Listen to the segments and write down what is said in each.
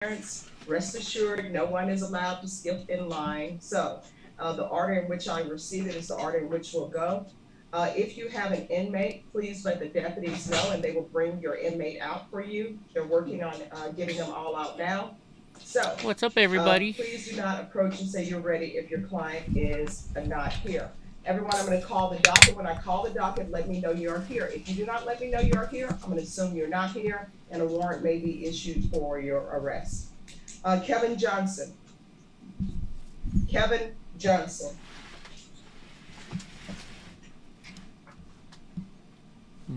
Parents, rest assured, no one is allowed to skip in line. So the order in which I receive it is the order in which we'll go. If you have an inmate, please let the deputies know and they will bring your inmate out for you. They're working on getting them all out now. So What's up, everybody? please do not approach and say you're ready if your client is not here. Everyone, I'm going to call the docket. When I call the docket, let me know you're here. If you do not let me know you're here, I'm going to assume you're not here and a warrant may be issued for your arrest. Kevin Johnson. Kevin Johnson.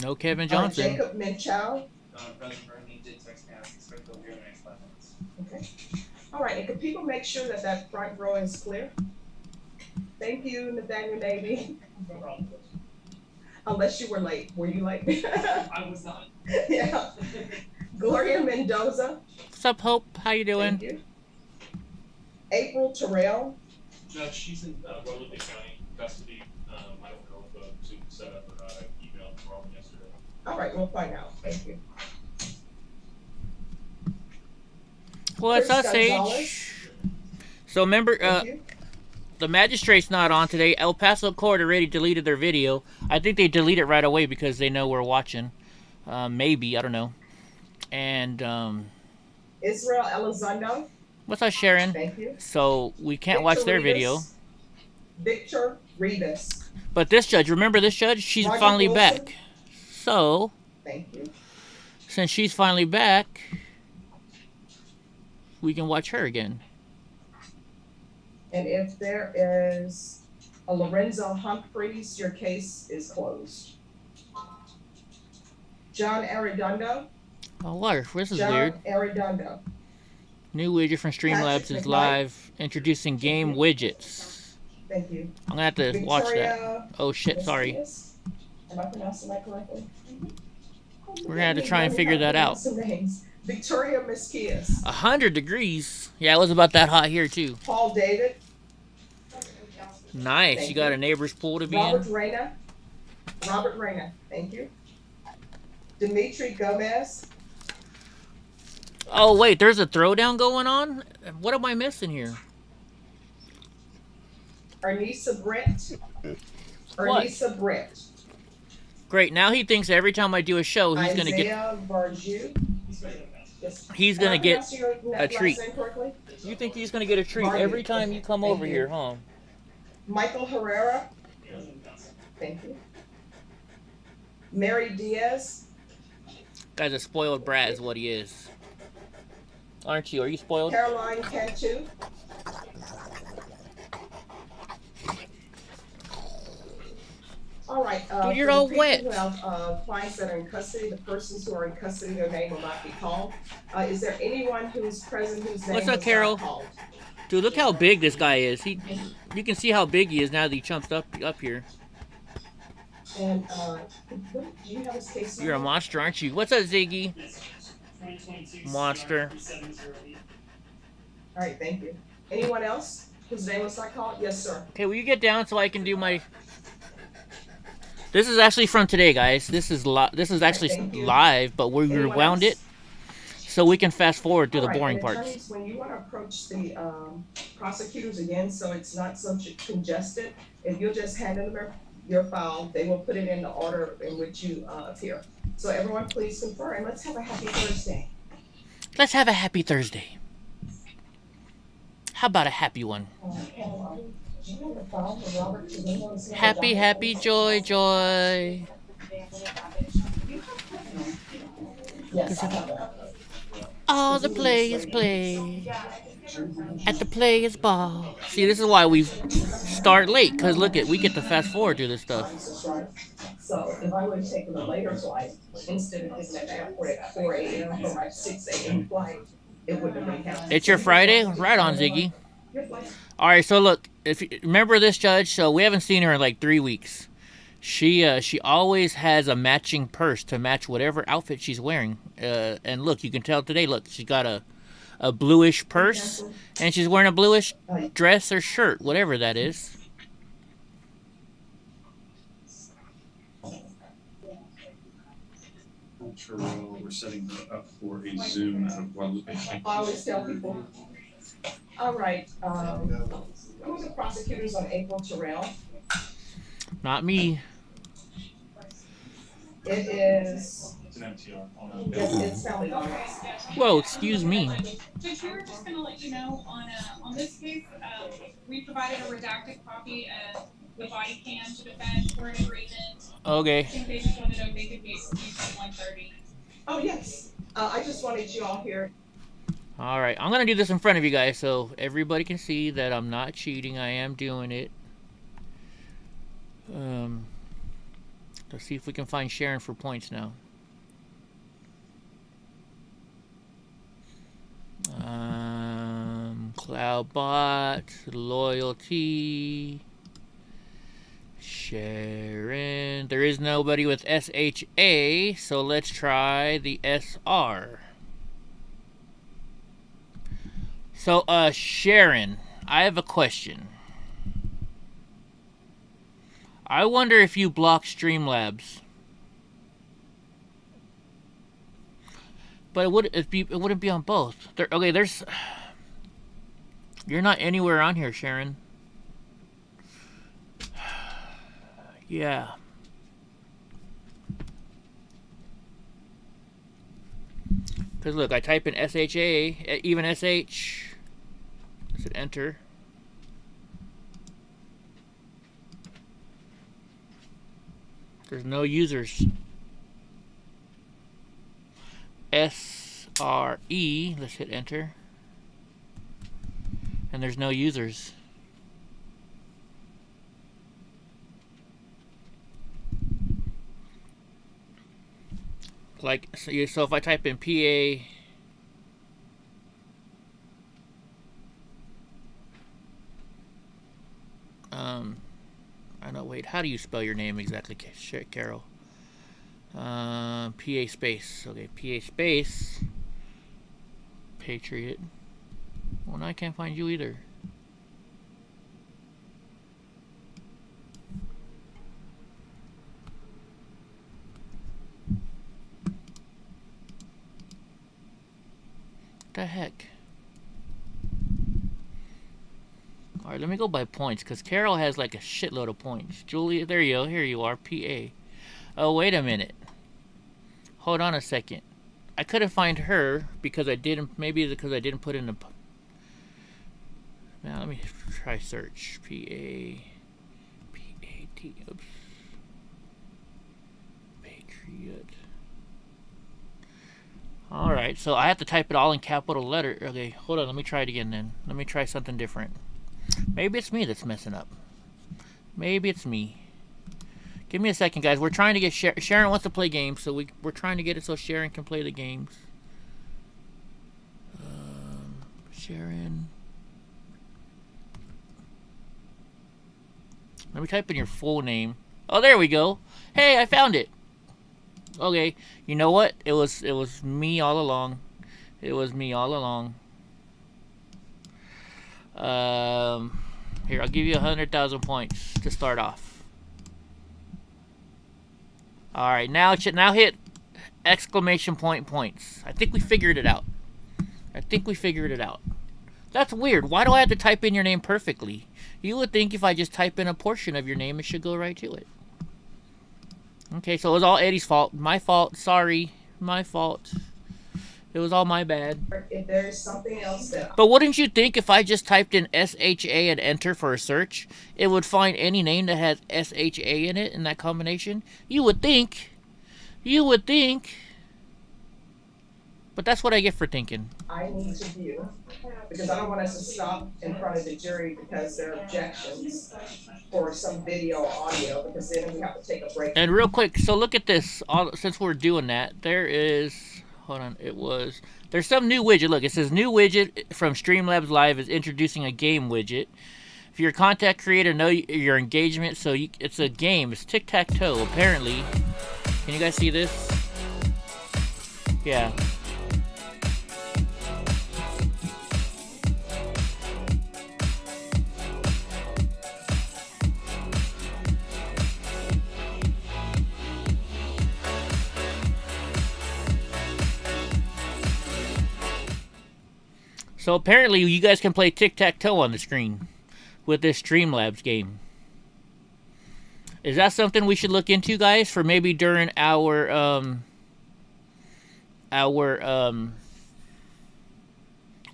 No Kevin Johnson. Jacob Minchow. President Bernie did text me. I expect they'll be here in the next 5 minutes. Okay. All right. And could people make sure that that front row is clear? Thank you, Nathaniel Navy. No problem. Unless you were late. Were you late? I was not. Yeah. Gloria Mendoza. What's up, Hope? How you doing? Thank you. April Terrell. Judge, she's in Guadalupe County custody. I don't know if the suit was set up or not. I emailed Carl yesterday. All right, we'll find out. Thank you. Well, it's us, Gonzalez. Sage. So remember, Thank you. the magistrate's not on today. El Paso Court already deleted their video. I think they delete it right away because they know we're watching. Maybe, I don't know. And Israel Elizondo. what's up, Sharon? Thank you. So we can't Victor watch their Rivas. video. Victor Rivas. But this judge, remember this judge? She's Roger finally Wilson. back. So Thank you. since she's finally back, we can watch her again. And if there is a Lorenzo Humphreys, your case is closed. John Arredondo. Oh, what? This is John weird. Arredondo. New widget from Streamlabs Patrick is McKnight. live, introducing game widgets. Thank you. I'm gonna have to watch that. Victoria Oh shit, sorry. Mesquias. Am I pronouncing that correctly? We're gonna have to try and figure that out. Some names. Victoria Mesquias. 100 degrees. Yeah, it was about that hot here too. Paul David. Nice. Thank You got you. a neighbor's pool to be Robert in. Reyna. Robert Reyna. Thank you. Dimitri Gomez. Oh wait, there's a throwdown going on. What am I missing here? Ernisa Brent. What? Ernisa Brent. Great. Now he thinks every time I do a show, he's gonna get. Isaiah Barju. Yes. He's Am I gonna get pronouncing your a last treat. name correctly? You think he's gonna get a treat Barney. every time you come Thank over you. here, huh? Michael Herrera. Thank you. Mary Diaz. Guy's a spoiled brat, is what he is. Aren't you? Are you spoiled? Caroline Cantu. All right. Dude, you're for the all people wet. Who have clients that are in custody, the persons who are in custody, their name will not be called. Is there anyone who's present whose name What's up, was Carol? not called? Dude, look how big this guy is. You can see how big he is now that he jumps up here. And do you have his case number? You're a monster, aren't you? What's up, Ziggy? Monster. All right, thank you. Anyone else whose name was not called? Yes, sir. Okay, will you get down so I can do my... This is actually from today, guys. This is actually Thank you. live, but we Anyone rewound it else? so we can fast forward to the All right, boring and parts. attorneys, when you want to approach the prosecutors again, so it's not so congested, if you'll just hand them your file, they will put it in the order in which you appear. So everyone, please confer, and let's have a happy Thursday. Let's have a happy Thursday. How about a happy one? Do you have a file for Robert Trevino's name? Happy, happy, joy, joy. Yes, I have it. All the players play. At the players ball. See, this is why we start late, because look at, we get to fast forward through this stuff. So if I would have taken a later flight, instead of taking an airport at 4 a.m. for my 6 a.m. flight, it wouldn't have been counted. It's your Friday? Right on, Ziggy. Your flight. All right, so look, if you remember this judge, so we haven't seen her in like 3 weeks. She always has a matching purse to match whatever outfit she's wearing. And look, you can tell today, look, she's got a bluish purse, and she's wearing a bluish dress or shirt, whatever that is. Terrell, setting her up for a Zoom out of Guadalupe. I always tell people. All right, who are the prosecutors on April Terrell? Not me. It is, It's an MTR. it's family violence. Whoa, excuse me. Judge, we were just gonna let you know on this case, we provided a redacted copy of the body cam to defense for an agreement. Okay. I think they just wanted to make a case at 1:30. Oh, yes, I just wanted you all here. All right, I'm gonna do this in front of you guys so everybody can see that I'm not cheating. I am doing it. Let's see if we can find Sharon for points now. Cloudbot, loyalty, Sharon. There is nobody with SHA, so let's try the SR. So, Sharon, I have a question. I wonder if you block Streamlabs. But it wouldn't be on both. There's... You're not anywhere on here, Sharon. Yeah. Because look, I type in SHA, even SH. Does it enter? There's no users. SRE, let's hit enter. And there's no users. Like, so if I type in PA, I know, wait, how do you spell your name exactly, Carol? PA space, okay, PA space, Patriot. Well, now I can't find you either. What the heck? Alright, let me go by points, because Carol has like a shitload of points. Julia, there you go, here you are, PA. Oh, wait a minute. Hold on a second. I couldn't find her because I didn't, maybe it's because I didn't put in the... Now let me try search. P-A-T, oops. Patriot. Alright, so I have to type it all in capital letter. Okay, hold on, let me try it again then. Let me try something different. Maybe it's me that's messing up. Maybe it's me. Give me a second, guys. We're trying to get Sharon wants to play games, so we're trying to get it so Sharon can play the games. Sharon. Let me type in your full name. Oh, there we go. Hey, I found it. Okay, you know what? It was me all along. It was me all along. Here, I'll give you 100,000 points to start off. All right, now hit exclamation point points. I think we figured it out. That's weird. Why do I have to type in your name perfectly? You would think if I just type in a portion of your name, it should go right to it. Okay, so it was all Eddie's fault. My fault. Sorry. My fault. It was all my bad. If there's something else that... But wouldn't you think if I just typed in SHA and enter for a search, it would find any name that has SHA in it in that combination? You would think. But that's what I get for thinking. I need to view, because I don't want us to stop in front of the jury because there are objections for some video or audio, because then we have to take a break. And real quick, so look at this. Since we're doing that, there is... Hold on, there's some new widget. Look, it says new widget from Streamlabs Live is introducing a game widget. If you're a content creator, know your engagement. So it's a game. It's tic-tac-toe, apparently. Can you guys see this? Yeah. So apparently you guys can play tic-tac-toe on the screen with this Streamlabs game. Is that something we should look into, guys, for maybe during our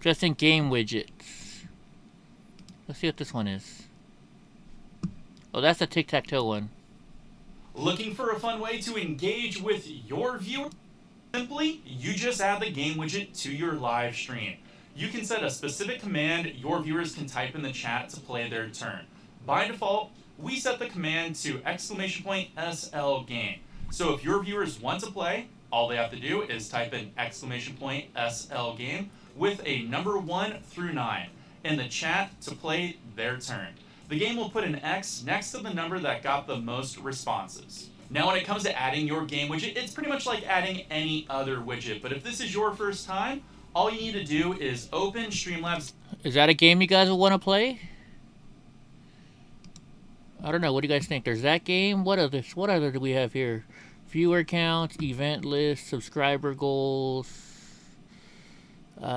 just in game widgets? Let's see what this one is. Oh, that's the tic-tac-toe one. Looking for a fun way to engage with your viewer? Simply, you just add the game widget to your live stream. You can set a specific command your viewers can type in the chat to play their turn. By default, we set the command to !SL game. So if your viewers want to play, all they have to do is type in !SL game with a number 1 through 9 in the chat to play their turn. The game will put an X next to the number that got the most responses. Now when it comes to adding your game widget, it's pretty much like adding any other widget. But if this is your first time, all you need to do is open Streamlabs. Is that a game you guys will want to play? I don't know. What do you guys think? There's that game. What other do we have here? Viewer counts, event list, subscriber goals. Let's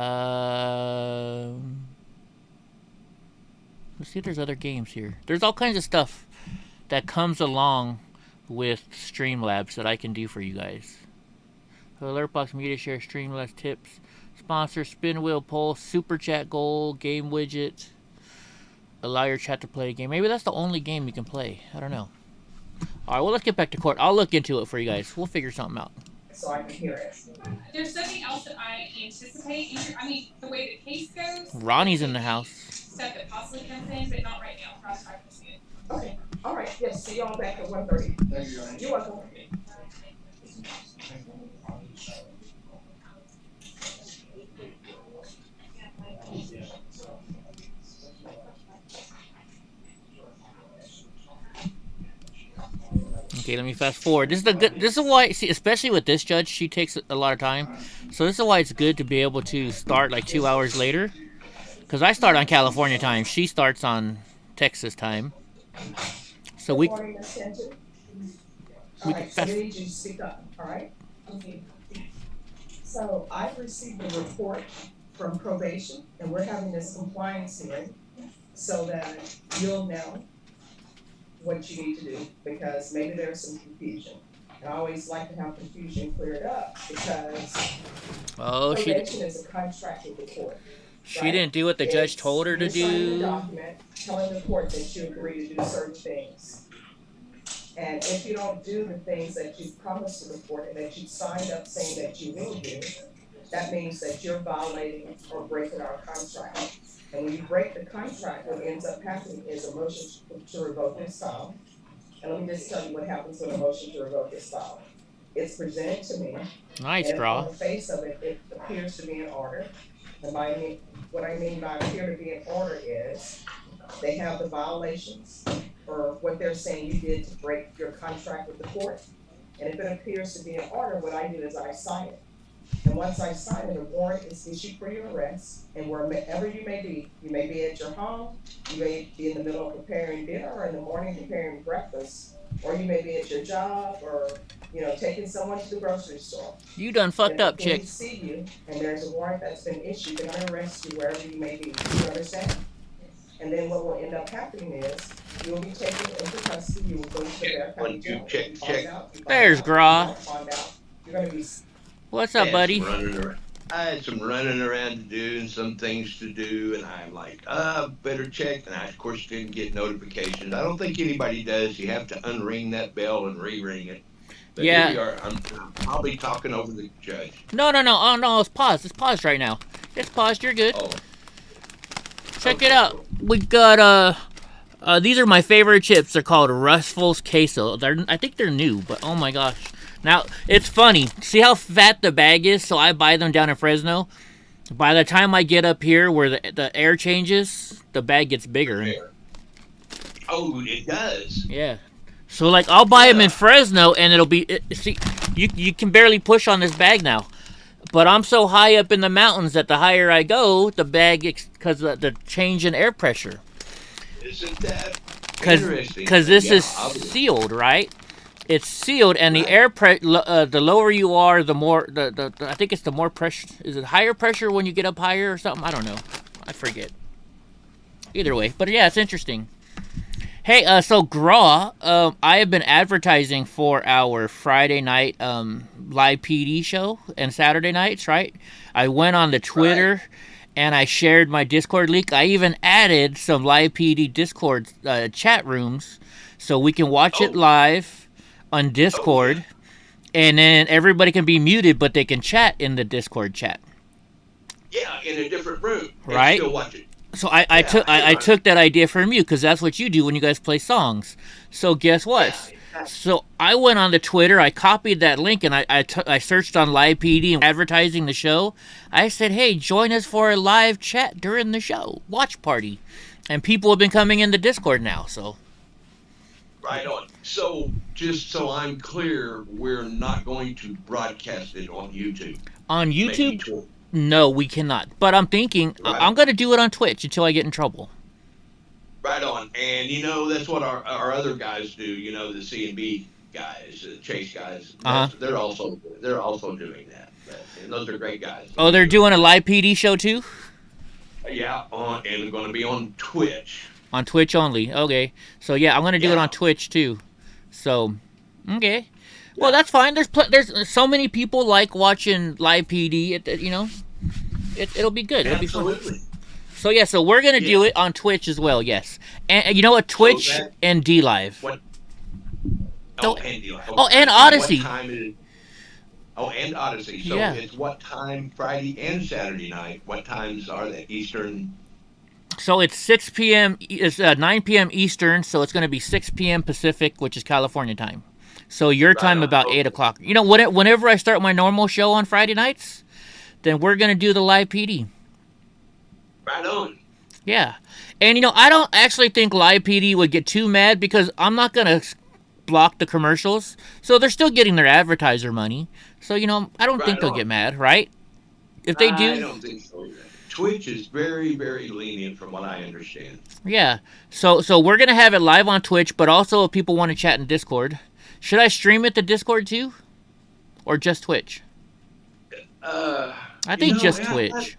see if there's other games here. There's all kinds of stuff that comes along with Streamlabs that I can do for you guys. Alertbox, media share, Streamlabs tips, sponsor, spin wheel, poll, super chat goal, game widget. Allow your chat to play a game. Maybe that's the only game you can play. I don't know. All right, well, let's get back to court. I'll look into it for you guys. We'll figure something out. So I can hear it. There's something else that I anticipate. I mean, the way the case goes. Ronnie's in the house. Stuff that possibly comes in, but not right now. Cross track to see it. Okay, all right, yes, see y'all back at 1:30. Thank you, Your Honor. You're welcome. Okay, let me fast forward. This is why, see, especially with this judge, she takes a lot of time. So this is why it's good to be able to start like 2 hours later. Because I start on California time. She starts on Texas time. So we... Good morning, Ms. Kenton. All right, so we need you to speak up, all right? Okay. So I've received a report from probation, and we're having this compliance hearing so that you'll know what you need to do, because maybe there's some confusion. And I always like to have confusion cleared up, because probation is a contract with the court. She didn't do what the judge told her to do. You sign a document telling the court that you agree to do certain things. And if you don't do the things that you promised to the court and that you signed up saying that you will do, that means that you're violating or breaking our contract. And when you break the contract, what ends up happening is a motion to revoke this file. And let me just tell you what happens with a motion to revoke this file. It's presented to me. Nice, and draw. on the face of it, it appears to be in order. And what I mean by appear to be in order is they have the violations or what they're saying you did to break your contract with the court. And if it appears to be in order, what I do is I sign it. And once I sign it, a warrant is issued for your arrest. And wherever you may be at your home, you may be in the middle of preparing dinner, or in the morning preparing breakfast, or you may be at your job, or taking someone to the grocery store. You done fucked up, chick. When we see you, and there's a warrant that's been issued, they're gonna arrest you wherever you may be. You understand? And then what will end up happening is you will be taken into custody. You will go to their county jail. There's Gra. You're gonna be. What's up, buddy? I had some running around to do and some things to do, and I'm like, better check. And I, of course, didn't get notifications. I don't think anybody does. You have to unring that bell and re-ring it. But yeah. Here we are. I'll be talking over the judge. No. Oh, no, it's paused. It's paused right now. It's paused. You're good. Oh. Check it out. We got, these are my favorite chips. They're called Ruffles Queso. I think they're new, but oh my gosh. Now, it's funny. See how fat the bag is? So I buy them down in Fresno. By the time I get up here where the air changes, the bag gets bigger. Oh, it does? Yeah. So, like, I'll buy them in Fresno, and it'll be... see, you can barely push on this bag now. But I'm so high up in the mountains that the higher I go, the bag... because of the change in air pressure. Isn't that interesting? Because this is sealed, right? it's sealed, and the the lower you are, the more the I think it's the more pressure. Is it higher pressure when you get up higher or something? I don't know. I forget. Either way, but yeah, it's interesting. Hey, so Graw, I have been advertising for our Friday night live PD show and Saturday nights, right? I went on the Twitter and I shared my Discord link. I even added some live PD Discord chat rooms so we can watch it live on Discord, and then everybody can be muted, but they can chat in the Discord chat. Yeah, in a different room. Right. Still watch it. So I took that idea from you, because that's what you do when you guys play songs. So guess what? Yeah, exactly. So I went on the Twitter, I copied that link, and I searched on live PD and advertising the show. I said, hey, join us for a live chat during the show, watch party. And people have been coming in the Discord now, so. Right on. So, just so I'm clear, we're not going to broadcast it on YouTube. On YouTube? Maybe No, we cannot. But I'm thinking, Right. I'm going to do it on Twitch until I get in trouble. Right on. And that's what our other guys do, the C&B guys, the Chase guys. They're also doing that. And those are great guys. Oh, they're doing a live PD show too? Yeah, and going to be on Twitch. On Twitch only. Okay. So yeah, I'm going to do it on Twitch too. So, okay. Well, that's fine. There's so many people like watching live PD. It'll be good. It'll be fun. So yeah, so we're gonna do it on Twitch as well. Yes, and you know what? Twitch and D Live. What? And D Live. And Odyssey. What time is? And Odyssey. So it's what time Friday and Saturday night? What times are they? Eastern. So it's 6 p.m. It's 9 p.m. Eastern. So it's gonna be 6 p.m. Pacific, which is California time. So your time about 8 o'clock. Whenever I start my normal show on Friday nights, then we're going to do the live PD. Right on. Yeah. And, I don't actually think live PD would get too mad, because I'm not going to block the commercials. So they're still getting their advertiser money. So, I don't think they'll get mad, right? If they do. I don't think so. Twitch is very, very lenient from what I understand. Yeah. So we're going to have it live on Twitch, but also if people want to chat in Discord. Should I stream it to Discord too? Or just Twitch? I think just Twitch.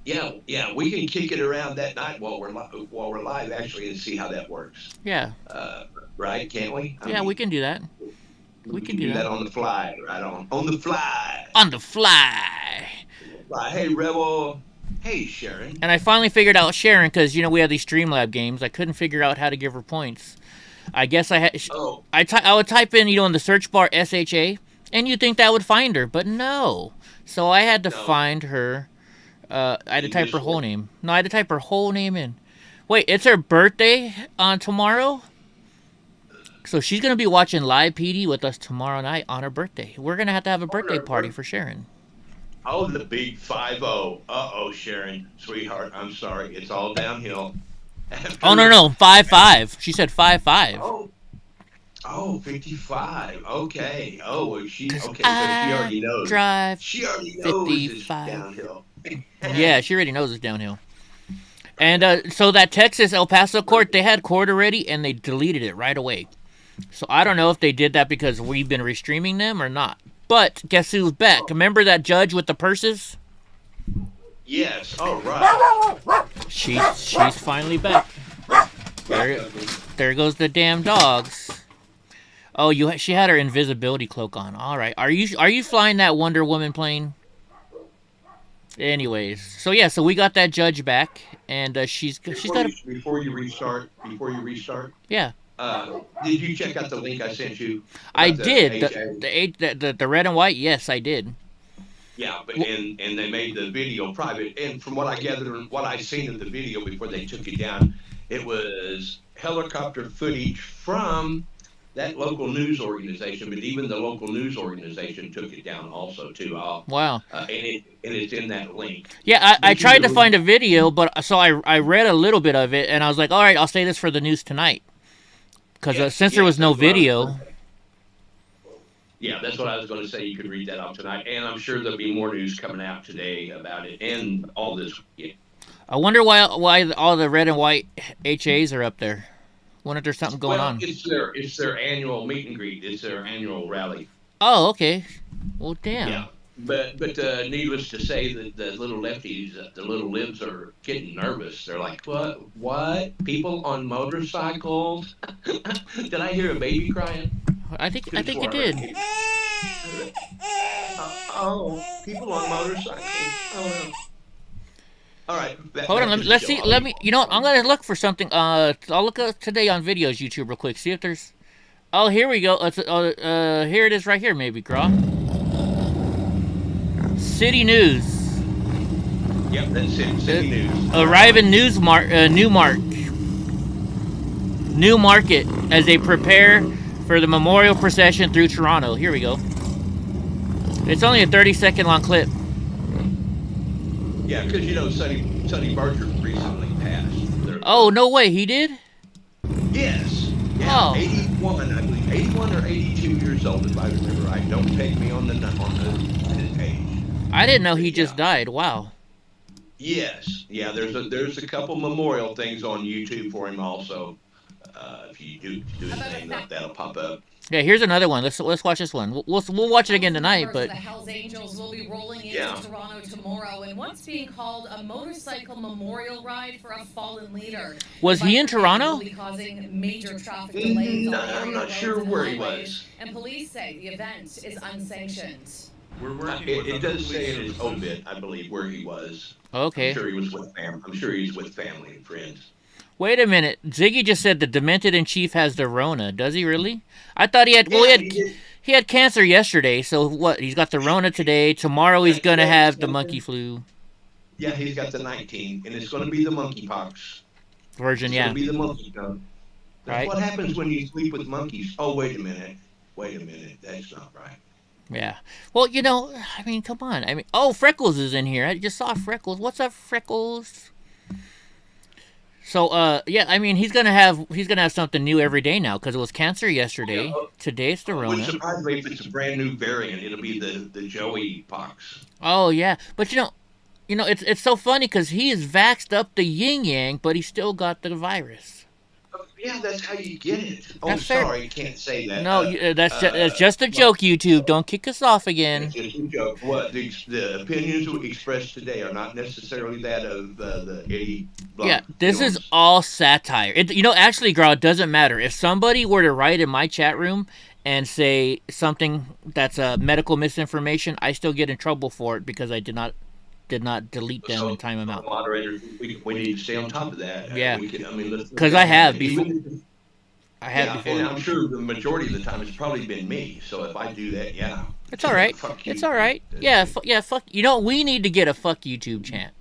Yeah, we can kick it around that night while we're live actually and see how that works. Yeah. Right, can't we? We can do that. We can do that on the fly, right on the fly. On the fly. Hey, Rebel. Hey, Sharon. And I finally figured out Sharon, because we have these Streamlab games. I couldn't figure out how to give her points. I guess I had. I would type in, in the search bar SHA, and you'd think that would find her, but no. So I had to find her. I had to type her whole name. No, I had to type her whole name in. Wait, it's her birthday on tomorrow? So she's going to be watching live PD with us tomorrow night on her birthday. We're going to have a birthday party for Sharon. Oh, the big 5-0. Uh-oh, Sharon. Sweetheart, I'm sorry. It's all downhill. Oh, no. 5-5. She said 5-5. Oh, 55. Okay. Oh, well, so she already knows. She already knows 55. It's downhill. Yeah, she already knows it's downhill. And so that Texas El Paso court, they had court already, and they deleted it right away. So I don't know if they did that because we've been restreaming them or not. But guess who's back? Remember that judge with the purses? Yes. Oh, right. She's finally back. There goes the damn dogs. Oh, she had her invisibility cloak on. All right. Are you flying that Wonder Woman plane? Anyways, so we got that judge back, and she's got a... Before you restart. Yeah. Did you check out the link I sent you? I did. The red and white. Yes, I did. Yeah, but and they made the video private. And from what I gathered and what I seen in the video before they took it down, it was helicopter footage from that local news organization. But even the local news organization took it down also too. Wow. And it's in that link. Yeah, I tried to find a video, but so I read a little bit of it, and I was like, all right, I'll say this for the news tonight, because since there was no video. Yeah, that's what I was going to say. You could read that out tonight. And I'm sure there'll be more news coming out today about it and all this. Yeah. I wonder why all the red and white HAs are up there. Wonder if there's something going Well, on. it's their annual meet and greet. It's their annual rally. Oh, okay. Well, damn. Yeah. But needless to say that the little lefties, the little libs are getting nervous. They're like, what? What? People on motorcycles? Did I hear a baby crying? I think you did. Oh, people on motorcycles. Oh, no. All right. Hold on. Let's see. Let me. You know what? I'm gonna look for something. I'll look today on videos YouTube real quick. See if there's. Oh, here we go. Here it is right here. Maybe, Graw. City News. Yep, that's it. City News. Arriving Newmarket as they prepare for the memorial procession through Toronto. Here we go. It's only a 30-second long clip. Yeah, because you know Sonny Barger recently passed. Oh, no way, he did? Yes. Yeah, Oh. 81, I believe. 81 or 82 years old, if I remember right. Don't take me on the page. I didn't know he just died. Wow. Yes. Yeah, there's a couple memorial things on YouTube for him also. If you do his name, that'll pop up. Yeah, here's another one. Let's watch this one. We'll watch it again tonight, but the Hells Angels will be rolling into Toronto tomorrow in what's being called a motorcycle memorial ride for a fallen leader. Was he in Toronto? Will be causing major traffic delays on I'm not sure where he was. And police say the event is unsanctioned. We're working with It other does say in police his obit, I believe, where he was. okay. I'm sure he was with I'm sure he's with family and friends. Wait a minute. Ziggy just said the Demented in Chief has the Rona. Does he really? I thought he had. Well, he had cancer yesterday. So what? He's got the Rona today. Tomorrow he's gonna have the monkey flu Yeah, he's got the 19, and it's going to be the monkeypox. version. It's Yeah. going to be the monkey tongue. That's Right. what happens when you sleep with monkeys. Oh, wait a minute. That's not right. Yeah. Well, you know, I mean, come on. I mean, oh, Freckles is in here. I just saw Freckles. What's up, Freckles? So, yeah, I mean, he's gonna have something new every day now because it was cancer yesterday. Yeah. Today it's the Wouldn't Rona. surprise me if it's a brand new variant. It'll be the Joey pox. Oh yeah, but you know, it's so funny because he is vaxxed up the yin yang, but he still got the virus. Yeah, that's how you get it. Oh, That's fair. sorry, can't say that. No, that's just a joke. YouTube, don't kick us off again. It's just a joke. What the opinions expressed today are not necessarily that of the Eddie Block. Yeah, this is all satire. Actually, Graw, it doesn't matter. If somebody were to write in my chat room and say something that's medical misinformation, I still get in trouble for it because I did not delete them and time them out. Moderators, we need to stay on top of that. Yeah. Because I have before. I have And before. I'm sure the majority of the time it's probably been me. So if I do that, yeah. It's all right. Fuck you. It's all right. Yeah, fuck. You know, we need to get a fuck YouTube chant.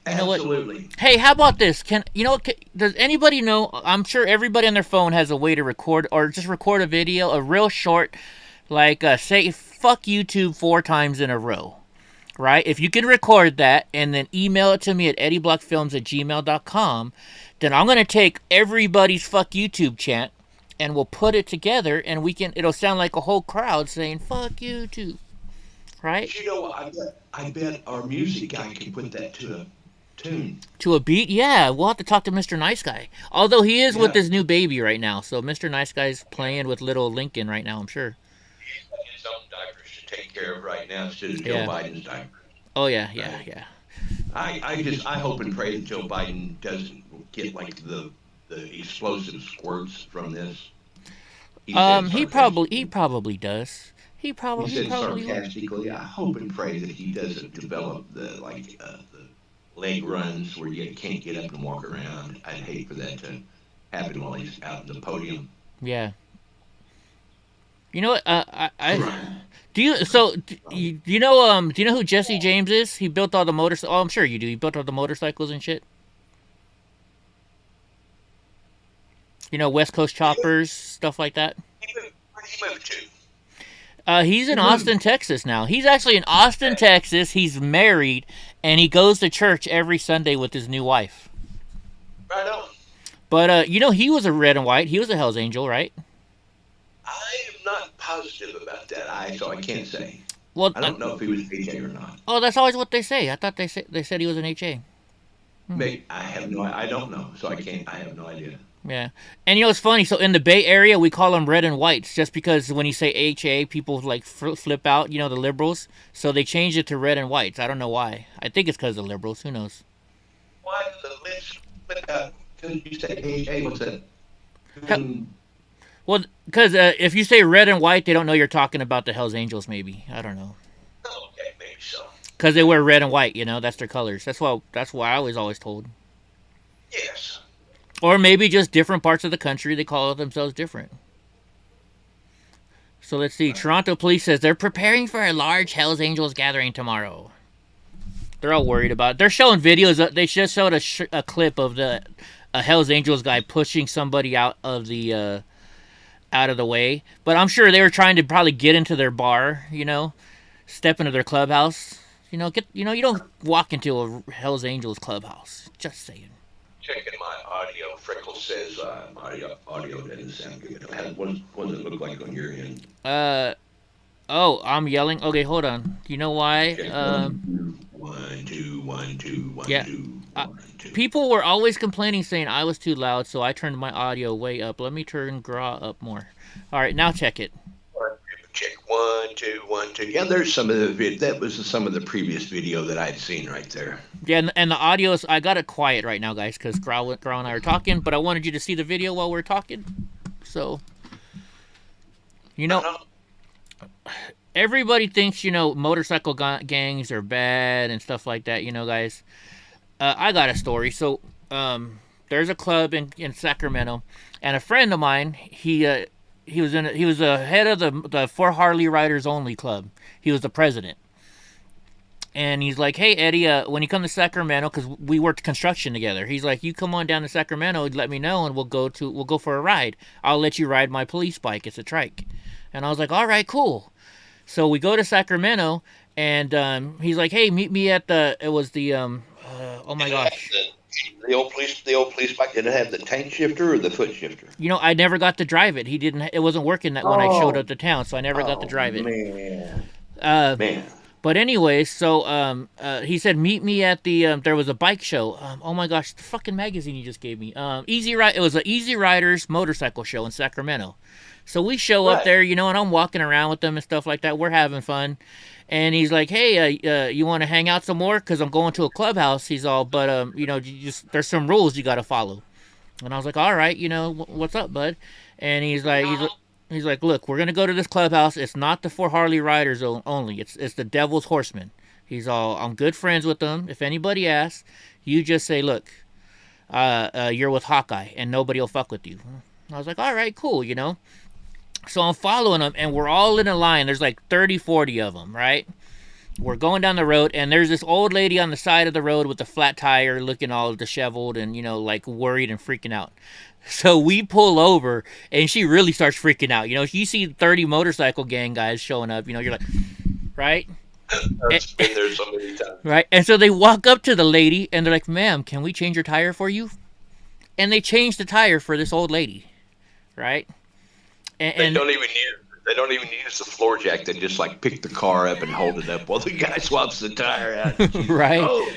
You know what? Absolutely. Hey, how about this? Does anybody know? I'm sure everybody on their phone has a way to record or just record a video, a real short, like say "fuck YouTube" 4 times in a row, right? If you can record that and then email it to me at EddieBlockFilms@gmail.com, then I'm gonna take everybody's "fuck YouTube" chant and we'll put it together and it'll sound like a whole crowd saying "fuck YouTube," right? You know, I bet our music guy can put that to a tune. To a beat? Yeah, we'll have to talk to Mr. Nice Guy. Although he is with his new baby right now, so Mr. Nice Guy's playing with little Lincoln right now, I'm sure. He's got his own diapers to take care of right now instead of Yeah. Joe Biden's diapers. Oh yeah. I hope and pray that Joe Biden doesn't get like the explosive squirts from this. He probably does. He probably said will. sarcastically, I hope and pray that he doesn't develop the leg runs where you can't get up and walk around. I'd hate for that to happen while he's out on the podium. Yeah. You know what? Do you know who Jesse James is? He built all the motorcycles. Oh, I'm sure you do. He built all the motorcycles and shit. You know, West Coast Choppers, stuff like that. Where did he move to? He's in Austin, Texas now. He's actually in Austin, Texas. He's married, and he goes to church every Sunday with his new wife. Right on. But, he was a red and white. He was a Hell's Angel, right? I am not positive about that, so I can't say. Well, I don't know if he was HA or not. Oh, that's always what they say. I thought they said he was an HA. Maybe, I don't know, so I have no idea. Yeah. And you know, it's funny. So in the Bay Area, we call them red and whites just because when you say HA, people like flip out, you know, the liberals. So they changed it to red and whites. I don't know why. I think it's because of the liberals. Who knows? Why the list? You say AA? What's that? Well, because if you say red and white, they don't know you're talking about the Hells Angels, maybe. I don't know. Okay, maybe so. Because they wear red and white, you know, that's their colors. That's why I was always told. Yes. Or maybe just different parts of the country, they call themselves different. So let's see. Toronto police says they're preparing for a large Hells Angels gathering tomorrow. They're all worried about it. They're showing videos. They just showed a clip of a Hells Angels guy pushing somebody out of the way. But I'm sure they were trying to probably get into their bar, you know, step into their clubhouse. You don't walk into a Hells Angels clubhouse. Just saying. Checking my audio. Freckles says audio doesn't sound good. I had one that looked like on your end. Oh, I'm yelling. Okay, hold on. You know why? One, two, one, two, one, yeah. two, one, two. People were always complaining, saying I was too loud, so I turned my audio way up. Let me turn Gra up more. All right, now check it. Check 1, 2, 1, 2. Yeah, there's some of the that was some of the previous video that I'd seen right there. Yeah, and the audio is, I got it quiet right now, guys, because Gra and I are talking, but I wanted you to see the video while we're talking. So, you know, everybody thinks, you know, motorcycle gangs are bad and stuff like that, you know, guys. I got a story. So, there's a club in Sacramento, and a friend of mine, he was the head of the For Harley Riders Only club. He was the president. And he's like, hey, Eddie, when you come to Sacramento, because we worked construction together, he's like, you come on down to Sacramento, let me know, and we'll go for a ride. I'll let you ride my police bike. It's a trike. And I was like, all right, cool. So we go to Sacramento, and he's like, hey, meet me at oh my gosh. The old police bike, did it have the tank shifter or the foot shifter? You know, I never got to drive it. It wasn't working when I showed up to town, so I never got to drive it. Man. But anyway, so he said, meet me at there was a bike show. Oh my gosh, the fucking magazine you just gave me. It was an Easy Riders motorcycle show in Sacramento. So we show up there, you know, and I'm walking around with them and stuff like that. We're having fun. And he's like, hey, you want to hang out some more? Because I'm going to a clubhouse. He's all, but, you know, there's some rules you got to follow. And I was like, all right, you know, what's up, bud? And he's like, look, we're going to go to this clubhouse. It's not the For Harley Riders only. It's the Devil's Horsemen. He's all, I'm good friends with them. If anybody asks, you just say, look, you're with Hawkeye, and nobody will fuck with you. I was like, all right, cool, you know. So I'm following them, and we're all in a line. There's like 30, 40 of them, right? We're going down the road, and there's this old lady on the side of the road with a flat tire looking all disheveled and, you know, like worried and freaking out. So we pull over, and she really starts freaking out. You know, you see 30 motorcycle gang guys showing up, you know, you're like, right? I've been there so many times. Right? And so they walk up to the lady, and they're like, ma'am, can we change your tire for you? And they change the tire for this old lady, right? They don't even use the floor jack. They just like pick the car up and hold it up while the guy swaps the tire out. Right. Oh.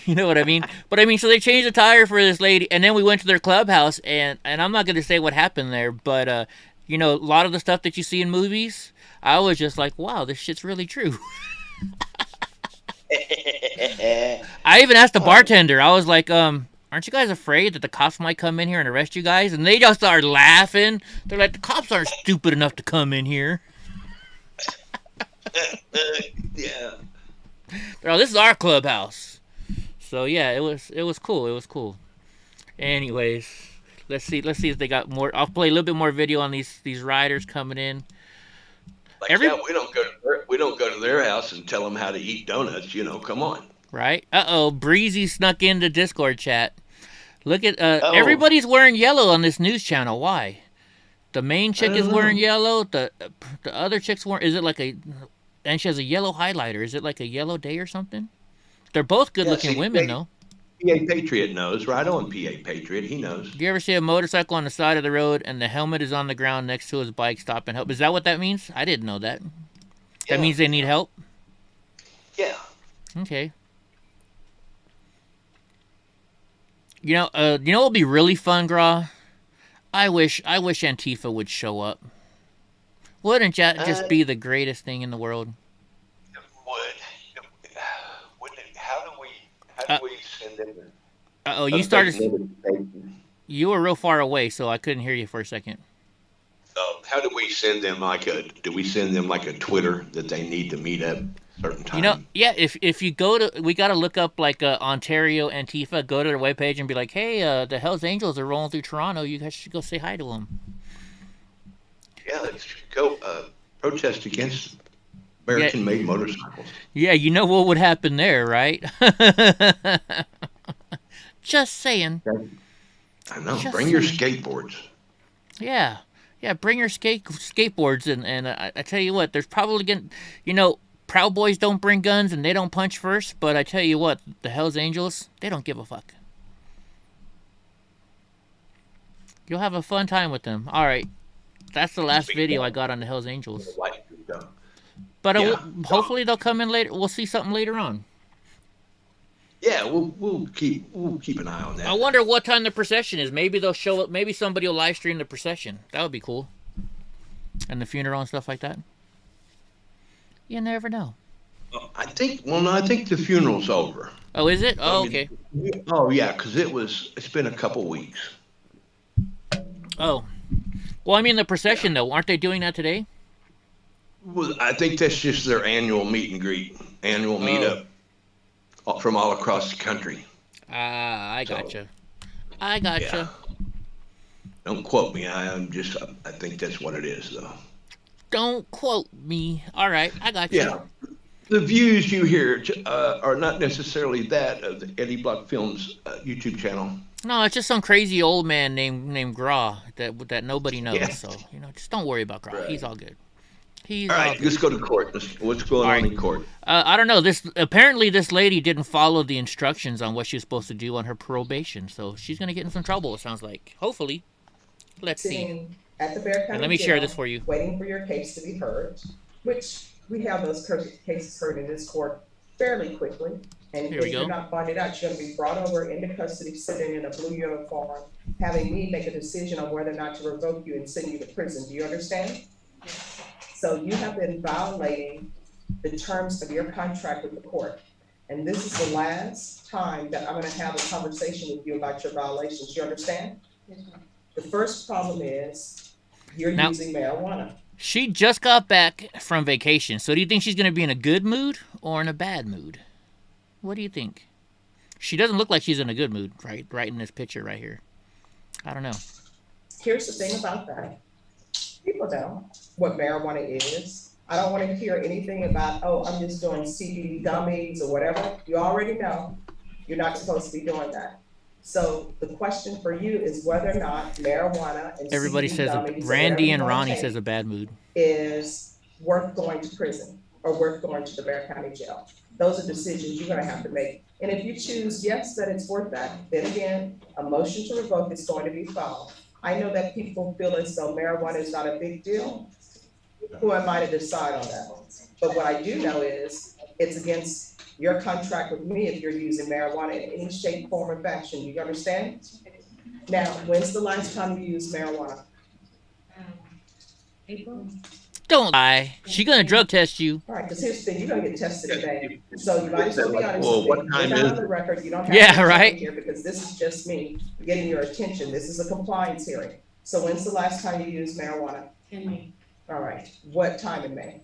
You know what I mean? But I mean, so they changed the tire for this lady, and then we went to their clubhouse, and I'm not going to say what happened there, but, you know, a lot of the stuff that you see in movies, I was just like, wow, this shit's really true. I even asked the bartender, I was like, aren't you guys afraid that the cops might come in here and arrest you guys? And they just started laughing. They're like, the cops aren't stupid enough to come in here. Yeah. They're like, this is our clubhouse. So yeah, it was cool. It was cool. Anyways, let's see if they got more. I'll play a little bit more video on these riders coming in. Like, yeah, we don't go to their house and tell them how to eat donuts. You know, come on. Right? Breezy snuck into Discord chat. Look at everybody's wearing yellow on this news channel. Why? The main chick is wearing yellow. The other chick's wearing. Is it like and she has a yellow highlighter. Is it like a yellow day or something? They're both good-looking women, though. PA Patriot knows, right on PA Patriot. He knows. Do you ever see a motorcycle on the side of the road and the helmet is on the ground next to his bike? Stop and help. Is that what that means? I didn't know that. Yeah. That means they need help? Yeah. Okay. You know what would be really fun, Gra? I wish Antifa would show up. Wouldn't that just be the greatest thing in the world? It would. Wouldn't it? How do we send them? Oh, you started. You were real far away, so I couldn't hear you for a second. How do we send them do we send them like a Twitter that they need to meet at a certain time? You know, yeah, if you go to, we got to look up like Ontario Antifa, go to their webpage and be like, hey, the Hells Angels are rolling through Toronto. You guys should go say hi to them. Yeah, let's go protest against American-made motorcycles. Yeah, you know what would happen there, right? Just saying. I know. Bring your skateboards. Yeah. Yeah, bring your skateboards, and I tell you what, there's probably gonna, Proud Boys don't bring guns and they don't punch first, but I tell you what, the Hells Angels, they don't give a fuck. You'll have a fun time with them. All right, that's the last video I got on the Hells Angels. But hopefully they'll come in later. We'll see something later on. Yeah, we'll keep an eye on that. I wonder what time the procession is. Maybe they'll show up. Maybe somebody will live stream the procession. That would be cool. And the funeral and stuff like that. You never know. I think the funeral's over. Oh, is it? Oh, okay. Oh, yeah, because it's been a couple weeks. Oh. Well, I mean the procession, though. Aren't they doing that today? Well, I think that's just their annual meet and greet, meetup from all across the country. I gotcha. I gotcha. Yeah. Don't quote me. I think that's what it is, though. Don't quote me. All right, I got you. Yeah. The views you hear are not necessarily that of the EddieBlockFilms YouTube channel. No, it's just some crazy old man named Gra that nobody knows. Yeah. So just don't worry about Gra. Right. He's all good. All right, let's go to court. What's going on in court? I don't know. Apparently this lady didn't follow the instructions on what she was supposed to do on her probation, so she's gonna get in some trouble. It sounds like. Hopefully, let's see. At the Bexar County And let me Jail, share this for you. Waiting for your case to be heard, which we have those cases heard in this court fairly quickly. And Here we if go. you're not finding out, you're gonna be brought over into custody, sitting in a blue uniform, having me make a decision on whether or not to revoke you and send you to prison. Do you understand? So you have been violating the terms of your contract with the court. And this is the last time that I'm gonna have a conversation with you about your violations. You understand? Yes, ma'am. The first problem is you're Now- using marijuana. She just got back from vacation, so do you think she's gonna be in a good mood or in a bad mood? What do you think? She doesn't look like she's in a good mood, right? Right in this picture right here. I don't know. Here's the thing about that. People know what marijuana is. I don't want to hear anything about, oh, I'm just doing CBD gummies or whatever. You already know you're not supposed to be doing that. So the question for you is whether or not marijuana and Everybody CBD says gummies, Randy and whatever you Ronnie wanna says a take, bad mood. is worth going to prison or worth going to the Bexar County Jail. Those are decisions you're gonna have to make. And if you choose yes, that it's worth that, then again, a motion to revoke is going to be filed. I know that people feel as though marijuana is not a big deal. Who am I to decide on that? But what I do know is it's against your contract with me if you're using marijuana in any shape, form, or fashion. You understand? Now, when's the last time you used marijuana? April? Don't lie. She gonna drug test you. All right, because here's the thing, you're gonna get tested today, so you might as well be honest Well, with me. what time It's not is on the it? record, you don't have Yeah, to right. here because this is just me getting your attention. This is a compliance hearing. So when's the last time you used marijuana? In May, All right, what time in May?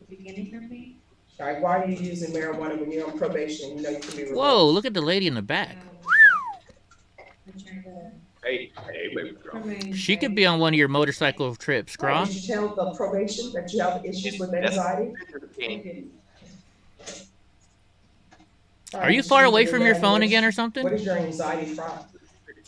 the beginning of May. All right, why are you using marijuana when you're on probation? You know you can be revoked. Whoa, look at the lady in the back. I'm trying to. Hey, baby girl. She could be on one of your motorcycle trips, All right, Gron. did you tell the probation that you have issues with anxiety? All Are right, you did far you away do from that your phone list? again or What something? is your anxiety from?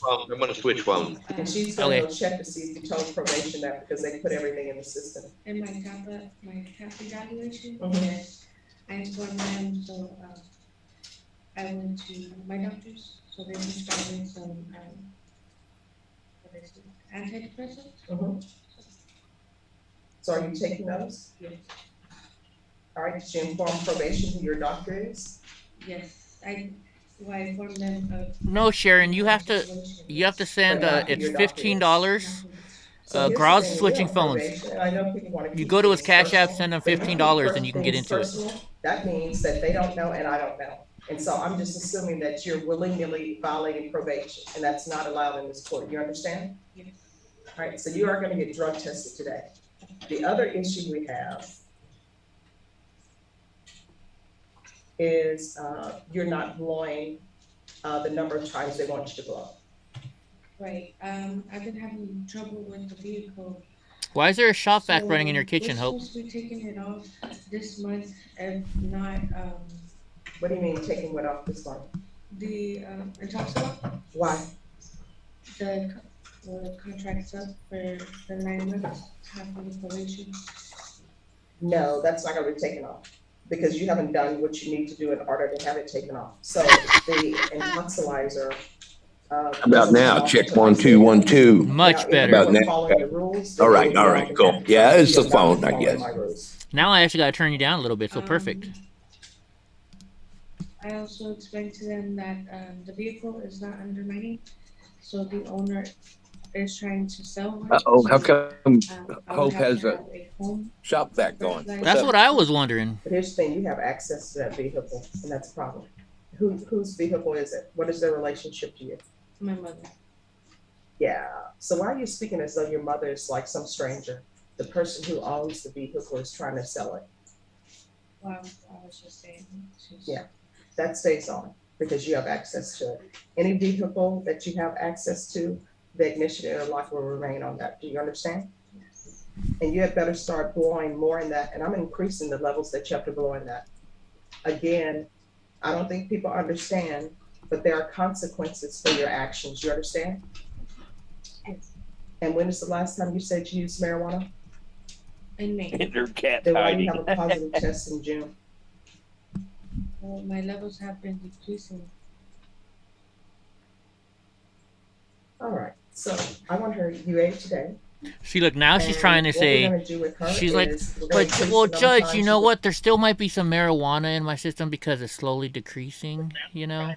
I'm gonna switch phone. And she's gonna Okay. go check to see if you told probation that because they put everything in the system. In my CAP evaluation, Mhm. yes, I informed them, so, I went to my doctors, so they prescribed me some, what is it, antidepressants. Mhm. So are you taking those? Yes. All right, did you inform probation who your doctor is? Yes, I Will I inform them of? No, Sharon, you have to situation? send. But not to It's your $15. documents. So here's the Graw's thing, switching we're on phones. probation, and I know people want to You keep go to his things Cash App, personal, send him but if you $15, keep and you can get things into it. personal, that means that they don't know and I don't know. And so I'm just assuming that you're willy-nilly violating probation, and that's not allowed in this court. You understand? Yes. All right, so you are gonna get drug tested today. The other issue we have is, you're not blowing, the number of times they want you to blow. Right, I've been having trouble with the vehicle. Why is there a shop vac So running in your kitchen, we're Hope? supposed to be taking it off this month, if not, What do you mean taking what off this one? the, intoxicant, Why? the contract's up for the 9 months, half of the probation. No, that's not gonna be taken off, because you haven't done what you need to do in order to have it taken off. So the intoxilizer. About now, check 1 2 1 2. Much better. About now. Following the rules. All right, cool. Yeah, it's the phone, I guess. Now I actually got to turn you down a little bit, so perfect. I also explained to them that, the vehicle is not under my name, so the owner is trying to sell one. Uh-oh, how come I would Hope have has to a have a home shop vac going? That's what I was wondering. But here's the thing, you have access to that vehicle, and that's a problem. Whose vehicle is it? What is their relationship to you? My mother. Yeah, so why are you speaking as though your mother is like some stranger? The person who owns the vehicle is trying to sell it. Well, I was just saying. she's- Yeah. That stays on, because you have access to it. Any vehicle that you have access to, the ignition interlock will remain on that. Do you understand? Yes. And you had better start blowing more in that, and I'm increasing the levels that you have to blow in that. Again, I don't think people understand, but there are consequences for your actions, you understand? Yes. And when is the last time you said you used marijuana? In May. Their cat Then why do you hiding. have a positive test in June? Well, my levels have been decreasing. All right, so I want her UA today. See, look, now she's and trying to what we're say, gonna do with her she's like, is we're gonna but, increase well, the number of Judge, times you know what? There still might be some marijuana in my system because it's slowly decreasing, you know?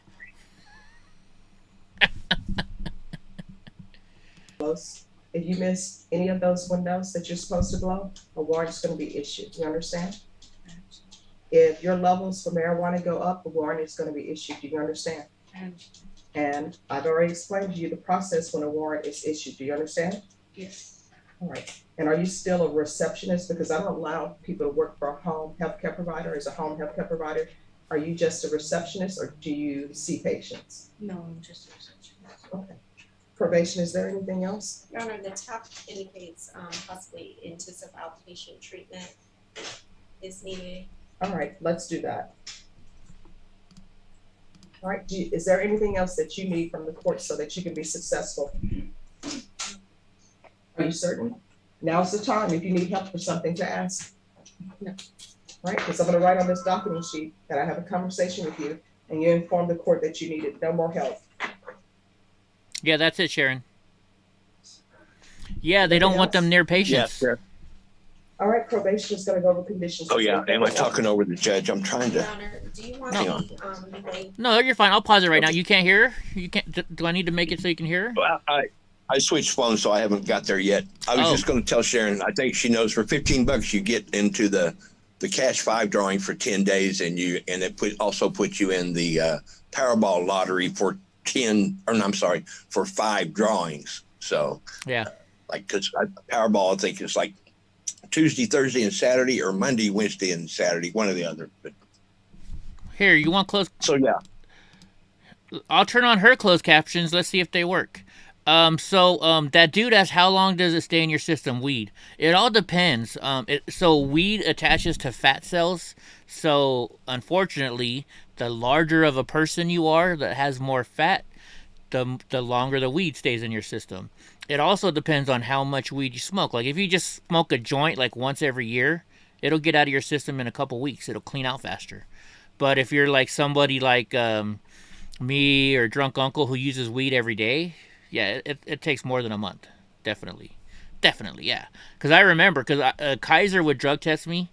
blows. If you miss any of those windows that you're supposed to blow, a warrant is gonna be issued, you understand? If your levels for marijuana go up, a warrant is gonna be issued, do you understand? And And I've already explained to you the process when a warrant is issued, do you understand? yes, All right, and are you still a receptionist? Because I don't allow people to work for a home healthcare provider, as a home healthcare provider. Are you just a receptionist or do you see patients? no, I'm just a receptionist. Okay. Probation, is there anything else? Your Honor, the top indicates possibly intensive outpatient treatment is needed. All right, let's do that. All right, is there anything else that you need from the court so that you can be successful? Are you certain? Now's the time if you need help for something to ask. No. All right, because I'm gonna write on this document sheet that I have a conversation with you and you inform the court that you needed no more help. Yeah, that's it, Sharon. Yeah, they don't want them near patients. sure. All right, probation is gonna go over conditions. Oh, yeah. Am I talking over the judge? I'm trying Your to. Honor, do you want Hang to, on. relay No, you're fine. I'll pause it right now. You can't hear her? You can't. Do I need to make it so you can hear her? Well, I switched phones, so I haven't got there yet. I was Oh. just going to tell Sharon. I think she knows for $15 you get into the Cash 5 drawing for 10 days, and it also puts you in the Powerball lottery for 5 drawings. So Yeah. like, because Powerball, I think it's like Tuesday, Thursday, and Saturday, or Monday, Wednesday, and Saturday, one or the other. But Here, you want closed? so yeah, I'll turn on her closed captions. Let's see if they work. That dude asked, how long does it stay in your system? Weed. It all depends. So weed attaches to fat cells. So unfortunately, the larger of a person you are that has more fat, the longer the weed stays in your system. It also depends on how much weed you smoke. Like if you just smoke a joint like once every year, it'll get out of your system in a couple weeks. It'll clean out faster. But if you're like somebody like me or drunk uncle who uses weed every day, yeah, it takes more than a month. Definitely, yeah. Because I remember, Kaiser would drug test me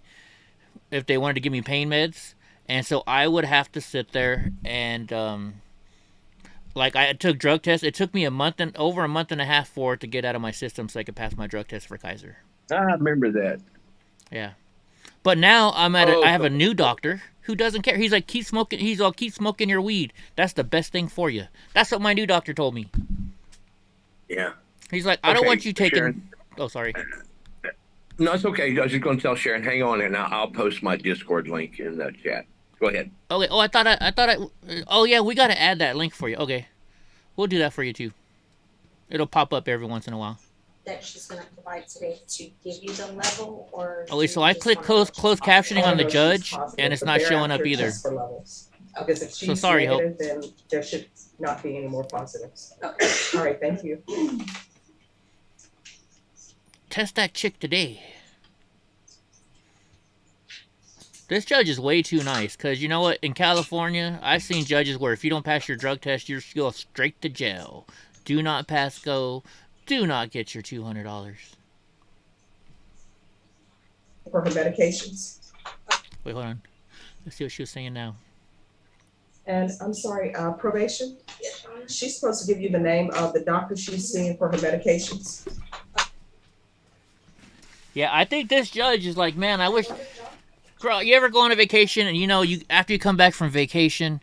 if they wanted to give me pain meds, And so I would have to sit there and like I took drug tests. It took me over a month and a half for it to get out of my system so I could pass my drug test for Kaiser. I remember that. Yeah. But now I have a new doctor who doesn't care. He's like, keep smoking. He's all, keep smoking your weed. That's the best thing for you. That's what my new doctor told me. Yeah. He's like, I don't want you taking. Sharon. Oh, sorry. No, it's okay. I was just going to tell Sharon, hang on, and I'll post my Discord link in the chat. Go ahead. Okay. Oh, oh yeah, we got to add that link for you. Okay. We'll do that for you too. It'll pop up every once in a while. That she's gonna provide today to give you the level, or? Okay, so I click close captioning on the judge, and it's not showing up either. Because if she's negative, then there should not be any more positives. Okay. All right, thank you. Test that chick today. This judge is way too nice, because you know what? In California, I've seen judges where if you don't pass your drug test, you go straight to jail. Do not pass go. Do not get your $200. For her medications. Wait, hold on. Let's see what she was saying now. And I'm sorry, probation? She's supposed to give you the name of the doctor she's seeing for her medications. Yeah, I think this judge is like, man, I wish... Girl, you ever go on a vacation and you after you come back from vacation,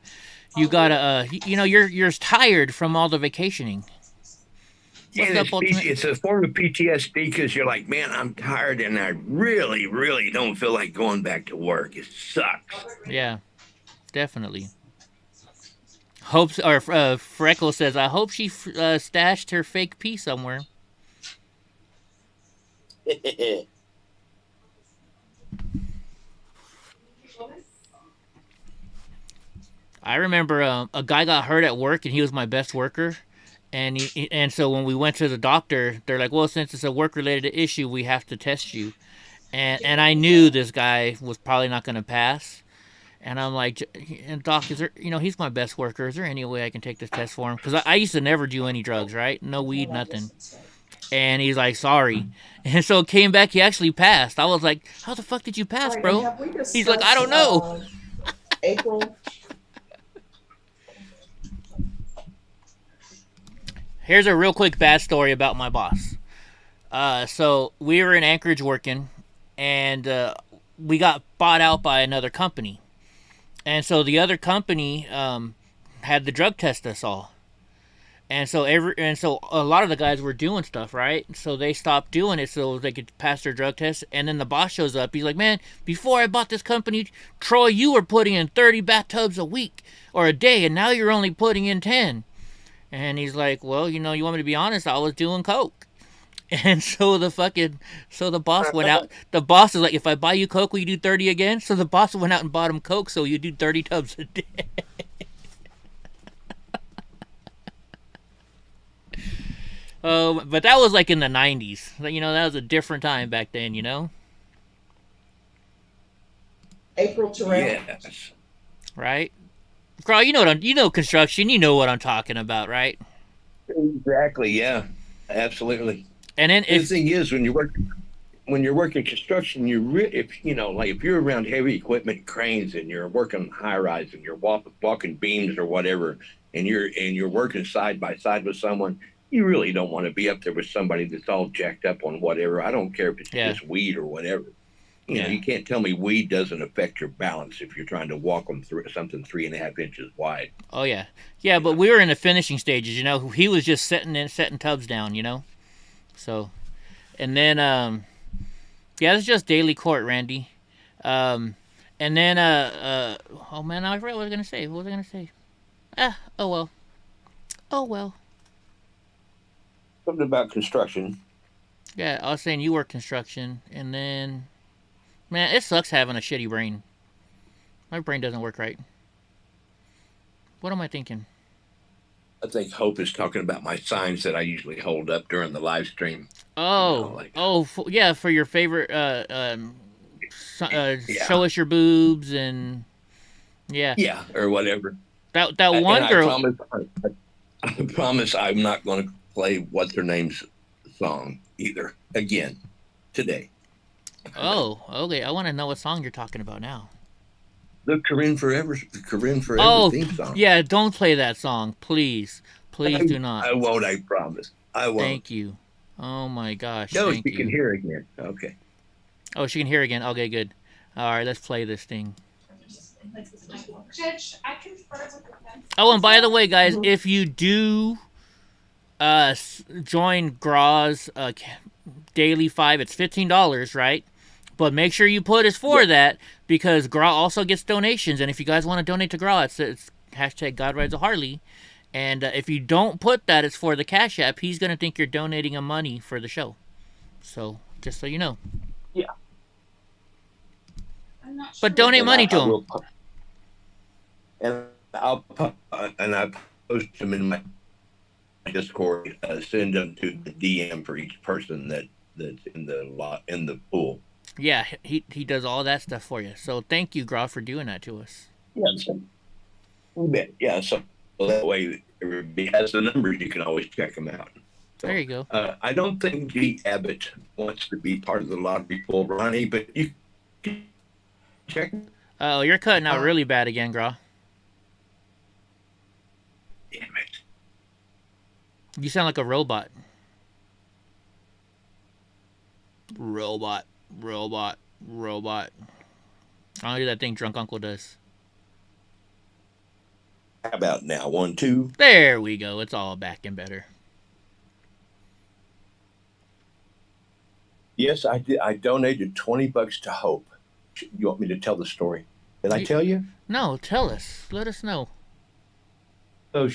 you gotta, you're tired from all the vacationing. Yeah, it's a form of PTSD because you're like, man, I'm tired and I really, really don't feel like going back to work. It sucks. Yeah, definitely. Freckle says, I hope she stashed her fake pee somewhere. I remember a guy got hurt at work and he was my best worker. And so when we went to the doctor, they're like, well, since it's a work-related issue, we have to test you. And I knew this guy was probably not going to pass. And I'm like, and doc, is there, he's my best worker. Is there any way I can take this test for him? Because I used to never do any drugs, right? No weed, nothing. And he's like, sorry. And so it came back, he actually passed. I was like, how the fuck did you pass, bro? He's like, I don't know. April. Here's a real quick bad story about my boss. So we were in Anchorage working, and we got bought out by another company. And so the other company had the drug test us all. And so a lot of the guys were doing stuff, right? So they stopped doing it so they could pass their drug test. And then the boss shows up. He's like, man, before I bought this company, Troy, you were putting in 30 bathtubs a week or a day, and now you're only putting in 10. And he's like, well, you want me to be honest, I was doing coke. And so the boss went out. The boss is like, if I buy you coke, will you do 30 again? So the boss went out and bought him coke so you do 30 tubs a day. But that was like in the 90s. That was a different time back then, April Terrell. Yes. Right? Carl, you know construction. You know what I'm talking about, right? Exactly. Yeah. Absolutely. And then the thing is, when you're working construction, if you're around heavy equipment, cranes, and you're working high rise, and you're walking beams or whatever, and you're working side by side with someone, you really don't want to be up there with somebody that's all jacked up on whatever. I don't care if it's just weed or whatever. You can't tell me weed doesn't affect your balance if you're trying to walk them through something 3.5 inches wide. Oh yeah, yeah. But we were in the finishing stages. He was just setting tubs down. So, and then it's just daily court, Randy. And then oh man, I forgot what I was gonna say. What was I gonna say? Oh well. Something about construction. Yeah, I was saying you work construction, and then. Man, it sucks having a shitty brain. My brain doesn't work right. What am I thinking? I think Hope is talking about my signs that I usually hold up during the live stream. Oh, for your favorite, show us your boobs and yeah, or whatever. That one girl. I promise I'm not going to play what's her name's song either again today. Oh, okay. I want to know what song you're talking about now. The Corinne Forever Oh, theme song. yeah, don't play that song, please. Please do not. I won't. I promise. I won't. Thank you. Oh my gosh, No, thank she can you. hear again. Okay. Oh, she can hear again. Okay, good. All right, let's play this thing. Judge, I confer with the fence. Oh, and by the way, guys, if you do join Graw's Daily 5, it's $15, right? But make sure you put us for that, because Graw also gets donations. And if you guys want to donate to Graw, it's hashtag God Rides a Harley. And if you don't put that, it's for the Cash App. He's going to think you're donating him money for the show. So, just so you know. Yeah. I'm not sure. But donate money to him. And I post them in my Discord. Send them to the DM for each person that's in the pool. Yeah, he does all that stuff for you. So thank you, Graw, for doing that to us. Yeah, you bet. Yeah, so that way everybody has the numbers. You can always check them out. So, there you go. I don't think G. Abbott wants to be part of the lottery pool, Ronnie, but you can check. Oh, you're cutting out really bad again, Graw. Damn it. You sound like a robot. Robot. I don't do that thing Drunk Uncle does. How about now? 1, 2. There we go. It's all back and better. Yes, I did. I donated $20 to Hope. You want me to tell the story? Did I tell you? No, tell us. Let us know. So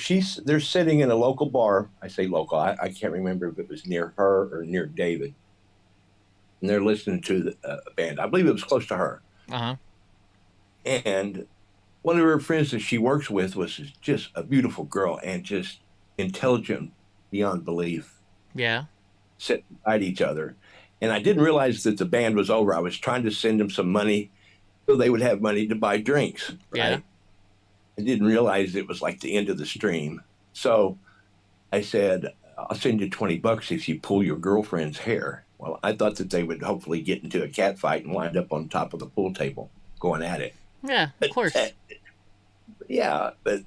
they're sitting in a local bar. I say local. I can't remember if it was near her or near David. And they're listening to the band. I believe it was close to her. Uh-huh. And one of her friends that she works with was just a beautiful girl and just intelligent beyond belief. Yeah. Sitting beside each other. And I didn't realize that the band was over. I was trying to send them some money so they would have money to buy drinks. Right? Yeah. I didn't realize it was like the end of the stream. So I said, I'll send you $20 if you pull your girlfriend's hair. Well, I thought that they would hopefully get into a cat fight and wind up on top of the pool table going at it. Yeah, of course. But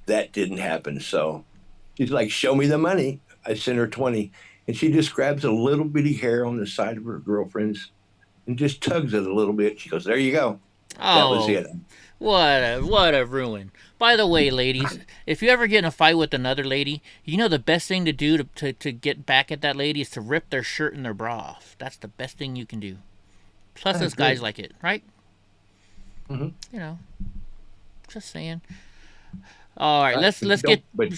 that didn't happen. So she's like, show me the money. I sent her 20. And she just grabs a little bitty hair on the side of her girlfriend's and just tugs it a little bit. She goes, there you go. That was it. What a ruin. By the way, ladies, if you ever get in a fight with another lady, you know the best thing to do to get back at that lady is to rip their shirt and their bra off. That's the best thing you can do. Plus, us guys like it, right? Mm-hmm. You know, just saying. All right, let's get. But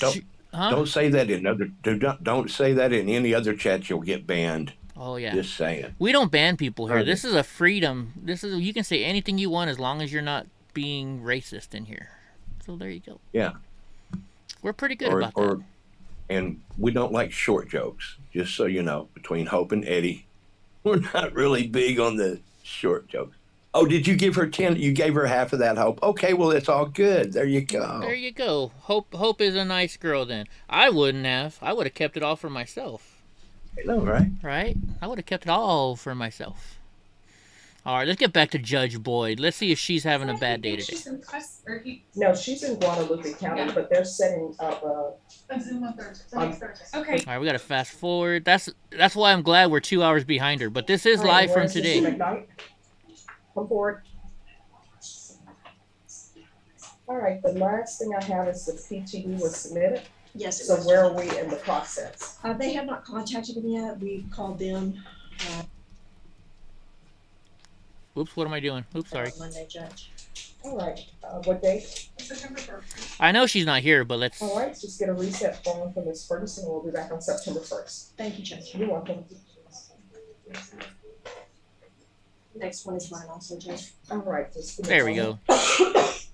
don't say that in other. Don't say that in any other chat. You'll get banned. Oh yeah. Just saying. We don't ban people here. This is a freedom. You can say anything you want as long as you're not being racist in here. So there you go. Yeah. We're pretty good about that. And we don't like short jokes. Just so you know, between Hope and Eddie, we're not really big on the short jokes. Oh, did you give her 10? You gave her half of that, Hope. Okay, well, it's all good. There you go. There you go. Hope is a nice girl then. I wouldn't have. I would have kept it all for myself. I know, right? Right? I would have kept it all for myself. All right, let's get back to Judge Boyd. Let's see if she's having a bad day today. No, she's in Guadalupe County, but they're setting up a Zoom on Thursday. Next Thursday. Okay. All right, we got to fast forward. That's why I'm glad we're 2 hours behind her. But this is live from today. Come forward. All right, the last thing I have is the PTE was submitted. Yes. So where are we in the process? They have not contacted me yet. We called them. Oops, what am I doing? Oops, sorry. Monday, Judge. All right, what date? September 1st. I know she's not here, but let's. All right, just get a reset form from Ms. Ferguson. We'll be back on September 1st. Thank you, Judge. You're welcome. Next one is mine also, Judge. All right. There we go. Let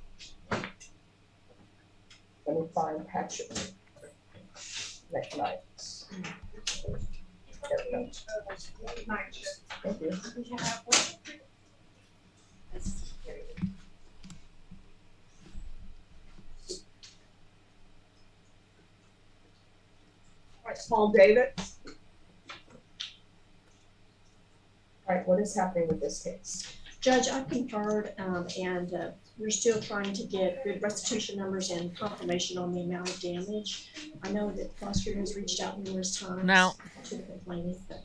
me find Patrick. Next night. Thank you. All right, Paul David. All right, what is happening with this case? Judge, I conferred, and we're still trying to get good restitution numbers and confirmation on the amount of damage. I know that the prosecutor has reached out numerous times Now- to the complainant, but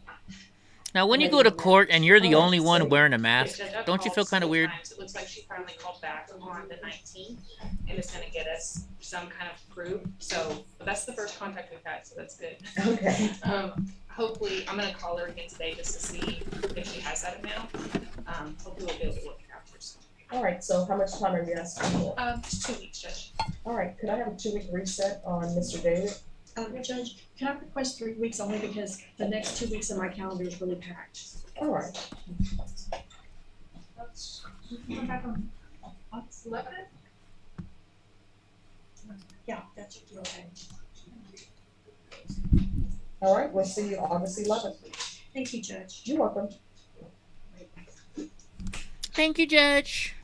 Now, when you go to court and you're the Alright, only one so- wearing a Yeah, mask, Judge, I've don't you called feel kind of several weird? times. It looks like she finally called back on the 19th and is gonna get us some kind of proof. So that's the first contact we've had, so that's good. Okay. Hopefully, I'm gonna call her again today just to see if she has that amount. Hopefully we'll be able to work it out for some. All right, so how much time are you asking for? Just 2 weeks, Judge. All right, could I have a 2-week reset on Mr. David? Judge, can I request 3 weeks only because the next 2 weeks of my calendar is really packed. All right. Yeah, that should be okay. All right, we'll see you August 11th. Thank you, Judge. You're welcome. Thank you, Judge.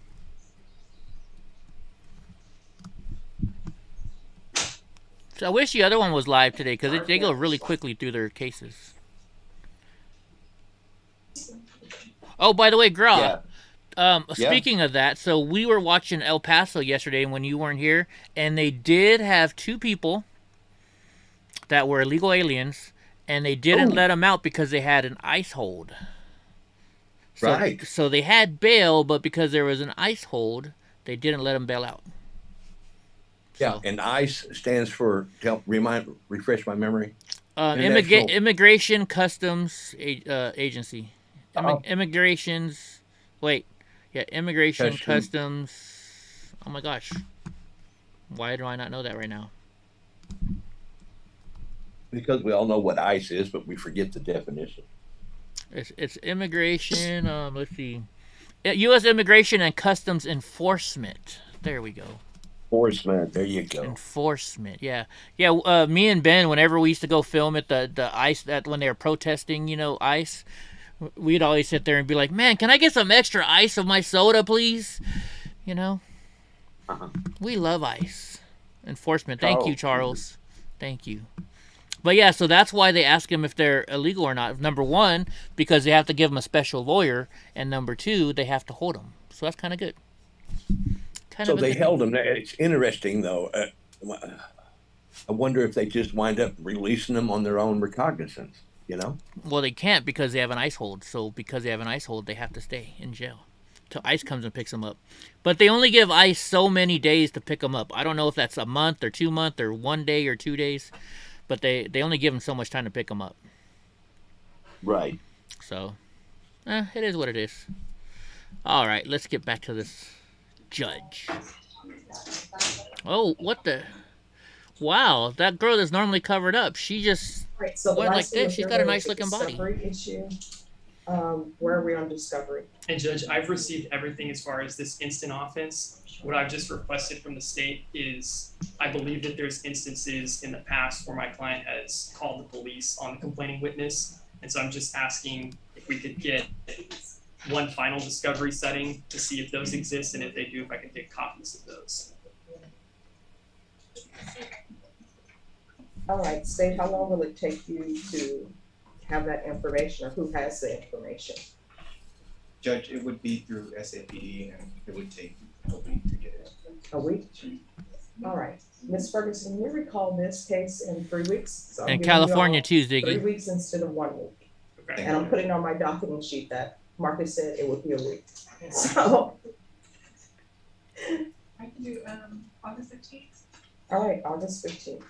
So I wish the other one was live today because they go really quickly through their cases. Oh, by the way, Gra, speaking of that, so we were watching El Paso yesterday when you weren't here, and they did have 2 people that were illegal aliens, and they didn't let them out because they had an ICE hold. So, Right. So they had bail, but because there was an ICE hold, they didn't let them bail out. Yeah, and ICE stands for, refresh my memory. International- Immigration Customs Agency. Immigrations. Wait. Yeah, Immigration Customs. Oh my gosh. Why do I not know that right now? Because we all know what ICE is, but we forget the definition. It's immigration. Let's see. U.S. Immigration and Customs Enforcement. There we go. Enforcement. There you go. Enforcement. Yeah. Yeah. Me and Ben, whenever we used to go film at the ICE, that when they were protesting, ICE, we'd always sit there and be like, "Man, can I get some extra ice of my soda, please?" We love ICE. Enforcement. Thank you, Charles. Thank you. But yeah, so that's why they ask them if they're illegal or not. Number 1, because they have to give them a special lawyer, and number 2, they have to hold them. So that's kind of good. So they held them. It's interesting, though. I wonder if they just wind up releasing them on their own recognizance, Well, they can't because they have an ICE hold. So because they have an ICE hold, they have to stay in jail till ICE comes and picks them up. But they only give ICE so many days to pick them up. I don't know if that's a month or 2 months or 1 day or 2 days. But they only give them so much time to pick them up. Right. So, it is what it is. All right, let's get back to this judge. Oh, what the? Wow, that girl that's normally covered up, she just Right, so the went like last thing this. She's here got a is nice the looking body. discovery issue. Where are we on discovery? And Judge, I've received everything as far as this instant offense. What I've just requested from the state is, I believe that there's instances in the past where my client has called the police on the complaining witness. And so I'm just asking if we could get one final discovery setting to see if those exist, and if they do, if I can get copies of those. All right, state, how long will it take you to have that information, or who has the information? Judge, it would be through SAPD and it would take a week to get it. A week? All right. Ms. Ferguson, you recall this case in 3 weeks? So I'm In giving you California all too, Ziggy. 3 weeks instead of 1 week. Okay. And I'm putting on my docketing sheet that Marcus said it would be a week. So, I can do, August 15th. all right, August 15th.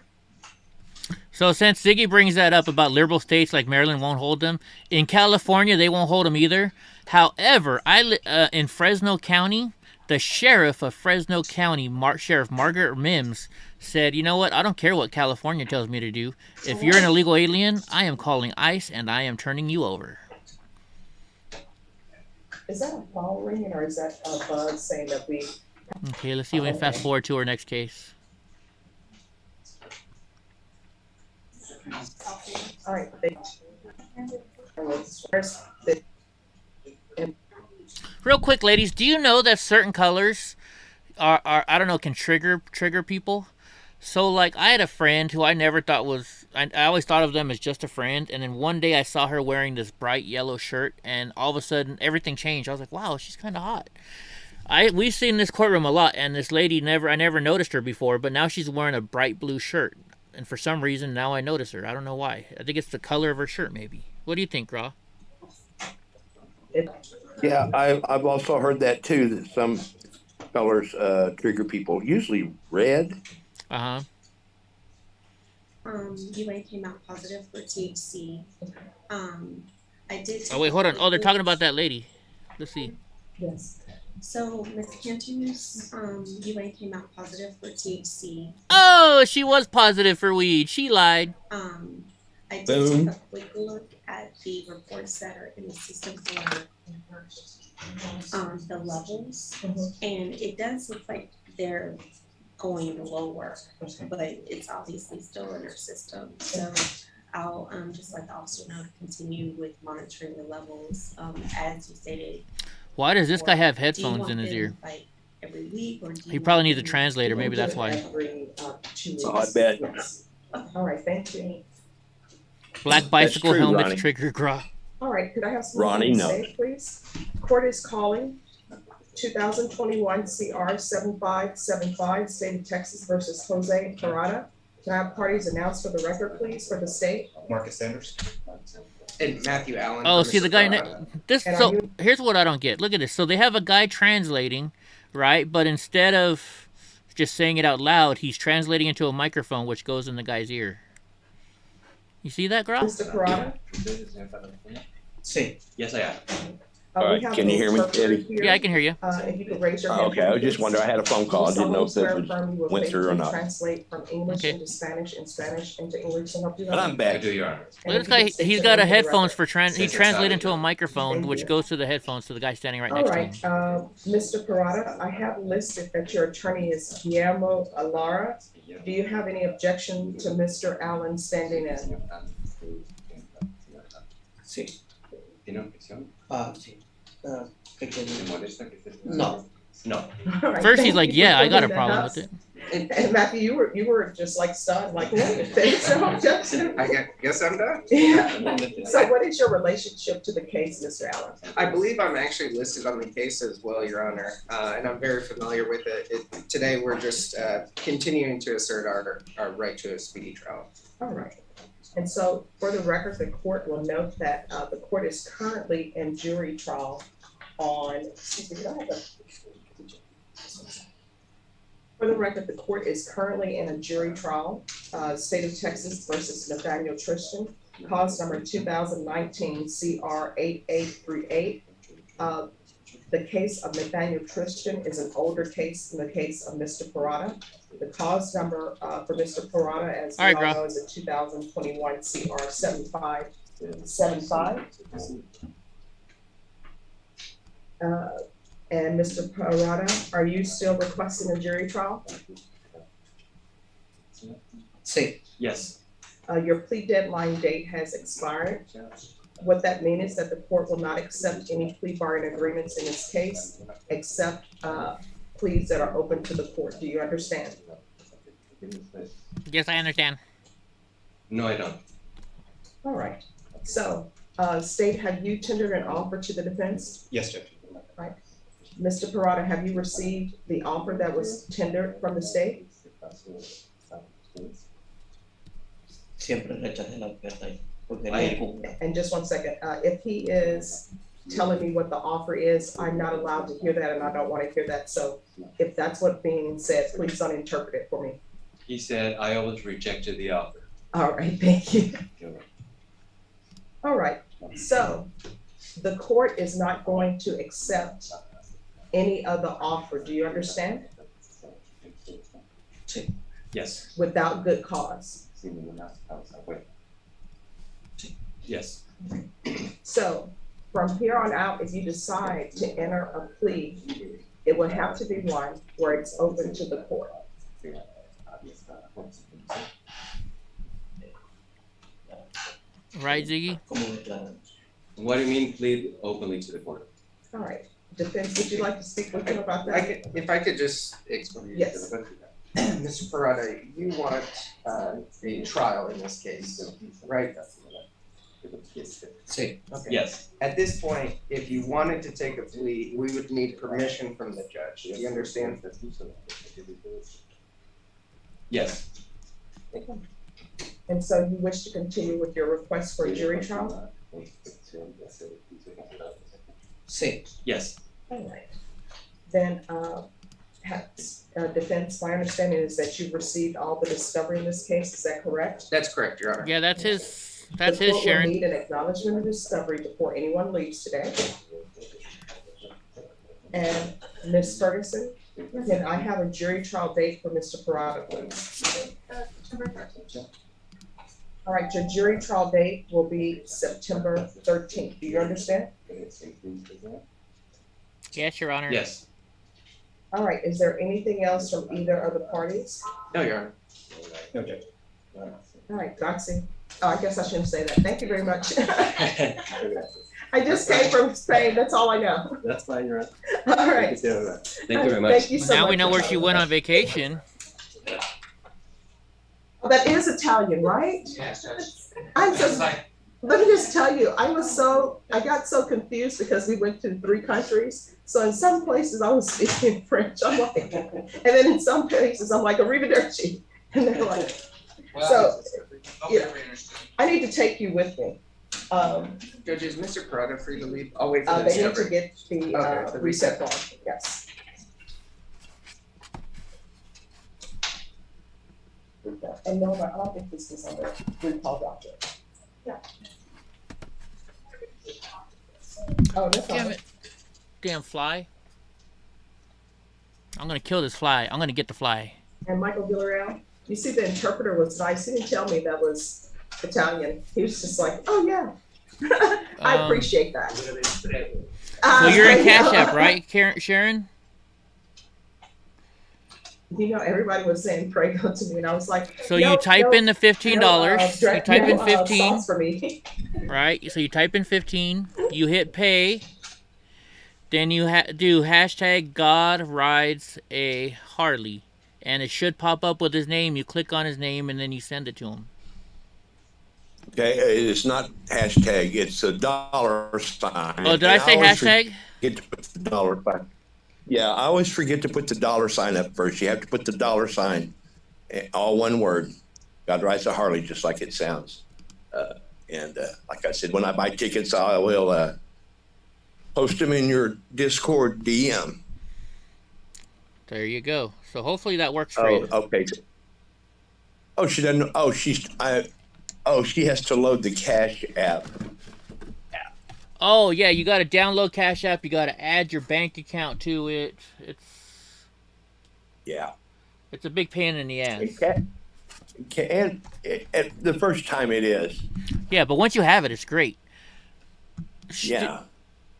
So since Ziggy brings that up about liberal states like Maryland won't hold them, in California they won't hold them either. However, in Fresno County, the sheriff of Fresno County, Sheriff Margaret Mims, said, "You know what? I don't care what California tells me to do. If you're an illegal alien, I am calling ICE and I am turning you over." Is that a phone ringing, or is that a buzz saying that we? Okay, let's see if we can fast forward to our next case. All right. Real quick, ladies, do you know that certain colors are I don't know, can trigger people? So, like, I had a friend who I never thought was... I always thought of them as just a friend, and then one day I saw her wearing this bright yellow shirt, and all of a sudden, everything changed. I was like, wow, she's kind of hot. We've seen this courtroom a lot, and this lady I never noticed her before, but now she's wearing a bright blue shirt, and for some reason now I notice her. I don't know why. I think it's the color of her shirt, maybe. What do you think, Raw? Yeah, I've also heard that too. That some colors trigger people. Usually red. UA came out positive for THC. I did. Oh wait, hold on. Oh, they're talking about that lady. Let's see. Yes. So Ms. Cantu's UA came out positive for THC. Oh, she was positive for weed. She lied. I did take a quick look at the reports that are in the system for the levels, and it does look like they're going lower, but it's obviously still in our system. So I'll just let the officer know to continue with monitoring the levels. As you stated. Why does this guy have headphones in his ear? Like every week, or He probably needs a translator. Maybe that's why. Oh, I bet. All right, thank you. Black bicycle true, helmets Ronnie. trigger Gras. All right, could I have someone Ronnie, to no. say, please? Court is calling 2021 CR 7575, State of Texas versus Jose Parada. Can I have parties announced for the record, please, for the state? Marcus Sanders. And Matthew Allen. Oh, for see the Mr. guy. Parada. So here's what I don't get. Look at this. So they have a guy translating, right? But instead of just saying it out loud, he's translating into a microphone, which goes in the guy's ear. You see that, Gras? Mr. Parada? Sí. Yes, I am. All right, can you hear me, Eddie? Yeah, I can hear you. If you could raise your hand. Okay, I was just wondering. I had a phone call. I didn't know if that went through or not. Translate from English into Spanish and Spanish into English to help you. But I'm back. I do, Your Honor. Well, this guy, he's got a headphones for he translates into a microphone, which goes to the headphones to the guy standing right All next to right, him. Mr. Parada, I have listed that your attorney is Guillermo Alara. Do you have any objection to Mr. Allen standing in? Sí. ¿Tiene objeción? Sí. ¿Le molesta que esté? No. No. All right, First, thank he's like, you for "Yeah, I got a clearing that problem up. with it." And Matthew, you were just like stunned, like, what? There's no objection. I guess I'm done. Yeah. So what is your relationship to the case, Mr. Allen? I believe I'm actually listed on the case as well, Your Honor, and I'm very familiar with it. Today, we're just continuing to assert our right to a speedy trial. All right. And so for the record, the court will note that the court is currently in jury trial on, excuse me, can I have a- For the record, the court is currently in a jury trial, State of Texas versus Nathaniel Tristan, cause number 2019 CR 8838. The case of Nathaniel Tristan is an older case than the case of Mr. Parada. The cause number for Mr. Parada, as we all know, is a 2021 CR 7575. And Mr. Parada, are you still requesting a jury trial? Sí. Yes. Your plea deadline date has expired. What that means is that the court will not accept any plea bargain agreements in this case, except pleas that are open to the court. Do you understand? Yes, I understand. No, I don't. All right. So, State, have you tendered an offer to the defense? Yes, Judge. Right. Mr. Parada, have you received the offer that was tendered from the state? Siempre rechacé la oferta. And just one second, if he is telling me what the offer is, I'm not allowed to hear that and I don't want to hear that. So if that's what's being said, please don't interpret it for me. He said, I always rejected the offer. All right, thank you. All right, so the court is not going to accept any of the offer. Do you understand? Yes. Without good cause. Yes. So from here on out, if you decide to enter a plea, it would have to be one where it's open to the court. Right, Ziggy? What do you mean plead openly to the court? All right, defense, would you like to speak with him about that? If I could just explain. Yes. Mr. Parada, you want a trial in this case, right? Sí. Okay. Yes. At this point, if you wanted to take a plea, we would need permission from the judge. Do you understand? Yes. And so you wish to continue with your request for a jury trial? Sí. Yes. All right. Then, defense, my understanding is that you've received all the discovery in this case, is that correct? That's correct, Your Honor. Yeah, that's his. The That's his, court will Sharon. need an acknowledgement of discovery before anyone leaves today. And Ms. Ferguson, can I have a jury trial date for Mr. Parada, please? All right, your jury trial date will be September 13th. Do you understand? Yes, Your Honor. Yes. All right, is there anything else from either of the parties? No, Your Honor. No, Judge. All right, Doxy. Oh, I guess I shouldn't say that. Thank you very much. I just came from Spain, that's all I know. That's fine, Your Honor. All right. Thank you very much. Thank you so much. Now we know where she went on vacation. Oh, that is Italian, right? I'm so, let me just tell you, I got so confused because we went to 3 countries. So in some places I was speaking French, I'm like, and then in some places I'm like, arrivederci. And they're like, so, yeah, I need to take you with me. Judge, is Mr. Parada free to leave? I'll wait for the They need to discovery. get the, Okay, the reset reset. form, yes. And no, I don't think this is on the recall docket. Yeah. Oh, that's Damn all. it. Damn fly. I'm gonna kill this fly. I'm gonna get the fly. And Michael Villarreal, you see the interpreter was nice. He didn't tell me that was Italian. He was just like, oh yeah. I appreciate that. So you're in Cash App, right, Sharon? You know, everybody was saying pray go to me, and I was like, So you type in the $15. You type in 15. sauce for me. Right? So you type in 15. You hit pay. Then you do hashtag God rides a Harley. And it should pop up with his name. You click on his name and then you send it to him. Okay, it's not hashtag, it's a dollar sign. Oh, did I say hashtag? Forget to put the dollar sign. Yeah, I always forget to put the dollar sign up first. You have to put the dollar sign, all one word. God rides a Harley, just like it sounds. And like I said, when I buy tickets, I will post them in your Discord DM. There you go. So hopefully that works for you. Okay. Oh, she doesn't. Oh, she has to load the Cash App. Oh yeah, you got to download Cash App. You got to add your bank account to it. It's a big pain in the ass. And the first time it is. Yeah, but once you have it, it's great. Yeah.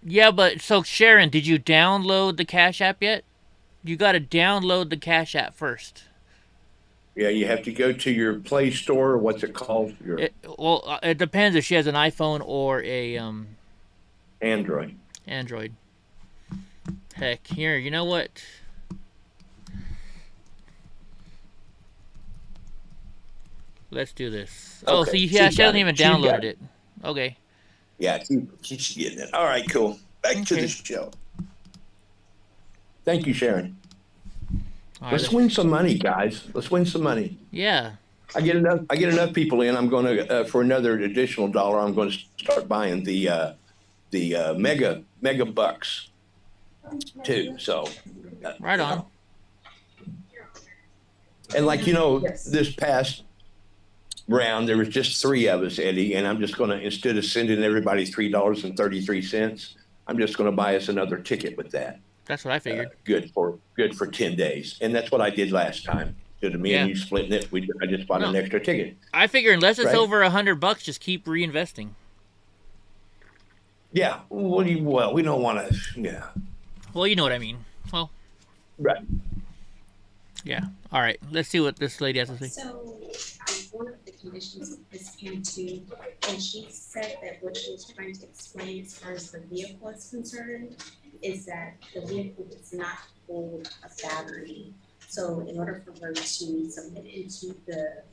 Yeah, but so Sharon, did you download the Cash App yet? You got to download the Cash App first. Yeah, you have to go to your Play Store. What's it called? Well, it depends if she has an iPhone or a Android. Heck, here, you know what? Let's do this. Oh, so she hasn't even downloaded it. Okay. Yeah, she's getting it. All right, cool. Back to the show. Thank you, Sharon. Let's win some money, guys. Let's win some money. Yeah. I get enough people in. I'm going to for another additional dollar. I'm going to start buying the mega bucks too. So right on. And like this past round, there was just 3 of us, Eddie, and I'm just going to, instead of sending everybody $3.33, I'm just going to buy us another ticket with that. That's what I figured. Good for 10 days, and that's what I did last time. Instead of me and you splitting it, I just bought an extra ticket. I figure unless it's over $100, just keep reinvesting. Yeah. Well, we don't want to. Yeah. Well, you know what I mean. Well. Right. Yeah. All right. Let's see what this lady has to say. So, one of the conditions of this came to, and she said that what she was trying to explain as far as the vehicle is concerned is that the vehicle does not hold a battery. So, in order for her to submit into the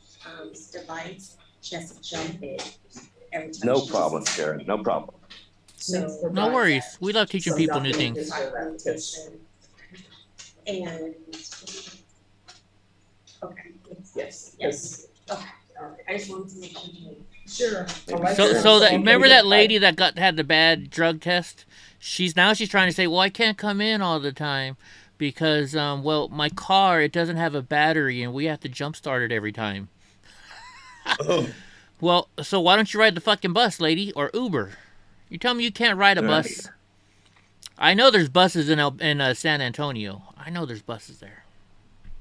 device, she has to jump it every time. No she problem, uses it. Sharon. No problem. So No worries. We love teaching people new things. And, okay, Yes. yes, okay, all right, I just wanted to make sure. Sure. So that remember that lady that had the bad drug test? She's trying to say, well, I can't come in all the time because well, my car, it doesn't have a battery and we have to jump start it every time. Well, so why don't you ride the fucking bus, lady, or Uber? You tell me you can't ride a bus. I know there's buses in San Antonio. I know there's buses there.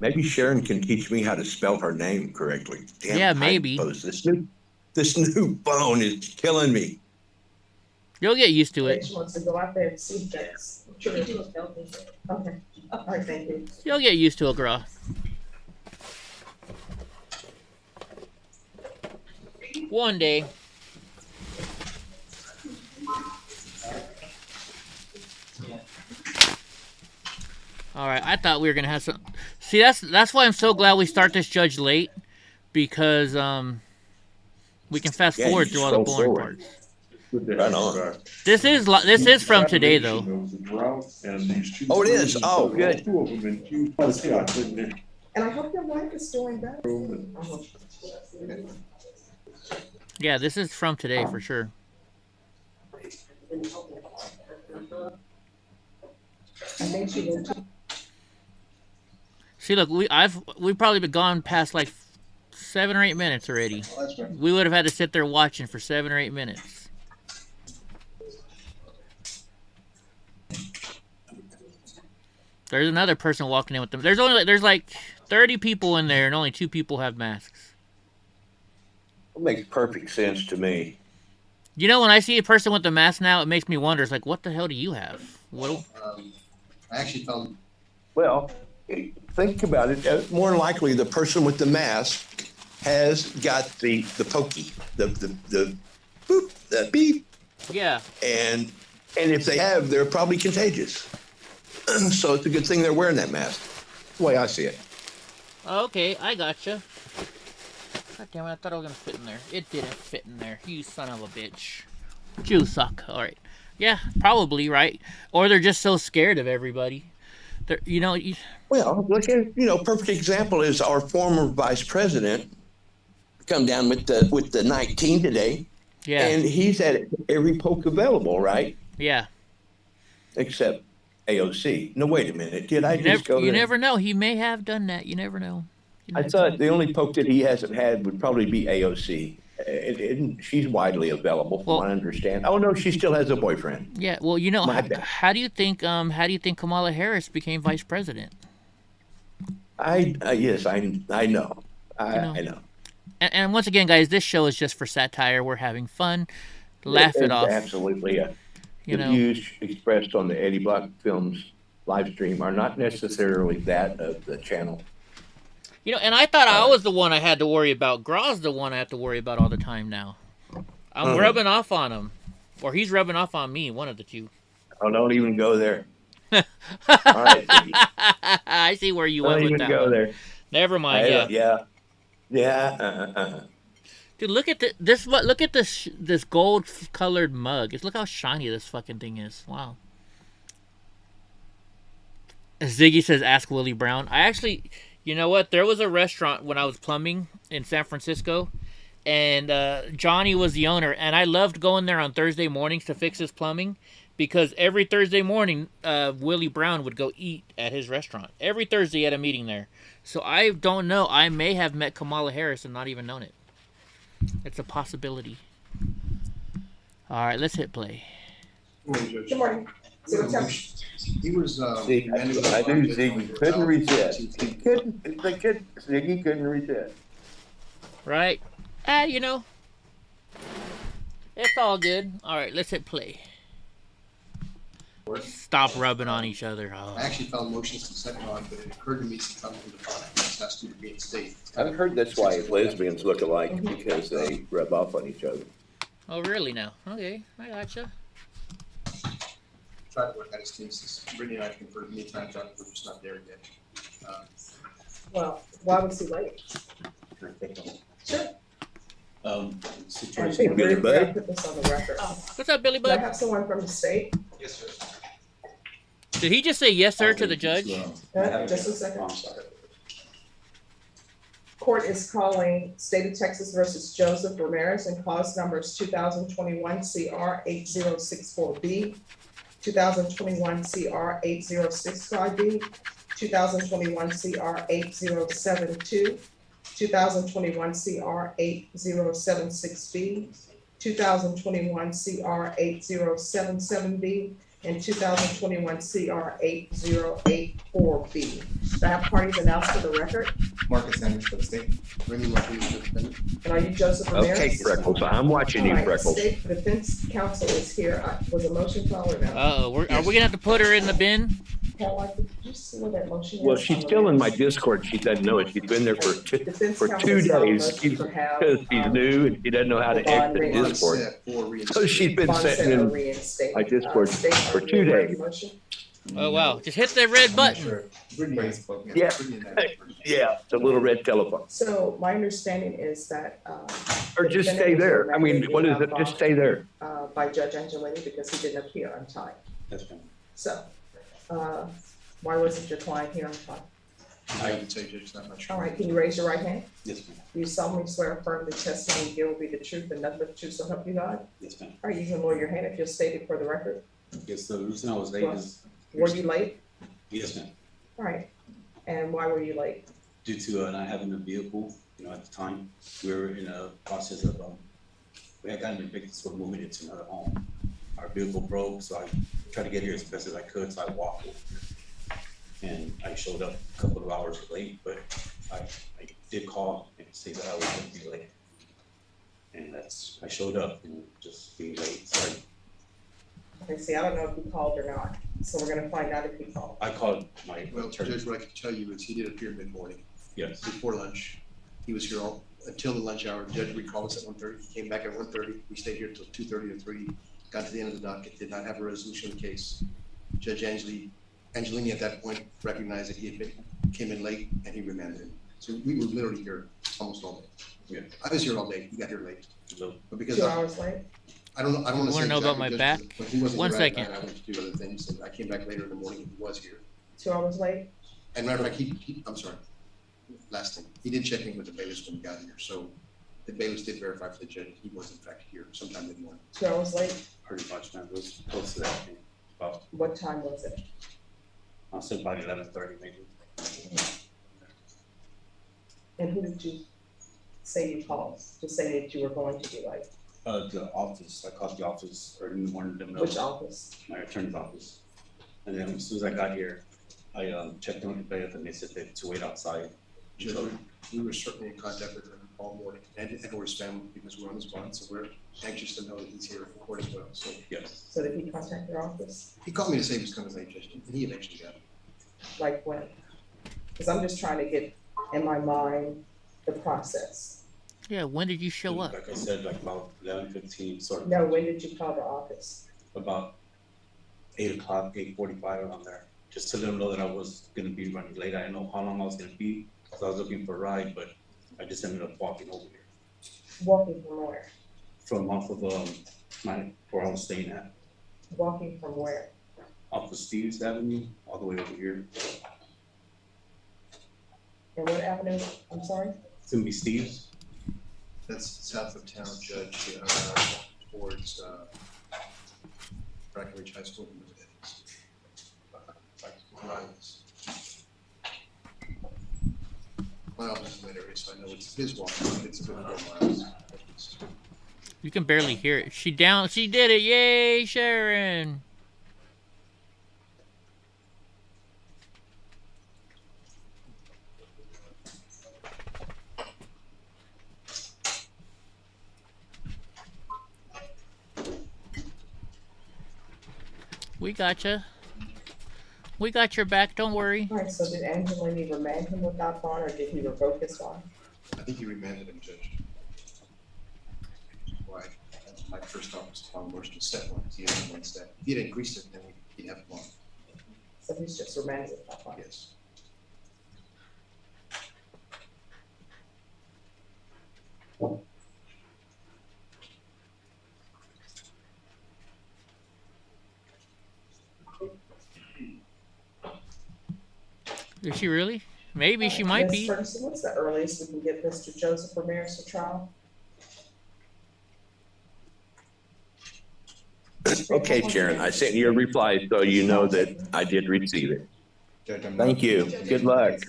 Maybe Sharon can teach me how to spell her name correctly. Damn Yeah, maybe. This new phone is killing me. You'll get used to it. She wants to go out there and see if that's true. You can do a field visit. Okay. All right, thank you. You'll get used to it, girl. One day. All right, I thought we were gonna have some. See, that's why I'm so glad we start this judge late, because we can fast forward through all the boring parts. Right on. This is from today though. Oh, it is. Oh, good. And I hope your wife is doing better. Yeah, this is from today for sure. See, look, we've probably been gone past like 7 or 8 minutes already. We would have had to sit there watching for 7 or 8 minutes. There's another person walking in with them. There's like 30 people in there, and only 2 people have masks. It makes perfect sense to me. You know, when I see a person with a mask now, it makes me wonder. It's like, what the hell do you have? What? I actually found. Well, think about it. More than likely, the person with the mask has got the pokey, the boop, the beep. Yeah. And if they have, they're probably contagious. So it's a good thing they're wearing that mask. That's the way I see it. Okay, I gotcha. God damn it, I thought I was gonna fit in there. It didn't fit in there. You son of a bitch. You suck. Alright. Yeah, probably, right? Or they're just so scared of everybody. Well, look at, perfect example is our former vice president come down with the 19 today. Yeah. And he's had every poke available, right? Yeah. Except AOC. No, wait a minute. Did I just go there? You never know. He may have done that. You never know. I thought the only poke that he hasn't had would probably be AOC. She's widely available, from what I understand. Oh no, she still has a boyfriend. Yeah, well, how do you think Kamala Harris became vice president? Yes, I know. I know. And once again, guys, this show is just for satire. We're having fun. Laugh it off. Absolutely. The views expressed on the EddieBlockFilms live stream are not necessarily that of the channel. And I thought I was the one I had to worry about. Graw's the one I have to worry about all the time now. I'm rubbing off on him. Or he's rubbing off on me, one of the two. Oh, don't even go there. All right, I see where you went with that. Don't even go there. Never mind, Yeah. Dude, look at this. Look at this gold-colored mug. Look how shiny this fucking thing is. Wow. Ziggy says, "Ask Willie Brown." I actually, you know what? There was a restaurant when I was plumbing in San Francisco, and Johnny was the owner, and I loved going there on Thursday mornings to fix his plumbing, because every Thursday morning, Willie Brown would go eat at his restaurant. Every Thursday, he had a meeting there. So I don't know. I may have met Kamala Harris and not even known it. It's a possibility. All right, let's hit play. Good morning. He was. I knew Ziggy couldn't resist. Ziggy couldn't resist. Right? It's all good. All right, let's hit play. Stop rubbing on each other. Oh. I actually found motions to second on, but it occurred to me sometime in the product has to be in state. I've heard that's why lesbians look alike, because they rub off on each other. Oh, really now? Okay, I gotcha. Try to work out his cases. Brittany and I conferred many times on it, we're just not there yet. Well, why was he late? Sure. And Situation. we're gonna put this on the record. What's up, Billy Can I Bud? have someone from the state? Yes, sir. Did he just say yes, sir, to the judge? Just a second. Court is calling State of Texas versus Joseph Ramirez and cause numbers 2021 CR 8064B, 2021 CR 8065B, 2021 CR 8072, 2021 CR 8076B, 2021 CR 8077B, and 2021 CR 8084B. Do I have parties announced for the record? Marcus Sanders for the state. Remy Martinez for the defendant. And are you Joseph Ramirez? Okay, Freckles, I'm watching you, All right, Freckles. State Defense Counsel is here. Was a motion called or no? Uh-oh, are we gonna have to put her in the bin? Caroline, did you see what that motion is? Well, she's still in my Discord. She doesn't know it. She's been there for two days. She's because she's new and she doesn't know how to exit Discord. So she's been sitting in my Discord for 2 days. Oh wow! Just hit the red button. Yeah, yeah, the little red telephone. So my understanding is that. Or just stay there. I mean, what is it? Just stay there. By Judge Angelini because he didn't appear on time. That's fine. So, why wasn't your client here on time? I can tell you, Judge, I'm not sure. All right, can you raise your right hand? Yes, ma'am. Do you solemnly swear affirm the testimony you give will be the truth and nothing but the truth, so help you God? Yes, ma'am. All right, you can lower your hand if you'll state it for the record. Yes, the reason I was late is. Were you late? Yes, ma'am. All right, and why were you late? Due to not having a vehicle, at the time, we were in a process of, we had gotten evicted, so we're moving into another home. Our vehicle broke, so I tried to get here as best as I could, so I walked over. And I showed up a couple of hours late, but I did call and say that I was going to be late. And I showed up and just being late, sorry. Okay, see, I don't know if he called or not, so we're gonna find out if he called. I called my Well, attorney. Judge, what I can tell you is he did appear mid-morning. Yes. Before lunch. He was here all, until the lunch hour. Judge recalled us at 1:30. He came back at 1:30. We stayed here until 2:30 or 3. Got to the end of the docket, did not have a resolution of the case. Judge Angelini at that point recognized that he had came in late and he remanded him. So we were literally here almost all day. Yeah. I was here all day. He got here late. But because 2 hours late? I don't know. I don't want to say. Want to know about my exactly, back? but he wasn't 1 here at night. second. I went to do other things and I came back later in the morning and he was here. 2 hours late? And matter of fact, I'm sorry, last thing, he did check in with the bailiffs when he got here, so the bailiffs did verify for the judge, he was in fact here sometime mid-morning. 2 hours late? Pretty much, man, it was close to that, about, What time was it? I'll say about 11:30 maybe. And who did you say you called to say that you were going to be late? The office, I called the office early in the morning to know. Which office? My attorney's office. And then as soon as I got here, I checked on the bailiff and they said they had to wait outside. Judge, we were certainly in contact with him all morning and or his family because we're on his bond, so we're anxious to know that he's here for court as well, so. Yes. So did he contact your office? He called me to say he was coming late, Judge, and he eventually got it. Like when? Because I'm just trying to get in my mind the process. Yeah, when did you show up? Like I said, like about 11:15, sort of. No, when did you call the office? About 8 o'clock, 8:45 around there, just to let them know that I was gonna be running late. I didn't know how long I was gonna be, because I was looking for a ride, but I just ended up walking over here. Walking from where? From off of where I was staying at, Walking from where? off of Steve's Avenue, all the way over here. And what avenue? I'm sorry? It's gonna be Steve's. That's south of town, Judge, towards Breckenridge High School. My office is in that area, so I know it's his walk, it's a good 4 miles. You can barely hear it. She did it. Yay, Sharon. We gotcha. We got your back, don't worry. All right, so did Angelini remand him without bond or did he revoke his bond? I think he remanded him, Judge. Why, my first office bond motion to set one, he had one step. If he had increased it, then he'd have one. So he's just remanded without bond? Yes. Is she really? Maybe she might Ms. be. Ferguson, what's the earliest we can get Mr. Joseph Ramirez to trial? Okay, Sharon, I sent you a reply, so you know that I did receive it. Thank you. Good luck.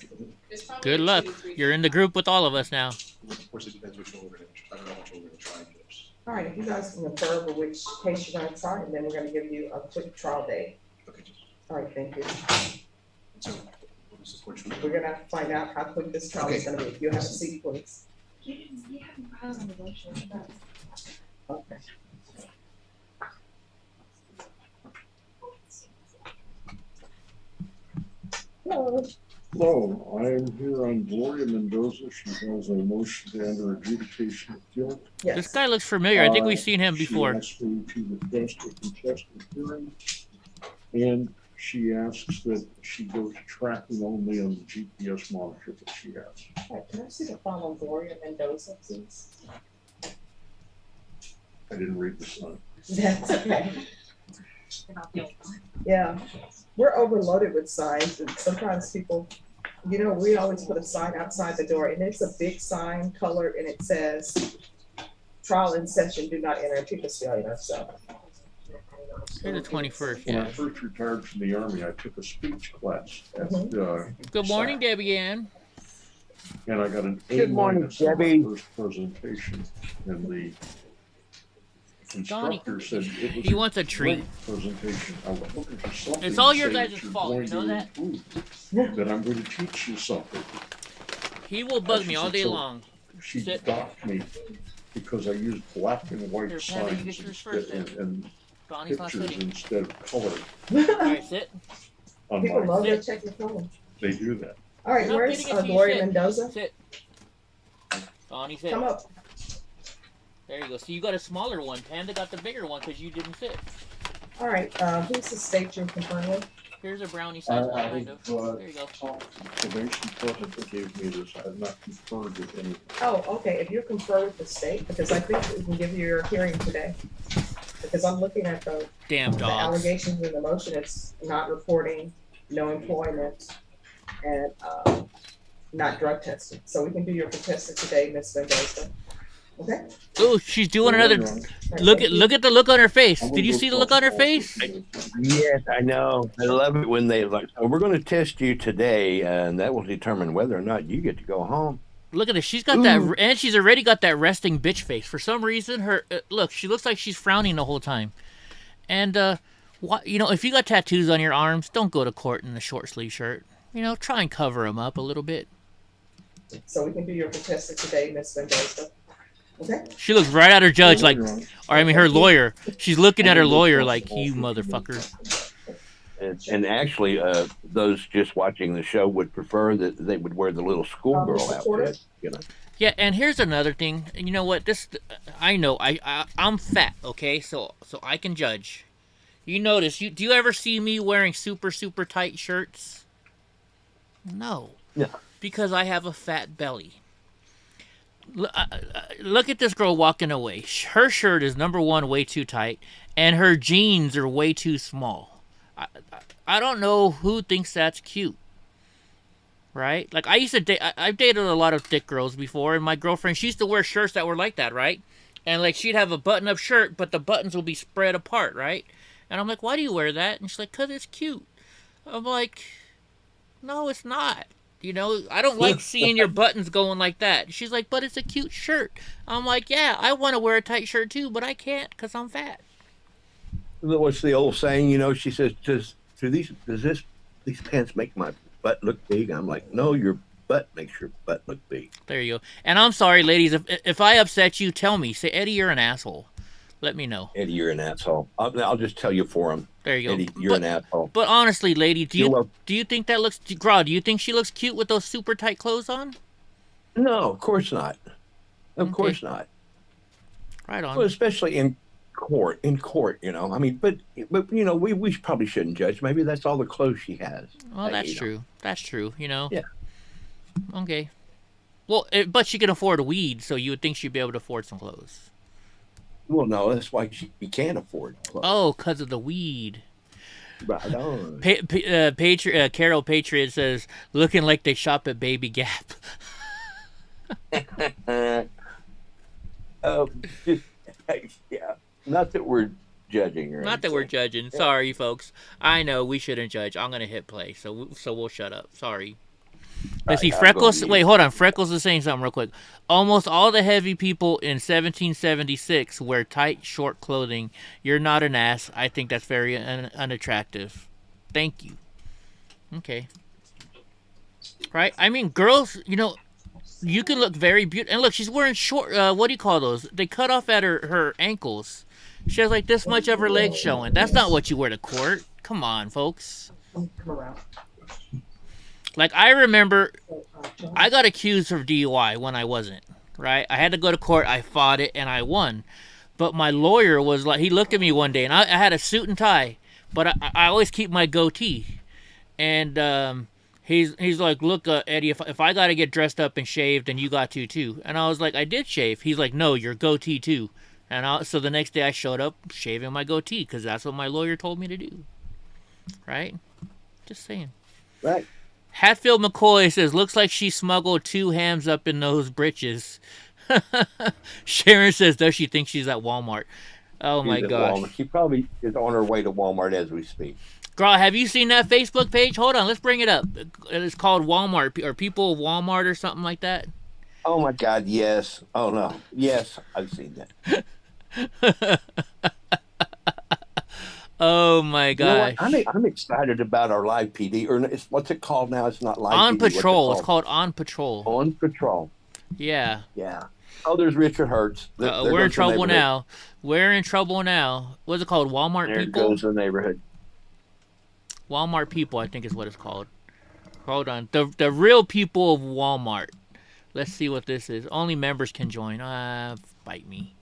Good luck. You're in the group with all of us now. Of course, it depends which one we're gonna, I don't know which one we're gonna try first. All right, if you guys can confer over which case you're gonna try, and then we're gonna give you a quick trial date. Okay. All right, thank you. So, what is the court? We're gonna find out how quick this trial is Okay. gonna be. If you have a seat, please. Okay. Hello. Hello, I am here on Gloria Mendoza. She has a motion to enter adjudication of guilt. This guy looks familiar. I think we've seen him before. She asked me to request a contested hearing, and she asks that she goes tracking only on the GPS monitor that she has. All right, can I see the file on Gloria Mendoza, please? I didn't read the sign. That's okay. Yeah, we're overloaded with signs, and sometimes people, you know, we always put a sign outside the door, and it's a big sign, colored, and it says, trial in session, do not enter, and people still, you know, so. Here's the 21st, When yeah. I first retired from the Army, I took a speech class at, Good morning, Debbie Ann. and I got an A- Good morning, on my Debbie. first presentation, and the instructor said it was he wants a treat. great presentation. I was looking for something It's all to your say guys' that you're fault, going you know to that? improve, that I'm going to teach you something. He will bug me all day So long. She Sit. docked me because I used black and white Here, Panda, you get signs yours first, and Donnie's not pictures sitting. instead of color All right, sit. on People love my, to check your phone. they do that. All right, You're not where's getting it till you Gloria sit. Mendoza? Sit. Donnie, sit. Come up. There you go. See, you got a smaller one. Panda got the bigger one because you didn't sit. All right, who's the state you're conferring with? Here's a brownie size one, kind of. There you go. Probation person that gave me this, I have not conferred with any. Oh, okay, if you confer with the state, because I think we can give you your hearing today. Because I'm looking at the Damn the dogs. allegations in the motion, it's not reporting, no employment, and not drug testing. So we can do your contested today, Ms. Mendoza. Okay? Oh, she's doing another. Look at the look on her face. Did you see the look on her face? Yes, I know. I love it when they like, well, we're going to test you today, and that will determine whether or not you get to go home. Look at this. She's got that, and she's already got that resting bitch face. For some reason, her look. She looks like she's frowning the whole time. And you know, if you got tattoos on your arms, don't go to court in a short sleeve shirt. You know, try and cover them up a little bit. So we can do your contested today, Ms. Mendoza. Okay? She looks right at her judge like, or I mean her lawyer. She's looking at her lawyer like, you motherfucker. And actually, those just watching the show would prefer that they would wear the little schoolgirl outfit. You know. Yeah, and here's another thing. You know what? This I know. I'm fat. Okay, so I can judge. You notice? Do you ever see me wearing super tight shirts? No. No. Because I have a fat belly. Look at this girl walking away. Her shirt is number one way too tight, and her jeans are way too small. I don't know who thinks that's cute. Right? Like I used to date. I've dated a lot of thick girls before, and my girlfriend, she used to wear shirts that were like that, right? And like she'd have a button-up shirt, but the buttons will be spread apart, right? And I'm like, why do you wear that? And she's like, 'cause it's cute. I'm like, no, it's not. You know, I don't like seeing your buttons going like that. She's like, but it's a cute shirt. I'm like, yeah, I want to wear a tight shirt too, but I can't because I'm fat. What's the old saying? You know, she says, does these pants make my butt look big? I'm like, no, your butt makes your butt look big. There you go. And I'm sorry, ladies, if I upset you, tell me. Say, Eddie, you're an asshole. Let me know. Eddie, you're an asshole. I'll just tell you for him. There you go. Eddie, you're an asshole. But honestly, lady, do you think that looks, Gra, do you think she looks cute with those super tight clothes on? No, of course not. Of course not. Right on. Well, especially in court, you know. I mean, but you know, we probably shouldn't judge. Maybe that's all the clothes she has. Well, that's true. That's true, you know. Yeah. Okay. Well, but she can afford weed, so you would think she'd be able to afford some clothes. Well, no, that's why she can't afford clothes. Oh, because of the weed. Right on. Carol Patriot says, looking like they shop at Baby Gap. Just, yeah. Not that we're judging or Not that we're judging. Yeah. Sorry, folks. I know we shouldn't judge. I'm gonna hit play, so we'll shut up. Sorry. Let's see. Freckles. Wait, hold on. Freckles is saying something real quick. Almost all the heavy people in 1776 wear tight, short clothing. You're not an ass. I think that's very unattractive. Thank you. Okay. Right? I mean, girls, you know, you can look very beautiful. And look, she's wearing short, what do you call those? They cut off at her ankles. She has like this much of her legs showing. That's not what you wear to court. Come on, folks. Come around. Like, I remember I got accused of DUI when I wasn't, right? I had to go to court. I fought it, and I won. But my lawyer was like, he looked at me one day, and I had a suit and tie, but I always keep my goatee. And he's like, look, Eddie, if I got to get dressed up and shaved, then you got to too. And I was like, I did shave. He's like, no, your goatee too. And so the next day I showed up shaving my goatee because that's what my lawyer told me to do. Right? Just saying. Right. Hatfield McCoy says, looks like she smuggled 2 hams up in those britches. Sharon says, does she think she's at Walmart? Oh, my gosh. She probably is on her way to Walmart as we speak. Girl, have you seen that Facebook page? Hold on, let's bring it up. It's called Walmart, or People of Walmart or something like that. Oh, my God, yes. Oh, no. Yes, I've seen that. Oh my gosh! You know I'm excited about our live PD, or what's it called now? It's not live On PD. Patrol. It's called On Patrol. On Patrol. Yeah. Yeah. Oh, there's Richard Hertz. We're in trouble now. We're in trouble now. What's it called? Walmart there People. There goes the neighborhood. Walmart People, I think is what it's called. Hold on. The real people of Walmart. Let's see what this is. Only members can join. Bite me.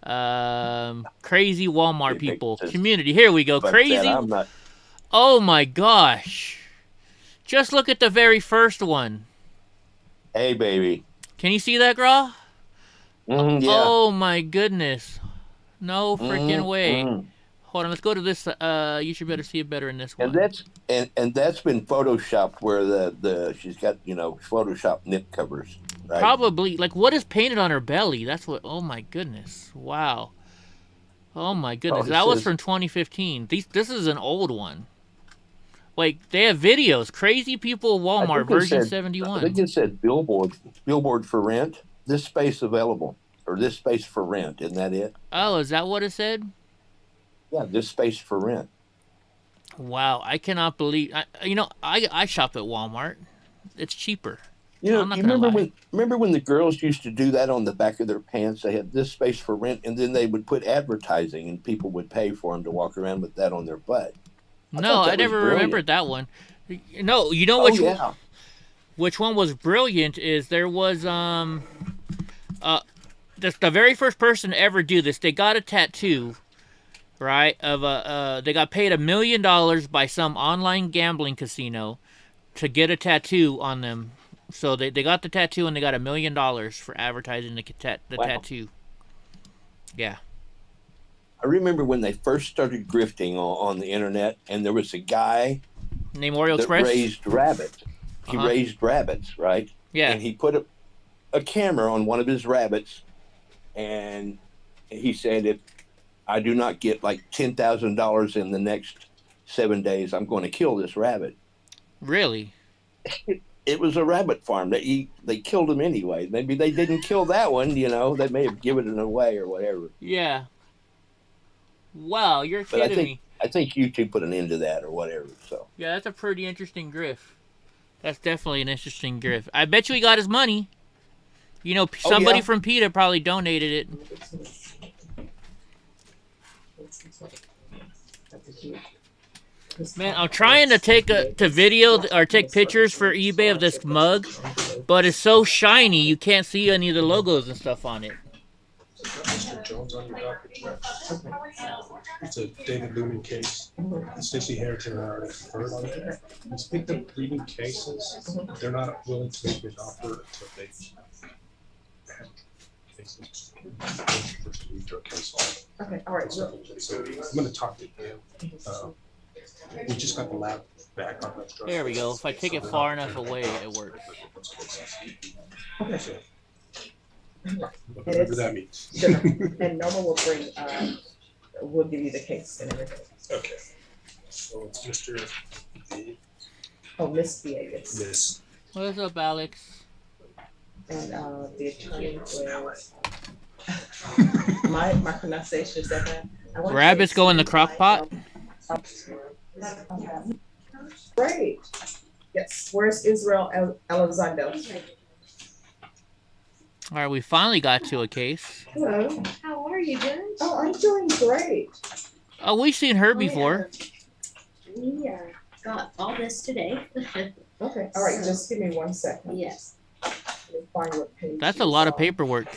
Crazy Walmart people community. Here we go. Crazy. Oh my gosh! Just look at the very first one. Hey, baby. Can you see that, Gra? Yeah. Oh my goodness! No freaking way. Hold on. Let's go to this. You should better see it better in this one. And that's been photoshopped where the she's got Photoshop nip covers. Right? Probably. Like, what is painted on her belly? That's what. Oh my goodness! Wow. Oh my goodness! That was from 2015. This is an old one. Like, they have videos. Crazy People of Walmart version 71. I think it said billboard for rent. This space available, or this space for rent. Isn't that it? Oh, is that what it said? Yeah, this space for rent. Wow, I cannot believe. I shop at Walmart. It's cheaper. You know, remember when the girls used to do that on the back of their pants? They had this space for rent, and then they would put advertising, and people would pay for them to walk around with that on their butt. No, I never remembered that one. No, you know which one was brilliant is there was the very first person to ever do this. They got a tattoo, right? They got paid $1 million by some online gambling casino to get a tattoo on them. So they got the tattoo and they got $1 million for advertising the tattoo. Yeah. I remember when they first started grifting on the internet, and there was a guy named Oreo that Express raised rabbits. He raised rabbits, right? Yeah. And he put a camera on one of his rabbits, and he said, if I do not get like $10,000 in the next 7 days, I'm going to kill this rabbit. Really? It was a rabbit farm. They killed him anyway. Maybe they didn't kill that one, They may have given it away or whatever. Yeah. Wow, you're kidding me. I think YouTube put an end to that or whatever. So. Yeah, that's a pretty interesting grift. That's definitely an interesting grift. I bet you he got his money. Somebody from PETA probably donated it. Man, I'm trying to take pictures for eBay of this mug, but it's so shiny you can't see any of the logos and stuff on it. Mr. Jones on your docket. It's a David Lumen case. Stacey Harrington and I already conferred on it. He's picked up 3 new cases. They're not willing to make an offer until they have cases. First to read their case on. Okay, all right. So I'm going to talk to him. We just got the lab back on the. There we go. If I take it far enough away, it works. Okay. Whatever that means. Sure. And Norma will bring, we'll give you the case and everything. Okay. So it's Mr. B. Oh, Miss Villegas. Miss. What's up, Alex? And the attorney was, my pronunciation is that. Rabbits go in the crock pot? Great. Yes. Where's Israel Elizondo? All right, we finally got to a case. Hello. How are you, Judge? Oh, I'm doing great. Oh, we've seen her before. We got all this today. Okay. All right. Just give me 1 second. Yes. Let me find what page. That's a lot of paperwork.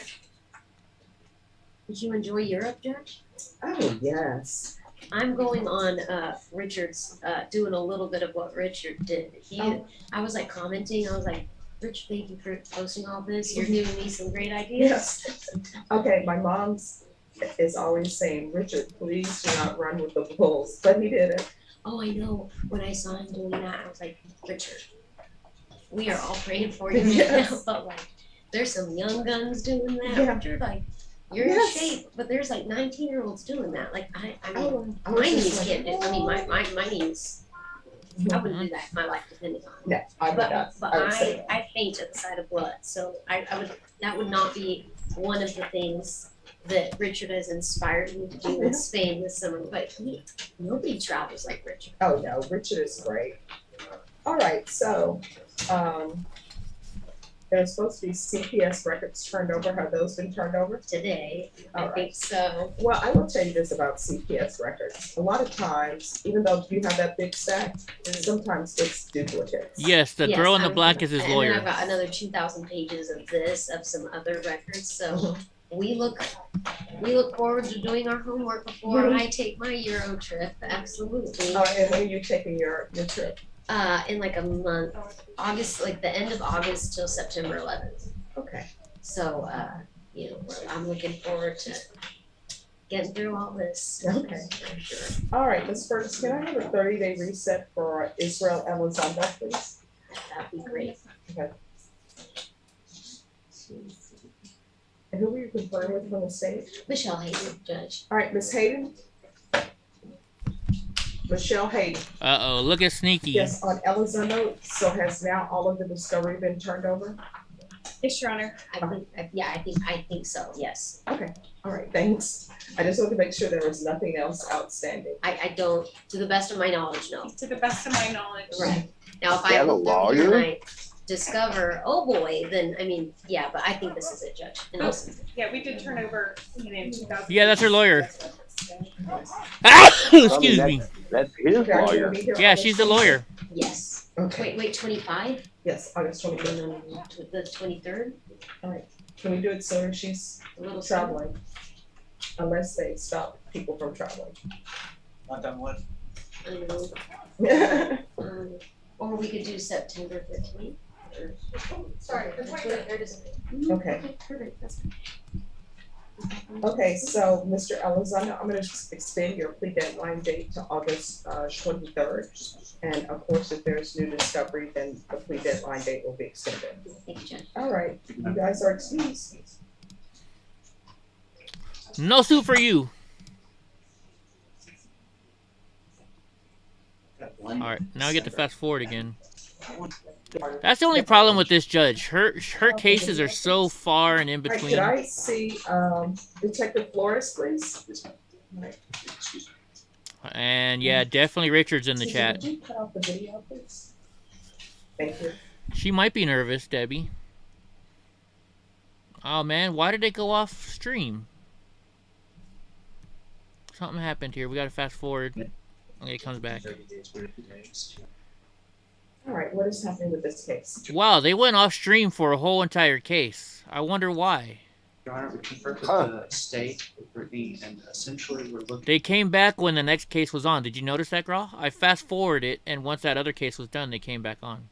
Did you enjoy Europe, Judge? Oh, yes. I'm going on Richard's, doing a little bit of what Richard did. I was like commenting, I was like, Richard, thank you for posting all this. You're giving me some great ideas. Yes. Okay, my mom's is always saying, Richard, please do not run with the bulls, but he did it. Oh, I know. When I saw him doing that, I was like, Richard, we are all praying for you right now, but like, there's some young guns doing that, Yeah. Richard. Like, you're in shape, but there's like 19-year-olds doing that. Like, I mean, my knees can't do. I mean, my knees. I wouldn't do that if my life depended on it. No, I would not. But I would say that. I faint at the sight of blood, so I would. That would not be one of the things that Richard has inspired me to do in Spain this summer. But nobody travels like Richard. Oh no, Richard is great. All right, so there's supposed to be CPS records turned over. Have those been turned over? Today, All I right. think so. Well, I will tell you this about CPS records. A lot of times, even though you have that big stack, sometimes it's duplicates. Yes, the girl in the black is his And then lawyer. I've got another 2,000 pages of this, of some other records. So we look forward to doing our homework before I take my Euro trip. Absolutely. And when are you taking your trip? In like a month, August, like the end of August till September 11th. Okay. So, I'm looking forward to getting through all this. Okay. All right, Ms. Burns, can I have a 30-day reset for Israel Elizondo, please? That'd be great. Okay. And who were you conferring with from the state? Michelle Hayden, Judge. All right, Ms. Hayden? Michelle Hayden. Uh-oh, look at Sneaky. Yes, on Elizondo, so has now all of the discovery been turned over? Yes, Your Honor. I think so, yes. Okay, all right, thanks. I just want to make sure there was nothing else outstanding. I don't, to the best of my knowledge, no. To the best of my knowledge. Right. Now, if You I have a look over here lawyer? and I discover, oh boy, then, I mean, yeah, but I think this is it, Judge. And also, Yeah, we did turn over in 2000. Yeah, that's her lawyer. Excuse me. That's his lawyer. Yeah, she's the lawyer. yes. Okay. Wait, 25? Yes, August 23rd. No, the 23rd? All right, can we do it sooner? She's A little traveling. Unless they stop people from traveling. Not done what? I know. Or we could do September 15th. Sorry, The 23rd is. Okay. Perfect, that's fine. Okay, so Mr. Elizondo, I'm gonna just extend your plea deadline date to August 23rd. And of course, if there's new discovery, then the plea deadline date will be extended. Thank you, Judge. All right, you guys are excused. No suit for you. All right, now I get to fast forward again. That's the only problem with this judge. Her cases are so far and in All right, between. could I see Detective Flores, please? And yeah, definitely Richard's in the Susan, chat. would you cut off the video, please? Thank you. She might be nervous, Debbie. Oh man, why did it go off stream? Something happened here. We gotta fast forward. Okay, it comes back. All right, what is happening with this case? Wow, they went off stream for a whole entire case. I wonder why. Your Honor, we confirmed with the state, with Brittany, and essentially we're looking. They came back when the next case was on. Did you notice that, Graw? I fast forwarded it, and once that other case was done, they came back on.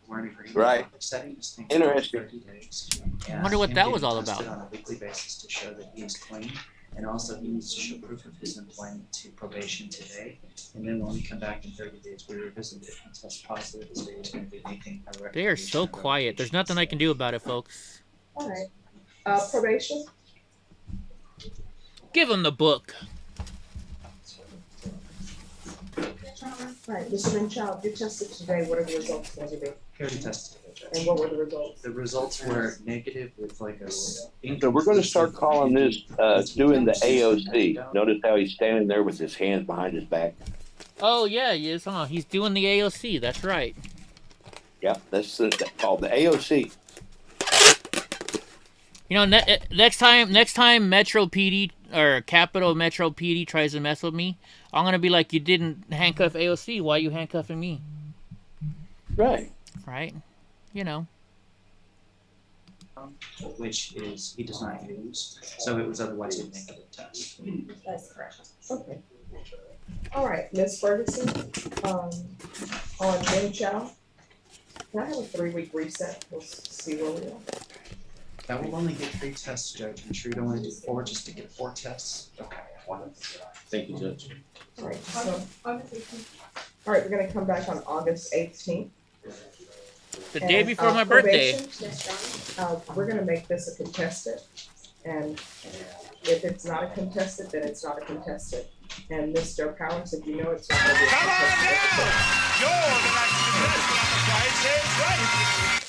We're in agreement. Right. Setting this thing Interesting. for 30 days. I wonder what And that was getting all tested about. on a weekly basis to show that he is clean. And also he needs to show proof of his employment to probation today. And then when we come back in 30 days, we revisit it and test positive to say he's going to do anything. They are so quiet. There's nothing I can do about it, folks. All right. Probation? Give him the book. All right, Mr. Manchild, you tested today. What are the results going to be? He already tested it, Judge. And what were the results? The results were negative with like a. So we're going to start calling this doing the AOC. Notice how he's standing there with his hands behind his back. Oh yeah, he is. Huh? He's doing the AOC. That's right. Yeah, that's called the AOC. You know, next time Metro PD or Capital Metro PD tries to mess with me, I'm gonna be like, you didn't handcuff AOC. Why are you handcuffing me? Right. Right. You know. Which is he does not use, so it was otherwise a negative test. That's correct. Okay. All right, Ms. Ferguson, on Ben Chow, can I have a 3-week reset? We'll see where we are. That will only get 3 tests, Judge. I'm sure you don't want to do 4 just to get 4 tests. Okay. Thank you, Judge. All right, so, all right, we're gonna come back on August 18th. The day before my birthday. We're gonna make this a contested, and if it's not a contested, then it's not a contested. And Mr. Powers, if you know it's not gonna be a contested.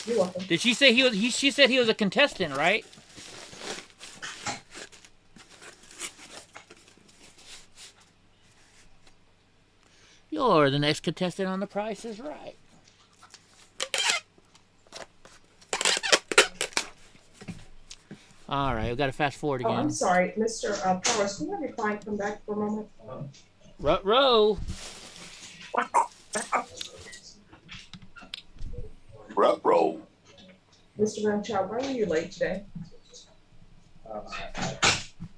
You're welcome. Did she say he was? She said he was a contestant, right? You're the next contestant on The Price is Right. All right, we've got to fast forward again. Oh, I'm sorry, Mr. Powers, can you have your client come back for a moment? Ruh-roh. Ruh-roh. Mr. Manchild, why were you late today?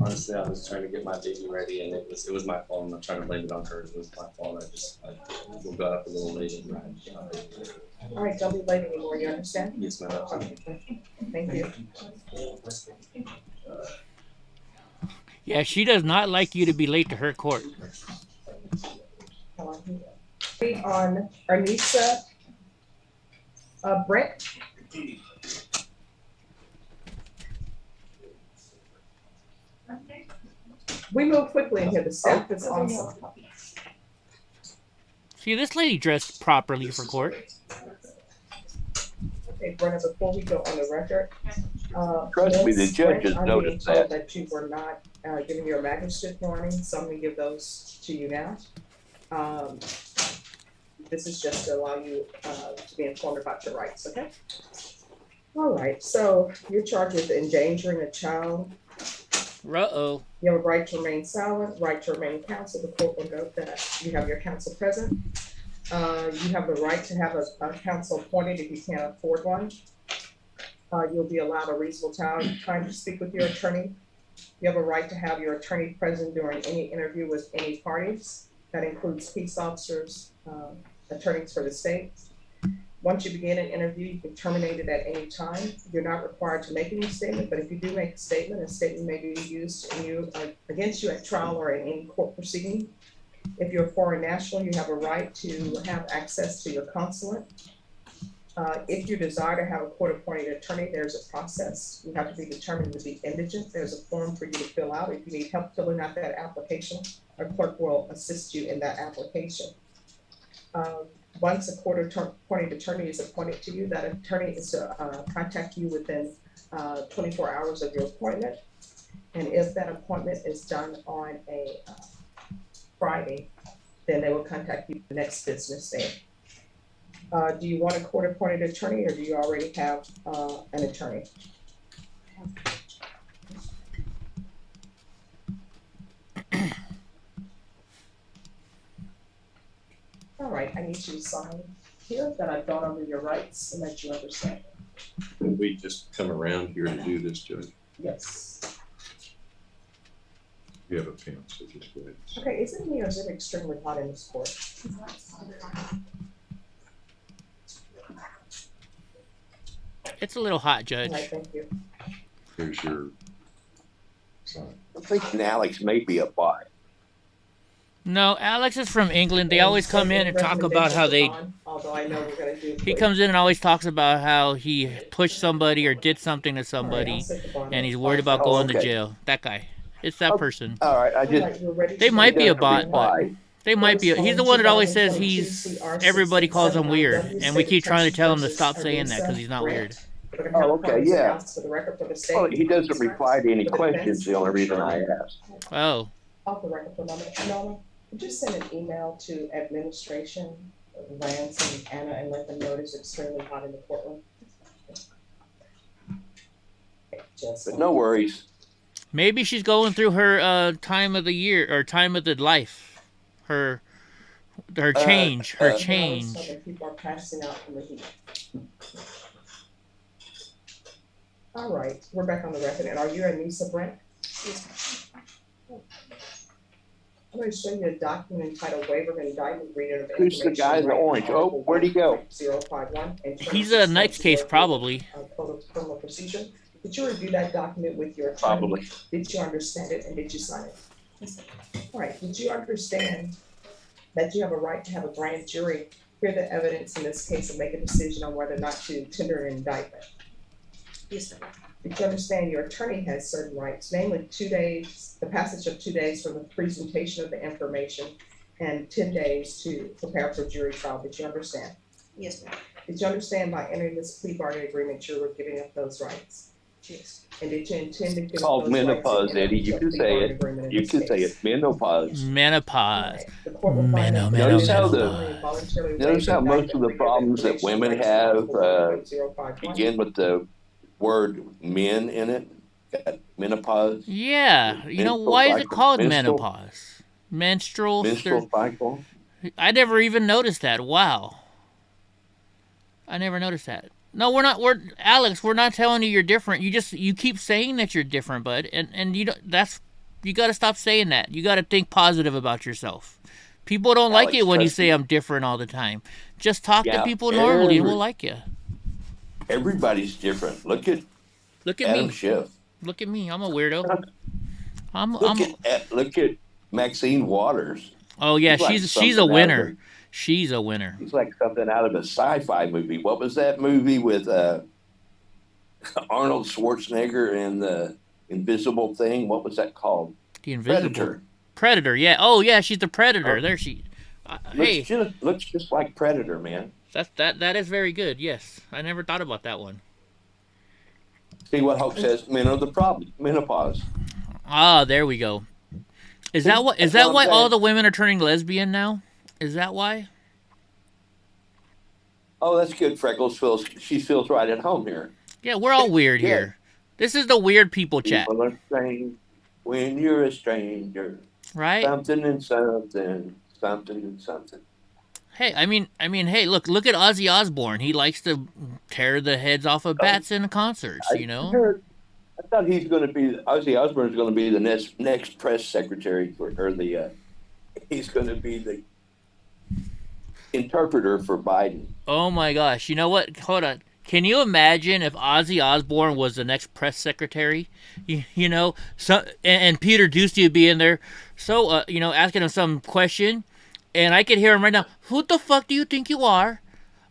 Honestly, I was trying to get my baby ready, and it was my fault. I'm not trying to blame it on her. It was my fault. I got up a little late. All right, don't be late anymore, you understand? Yes, ma'am. Okay. Thank you. Yeah, she does not like you to be late to her court. On Arnisa Brett. We move quickly in here. The staff is awesome. See, this lady dressed properly for court. Okay, Brenna, before we go on the record, Trust me, the judges noticed that. That you were not giving your magistrate warning, so I'm going to give those to you now. This is just to allow you to be informed about your rights, okay? All right, so you're charged with endangering a child. Uh-oh. You have a right to remain silent, right to remain counsel. The court will note that you have your counsel present. You have the right to have a counsel appointed if you can't afford one. You'll be allowed a reasonable time to speak with your attorney. You have a right to have your attorney present during any interview with any parties. That includes peace officers, attorneys for the state. Once you begin an interview, you can terminate it at any time. You're not required to make any statement, but if you do make a statement may be used against you at trial or in any court proceeding. If you're a foreign national, you have a right to have access to your consulate. If you desire to have a court-appointed attorney, there's a process. You have to be determined to be indigent. There's a form for you to fill out. If you need help filling out that application, a clerk will assist you in that application. Once a court-appointed attorney is appointed to you, that attorney is to contact you within 24 hours of your appointment. And if that appointment is done on a Friday, then they will contact you the next business day. Do you want a court-appointed attorney, or do you already have an attorney? All right, I need you to sign here that I've gone over your rights and that you understand. Did we just come around here to do this, Judge? Yes. You have a pen, so just go ahead. Okay, is it me or is it extremely hot in this court? It's a little hot, Judge. All right, thank you. Here's your sign. I'm thinking Alex may be a bot. No, Alex is from England. They always come in and talk about how they. Although I know we're gonna do. He comes in and always talks about how he pushed somebody or did something to somebody, and he's worried about going to jail. That guy. It's that person. All right, I just. They might be a bot, but they might be. He's the one that always says he's. Everybody calls him weird, and we keep trying to tell him to stop saying that because he's not weird. Oh, okay, yeah. Well, he doesn't reply to any questions. The only reason I asked. Oh. Off the record for a moment, Norma, just send an email to administration, Lance and Anna, and let them know it's extremely hot in the courtroom. But no worries. Maybe she's going through her time of the year or time of the life. Her change. Her change. People are passing out from the heat. All right, we're back on the record. And are you Anissa Brent? Yes. I'm going to show you a document entitled Waiver of Indictment Reader of Who's the guy in the orange? Oh, where'd he go? 051. He's a next case, probably. Code of Criminal Procedure. Did you review that document with your attorney? Probably. Did you understand it and did you sign it? Yes. All right. Did you understand that you have a right to have a grand jury hear the evidence in this case and make a decision on whether or not to tender an indictment? Yes, sir. Did you understand your attorney has certain rights, namely 2 days, the passage of 2 days for the presentation of the information and 10 days to prepare for jury trial? Did you understand? Yes, ma'am. Did you understand by entering this plea bargaining agreement you were giving up those rights? Yes. And did you intend to give It's up called those menopause, rights Eddie. You can say it. You can say it. Menopause. Menopause. Notice how most of the problems that women have begin with the word men in it. Menopause. Yeah. You know, why is it called menopause? Menstrual cycle. I never even noticed that. Wow. I never noticed that. No, Alex, we're not telling you you're different. You keep saying that you're different, bud. And you got to stop saying that. You got to think positive about yourself. People don't like it when you say I'm different all the time. Just talk to people normally and we'll like you. Everybody's different. Look at Adam me. Schiff. Look at me. I'm a weirdo. Look at Maxine Waters. Oh yeah, she's a winner. She's a winner. He's like something out of a sci-fi movie. What was that movie with Arnold Schwarzenegger and the Invisible Thing? What was that called? The Invisible Predator. Predator. Yeah. Oh yeah, she's the Predator. There she. Hey, looks just like Predator, man. That is very good. Yes, I never thought about that one. See what Hope says. Men are the problem. Menopause. Ah, there we go. Is that why all the women are turning lesbian now? Is that why? Oh, that's good. Freckles she feels right at home here. Yeah, we're all weird here. This is the weird people chat. People are strange when you're a stranger. Right? Something and something, something and something. Hey, I mean, hey, look at Ozzy Osbourne. He likes to tear the heads off of bats in concerts, you know? I thought Ozzy Osbourne's going to be the next press secretary he's going to be the interpreter for Biden. Oh my gosh. You know what? Hold on. Can you imagine if Ozzy Osbourne was the next press secretary? You know, and Peter Ducey would be in there, asking him some question, and I could hear him right now. Who the fuck do you think you are?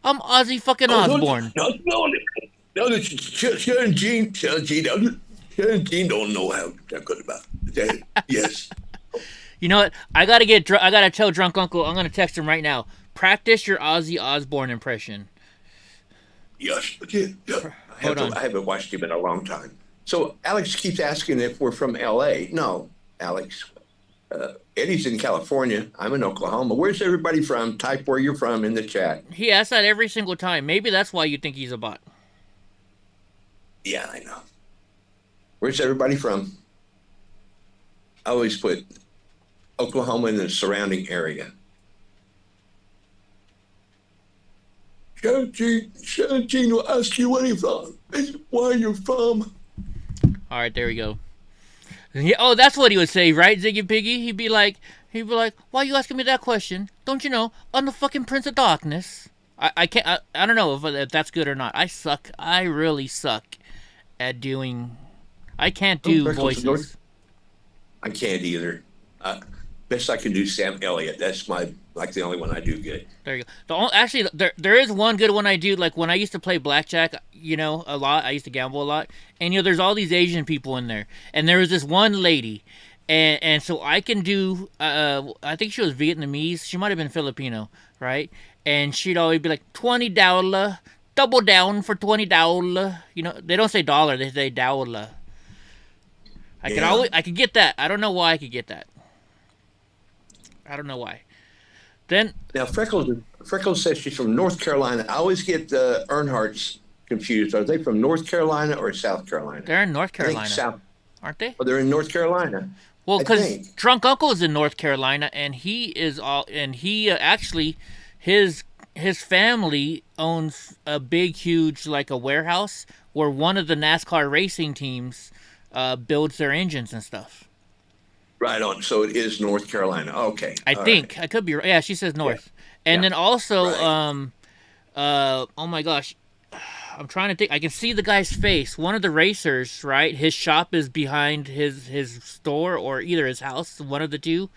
I'm Ozzy fucking Osbourne. No, Sharon Jean don't know how to good about that. Yes. You know what? I gotta tell Drunk Uncle. I'm gonna text him right now. Practice your Ozzy Osbourne impression. Yes, I haven't watched him in a long time. So Alex keeps asking if we're from L.A. No, Alex. Eddie's in California. I'm in Oklahoma. Where's everybody from? Type where you're from in the chat. He asks that every single time. Maybe that's why you think he's a bot. Yeah, I know. Where's everybody from? I always put Oklahoma in the surrounding area. Sharon Jean will ask you where you're from. Where you're from. All right, there we go. Oh, that's what he would say, right, Ziggy Piggy? He'd be like, why are you asking me that question? Don't you know, I'm the fucking Prince of Darkness. I can't, I don't know if that's good or not. I really suck at doing, I can't do voices. I can't either. Best I can do Sam Elliott. That's my the only one I do good. There you go. Actually, there is one good one I do. Like when I used to play blackjack, a lot. I used to gamble a lot, and there's all these Asian people in there, and there was this one lady, and so I can do. I think she was Vietnamese. She might have been Filipino, right? And she'd always be like $20, double down for $20. They don't say dollar; they say dollar. I could get that. I don't know why I could get that. I don't know why. Then now Freckles says she's from North Carolina. I always get the Earnhardts confused. Are they from North Carolina or South Carolina? They're in North Carolina, South, aren't they? Oh, they're in North Carolina. Well, because Drunk Uncle is in North Carolina, and he actually his family owns a big, huge a warehouse where one of the NASCAR racing teams builds their engines and stuff. Right on. So it is North Carolina. Okay. I think. I could be right. Yeah, she says north. Yeah. And then also, oh my gosh, I'm trying to think. I can see the guy's face. One of the racers, right? His shop is behind his store or either his house, one of the two.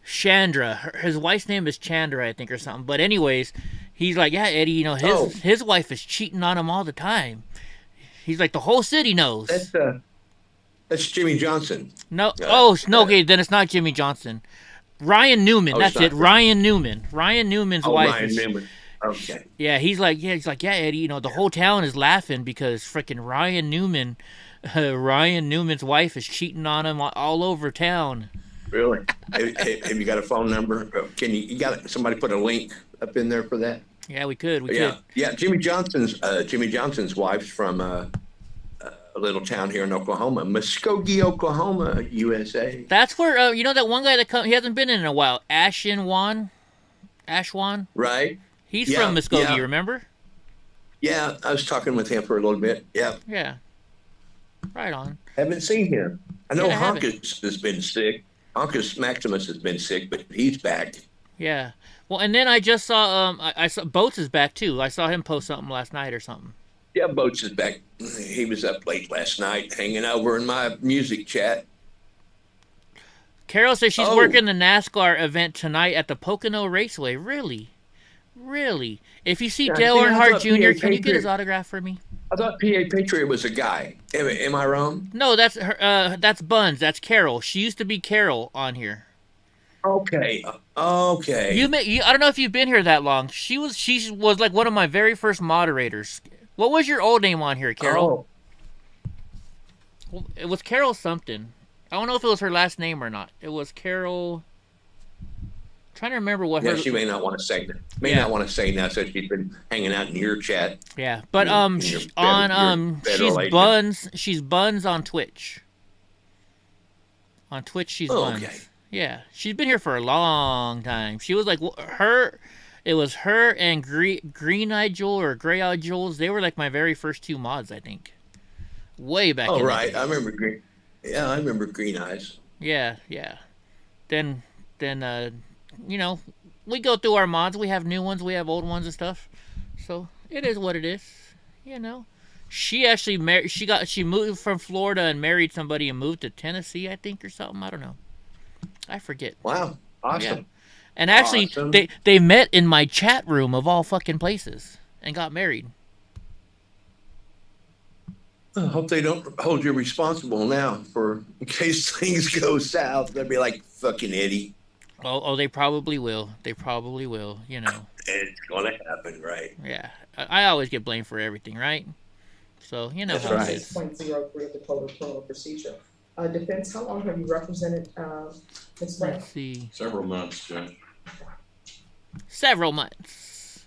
Chandra. His wife's name is Chandra, I think, or something. But anyways, he's like, yeah, Eddie, his wife is cheating on him all the time. He's like, the whole city knows. That's Jimmy Johnson. No. Okay, then it's not Jimmy Johnson. Ryan Newman. That's it. Ryan Newman. Ryan Newman's wife. Ryan Newman. Okay. Yeah, he's like, Eddie, the whole town is laughing because frickin' Ryan Newman's wife is cheating on him all over town. Really? Have you got a phone number? Can you got somebody put a link up in there for that? Yeah, we could. Yeah. Jimmy Johnson's wife's from a little town here in Oklahoma, Muskogee, Oklahoma, USA. That's where that one guy he hasn't been in a while, Ashwan. Right. He's from Muskogee, remember? Yeah, I was talking with him for a little bit. Yeah. Yeah. Right on. Haven't seen him. I know Honkus has been sick. Honkus Maximus has been sick, but he's back. Yeah. Well, and then I just saw I saw Boats is back too. I saw him post something last night or something. Yeah, Boats is back. He was up late last night, hanging over in my music chat. Carol says she's working the NASCAR event tonight at the Pocono Raceway. Really? If you see Dale Earnhardt Jr., can you get his autograph for me? I thought PA Patriot was a guy. Am I wrong? No, that's her. That's Buns. That's Carol. She used to be Carol on here. Okay. I don't know if you've been here that long. She was like one of my very first moderators. What was your old name on here, Carol? Well, it was Carol something. I don't know if it was her last name or not. It was Carol. I'm trying to remember what her. She may not want to say that. Not want to say now, so she's been hanging out in your chat. Yeah, but she's Buns. She's Buns on Twitch. On Twitch, she's Buns. Okay. Yeah, she's been here for a long time. She was like her. It was her and Green-Eyed Joel or Gray-Eyed Jules. They were like my very first two mods, I think. Way back. Oh, right. I remember Green. Yeah, I remember Green Eyes. Yeah. Then we go through our mods. We have new ones. We have old ones and stuff. So it is what it is. She actually she moved from Florida and married somebody and moved to Tennessee, I think, or something. I don't know. I forget. Wow. Awesome. Yeah. And actually, they met in my chat room of all fucking places and got married. I hope they don't hold you responsible now in case things go south. They'll be like, fucking Eddie. Oh, they probably will. It's going to happen, right? Yeah. I always get blamed for everything, right? So, That's right. 6.03 of the Code of Criminal Procedure. Defense, how long have you represented Ms. Brent? Let's see. Several months, Judge. Several months.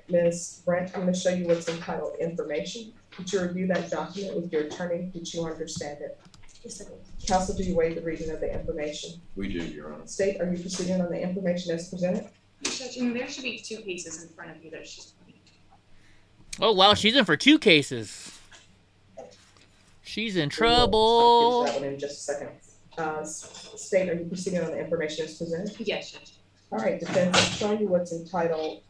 Ms. Brent, I'm going to show you what's entitled information. Did you review that document with your attorney? Did you understand it? Yes, I did. Counsel, do you waive the reading of the information? We do, Your Honor. State, are you proceeding on the information as presented? Judge, there should be 2 cases in front of you that she's. Oh, wow, she's in for 2 cases. She's in trouble. I'll get that one in just a second. State, are you proceeding on the information as presented? Yes, Judge. All right, defense, I'm showing you what's entitled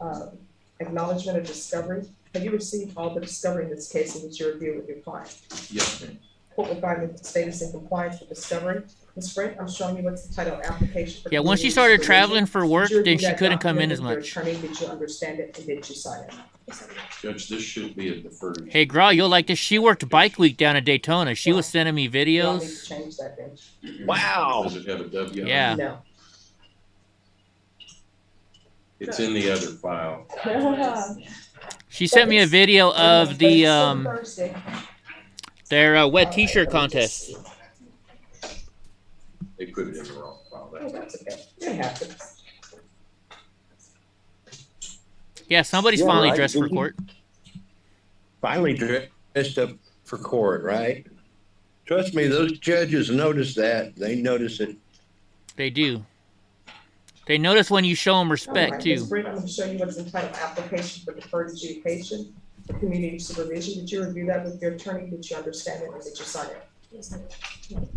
acknowledgement of discovery. Have you received all the discovery in this case in which you review with your client? Yes, ma'am. Court will find that the state is in compliance with discovery. Ms. Brent, I'm showing you what's the title application for. Yeah, once she community started supervision. traveling for work, Did you then review she that couldn't come in document as with your much. attorney? Did you understand it and did you sign it? Judge, this should be a deferred. Hey, Graw, you'll like this. She worked bike week down in Daytona. She was sending me You want me to videos. change that then? Wow. Does it have a W? Yeah. No. It's in the other file. She sent me a video of the Thursday. their wet T-shirt contest. They put it in the wrong file. Oh, that's okay. It happens. Yeah, somebody's Yeah, finally right. dressed for court. Finally dressed up for court, right? Trust me, those judges notice that. They notice it. They do. They notice when you show them All respect right, too. Ms. Brent, I'm going to show you what's entitled application for deferred adjudication for community supervision. Did you review that with your attorney? Did you understand it and did you sign it? Yes, I did.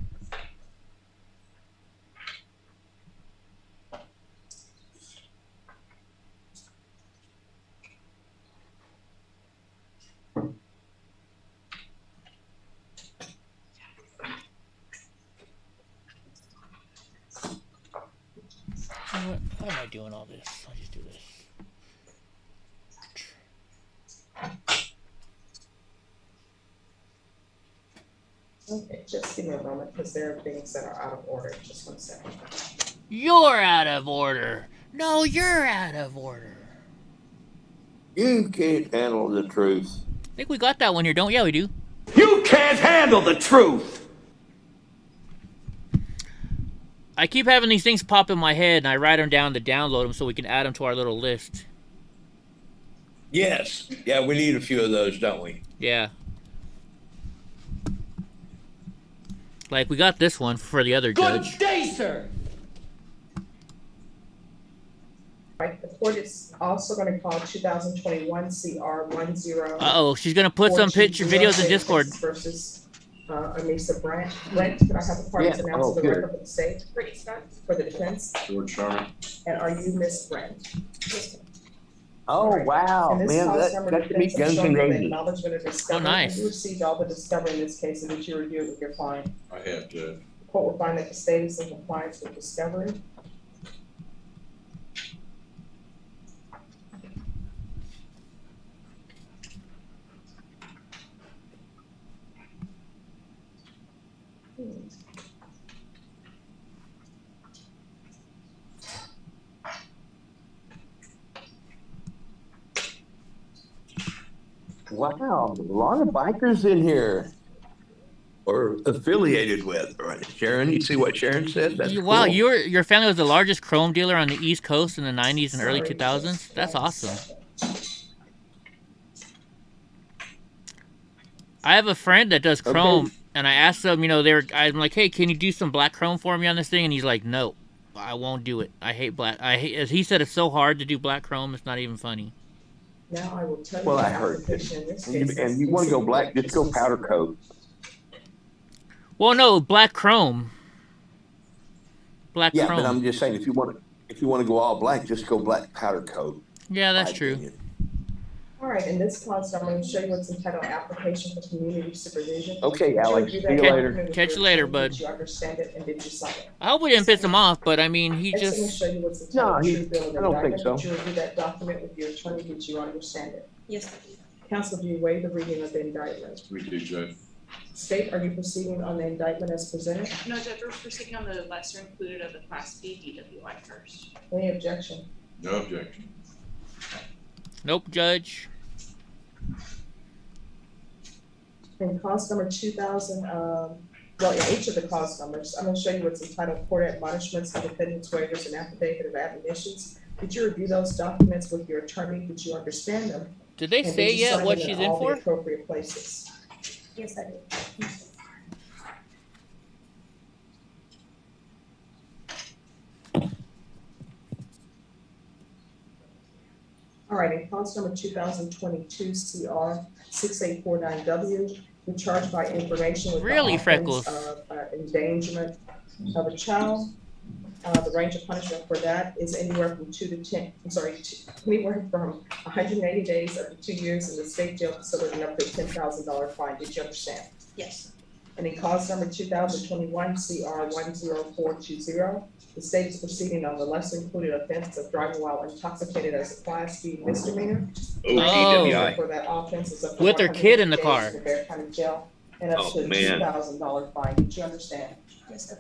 Why am I doing all this? I'll just do this. Okay, just give me a moment because there are things that are out of order. Just 1 second. You're out of order. No, you're out of order. You can't handle the truth. I think we got that one here, don't we? Yeah, we do. You can't handle the truth. I keep having these things pop in my head, and I write them down to download them so we can add them to our little list. Yes. Yeah, we need a few of those, don't we? Yeah. Like, we got this one for the other judge. Good day, sir. Right, the court is also going to call 2021 CR 10. Uh-oh, she's going to put some picture videos in Discord. Versus Anissa Brent. Brent, can I have the parties Yeah. announce Oh, the good. record for the state? Brittany Scott. For the defense. George Sharman. And are you Miss Brent? Oh, wow. And this Man, cause that number got to meet defense Guns has N' shown the Roses. acknowledgement of discovery. Oh, nice. Have you received all the discovery in this case and did you review it with your client? I have, Judge. The court will find that the state is in compliance with discovery. Wow, a lot of bikers in here. Or affiliated with, right? Sharon, you see what Sharon said? That's Wow, cool. your family was the largest chrome dealer on the East Coast in the 90s and early 2000s? That's awesome. I have a friend that does chrome, and I asked them, you know, I'm like, hey, can you do some black chrome for me on this thing? And he's like, no, I won't do it. I hate black. As he said, it's so hard to do black chrome, it's not even funny. Now I will tell you. Well, the I heard it. application in this case And is you want to go black, just go powder coat. Well, no, black chrome. Black Yeah, chrome. but I'm just saying, if you want to go all black, just go black powder coat. Yeah, that's my true. opinion. All right, in this clause, I'm going to show you what's entitled application for community supervision. Okay, Did you Alex, review see that you later. document with Catch your you later, attorney? bud. Did you understand it and did you sign it? I hope we didn't piss him off, but I mean, he Next, I'm going to just. show you what's No, entitled true bill of I don't think indictment. so. Did you review that document with your attorney? Did you understand it? Yes, I did. Counsel, do you waive the reading of the indictment? We do, Judge. State, are you proceeding on the indictment as presented? No, Judge, we're proceeding on the lesser included of the Class B DWI first. Any objection? No objection. Nope, Judge. In clause number 2000, well, in each of the clause numbers, I'm going to show you what's entitled court admonishments, the defendant's waivers, and affidavit of admonitions. Did you review those documents with your attorney? Did you understand them? Did they And say did you yet sign what them she's in in all the for? appropriate places? Yes, I did. All right, in clause number 2022 CR 6849W, you're charged by information with Really, the offense Freckles? of endangerment of a child. The range of punishment for that is anywhere from 180 days up to 2 years in the state jail facility and up to a $10,000 fine. Did you understand? Yes. And in cause number 2021 CR 10420, the state is proceeding on the lesser included offense of driving while intoxicated as a Class B misdemeanor. OTWI. For that offense is up to With her kid in the 180 car. days in the Bear County Jail and up Oh, to a man. $2,000 fine. Did you understand? Yes, sir.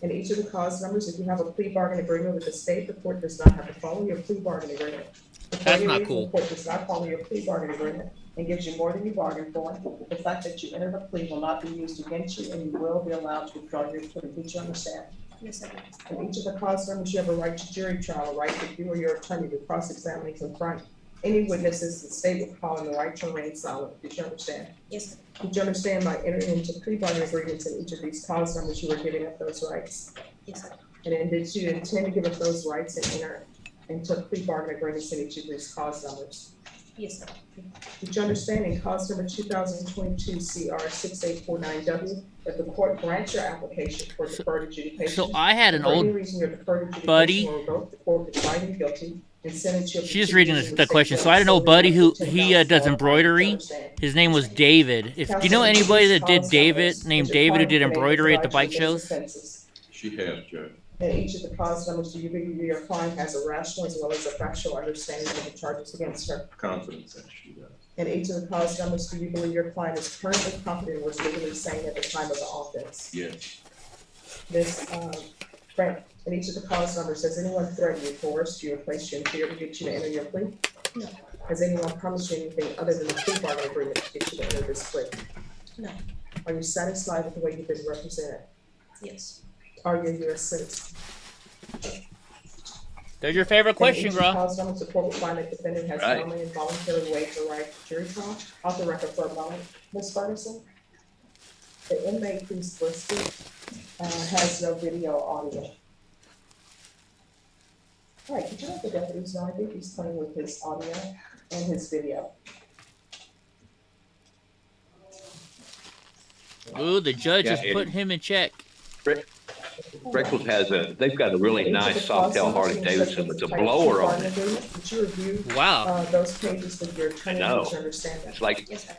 In each of the cause numbers, if you have a plea bargain agreement with the state, the court does not have to follow your plea bargain agreement. If for That's any not reason cool. The court does not follow your plea bargain agreement and gives you more than you bargained for. The fact that you entered a plea will not be used against you, and you will be allowed to withdraw your plea. Did you understand? Yes, sir. In each of the cause numbers, you have a right to jury trial, a right that you or your attorney to cross-examine and confront any witnesses the state would call, and the right to remain silent. Did you understand? Yes, sir. Did you understand by entering into plea bargain agreements in each of these cause numbers, you were giving up those rights? Yes, sir. And then did you intend to give up those rights and enter into plea bargain agreements in each of these cause numbers? Yes, sir. Did you understand in cause number 2022 CR 6849W that the court grants your application for deferred adjudication? So I had an For any old reason your deferred adjudication buddy. were revoked, the court could find you guilty and sentence you. She's reading the question. So I had an old buddy who does embroidery. His name was David. If do you know anybody that did named David who did embroidery at the bike shows? She has, Judge. In each of the cause numbers, do you believe your client has a rational as well as a factual understanding of the charges against her? Confidence that she does. In each of the cause numbers, do you believe your client is currently competent and was legally sane at the time of the offense? Yes. This, Frank, in each of the cause numbers, has anyone threatened you, coerced you, or placed you in fear to get you to enter your plea? No. Has anyone promised you anything other than the plea bargain agreement to get you to enter this plea? No. Are you satisfied with the way you've been represented? Yes. Are you a US citizen? There's your favorite question, In each of the bro. cause numbers, the court will find that defendant has Right. knowingly and voluntarily waived the right to jury trial. Off the record for a moment, Ms. Ferguson, the inmate who's listed has no video or audio. All right, could you let the deputies know? I think he's playing with his audio and his video. Ooh, the judge Yeah, is Eddie. putting him in check. Freckles they've got a really nice Softail Harley Davidson with a blower on it. Did you review Wow. Those pages with your attorney? I know. Did you understand that? It's like Yes, sir.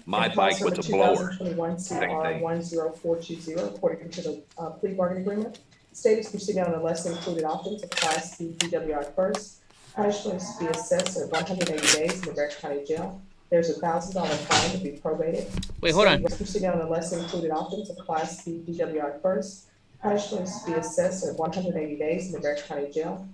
my bike with a blower. 2021 Same CR thing. 10420, according to the plea bargain agreement. State is proceeding on a lesser included offense of Class B DWI first. Punishment is to be assessed at 180 days in the Bear County Jail. There's a $1,000 fine to be probated. Wait, hold on. State is proceeding on a lesser included offense of Class B DWI first. Punishment is to be assessed at 180 days in the Bear County Jail.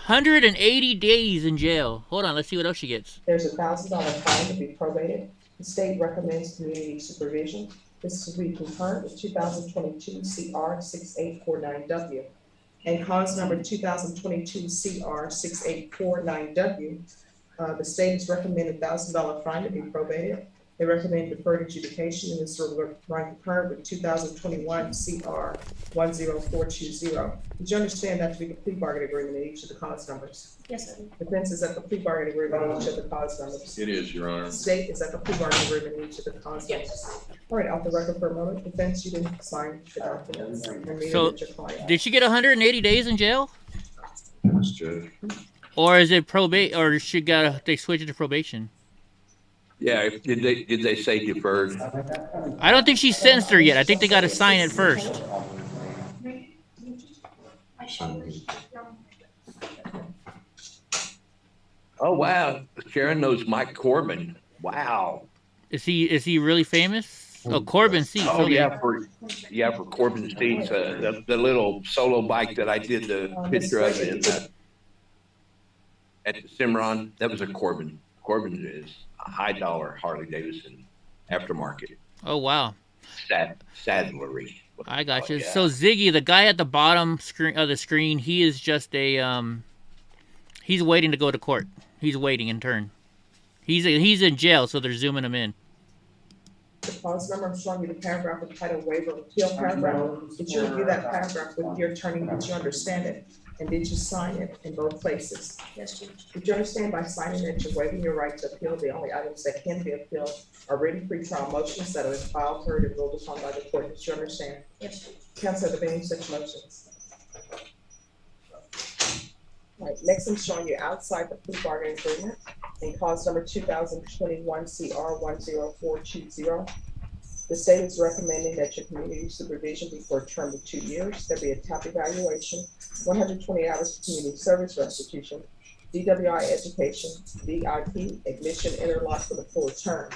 180 days in jail. Hold on, let's see what else she gets. There's a $1,000 fine to be probated. The state recommends community supervision. This is to be concurrent with 2022 CR 6849W. And cause number 2022 CR 6849W, the state has recommended $1,000 fine to be probated. They recommend deferred adjudication, and this will run concurrent with 2021 CR 10420. Did you understand that to be the plea bargain agreement in each of the cause numbers? Yes, sir. Defense is at the plea bargain agreement in each of the cause numbers. It is, Your Honor. State is at the plea bargain agreement in each of the cause numbers. All right, off the record for a moment, defense, you didn't sign the documents, and neither So, did your client. did she get 180 days in jail? Yes, Judge. Or is it probate, or they switch it to probation? Yeah, did they say deferred? I don't think she's sentenced her yet. I think they got to sign it first. Oh wow, Sharon knows Mike Corbin. Wow. Is he really famous? Oh, Corbin seats. Oh okay. yeah, for Corbin seats, the little solo bike that I did the picture of at the Cimarron. That was a Corbin. Corbin is a high dollar Harley Davidson aftermarket. Oh wow. Saddlery. I got you. yeah. So Ziggy, the guy at the bottom screen of the screen, he is just a he's waiting to go to court. He's waiting in turn. He's in jail, so they're zooming him in. The clause number, I'm showing you the paragraph entitled waiver of appeal paragraph. Did you review that paragraph with your attorney? Did you understand it? And did you sign it in both places? Yes, Judge. Did you understand by signing that you're waiving your right to appeal? The only items that can be appealed are written pretrial motions that are filed, heard, and ruled upon by the court. Did you understand? Yes, Judge. Counsel, have there been any such motions? All right, next I'm showing you outside the plea bargaining agreement in clause number 2021 CR 10420. The state is recommending that your community supervision be for a term of 2 years. There be a top evaluation, 120 hours of community service restitution, DWI education, VIP, admission interlock for the full term.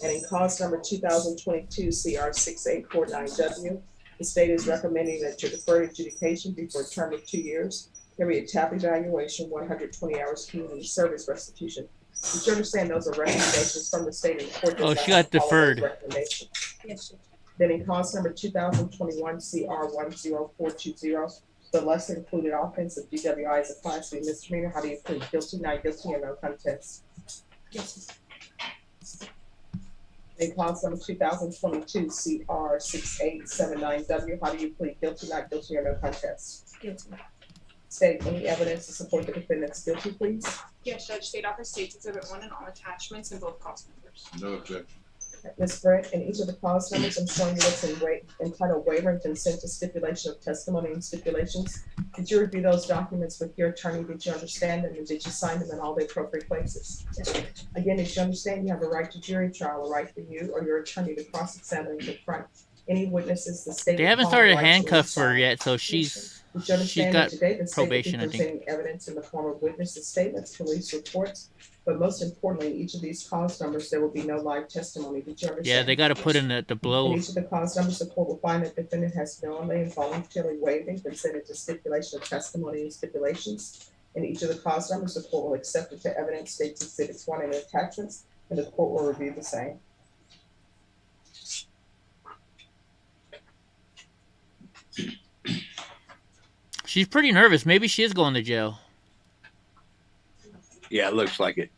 And in cause number 2022 CR 6849W, the state is recommending that your deferred adjudication be for a term of 2 years. There be a TAP evaluation, 120 hours community service restitution. Did you understand those are recommendations from the state and the court? Oh, she got deferred. Yes. Then in cause number 2021 CR 10420, the lesser included offense of DWI is a class B misdemeanor. How do you plead? Guilty, not guilty, or no contest? Guilty. In cause number 2022 CR 6879W, how do you plead? Guilty, not guilty, or no contest? Guilty. State any evidence to support the defendant's guilty, please. Yes, Judge, State Office states Exhibit 1 and all attachments and both cause numbers. No objection. Ms. Brett, in each of the cause numbers, I'm showing you what's entitled waiver and consent to stipulation of testimony and stipulations. Did you review those documents with your attorney? Did you understand them, and did you sign them in all the appropriate places? Yes. Again, did you understand you have a right to jury trial, a right for you or your attorney to cross-examine and confront any witnesses the state? They haven't started handcuff her yet, so she's got probation, I think. Presenting evidence in the form of witnesses' statements, police reports, but most importantly, in each of these cause numbers, there will be no live testimony. Did you understand? Yeah, they got to put in the blow. In each of the cause numbers, the court will find that the defendant has knowingly and voluntarily waived and consented to stipulation of testimony and stipulations. In each of the cause numbers, the court will accept it to evidence states exhibits 1 and attachments, and the court will review the same. She's pretty nervous. Maybe she is going to jail. Yeah, it looks like it.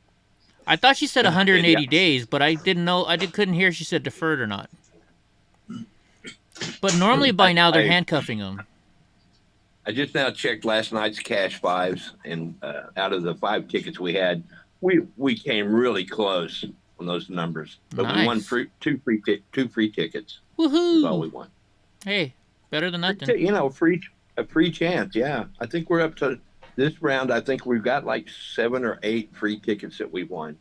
I thought she said 180 days, but I didn't know. Couldn't hear if she said deferred or not. But normally by now they're handcuffing them. I just now checked last night's cash fives, and out of the 5 tickets we had, we came really close on those numbers. But we won two free tickets. Woohoo! That's all we won. Hey, better than nothing. You know, a free chance. Yeah, I think we're up to this round. I think we've got like 7 or 8 free tickets that we won.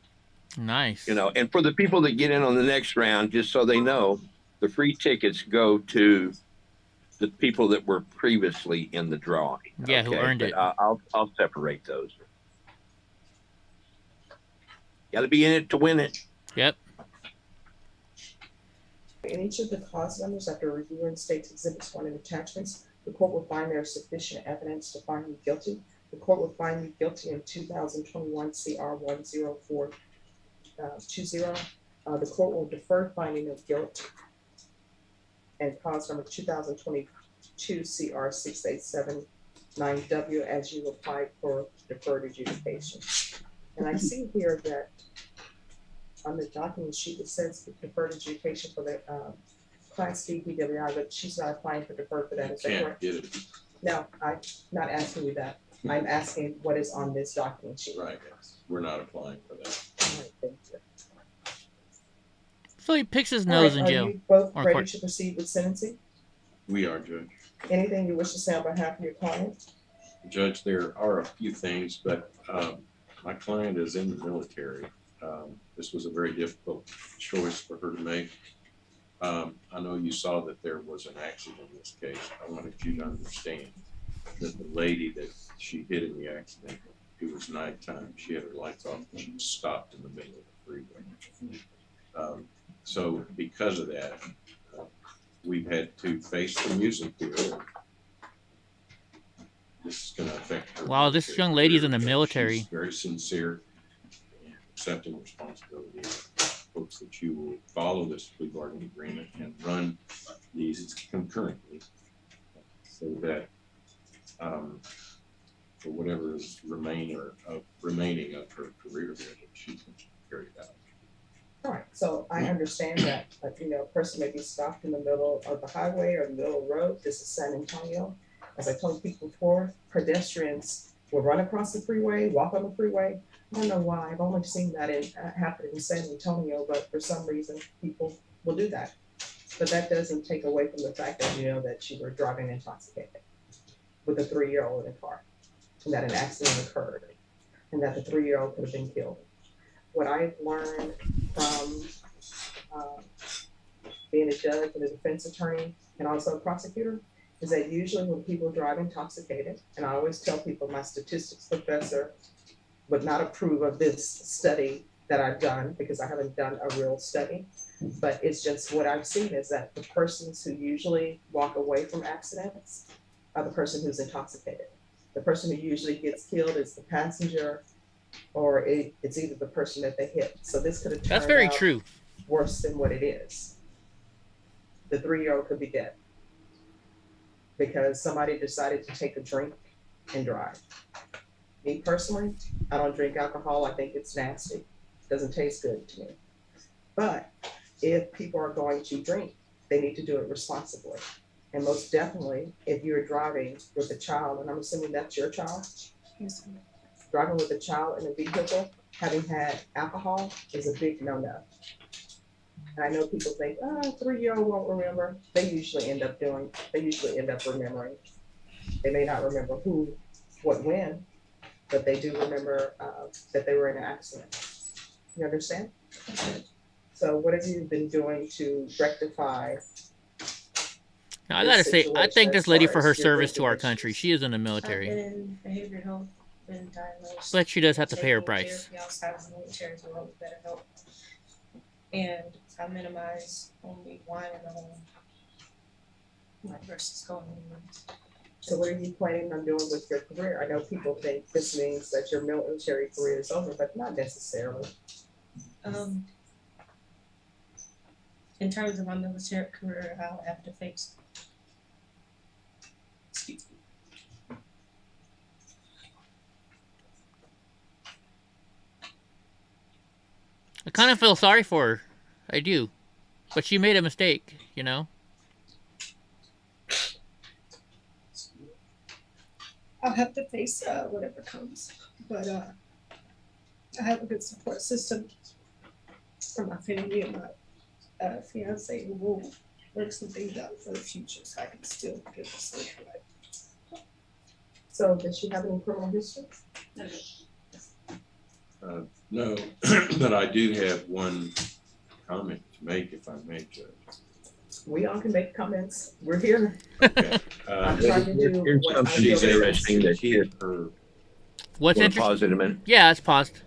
Nice. You know, and for the people that get in on the next round, just so they know, the free tickets go to the people that were previously in the drawing. Yeah, who earned it. I'll separate those. Got to be in it to win it. Yep. In each of the cause numbers, after reviewing states exhibits 1 and attachments, the court will find there is sufficient evidence to find you guilty. The court will find you guilty in 2021 CR 10420. The court will defer finding of guilt and cause number 2022 CR 6879W as you applied for deferred adjudication. And I see here that on the document sheet it says deferred adjudication for the Class D DWI, but she's not applying for deferred for that. Is that correct? Get it. No, I'm not asking you that. I'm asking what is on this document sheet. Right, we're not applying for that. All right, thank you. So he picks his nose in jail. Are you both or ready court. to proceed with sentencing? We are, Judge. Anything you wish to say on behalf of your client? Judge, there are a few things, but my client is in the military. This was a very difficult choice for her to make. I know you saw that there was an accident in this case. I wanted you to understand that the lady that she hit in the accident, it was nighttime. She had her lights off and she was stopped in the middle of the freeway. So because of that, we've had to face the music here. This is going to affect her. Wow, this young lady's in the military. She's very sincere and accepting responsibility. Folks, that you will follow this plea bargaining agreement and run these concurrently, so that for whatever is remaining of her career, that she's going to carry it out. All right, so I understand that, you know, a person may be stopped in the middle of the highway or the middle of the road. This is San Antonio. As I told people before, pedestrians will run across the freeway, walk on the freeway. I don't know why. I've only seen that happen in San Antonio, but for some reason, people will do that. But that doesn't take away from the fact that you know that you were driving intoxicated with a 3-year-old in a car, and that an accident occurred, and that the 3-year-old could have been killed. What I've learned from being a judge and a defense attorney and also a prosecutor, is that usually when people drive intoxicated, and I always tell people my statistics professor would not approve of this study that I've done because I haven't done a real study, but it's just what I've seen is that the persons who usually walk away from accidents are the person who's intoxicated. The person who usually gets killed is the passenger, or it's either the person that they hit. So this could have turned That's very out true. worse than what it is. The 3-year-old could be dead because somebody decided to take a drink and drive. Me personally, I don't drink alcohol. I think it's nasty. It doesn't taste good to me. But if people are going to drink, they need to do it responsibly. And most definitely, if you're driving with a child, and I'm assuming that's your child, Yes. driving with a child in a vehicle, having had alcohol is a big no-no. And I know people think, 3-year-old won't remember. They usually end up remembering. They may not remember who, what, when, but they do remember that they were in an accident. You understand? So what have you been doing to rectify? Now, I gotta say, I thank this lady for her service to our country. She is in the I've military, been in behavioral health, been diagnosed. but she does have to pay her taking price. therapy outside of the military as well with better help. And I minimize only wine in the home. Like versus going in. So what are you planning on doing with your career? I know people think this means that your military career is over, but not necessarily. In terms of my military career, I'll have to face. Excuse me. I kind of feel sorry for her. I do. But she made a mistake, you know? I'll have to face whatever comes, but I have a good support system from my family and my fiance who will work some things out for the future so I can still get the safe life. So does she have any criminal history? No, but I do have one comment to make, if I may, Judge. We all can make comments. We're here. Okay. I'm trying to do Here's what something I feel interesting that she is her. What's Wanna interesting? pause it a minute? Yeah, it's paused.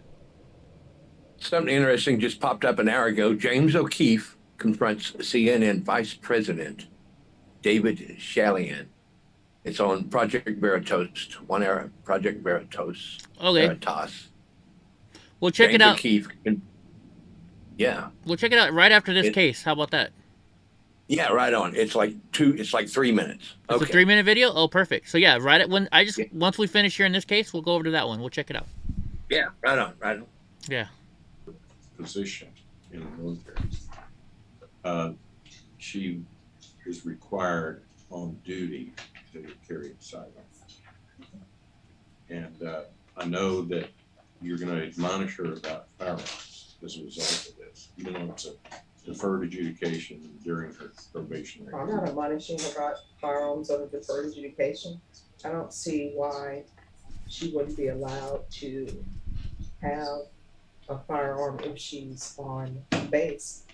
Something interesting just popped up an hour ago. James O'Keefe confronts CNN Vice President David Shalian. It's on Project Veritas, 1 hour Project Veritas. Okay. Veritas. We'll check it James out. O'Keefe, yeah. We'll check it out right after this case. How about that? Yeah, right on. It's like 3 minutes. It's a 3-minute video? Oh, perfect. So yeah, right at when once we finish here in this case, we'll go over to that one. We'll check it out. Yeah, right on. Yeah. Position in the military. She is required on duty to carry a sidearm. And I know that you're going to admonish her about firearms as a result of this, even though it's a deferred adjudication during her probationary. I'm not admonishing about firearms under deferred adjudication. I don't see why she wouldn't be allowed to have a firearm if she's on base,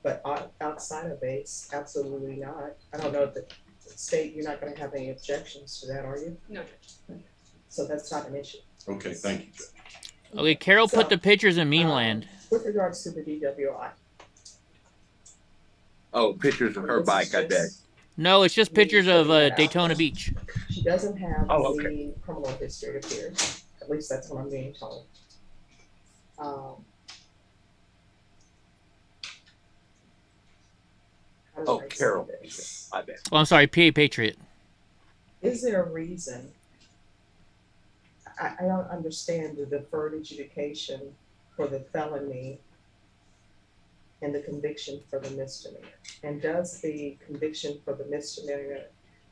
but outside of base, absolutely not. I don't know if the state, you're not gonna have any objections to that, are you? No. So that's not an issue. Okay, thank you, Judge. Okay, Carol put the pictures in meme land. With regards to the DWI. Oh, pictures of her bike, I bet. No, it's just pictures of Daytona Beach. She doesn't have Oh, any criminal history, it appears. At least that's what I'm being told. How do Oh, I say Carol, this? I bet. Oh, I'm sorry, PA Patriot. Is there a reason? I don't understand the deferred adjudication for the felony and the conviction for the misdemeanor. And does the conviction for the misdemeanor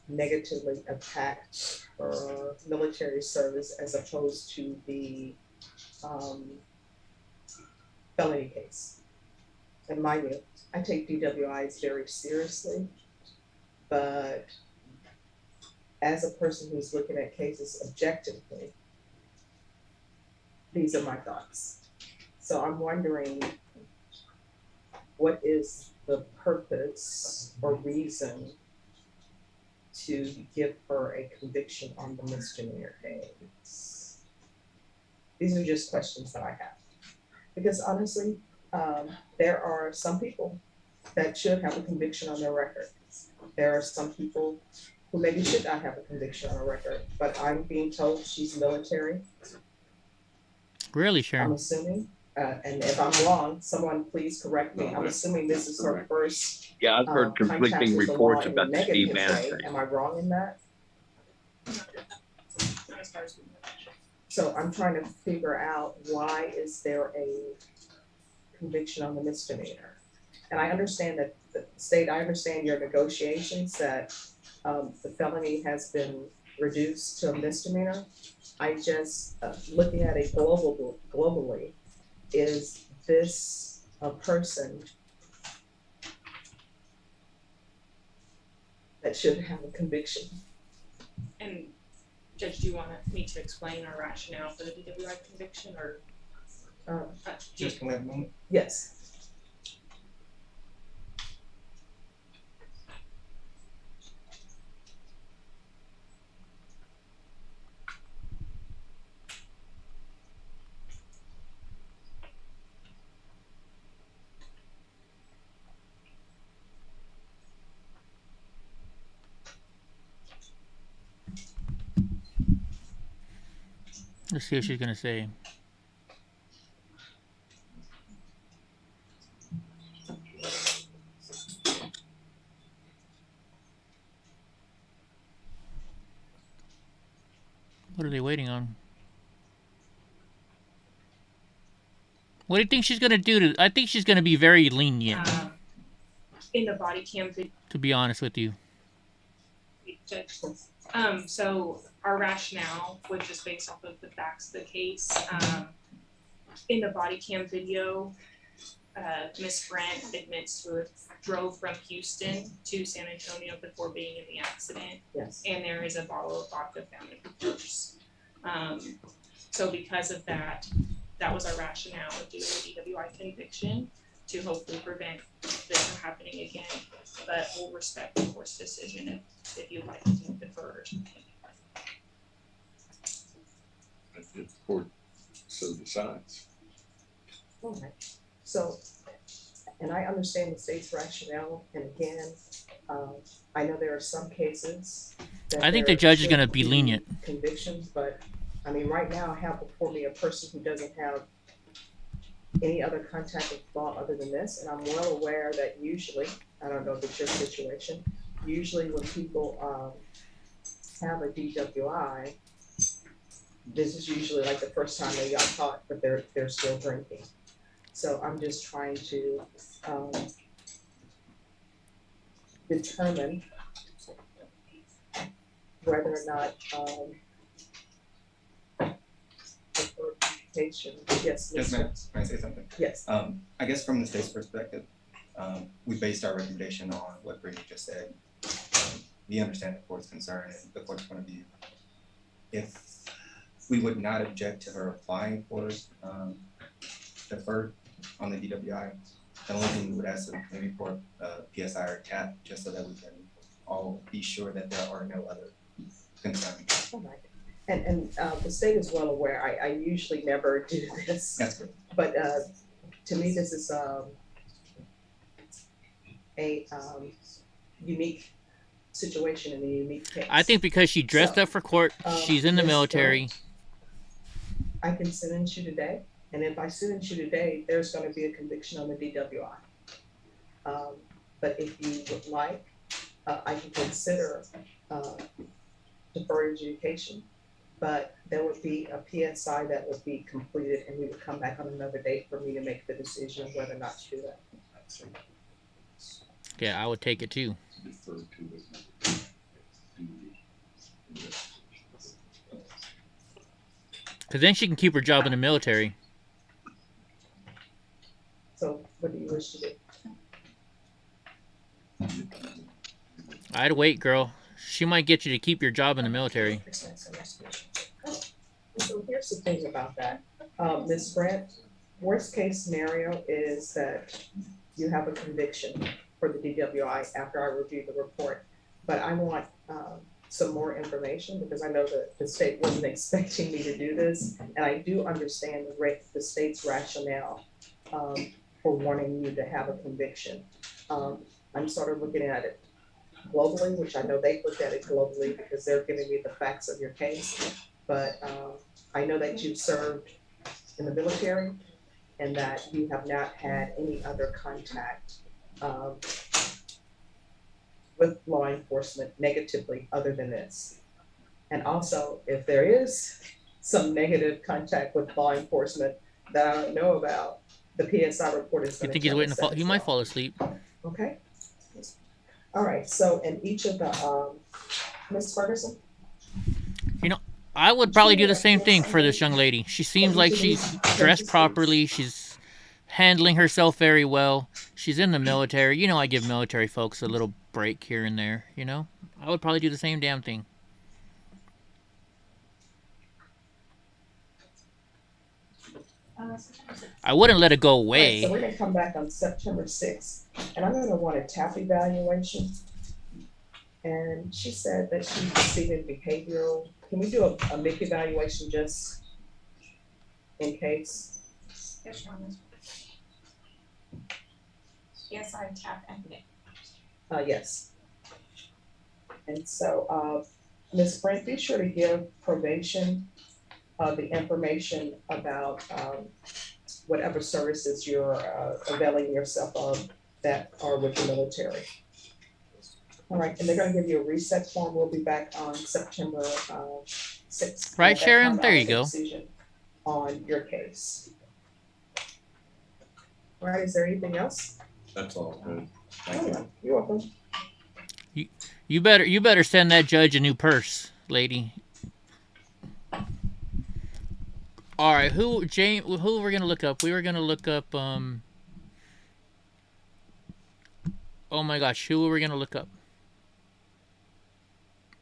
negatively impact her military service as opposed to the felony case? And mind you, I take DWIs very seriously, but as a person who's looking at cases objectively, these are my thoughts. So I'm wondering what is the purpose or reason to give her a conviction on the misdemeanor case? These are just questions that I have. Because honestly, there are some people that should have a conviction on their record. There are some people who maybe should not have a conviction on a record, but I'm being told she's military. Really, Sharon? I'm assuming, and if I'm wrong, someone please correct me. I'm assuming this is her first. Yeah, I've heard conflicting reports about the Steve Bannon way. thing. Am I wrong in that? So I'm trying to figure out, why is there a conviction on the misdemeanor? And I understand that the state, I understand your negotiations that the felony has been reduced to a misdemeanor. I just, looking at it globally, is this a person that should have a conviction? And Judge, do you want me to explain our rationale for the DWI conviction, or? Just can we have a moment? Yes. Let's see what she's gonna say. What are they waiting on? What do you think she's gonna do? I think she's gonna be very lenient. In the body cam video. To be honest with you. Judge. So our rationale, which is based off of the facts of the case, in the body cam video, Miss Brent admits to it drove from Houston to San Antonio before being in the accident. Yes. And there is a bottle of vodka found in her purse. So because of that, that was our rationale of doing a DWI conviction, to hopefully prevent this from happening again. But we'll respect the court's decision if you'd like to defer. If the court so decides. All right. So, and I understand the state's rationale, and again, I know there are some cases that I think the judge is going to be lenient. Convictions, but I mean, right now I have before me a person who doesn't have any other contact with law other than this, and I'm well aware that usually, I don't know if it's your situation, usually when people have a DWI, this is usually like the first time they got caught, but they're still drinking. So I'm just trying to determine whether or not yes, Yes, ma'am. Can I say something? Yes. I guess from the state's perspective, we based our recommendation on what Brittany just said. We understand the court's concern and the court's point of view. If we would not object to her applying for deferred on the DWI, the only thing we would ask is maybe for PSI or TAP, just so that we can all be sure that there are no other concerns. All right. And the state is well aware. I usually never do this. That's good. But to me, this is a unique situation in a unique case. I think because she dressed up for court, she's in the military. I can sentence you today, and if I sentence you today, there's going to be a conviction on the DWI. But if you would like, I can consider deferred adjudication. But there would be a PSI that would be completed, and we would come back on another date for me to make the decision of whether or not to do that. Yeah, I would take it too. Because then she can keep her job in the military. So what do you wish to do? I'd wait, girl. She might get you to keep your job in the military. So here's the thing about that. Ms. Brent, worst case scenario is that you have a conviction for the DWI after I review the report. But I want some more information because I know that the state wasn't expecting me to do this. And I do understand the state's rationale for wanting you to have a conviction. I'm sort of looking at it globally, which I know they looked at it globally because they're giving me the facts of your case. But I know that you served in the military and that you have not had any other contact with law enforcement negatively other than this. And also, if there is some negative contact with law enforcement that I don't know about, the PSI report is You going think to he's tell waiting us to fall? that He as might well. fall asleep. Okay. All right. So, in each of the, Ms. Ferguson? You know, I would probably do the same thing for this young lady. She seems like she's dressed properly. She's handling herself very well. She's in the military. You know, I give military folks a little break here and there, you know? I would probably do the same damn thing. I wouldn't let it go away. Right, so we're going to come back on September 6th, and I'm going to want a TAP evaluation. And she said that she's receiving behavioral. Can we do a MIC evaluation just in case? Yes, Your Honor. Yes, I tap and MIC. Yes. And so, Ms. Brent, be sure to give probation the information about whatever services you're availing yourself of that are with the military. All right, and they're going to give you a reset form. We'll be back on September 6th. Right, Sharon? There you go. Decision on your case. All right, is there anything else? That's all good. Thank you. You're welcome. You better send that judge a new purse, lady. All right, who we're gonna look up? We were gonna look up. Oh my gosh, who were we gonna look up?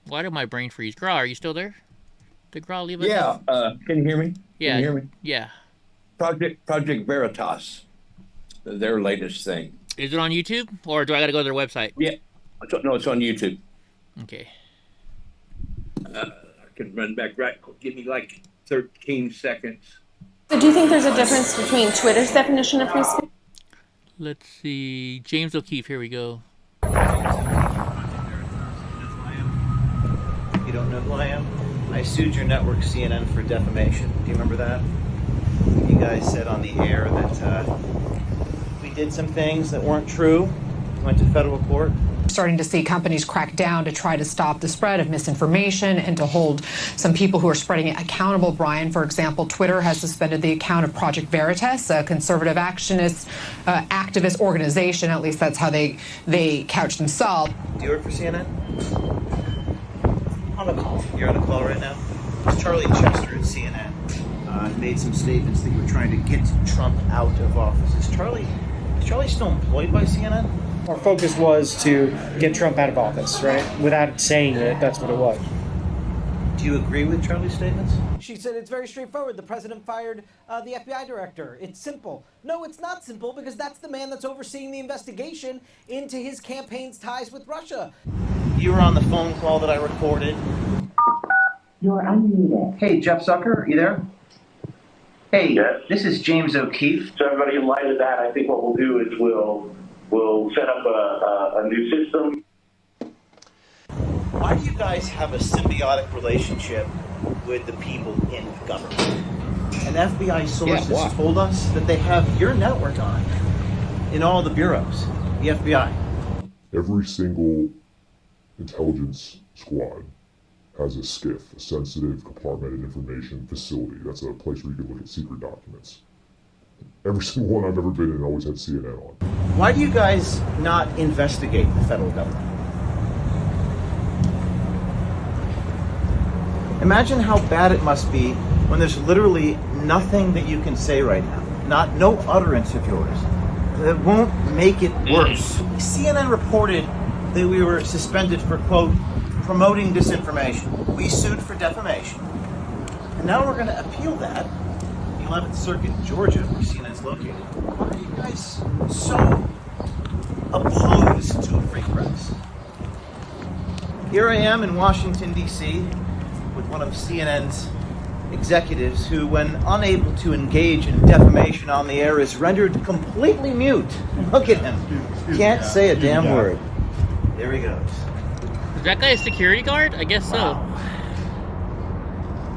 Why did my brain freeze? Gra, are you still there? Did Gra leave us? Yeah. Can you hear me? Yeah. Can you hear me? Yeah. Project Veritas, their latest thing. Is it on YouTube, or do I gotta go to their website? Yeah. No, it's on YouTube. Okay. I can run back right. Give me like 13 seconds. So do you think there's a difference between Twitter's definition of free speech? Let's see. James O'Keefe, here we go. You don't know who I am? I sued your network CNN for defamation. Do you remember that? You guys said on the air that we did some things that weren't true. We went to federal court. Starting to see companies crack down to try to stop the spread of misinformation and to hold some people who are spreading it accountable. Brian, for example, Twitter has suspended the account of Project Veritas, a conservative activist organization. At least that's how they couch themselves. Do you work for CNN? On a call. You're on a call right now? It's Charlie Chester at CNN. Made some statements that you were trying to get Trump out of office. Is Charlie still employed by CNN? Our focus was to get Trump out of office, right? Without saying it, that's what it was. Do you agree with Charlie's statements? She said it's very straightforward. The president fired the FBI director. It's simple. No, it's not simple because that's the man that's overseeing the investigation into his campaign's ties with Russia. You were on the phone call that I recorded. You're unmuted. Hey, Jeff Zucker, are you there? Hey, yes. This is James O'Keefe. So everybody, in light of that, I think what we'll do is we'll set up a new system. Why do you guys have a symbiotic relationship with the people in government? And FBI sources told us that they have your network on in all the bureaus, the FBI. Every single intelligence squad has a SCIF, a sensitive compartmented information facility. That's a place where you can look at secret documents. Every single one I've ever been in always had CNN on. Why do you guys not investigate the federal government? Imagine how bad it must be when there's literally nothing that you can say right now. No utterance of yours that won't make it worse. CNN reported that we were suspended for, quote, promoting disinformation. We sued for defamation. And now we're going to appeal that. 11th Circuit in Georgia, where CNN's located. Why are you guys so opposed to a free press. Here I am in Washington, D.C., with one of CNN's executives who, when unable to engage in defamation on the air, is rendered completely mute. Look at him. Can't say a damn word. There he goes. Is that guy a security guard? I guess so.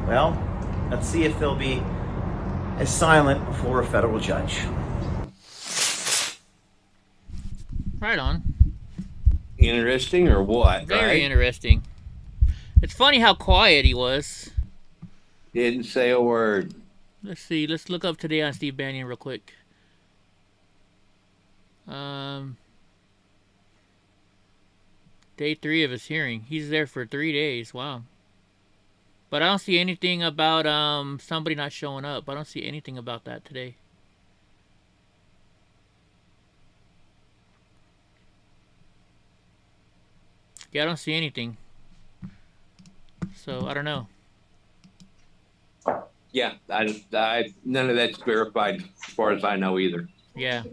Well, let's see if they'll be as silent before a federal judge. Right on. Interesting or what? Very right? interesting. It's funny how quiet he was. Didn't say a word. Let's see. Let's look up today on Steve Bannon real quick. Day 3 of his hearing. He's there for 3 days. Wow. But I don't see anything about somebody not showing up. I don't see anything about that today. Yeah, I don't see anything. So I don't know. Yeah, I none of that's verified as far as I know either. Yeah.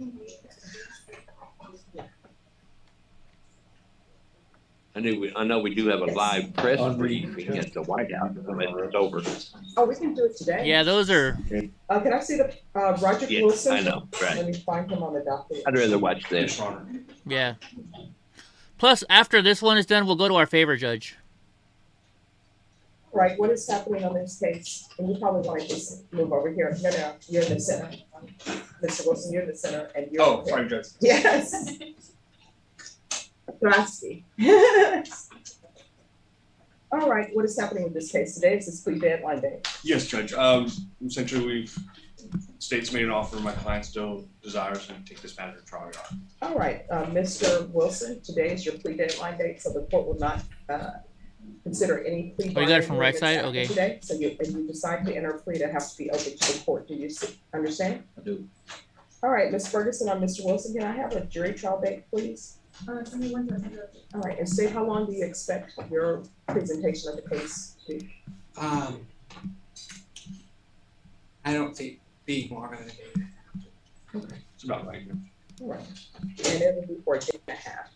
I know we do have a live press briefing at the White House when it's over. Oh, we can do it today. Yeah, those are. Can I see the Roger Yeah, Wilson? I know, right. Let me find him on the document. I'd rather watch this. Yeah. Plus, after this one is done, we'll go to our favorite judge. Right, what is happening on this case? And you probably want to just move over here. No, you're in the center. Mr. Wilson, you're in the center and you're. Oh, sorry, Judge. Yes. Grazie. All right, what is happening with this case? Today is his plea deadline day. Yes, Judge. Essentially, state's made an offer. My client still desires to take this matter to trial. Your Honor. All right, Mr. Wilson, today is your plea deadline date, so the court will not consider any plea. Oh, you got it from right side? Okay. Today, so you decide to enter a plea that has to be open to the court. Do you understand? I do. All right, Ms. Ferguson or Mr. Wilson, can I have a jury trial date, please? All right, and say how long do you expect your presentation of the case to be? I don't think being longer than a day. Okay. It's about right. All right, and it will be for a day and a half.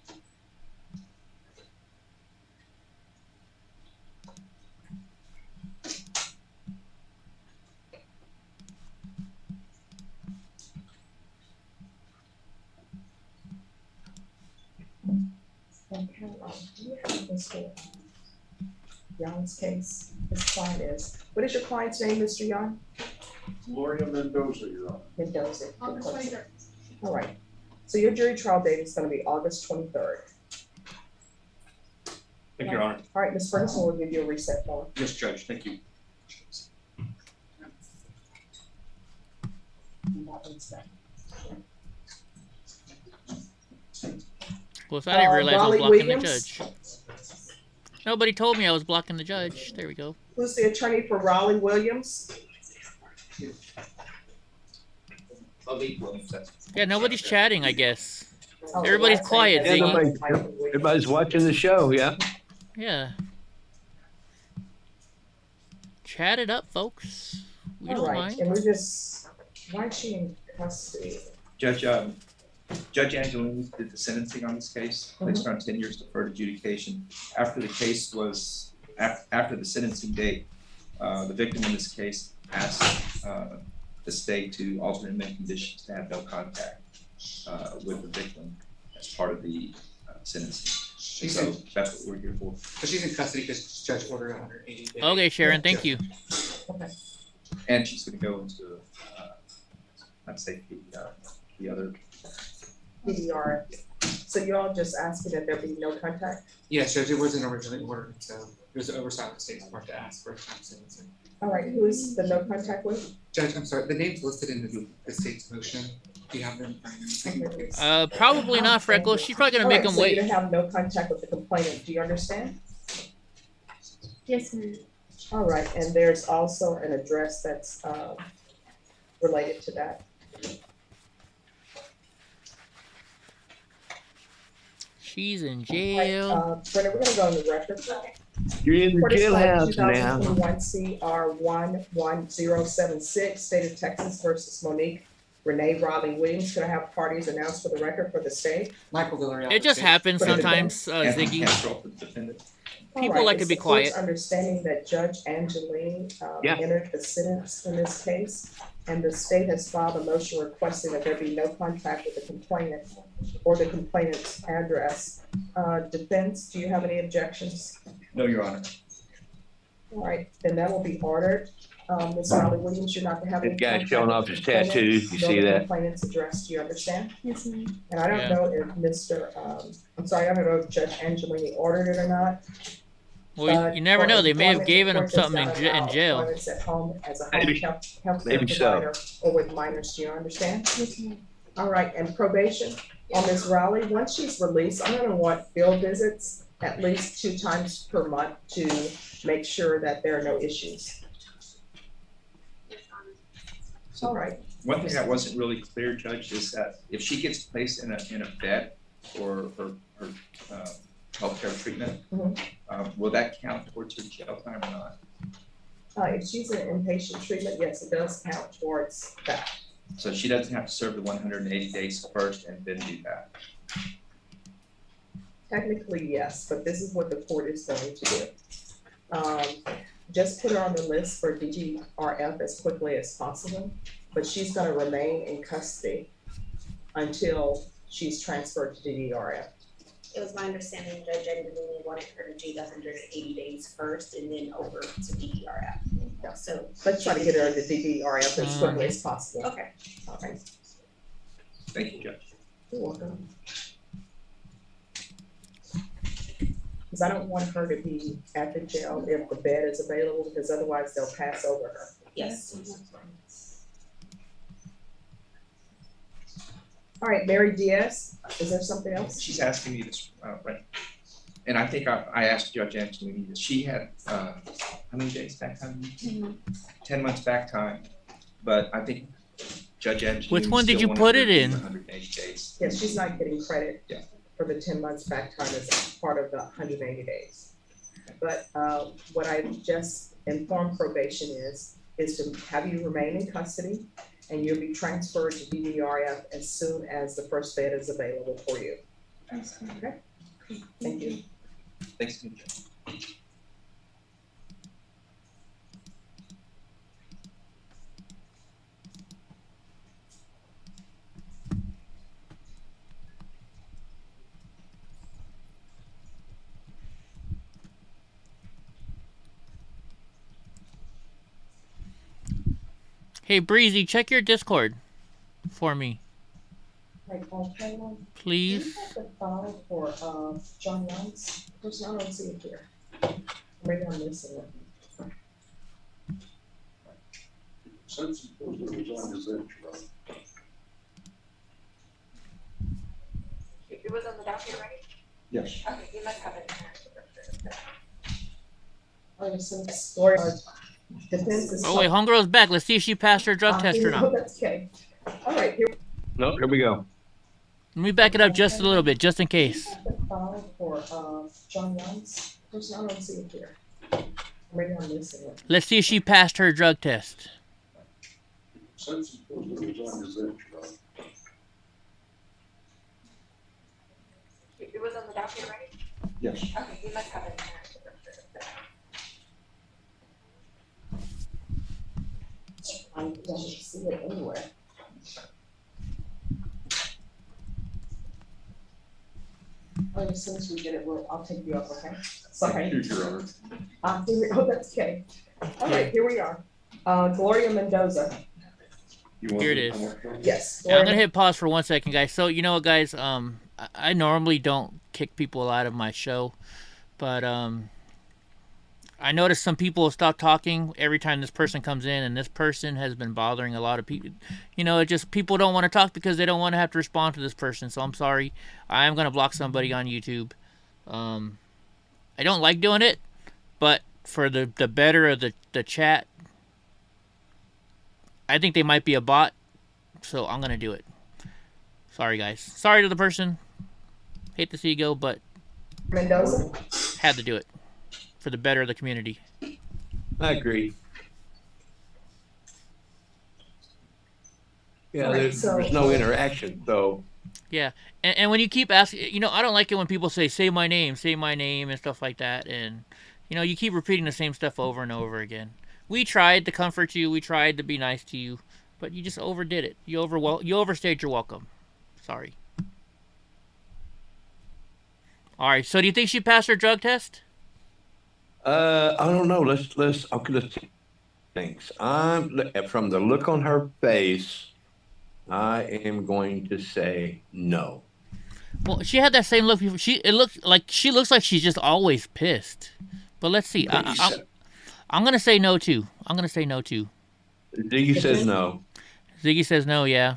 Okay, do you have Mr. Young's case? His client is. What is your client's name, Mr. Young? Gloria Mendoza, Your Honor. Mendoza. August 23rd. All right. So your jury trial date is going to be August 23rd. Thank you, Your Honor. All right, Ms. Ferguson will give you a reset form. Yes, Judge. Thank you. Well, so I didn't realize I was Raleigh blocking Williams? the judge. Nobody told me I was blocking the judge. There we go. Who's the attorney for Raleigh Williams? Yeah, nobody's chatting, I guess. Oh, Everybody's that's quiet, right. Ziggy. Everybody's watching the show, yeah. Yeah. Chat it up, folks. We All don't right, mind. and we're just, why is she in custody? Judge Angelini did the sentencing on this case, placed her on 10 years deferred adjudication. After the case was, after the sentencing date, the victim in this case asked the state to alter inmate conditions to have no contact with the victim as part of the sentencing. So that's what we're here for. So she's in custody because judge ordered 180 days. Okay, Sharon, thank you. Okay. And she's going to go into, I'd say, the other. PDR. So you're all just asking that there be no contact? Yes, judge, it wasn't originally ordered, so it was an oversight of the state's part to ask for a time sentencing. All right, who is the no contact with? Judge, I'm sorry, the name's listed in the state's motion. Do you have them? Probably not, Freckles. She's probably gonna make him So wait. you have no contact with the complainant. Do you understand? Yes, ma'am. All right, and there's also an address that's related to that. She's in jail. Brenda, we're gonna go on the record. You're in the jailhouse now. 2021 CR 11076, State of Texas versus Monique Renee Riley Williams. Could I have parties announced for the record for the state? Michael Guillory. It just happens For the sometimes, defense? Ziggy. Castro for the defendant. People All right, like to it's be the court's quiet. understanding that Judge Angeline Yeah. entered the sentence in this case, and the state has filed a motion requesting that there be no contact with the complainant or the complainant's address. Defense, do you have any objections? No, Your Honor. All right, then that will be ordered. Ms. Riley Williams, you're not to have any. That guy contact showing with off the his complainant, tattoos, you nor see the that? Complainant's address, do you understand? Yes, ma'am. And I don't Yeah. know if I'm sorry, I don't know if Judge Angelini ordered it or not. Well, you never know. They may have given him something in jail. Employment at home as a Maybe. home health care Maybe so. provider or with minors, do you understand? All right, and probation on Ms. Riley, once she's released, I'm gonna want field visits at least 2 times per month to make sure that there are no issues. All right. One thing that wasn't really clear, Judge, is that if she gets placed in a bed for her healthcare treatment, will that count towards her jail time or not? If she's in inpatient treatment, yes, it does count towards that. So she doesn't have to serve the 180 days first and then do that? Technically, yes, but this is what the court is going to do. Just put her on the list for DGRF as quickly as possible, but she's gonna remain in custody until she's transferred to DGRF. It was my understanding Judge Angelini wanted her to do the 180 days first and then over to DDRF. Yeah. So Let's try to get her into DGRF as quickly as possible. Okay. All right, Thank you, Judge. you're welcome. Because I don't want her to be at the jail if the bed is available, because otherwise they'll pass over her. Yes. All right, Mary Diaz, is there something else? She's asking me this, right? And I think I asked Judge Angelini that she had, how many days back time? 10 months back time, but I think Judge Angelini. Which one did still you wanted put her it to do in? 180 days. Yes, she's not getting credit Yeah. for the 10 months back time as part of the 180 days. But what I just informed probation is to have you remain in custody, and you'll be transferred to DDRF as soon as the first bed is available for you. Okay? Thank you. Thanks, Judge. Hey, Breezy, check your Discord for me, Right, Taylor, please. do you have the file for John Young's person? I don't see it here. Maybe I'm missing it. It was on the docket, right? Yes. Okay, you must have it. Since Gloria, defense is. Oh wait, homegirl's back. Let's see if she passed her drug test or Oh, not. that's okay. All right, here. Nope, here we go. Let me back it up just a little bit, just in case. The file for John Young's person? I don't see it here. Maybe I'm missing it. Let's see if she passed her drug test. It was on the docket, right? Yes. Okay, you must have it. I don't see it anywhere. Oh, as soon as we get it, I'll take you up, okay? Sorry. Thank you, Your Honor. Oh, that's okay. All right, here we are. Gloria Mendoza. Here it is. Yes. Yeah, I'm gonna hit pause for 1 second, guys. So you know what, guys? I normally don't kick people out of my show, but I noticed some people stop talking every time this person comes in, and this person has been bothering a lot of people. You know, it just people don't want to talk because they don't want to have to respond to this person. So I'm sorry. I am gonna block somebody on YouTube. I don't like doing it, but for the better of the chat, I think they might be a bot, so I'm gonna do it. Sorry, guys. Sorry to the person. Hate to see you go, but Mendoza. had to do it for the better of the community. I agree. Yeah, Right, there's so- no interaction, so. Yeah, and when you keep asking, I don't like it when people say my name," and stuff like that, and you keep repeating the same stuff over and over again. We tried to comfort you, we tried to be nice to you, but you just overdid it. You overstayed your welcome. Sorry. All right. So do you think she passed her drug test? I don't know. Let's things. From the look on her face, I am going to say no. Well, she had that same look before. She looks like she's just always pissed. But let's see. I'm gonna say no too. Ziggy says no. Ziggy says no. Yeah.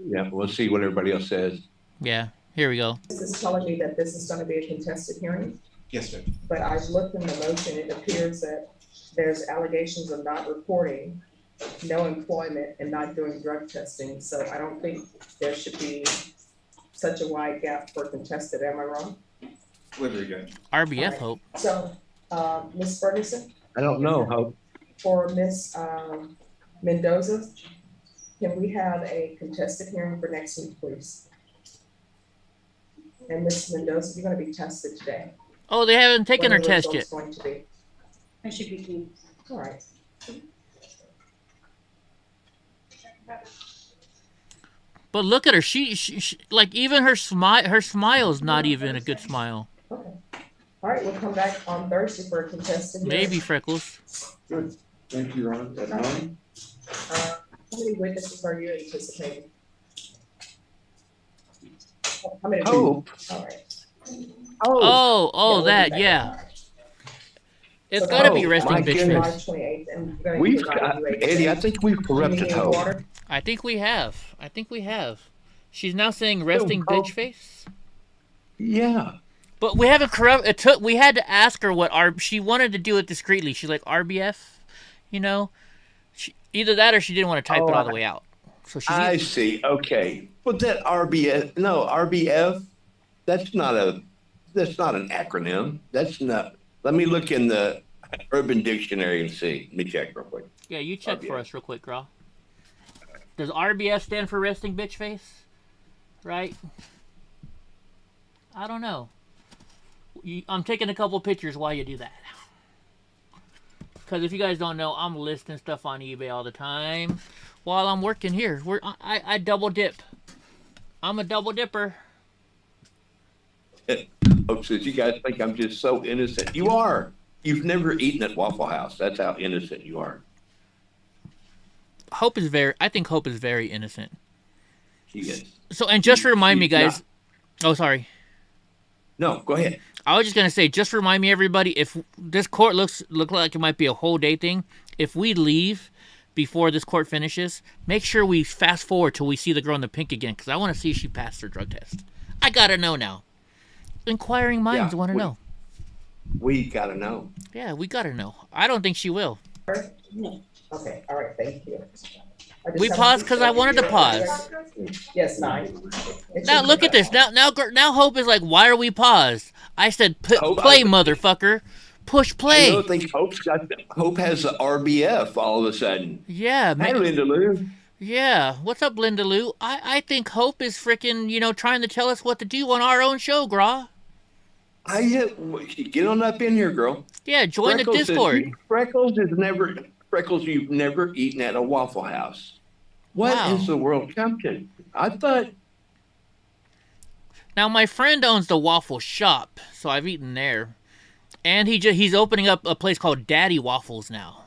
Yeah. We'll see what everybody else says. Yeah. Here we go. This is telling me that this is going to be a contested hearing. Yes, sir. But I've looked in the motion, it appears that there's allegations of not reporting, no employment, and not doing drug testing. So I don't think there should be such a wide gap for contested. Am I wrong? With regard. RBF Hope. So, Ms. Ferguson? I don't know how. For Ms. Mendoza, can we have a contested hearing for next week, please? And Ms. Mendoza, you're going to be tested today. Oh, they haven't taken her What are the test yet. results going to be? I should be clean. All right. But look at her. She like even her smile's not even a good smile. Okay. All right, we'll come back on Thursday for a contested hearing. Maybe Freckles. Good. Thank you, Your Honor. At 9? How many witnesses are you anticipating? How many? Oh. All right. Oh, that, yeah. It's gotta be resting my bitch goodness. face. We've got, Eddie, I think we've corrupted Hope. I think we have. She's now saying resting bitch face. Yeah. But we haven't we had to ask her what she wanted to do it discreetly. She's like RBF, either that or she didn't want to type it all the way out. So I see. Okay. But that RBF, that's not an acronym. That's not. Let me look in the Urban Dictionary and see. Let me check real quick. Yeah, you check for us real quick, girl. Does RBF stand for resting bitch face? Right? I don't know. I'm taking a couple pictures while you do that. Because if you guys don't know, I'm listing stuff on eBay all the time while I'm working here. I double dip. I'm a double dipper. Oh, so you guys think I'm just so innocent. You are. You've never eaten at Waffle House. That's how innocent you are. I think Hope is very innocent. She is. So, and just remind me, guys. Not. Oh, sorry. No, go ahead. I was just gonna say, just remind me, everybody, if this court look like it might be a whole day thing, if we leave before this court finishes, make sure we fast forward till we see the girl in the pink again, because I want to see if she passed her drug test. I gotta know now. Inquiring minds want to know. We gotta know. Yeah, we gotta know. I don't think she will. No. Okay, all right, thank you. We paused because I wanted to pause. Yes, 9. Now look at this. Now Hope is like, why are we paused? I said, play, motherfucker. Push play. I don't think Hope has the RBF all of a sudden. Yeah, man. Hi, Linda Lou. Yeah, what's up, Linda Lou? I think Hope is freaking, trying to tell us what to do on our own show, Gra. Get on up in here, girl. Yeah, join the Discord. Freckles, you've never eaten at a Waffle House. What is the world champion? I thought. Now my friend owns the waffle shop, so I've eaten there, and he's opening up a place called Daddy Waffles now.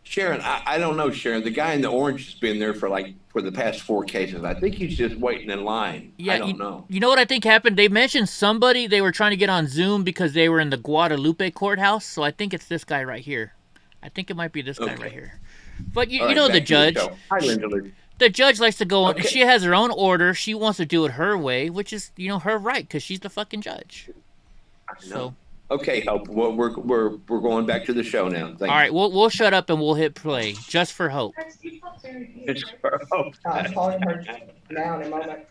Sharon, I don't know, Sharon. The guy in the orange has been there for the past 4 cases. I think he's just waiting in line. Yeah, I don't know. You know what I think happened? They mentioned somebody they were trying to get on Zoom because they were in the Guadalupe courthouse. So I think it's this guy right here. I think it might be this guy right here. But you know the judge. Hi, Linda Lou. The judge likes to go on. She has her own order. She wants to do it her way, which is her right because she's the fucking judge. So. Okay, Hope. Well, we're going back to the show now. Thank you. All right, we'll shut up and we'll hit play just for Hope. Just for Hope. I'm calling her now in a moment.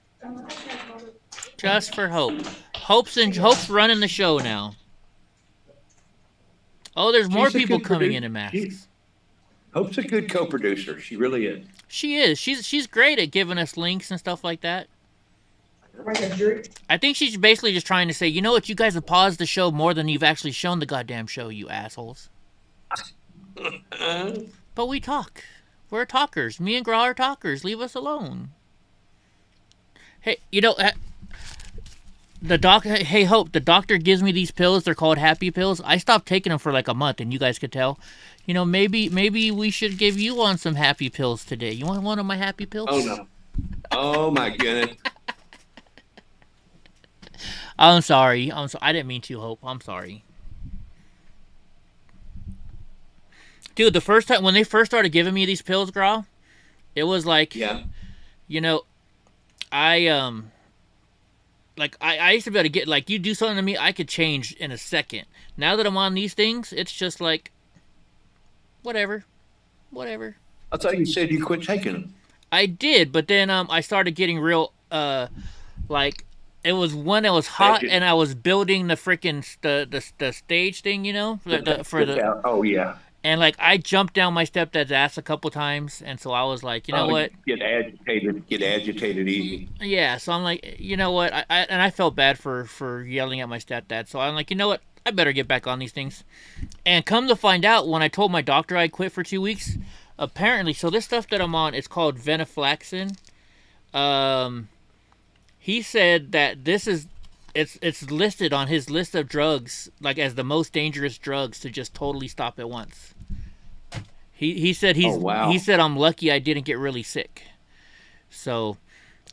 Just for Hope. Hope's running the show now. Oh, there's more people coming in masks. Hope's a good co-producer. She really is. She is. She's great at giving us links and stuff like that. I think she's basically just trying to say, you know what, you guys have paused the show more than you've actually shown the goddamn show, you assholes. But we talk. We're talkers. Me and Gra are talkers. Leave us alone. Hey, you know, hey Hope, the doctor gives me these pills. They're called happy pills. I stopped taking them for like a month, and you guys could tell. You know, maybe we should give you on some happy pills today. You want one of my happy pills? Oh no. Oh my goodness. I'm sorry. I didn't mean to, Hope. I'm sorry. Dude, the first time when they first started giving me these pills, Gra, it was like, yeah. You know, I used to be able to get, like, you do something to me, I could change in a second. Now that I'm on these things, it's just like, whatever. I thought you said you quit taking them. I did, but then I started getting real, like, it was when it was hot and I was building the freaking the stage thing, you know, oh yeah. And like I jumped down my stepdad's ass a couple times, and so I was like, you know what? Get agitated easy. Yeah, so I'm like, you know what? I felt bad for yelling at my stepdad, so I'm like, you know what? I better get back on these things. And come to find out, when I told my doctor I quit for 2 weeks, apparently, so this stuff that I'm on is called venlafaxine. He said that this is, it's listed on his list of drugs, like as the most dangerous drugs to just totally stop at once. He said he said I'm lucky I didn't get really sick. So,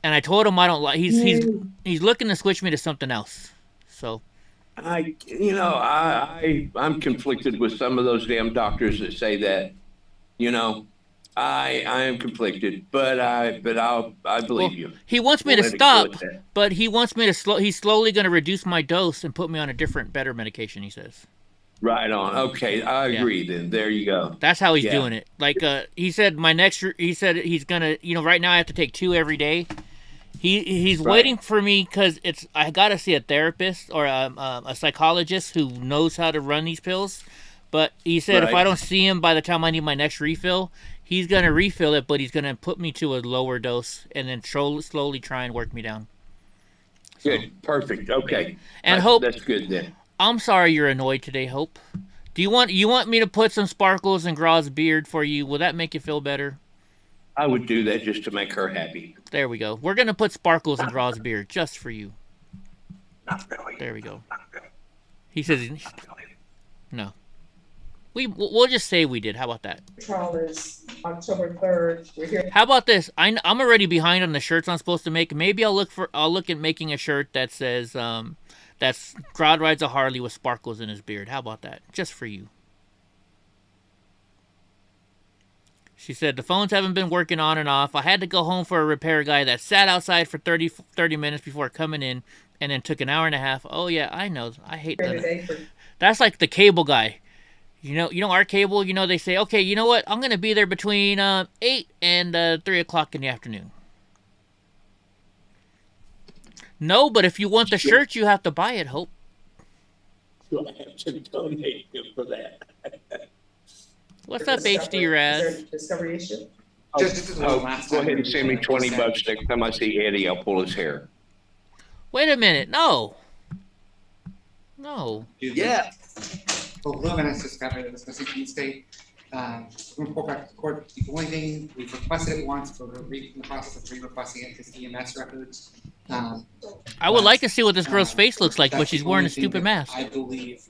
and I told him I don't like. He's looking to switch me to something else. So, I'm conflicted with some of those damn doctors that say that. You know, I am conflicted, but I believe you. He wants me to stop, but he wants me to he's slowly going to reduce my dose and put me on a different, better medication. He says. Right on. Okay, I agree. Then there you go. That's how he's doing it. Like he said, he said he's gonna. You know, right now I have to take 2 every day. He's waiting for me because I gotta see a therapist or a psychologist who knows how to run these pills. But he said if I don't see him by the time I need my next refill, he's gonna refill it, but he's gonna put me to a lower dose and then slowly try and work me down. Good, perfect. Okay, and Hope, that's good then. I'm sorry you're annoyed today, Hope. Do you want me to put some sparkles in Gra's beard for you? Will that make you feel better? I would do that just to make her happy. There we go. We're gonna put sparkles in Gra's beard just for you. Not really. There we go. He says no. We'll just say we did. How about that? Trial is October 3rd. We're here. How about this? I'm already behind on the shirts I'm supposed to make. Maybe I'll look at making a shirt that says that's Grod rides a Harley with sparkles in his beard. How about that? Just for you. She said the phones haven't been working on and off. I had to go home for a repair guy that sat outside for 30 minutes before coming in and then took an hour and a half. Oh yeah, I know. I hate that. That's like the cable guy. You know our cable, they say, okay, you know what? I'm going to be there between 8 and 3 o'clock in the afternoon. No, but if you want the shirt, you have to buy it, Hope. Do I have to donate him for that? What's up, HD Raz? Discovery issue? Go ahead and send me $20 next time I see Eddie. I'll pull his hair. Wait a minute. No. Yeah. Well, Luminous discovered this Mississippi State. Report back to the court. The only thing we've requested it once, but we're in the process of re-requesting it is EMS records. I would like to see what this girl's face looks like, but she's wearing a stupid mask. I believe,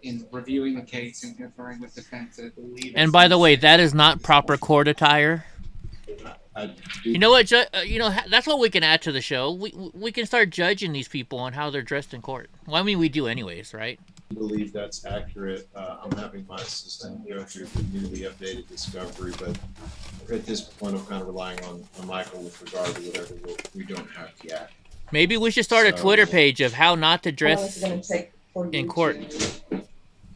in reviewing the case and conferring with defense, I believe. And by the way, that is not proper court attire. You know what? That's what we can add to the show. We can start judging these people on how they're dressed in court. Well, I mean, we do anyways, right? I believe that's accurate. I'm having my assistant go through the newly updated discovery, but at this point, I'm kind of relying on Michael with regard to whatever we don't have yet. Maybe we should start a Twitter page of how not to dress in court.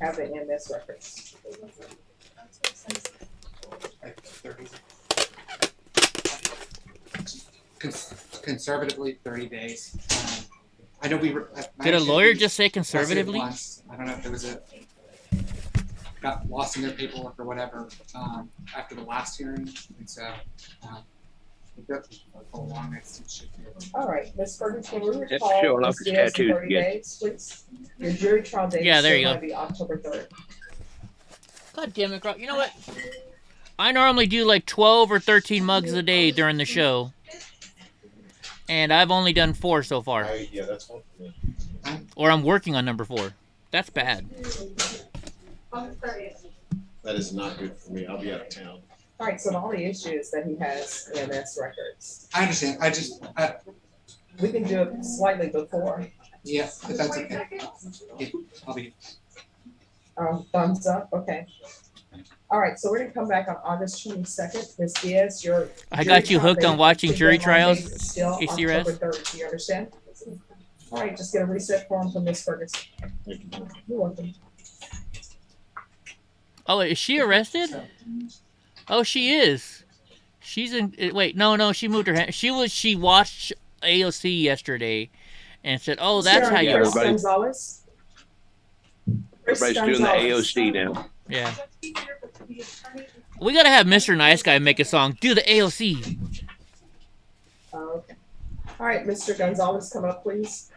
Have the EMS records. Conservatively, 30 days. I know we were. Did a lawyer just say conservatively? I don't know if there was a. got lost in their paperwork or whatever, after the last hearing, and so, the judge was a long next to should be able to. All right, Ms. Ferguson, will you Yep, recall showing off Ms. his Diaz in tattoos 30 again. days, please? Your jury trial date Yeah, is there still you going go. to be October 3rd. God damn it, Croc. You know what? I normally do like 12 or 13 mugs a day during the show. And I've only done 4 so far. Yeah, that's fine for me. Or I'm working on number 4. That's bad. That is not good for me. I'll be out of town. All right, so the only issue is that he has EMS records. I understand, We can do it slightly before. yeah, if that's okay. Yeah, I'll be. Thumbs up, okay. All right, so we're gonna come back on August 22nd. Ms. Diaz, your. I got you hooked on watching jury trials, Still ACRS. October 3rd, do you understand? All right, just get a reset form from Ms. Ferguson. You're welcome. Oh, is she arrested? Oh, she is. She's in. Wait, no, she moved her hand. She watched AOC yesterday, and said, "Oh, that's how you." Chris Gonzalez. Everybody's doing the AOC now. Yeah. We gotta have Mr. Nice Guy make a song. Do the AOC. Okay. All right, Mr. Gonzalez, come up, please.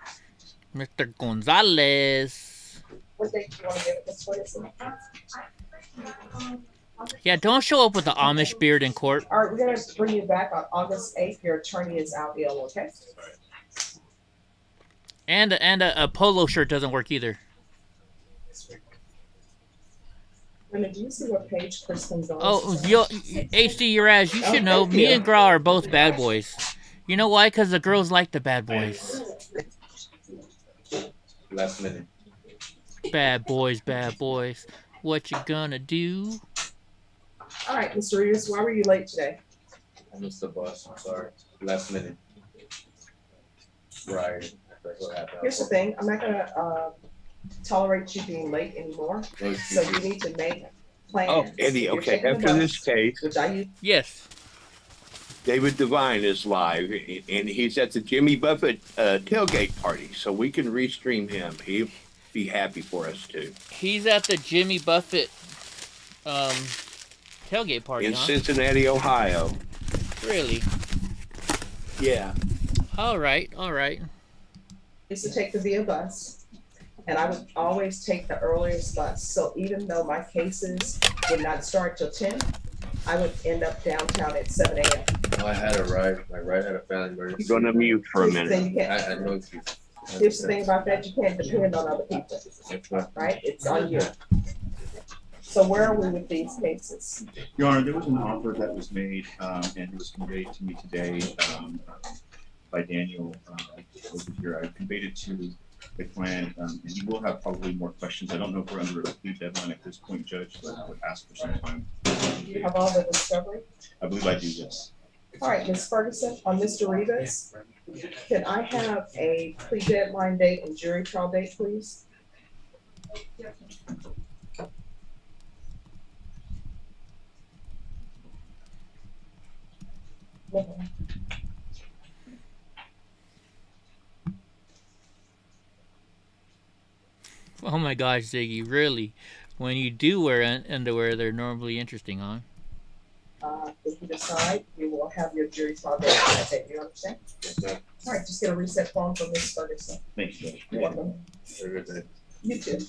Mr. Gonzalez. What date do you want to give it, Ms. Ferguson? Yeah, don't show up with the Amish beard in court. All right, we're gonna bring you back on August 8th. Your attorney is out ill, okay? And a polo shirt doesn't work either. Brenda, do you see what page Chris Gonzalez Oh, is on? HD, your ass. You should know. thank Me you. and Gra are both bad boys. You know why? Because the girls like the bad boys. Last minute. Bad boys, bad boys. What you gonna do? All right, Mr. Reeves, why were you late today? I missed the bus. I'm sorry. Last minute. Right. Here's the thing, I'm not gonna tolerate you being late anymore, so you need to make plans. Oh, Eddie, You're okay, taking the after this bus, case, which I use. Yes. David Devine is live, and he's at the Jimmy Buffett tailgate party, so we can restream him. He'll be happy for us too. He's at the Jimmy Buffett tailgate party, In huh? Cincinnati, Ohio. Really? Yeah. I used to take the VIA bus, and I would always take the earliest bus. So even though my cases would not start till 10, I would end up downtown at 7 a.m. I had a ride. My ride had a family emergency. You're gonna mute for a Then minute. you can't. I know you. Here's the thing about that, you can't depend on other people, right? It's on you. So where are we with these cases? Your Honor, there was an offer that was made, and it was conveyed to me today, by Daniel, over here. I conveyed it to the client, and you will have probably more questions. I don't know if we're under a plea deadline at this point, Judge, but I would ask for some time. Do you have all the discovery? I believe I do, yes. All right, Ms. Ferguson, on Mr. Rivas, can I have a plea deadline date and jury trial date, please? Oh my gosh, Ziggy, really? When you do wear underwear, they're normally interesting, huh? If you decide, you will have your jury trial date on that date, you understand? All right, just get a reset form from Ms. Ferguson. Thank you, Judge. You're welcome. Have a good day. You too.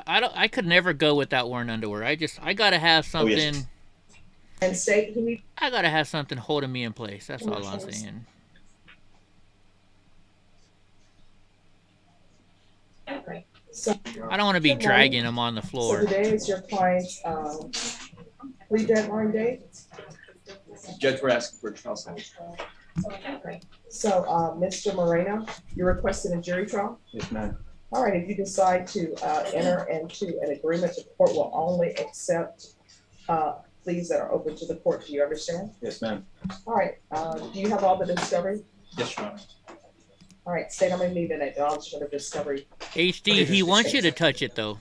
I could never go without wearing underwear. I gotta have something. Oh, yes. And state who we. I gotta have something holding me in place. That's all I'm saying. Okay. So I don't want to be dragging them on the So floor. today is your client's plea deadline date. Judge, we're asking for a trial sentence. Okay. So, Mr. Moreno, you're requesting a jury trial? Yes, ma'am. All right, if you decide to enter into an agreement, the court will only accept pleas that are open to the court. Do you understand? Yes, ma'am. All right, do you have all the discovery? Yes, Your Honor. All right, State, I'm gonna need an acknowledgement of discovery. HD, he wants you to touch it though.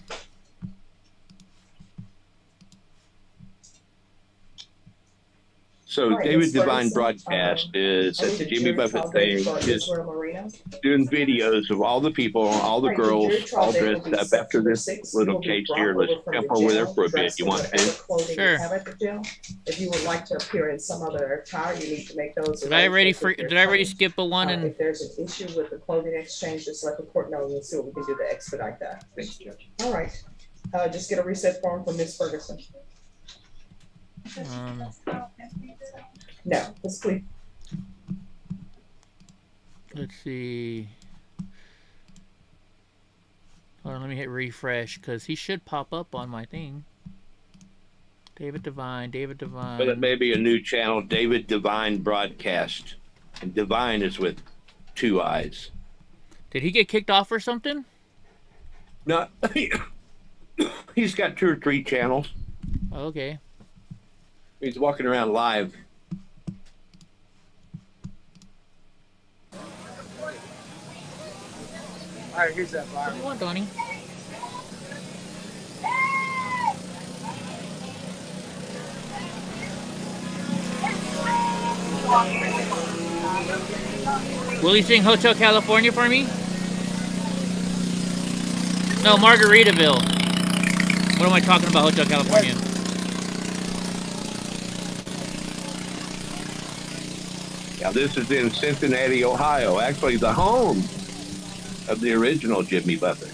So Right, David Ms. Divine Ferguson, Broadcast is I at need the a Jimmy jury Buffett trial date thing, for just Israel Marina. doing videos of all the people, all the Right, the girls, jury trial all date will dressed be up after September this 6th. You little will be case brought here. Let's over from jump the over there jail, for a bit. dressed You in want whatever to? clothing Sure. you have at the jail. If you would like to appear in some other attire, you need to make those Did I already arrangements with your did I already attorney. skip a one and If there's an issue with the clothing exchange, just let the court know and we'll see what we can do to expedite that. Thanks, Judge. All right, just get a reset form from Ms. Ferguson. No, let's please. let's see. Hold on, let me hit refresh because he should pop up on my thing. David Divine, David Divine. But it may be a new channel, David Divine Broadcast. And Divine is with 2 eyes. Did he get kicked off or something? No, he's got 2 or 3 channels. Okay. He's walking around live. All right, here's that bar. What do you want, Donnie? Will you sing Hotel California for me? No, Margaritaville. What am I talking about, Hotel California? Now, this is in Cincinnati, Ohio, actually the home of the original Jimmy Buffett.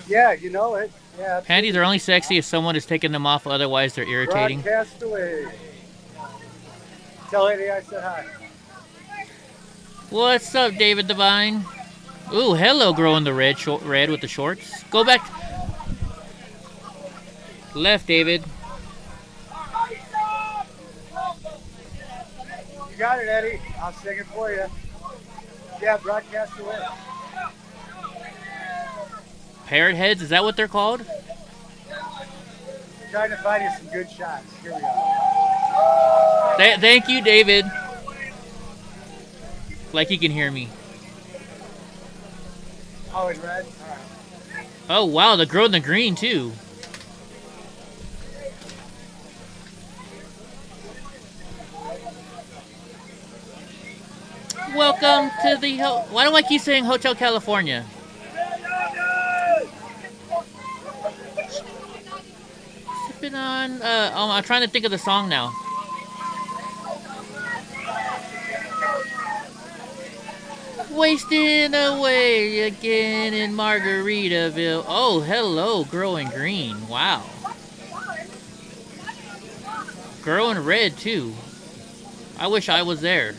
Yeah, you know it. Yeah. Panties are only sexy if someone is taking them off, otherwise they're irritating. Broadcast away. Tell Eddie I said hi. What's up, David Divine? Ooh, hello, girl in the red with the shorts. Go back. Left, David. You got it, Eddie. I'll sing it for you. Yeah, broadcast away. Parrot heads, is that what they're called? Trying to find you some good shots. Here we go. Thank you, David. Like you can hear me. Oh, in red? All right. Oh, wow, the girl in the green, too. Welcome to the... Why do I keep saying Hotel California? Sipping on... I'm trying to think of the song now. Wasting away again in Margaritaville. Oh, hello, girl in green. Wow. Girl in red, too. I wish I was there.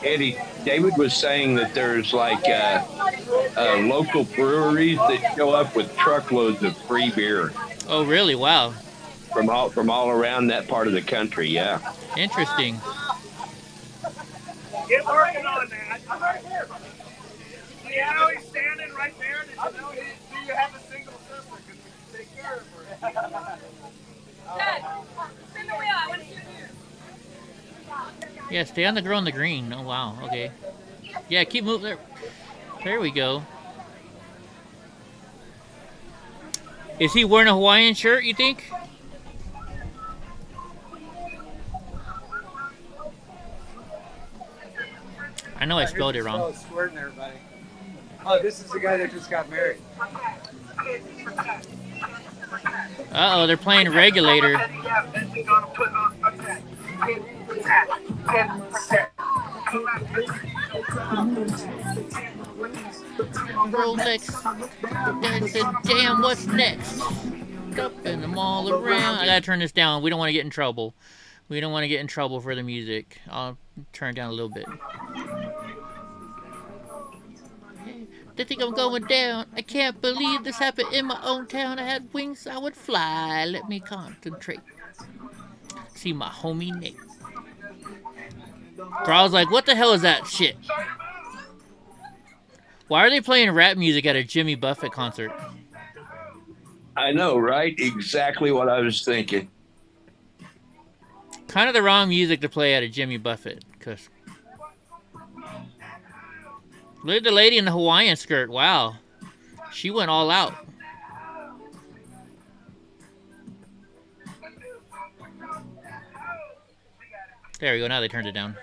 Eddie, David was saying that there's like local breweries that show up with truckloads of free beer. Oh, really? Wow. From all around that part of the country, yeah. Interesting. Get working on that. I'm right here. Do you know he's standing right there? Did you know do you have a single sister? Because we can take care of her. Dad, spin the wheel. I want to see your news. Yeah, stay on the girl in the green. Oh, wow. Okay. Yeah, keep moving there. There we go. Is he wearing a Hawaiian shirt, you think? I know I spelled it wrong. Squirting everybody. Oh, this is the guy that just got married. Uh-oh, they're playing Regulator. Rolex. Said, damn, what's next? Dumping them all around. I gotta turn this down. We don't want to get in trouble. We don't want to get in trouble for the music. I'll turn it down a little bit. They think I'm going down. I can't believe this happened in my own town. I had wings, I would fly. Let me concentrate. See my homie Nick. Bro, I was like, what the hell is that shit? Why are they playing rap music at a Jimmy Buffett concert? I know, right? Exactly what I was thinking. Kind of the wrong music to play at a Jimmy Buffett, cause look at the lady in the Hawaiian skirt. Wow, she went all out. There we go. Now they turned it down.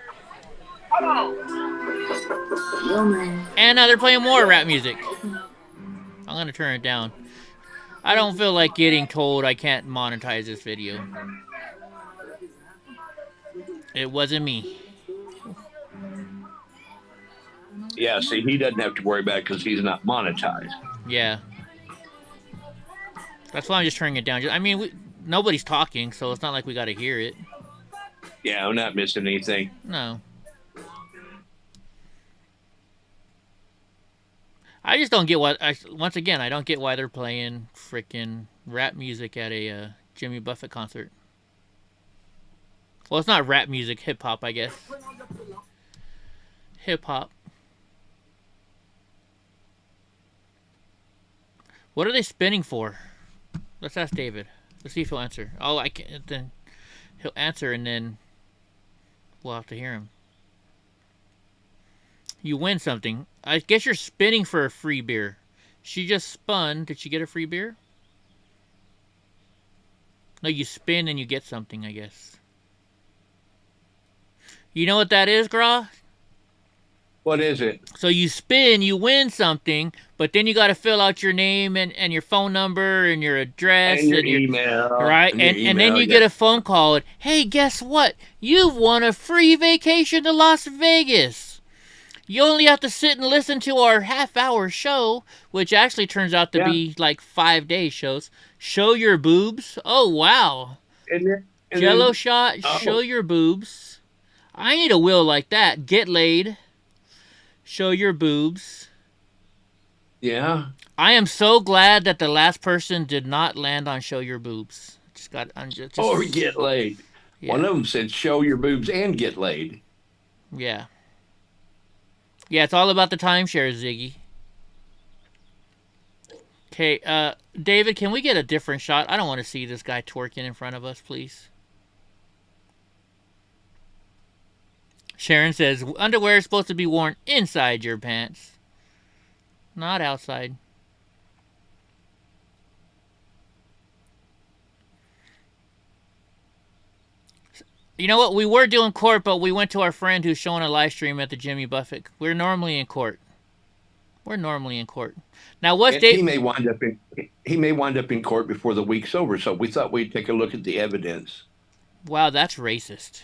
And now they're playing more rap music. I'm gonna turn it down. I don't feel like getting told I can't monetize this video. It wasn't me. Yeah, see, he doesn't have to worry about it because he's not monetized. Yeah. That's why I'm just turning it down. I mean, nobody's talking, so it's not like we gotta hear it. Yeah, I'm not missing anything. No. I just don't get why. Once again, I don't get why they're playing freaking rap music at a Jimmy Buffett concert. Well, it's not rap music, hip hop, I guess. Hip hop. What are they spinning for? Let's ask David. Let's see if he'll answer. Oh, I can't. Then he'll answer, and then we'll have to hear him. You win something. I guess you're spinning for a free beer. She just spun. Did she get a free beer? No, you spin and you get something, I guess. You know what that is, Gra? What is it? So you spin, you win something, but then you got to fill out your name and your phone number and your address and your email. Right? And then you get a phone call and, hey, guess what? You've won a free vacation to Las Vegas. You only have to sit and listen to our half-hour show, which actually turns out to be like 5-day shows. Show your boobs. Oh, wow. Jello shot, show your boobs. I need a will like that. Get laid. Show your boobs. Yeah. I am so glad that the last person did not land on show your boobs. Or get laid. Yeah. One of them said show your boobs and get laid. Yeah. Yeah, it's all about the timeshare, Ziggy. Okay, David, can we get a different shot? I don't want to see this guy twerking in front of us, please. Sharon says, underwear is supposed to be worn inside your pants, not outside. You know what? We were doing court, but we went to our friend who's showing a live stream at the Jimmy Buffett. We're normally in court. Now, what's Dave? He may wind up in court before the week's over. So we thought we'd take a look at the evidence. Wow, that's racist.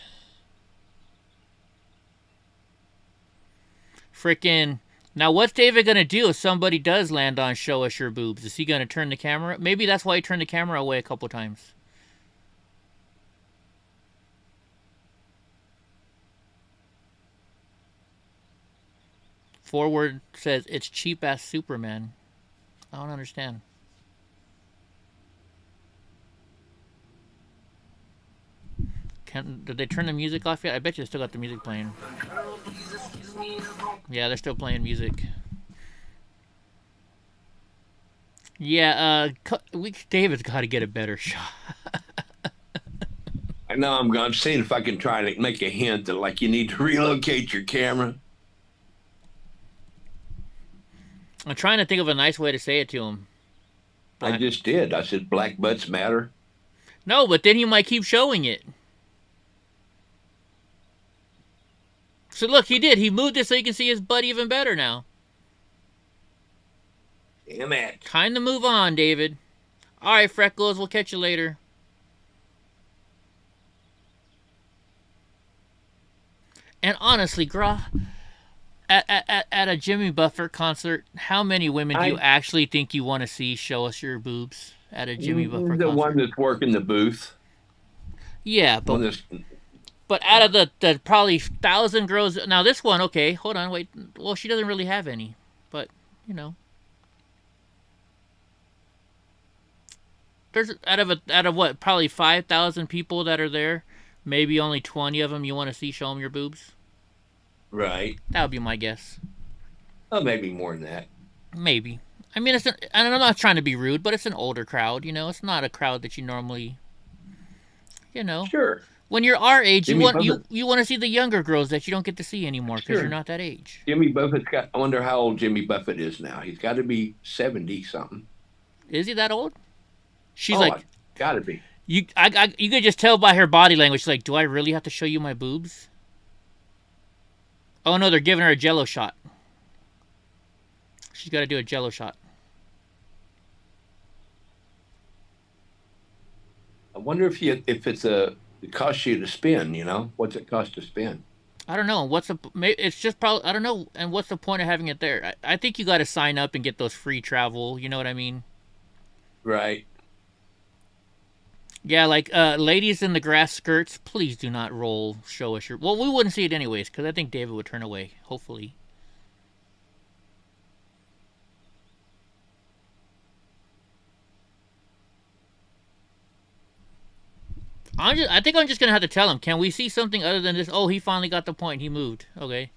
Freaking. Now, what's David gonna do if somebody does land on show us your boobs? Is he gonna turn the camera? Maybe that's why he turned the camera away a couple times. Forward says, it's cheap-ass Superman. I don't understand. Did they turn the music off yet? I bet you they still got the music playing. Yeah, they're still playing music. Yeah, David's got to get a better shot. I know I'm seeing if I can try to make a hint that, like, you need to relocate your camera. I'm trying to think of a nice way to say it to him. I just did. I said black butts matter. No, but then he might keep showing it. So look, he did. He moved it so you can see his butt even better now. Damn it. Time to move on, David. All right, Freckles, we'll catch you later. And honestly, Gra, at a Jimmy Buffett concert, how many women do you actually think you want to see show us your boobs at a Jimmy Buffett concert? The one that's working the booth. Yeah, but out of the probably 1,000 girls, now this one, okay, hold on, wait. Well, she doesn't really have any, but you know, there's out of what, probably 5,000 people that are there, maybe only 20 of them you want to see show them your boobs. Right. That would be my guess. Oh, maybe more than that. Maybe. I mean, and I'm not trying to be rude, but it's an older crowd. You know, it's not a crowd that you normally, you know. Sure. When you're our age, Jimmy you want to see the younger girls that you don't get to see anymore because Sure. you're not that age. Jimmy Buffett's got. I wonder how old Jimmy Buffett is now. He's got to be 70 something. Is he that old? She's Oh, like, got to be. you could just tell by her body language. She's like, do I really have to show you my boobs? Oh no, they're giving her a Jello shot. She's got to do a Jello shot. I wonder if it costs you to spin. You know, what's it cost to spin? I don't know. It's just probably, I don't know. And what's the point of having it there? I think you got to sign up and get those free travel. You know what I mean? Right. Yeah, like ladies in the grass skirts, please do not show us your. Well, we wouldn't see it anyways because I think David would turn away. Hopefully. I think I'm just gonna have to tell him. Can we see something other than this? Oh, he finally got the point. He moved. Okay,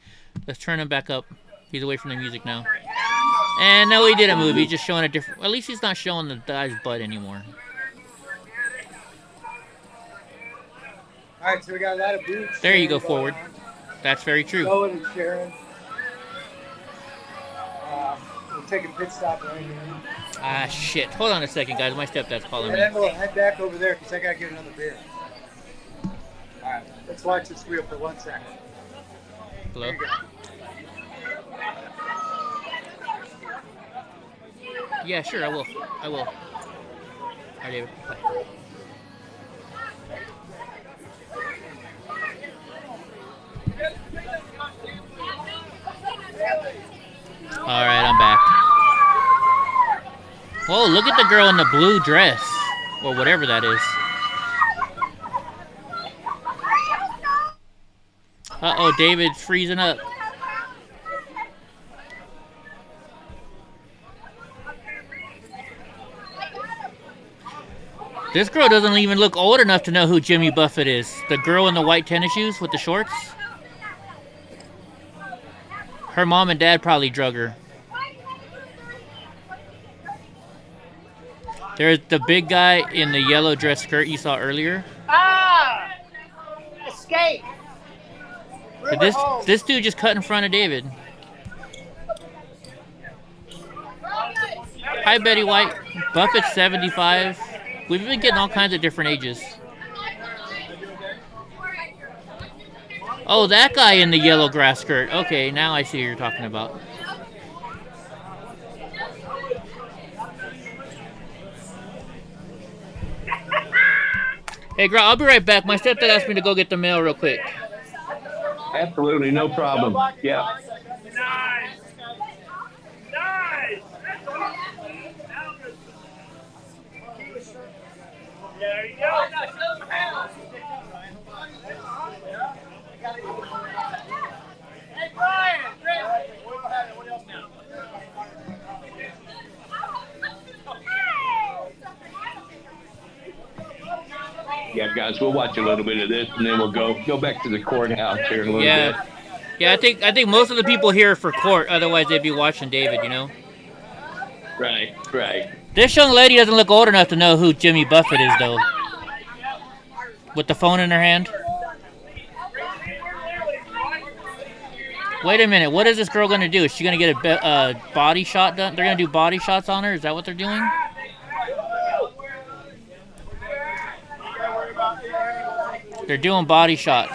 let's turn him back up. He's away from the music now. And no, he didn't move. He's just showing a different. At least he's not showing the guy's butt anymore. All right, so we got a lot of boots. There you go, forward. That's very true. Owen and Sharon. We'll take a pit stop right here. Ah, shit. Hold on a second, guys. My stepdad's calling And me. then we'll head back over there because I got to get another beer. All right, let's watch this wheel for 1 second. Hello? Yeah, sure, I will. I will. All right, David. Bye. All right, I'm back. Whoa, look at the girl in the blue dress. Or whatever that is. Uh-oh, David's freezing up. This girl doesn't even look old enough to know who Jimmy Buffett is. The girl in the white tennis shoes with the shorts. Her mom and dad probably drug her. There's the big guy in the yellow dress skirt you saw earlier. Ah! Escape! This dude just cut in front of David. Hi, Betty White. Buffett's 75. We've been getting all kinds of different ages. Oh, that guy in the yellow grass skirt. Okay, now I see what you're talking about. Hey, girl, I'll be right back. My stepdad asked me to go get the mail real quick. Absolutely, no problem. Yeah. Nice! Nice! There you go. Hey, Brian! What else now? Yeah, guys, we'll watch a little bit of this, and then we'll go back to the courthouse here in a little bit. Yeah, I think most of the people here are for court. Otherwise, they'd be watching David. You know. Right, right. This young lady doesn't look old enough to know who Jimmy Buffett is, though. With the phone in her hand. Wait a minute. What is this girl going to do? Is she going to get a body shot done? They're going to do body shots on her? Is that what they're doing? They're doing body shots.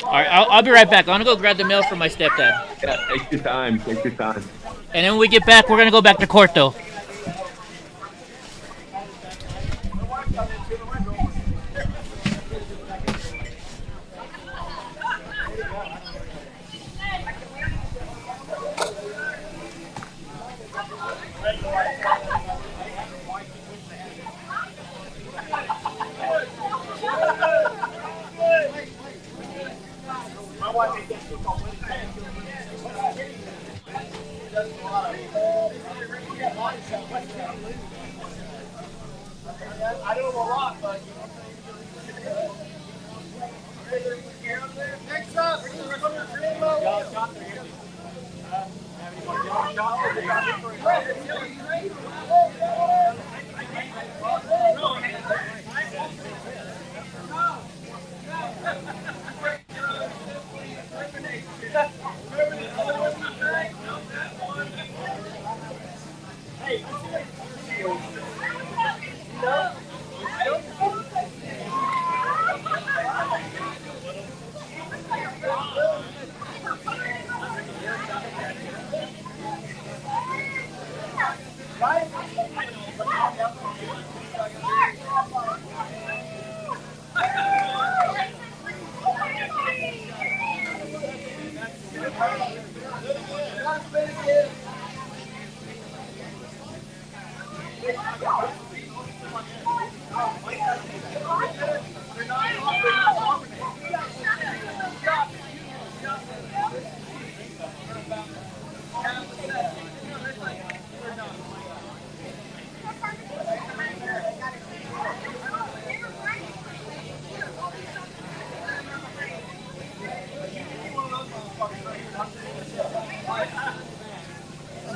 All right, I'll be right back. I'm going to go grab the mail from my stepdad. Yeah, take your time. Take your time. And then when we get back, we're going to go back to court, though. I don't know a lot, but next up,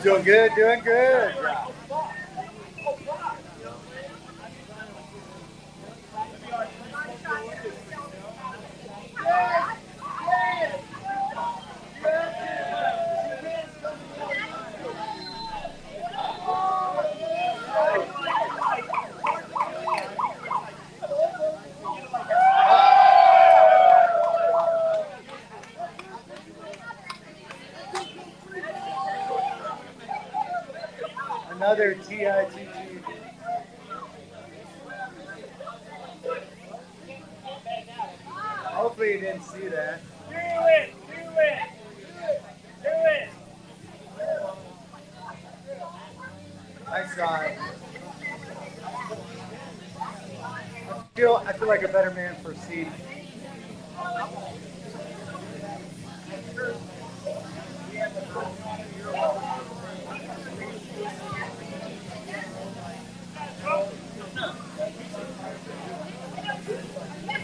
Doing good, doing good. Another TITG. Hopefully you didn't see that. do it, do it, do it. I saw it. I feel like a better man for Proceedings.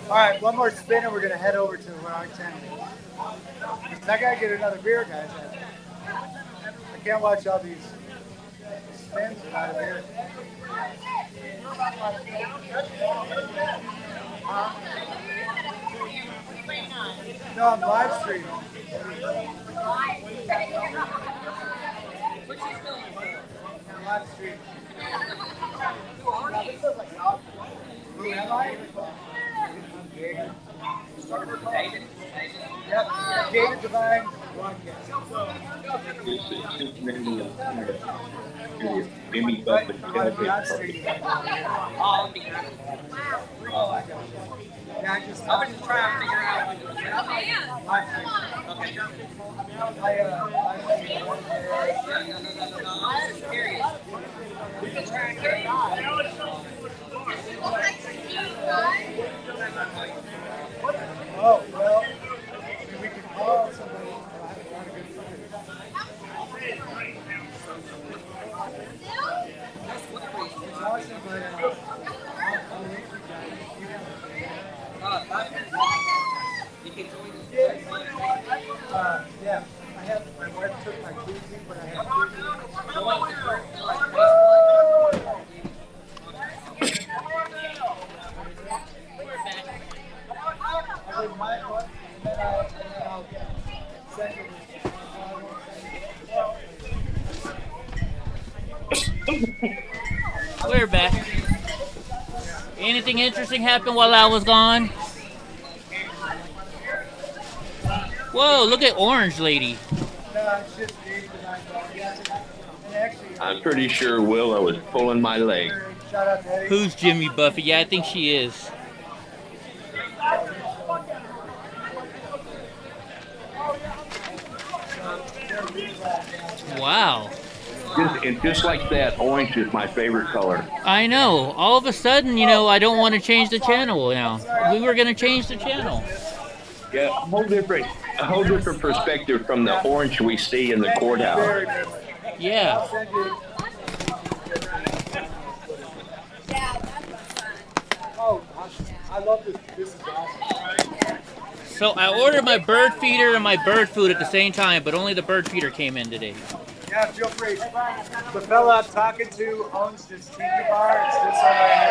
All right, one more spin and we're gonna head over to where our tent is. I gotta get another beer, guys. I can't watch all these spins without a beer. No, I'm live streaming. I'm live streaming. Who am I? David. Yep, David Devine. Jimmy But Buffett. I'm not streaming. Yeah, I'm just trying to figure out. Live streaming. Oh, well, we could call somebody. Yeah, I have, my wife took my cruising, but I have We're back. Anything interesting happened while I was gone? Whoa, look at Orange Lady. I'm pretty sure Willow was pulling my leg. Who's Jimmy Buffett? Yeah, I think she is. Wow. Just like that, orange is my favorite color. I know. All of a sudden, you know, I don't want to change the channel now. We were going to change the channel. Yeah, a whole different perspective from the orange we see in the courthouse. Yeah. I love this. This is awesome. So I ordered my bird feeder and my bird food at the same time, but only the bird feeder came in today. Yeah, feel free. The fella I'm talking to owns this tiki bar. It's this one right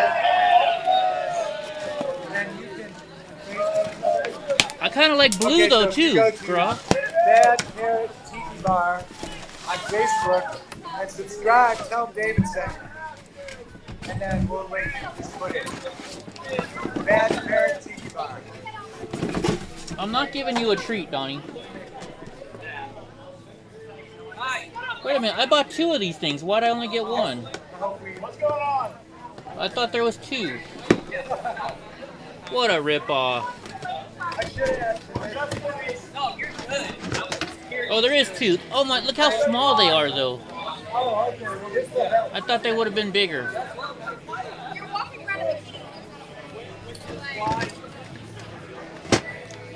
here. And you can. I kind of like blue though too, Gra. Bad Carrot Tiki Bar on Facebook and subscribe. Tell them David sent you. And then we'll link just put it. Bad Carrot Tiki Bar. I'm not giving you a treat, Donnie. Wait a minute, I bought 2 of these things. Why'd I only get 1? What's going on? I thought there was 2. What a ripoff. No, you're good. Oh, there is 2. Oh my, look how small they are though. I thought they would have been bigger.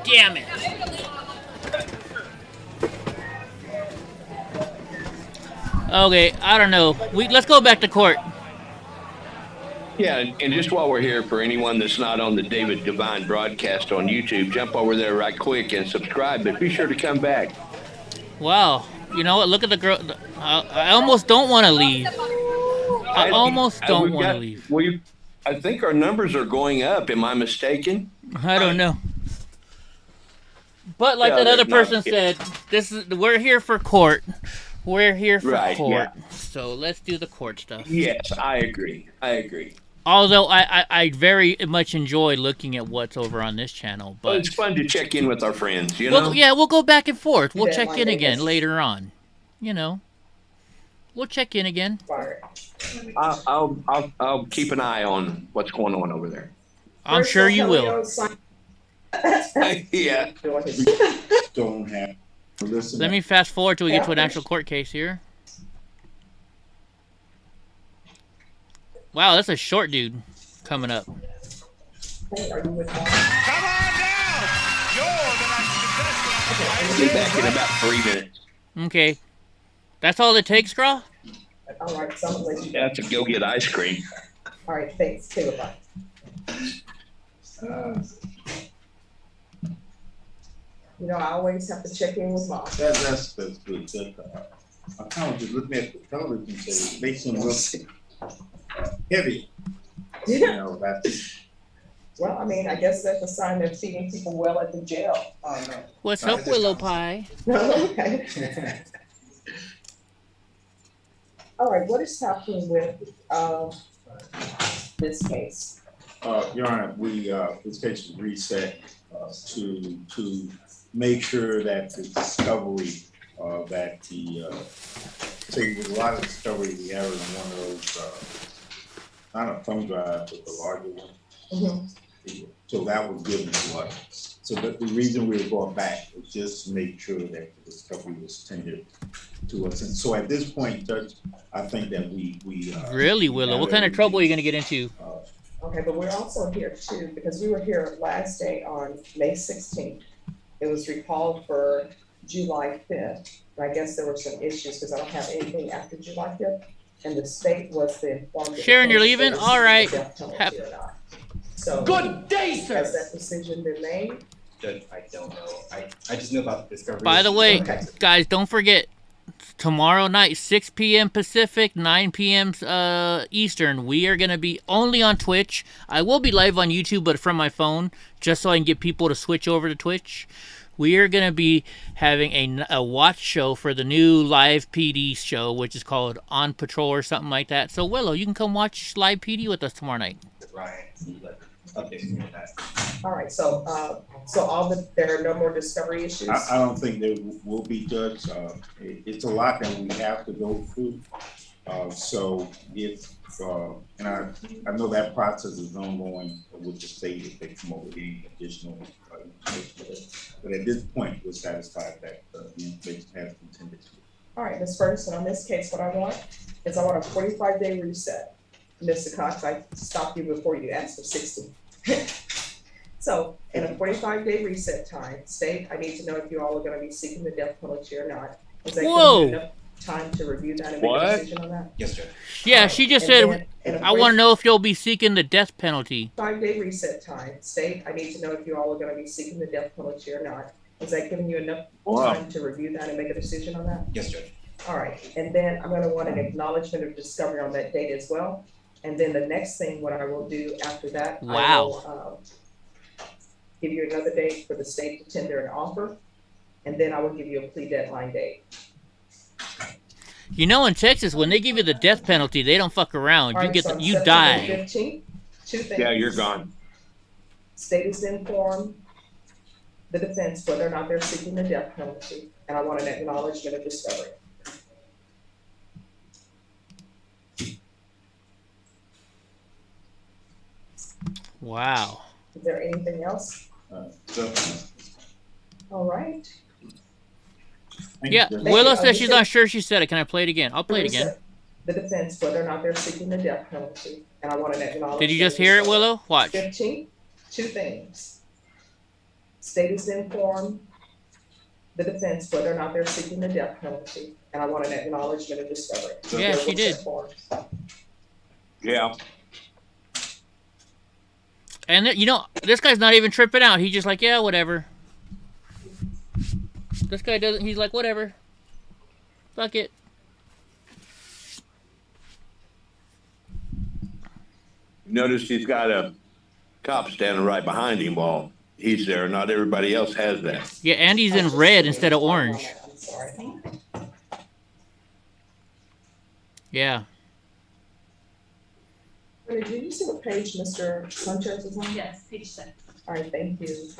Damn it. Okay, I don't know. Let's go back to court. Yeah, and just while we're here, for anyone that's not on the David Divine broadcast on YouTube, jump over there right quick and subscribe, but be sure to come back. Wow. You know what? Look at the girl. I almost don't want to leave. I almost don't want to leave. I think our numbers are going up. Am I mistaken? I don't know. But like that other person said, we're here for court. We're here for court. Yeah. So let's do the court stuff. Yes, I agree. Although I very much enjoy looking at what's over on this channel. But it's fun to check in with our friends, you know? Yeah, we'll go back and forth. We'll check in again later on. You know. We'll check in again. I'll keep an eye on what's going on over there. I'm sure you will. Yeah. Don't have. Listen. Let me fast forward till we get to an actual court case here. Wow, that's a short dude coming up. Come on down! You're the next contestant. I'll be back in about 3 minutes. Okay. That's all it takes, Gra? All right, so I'm gonna let you Yeah, to go get ice cream. All right, thanks. Okay, bye. You know, I always have to check in with mom. That's good. I kind of just looking at the television and say, it makes them real heavy. You know, that's. Well, I mean, I guess that's a sign they're feeding people well at the jail. Oh, no. What's up, Willow Pie? Okay. All right, what is happening with this case? Your Honor, this case was reset to make sure that the discovery that so there was a lot of discovery we have in one of those, not a thumb drive, but the larger one. Mm-hmm. So that was given to us. So the reason we were brought back was just to make sure that the discovery was tendered to us. And so at this point, Judge, I think that we really, Willow, what kind of trouble are you going to get into? Okay, but we're also here too, because we were here last day on May 16th. It was recalled for July 5th. And I guess there were some issues because I don't have anything after July 5th. And the state was the informed. Sharon, you're leaving? All right. So, good day, sir. Has that decision been made? Judge, I don't know. I just know about the discovery. By the way, guys, don't forget, tomorrow night, 6 p.m. Pacific, 9 p.m. Eastern, we are going to be only on Twitch. I will be live on YouTube, but from my phone, just so I can get people to switch over to Twitch. We are going to be having a watch show for the new live PD show, which is called On Patrol or something like that. So, Willow, you can come watch live PD with us tomorrow night. Ryan, update me on that. All right, so there are no more discovery issues? I don't think there will be, Judge. It's a lot that we have to go through. So if, and I know that process is ongoing with the state if they come up with any additional information. But at this point, we're satisfied that the information has been tended to. All right, Ms. Ferguson, on this case, what I want is I want a 45-day reset. Mr. Cox, I stopped you before you asked for 60. So, in a 45-day reset time, state, I need to know if you all are going to be seeking the death penalty or not. Whoa! time to review that and make a What? decision on that? Yes, Judge. Yeah, she just said, I want to know if you'll be seeking the death penalty. 5-day reset time. State, I need to know if you all are gonna be seeking the death penalty or not. Is that giving you enough Wow. time to review that and make a decision on that? Yes, Judge. All right, and then I'm gonna want an acknowledgement of discovery on that date as well. And then the next thing, what I will do after that, I will, give you another date for the state to tender an offer. And then I will give you a plea deadline date. You know, in Texas, when they give you the death penalty, they don't fuck around. All You right, get so the, on you September die. 15th, two things. Yeah, you're gone. State is to inform the defense whether or not they're seeking the death penalty, and I want an acknowledgement of discovery. Wow. Is there anything else? All right. Yeah, Willow says she's not sure she said it. Can I play it again? I'll play it again. The defense whether or not they're seeking the death penalty, and I want an acknowledgement. Did you just hear it, Willow? Watch. 15, two things. State is to inform the defense whether or not they're seeking the death penalty, and I want an acknowledgement of discovery. Yeah, she did. Yeah. And you know, this guy's not even tripping out. He's just like, yeah, whatever. This guy doesn't. He's like, whatever. Fuck it. Notice he's got a cop standing right behind him while he's there. Not everybody else has that. Yeah, and he's in red instead of orange. Yeah. Did you see what page Mr. Sanchez is on? Yes, page 6. All right, thank you.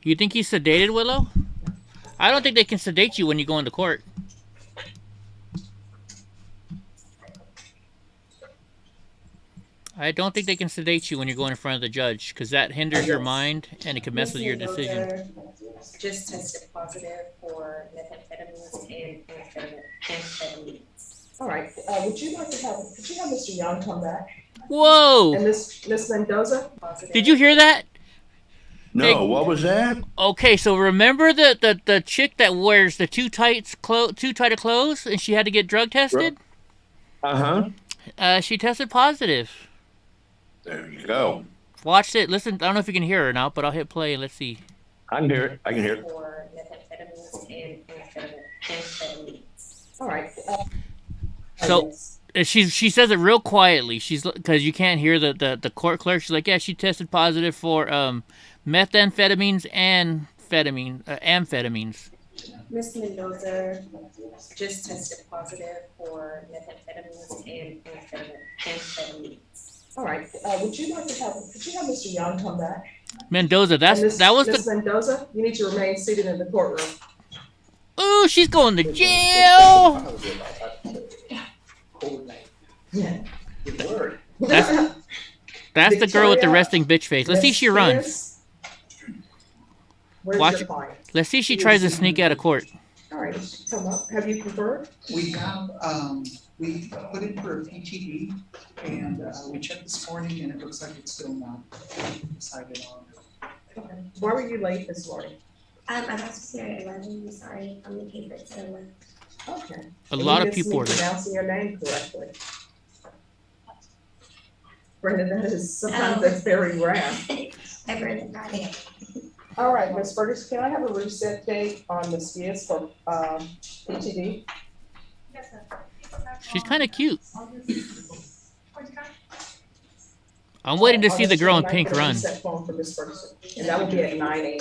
You think he's sedated, Willow? I don't think they can sedate you when you go into court. I don't think they can sedate you when you're going in front of the judge, because that hinders your mind and it can mess with your decision. Just tested positive for methamphetamines and amphetamines. All right, would you have Mr. Young come back? Whoa! And Miss Mendoza? Did you hear that? No, what was that? Okay, so remember the chick that wears the too tight of clothes and she had to get drug tested? Uh-huh. She tested positive. There you go. Watch it. Listen, I don't know if you can hear her or not, but I'll hit play and let's see. I can hear it. I can hear it. For methamphetamines and amphetamines. All right. So she says it real quietly. She's because you can't hear the court clerk. She's like, yeah, she tested positive for methamphetamines and amphetamines. Miss Mendoza just tested positive for methamphetamines and amphetamines. All right, could you have Mr. Young come back? Mendoza, that was Miss Mendoza, you need to remain seated in the courtroom. Ooh, she's going to jail. Yeah. That's the girl with the resting bitch face. Let's see if she runs. Watch it. Let's see if she tries to sneak out of court. All right, come up. Have you conferred? We have, we put in for a PTE and we checked this morning and it looks like it's still not decided on. Okay. Why were you late this morning? I was here at 11, sorry, I'm looking for it at 11. Okay. A lot of people are there. Pronouncing your name correctly. Brenda, sometimes that's very rare. I've heard it not yet. All right, Ms. Ferguson, can I have a reset date on Ms. Diaz for PTD? Yes, sir. She's kind of cute. I'm waiting to see the girl in pink run. Phone for Ms. Ferguson, and that will be at 9 a.m.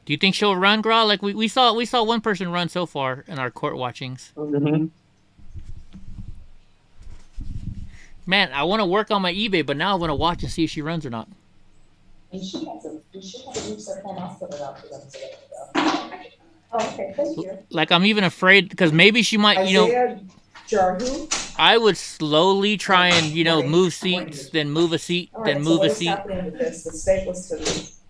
Do you think she'll run, Gra? Like we saw one person run so far in our court watchings. Mm-hmm. Man, I want to work on my eBay, but now I want to watch and see if she runs or not. And she has a reset phone. I'll put it out for them today. Oh, okay, thank you. Like I'm even afraid because maybe she might, you know. Jarhu? I would slowly try and move seats, then move a seat, then move a seat. Happening with this? The state was to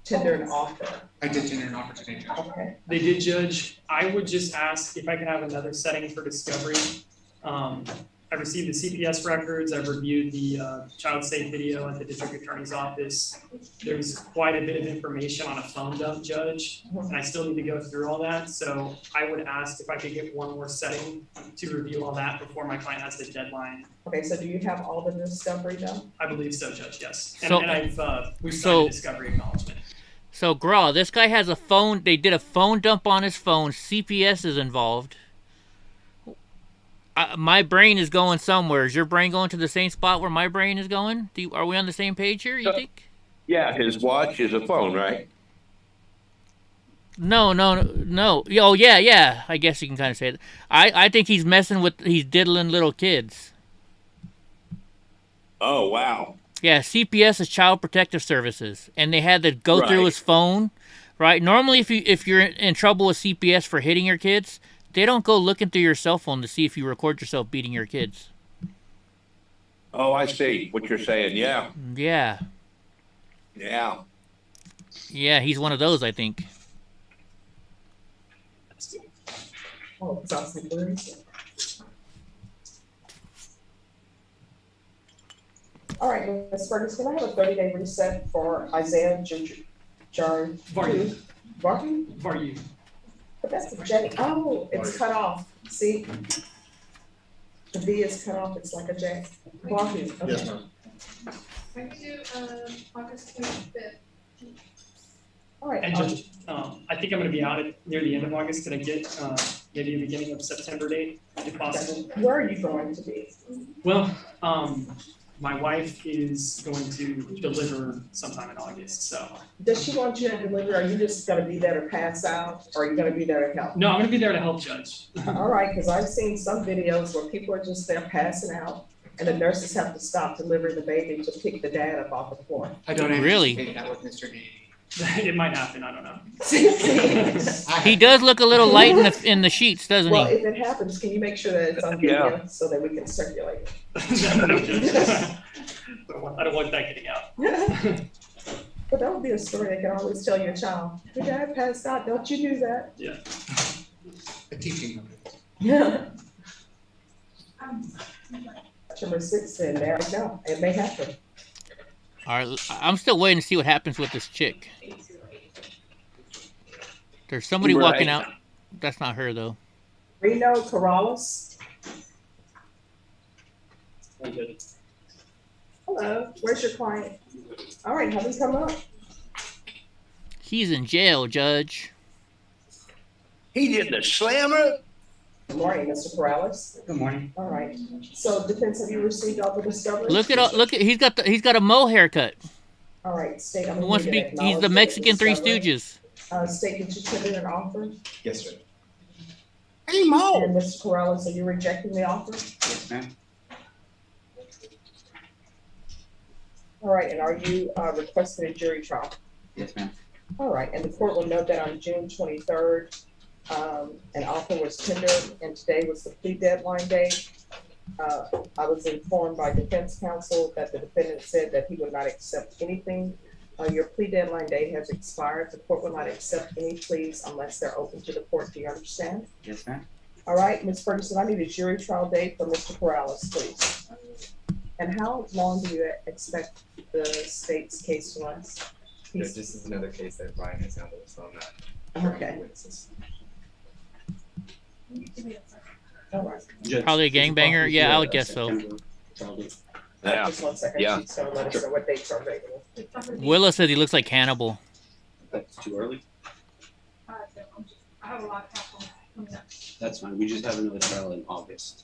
tender an offer? I did tender an offer today, Judge. Okay. They did, Judge. I would just ask if I could have another setting for discovery. I received the CPS records. I've reviewed the child safe video at the district attorney's office. There's quite a bit of information on a phone dump, Judge, and I still need to go through all that. So I would ask if I could get one more setting to review all that before my client has the deadline. Okay, so do you have all the discovery done? I believe so, Judge, yes. So- And we've signed a discovery acknowledgement. So, Graw, this guy has a phone. They did a phone dump on his phone. CPS is involved. My brain is going somewhere. Is your brain going to the same spot where my brain is going? Are we on the same page here, you think? Yeah, his watch is a phone, right? No. Oh, yeah. I guess you can kind of say that. I think he's he's diddling little kids. Oh, wow. Yeah, CPS is Child Protective Services, and they had to go through Right. his phone, right? Normally, if you're in trouble with CPS for hitting your kids, they don't go looking through your cell phone to see if you record yourself beating your kids. Oh, I see what you're saying. Yeah. Yeah. Yeah. Yeah, he's one of those, I think. Oh, it's awesome. All right, Ms. Ferguson, can I have a 30-day reset for Isaiah Varyu. Varyu? But that's a J. Oh, it's cut off. See? The V is cut off. It's like a J. Varyu. Okay. Yes, ma'am. I can do, August 25th. All right. And Judge, I think I'm gonna be out near the end of August. Could I get, maybe the beginning of September date, if possible? Where are you going to be? Well, my wife is going to deliver sometime in August, so. Does she want you to deliver? Are you just gonna be there to pass out, or are you gonna be there to help? No, I'm gonna be there to help, Judge. All right, because I've seen some videos where people are just there passing out, and the nurses have to stop delivering the baby to pick the dad up off the floor. I don't Really? anticipate that with Mr. D. It might happen, I don't know. He does look a little light in the sheets, doesn't Well, he? if it happens, can you make sure that it's on video so that we can circulate I don't want that getting out. it? But that would be a story I can always tell your child. Your dad passed out, don't you do that? Yeah. A teaching moment. Yeah. September 6th, and there we go. It may happen. All right, I'm still waiting to see what happens with this chick. There's somebody walking out. That's not her, though. Reno Corrales. Hello, where's your client? All right, have him come up. He's in jail, Judge. He did the slammer? Good morning, Mr. Corrales. Good morning. All right, so defense, have you received all the discovery? Look at he's got a mo haircut. All right, state, I'm He gonna wants to need be. an He's the acknowledgement Mexican of Three discovery. Stooges. State, did you tender an offer? Yes, sir. Hey, Mo. And Mr. Corrales, are you rejecting the offer? Yes, ma'am. All right, and are you requesting a jury trial? Yes, ma'am. All right, and the court will note that on June 23rd, an offer was tendered, and today was the plea deadline day. I was informed by defense counsel that the defendant said that he would not accept anything. Your plea deadline date has expired. The court will not accept any pleas unless they're open to the court. Do you understand? Yes, ma'am. All right, Ms. Ferguson, I need a jury trial date for Mr. Corrales, please. And how long do you expect the state's case to last? This is another case that Brian has handled, so I'm not. Okay. All right. Probably a gangbanger. Yeah, I would guess so. Yeah. Just 1 second. Yeah. She's gonna let us know what dates are available. Willow says he looks like Hannibal. That's too early. I have a lot of capital coming up. That's fine. We just have another trial in August.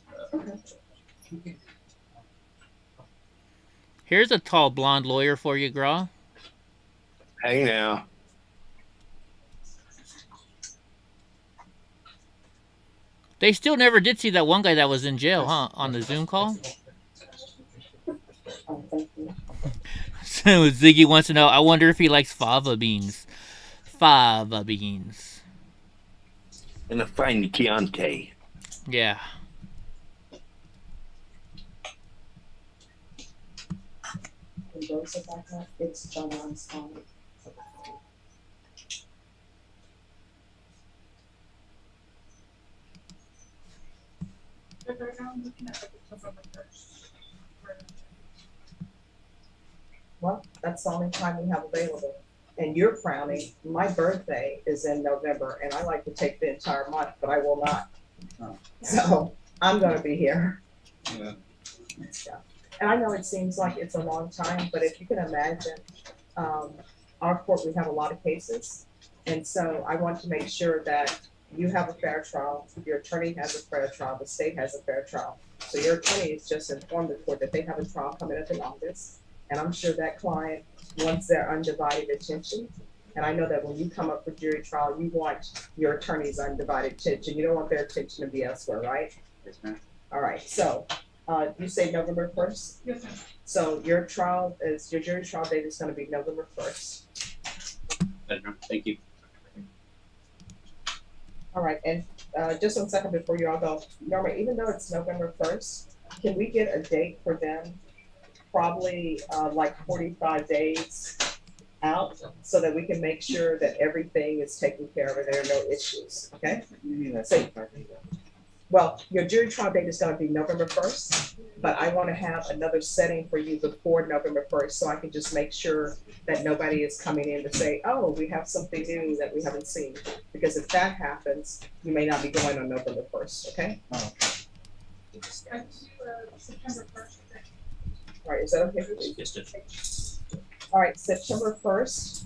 Here's a tall blonde lawyer for you, Graw. Hey now. They still never did see that one guy that was in jail, huh? On the Zoom call. So Ziggy wants to know, I wonder if he likes fava beans. Fava beans. And a fine Chianti. Yeah. It's John Armstrong. But right now I'm looking at like November 1st. Well, that's the only time we have available. And you're crowning, my birthday is in November, and I like to take the entire month, but I will not. So I'm gonna be here. Yeah. Yeah. And I know it seems like it's a long time, but if you can imagine, our court, we have a lot of cases. And so I want to make sure that you have a fair trial, your attorney has a fair trial, the state has a fair trial. So your attorney has just informed the court that they have a trial coming up in August. And I'm sure that client wants their undivided attention. And I know that when you come up for jury trial, you want your attorney's undivided attention. You don't want their attention to be elsewhere, right? Yes, ma'am. All right, so you say November 1st? Yes, ma'am. So your trial is, your jury trial date is gonna be November 1st. Thank you. All right, and just 1 second before you all go, Norma, even though it's November 1st, can we get a date for them? Probably like 45 days out, so that we can make sure that everything is taken care of and there are no issues, okay? So, well, your jury trial date is gonna be November 1st, but I wanna have another setting for you before November 1st, so I can just make sure that nobody is coming in to say, oh, we have something new that we haven't seen. Because if that happens, you may not be going on November 1st, okay? I do September 1st. All right, is that okay for you? All right, September 1st,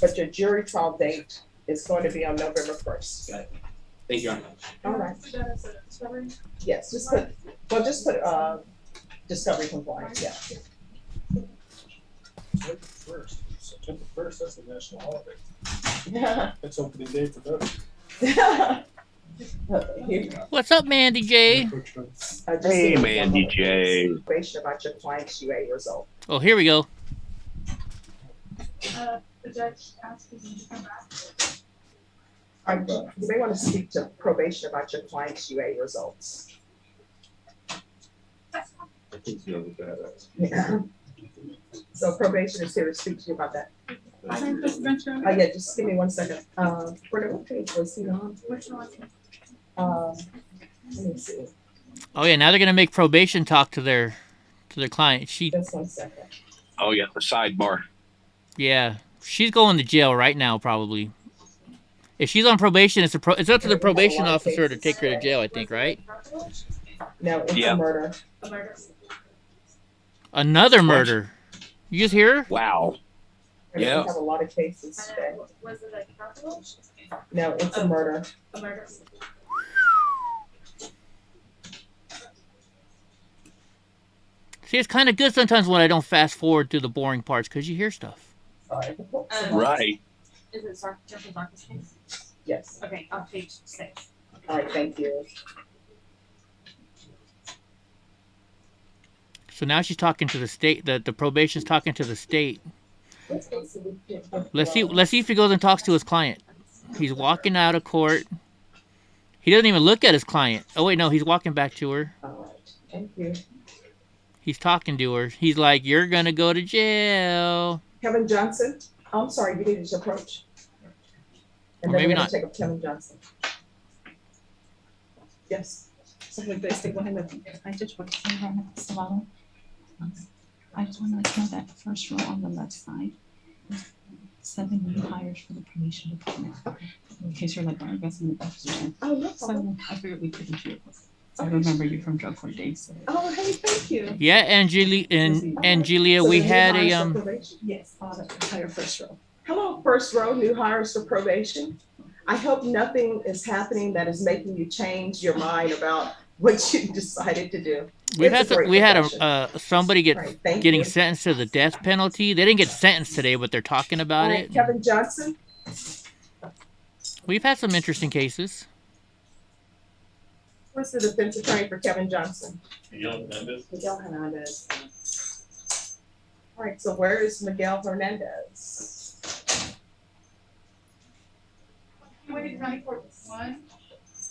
but your jury trial date is going to be on November 1st. Got it. Thank you, Your Honor. All right. Yes, just put discovery compliance, yeah. First, September 1st, that's a national holiday. That's opening day for those. What's up, Mandy J? Hey, Mandy J. Information about your client's UA result. Oh, here we go. The judge asked me to come back. You may want to speak to probation about your client's UA results. I think you know what that is. Yeah. So probation is here to speak to you about that. Yeah, Yeah, just give me 1 second. Britta, what page was he on? Let me see. Oh yeah, now they're gonna make probation talk to their client. Just 1 second. Oh yeah, the sidebar. Yeah, she's going to jail right now probably. If she's on probation, it's up to the probation officer to take her to jail, I think, right? No, it's a murder. Another murder. You just hear her? Wow. Yeah. We have a lot of cases today. Was it like capital? No, it's a murder. A murder. See, it's kind of good sometimes when I don't fast forward through the boring parts because you hear stuff. Right. Is it Jeffrey Darkest case? Yes. Okay, on page 6. All right, thank you. So now she's talking to the state. The probation's talking to the state. Let's see if he goes and talks to his client. He's walking out of court. He doesn't even look at his client. Oh wait, no, he's walking back to her. All right, thank you. He's talking to her. He's like, "You're gonna go to jail." Kevin Johnson. Oh, I'm sorry, you didn't just approach. And Or then maybe we're gonna not. take up Kevin Johnson. Yes. So basically, go ahead. I just want to say right I just want to let you know that first row on the left side, 7 new hires for the probation department. In case you're like our investment officer. Oh, no So problem. I figured we could do it. I remember you from drug court days. So. Oh, hey, thank you. Yeah, Angelia, we had a Yes, hire first row. Hello, first row, new hires for probation. I hope nothing is happening that is making you change your mind about what you decided to do. We've It's had a great we had profession. somebody Right, thank getting you. sentenced to the death penalty. They didn't get sentenced today, but they're talking All about right, it. Kevin Johnson. We've had some interesting cases. What's the defense attorney for Kevin Johnson? Miguel Hernandez. Miguel Hernandez. All right, so where is Miguel Hernandez? He went to county court one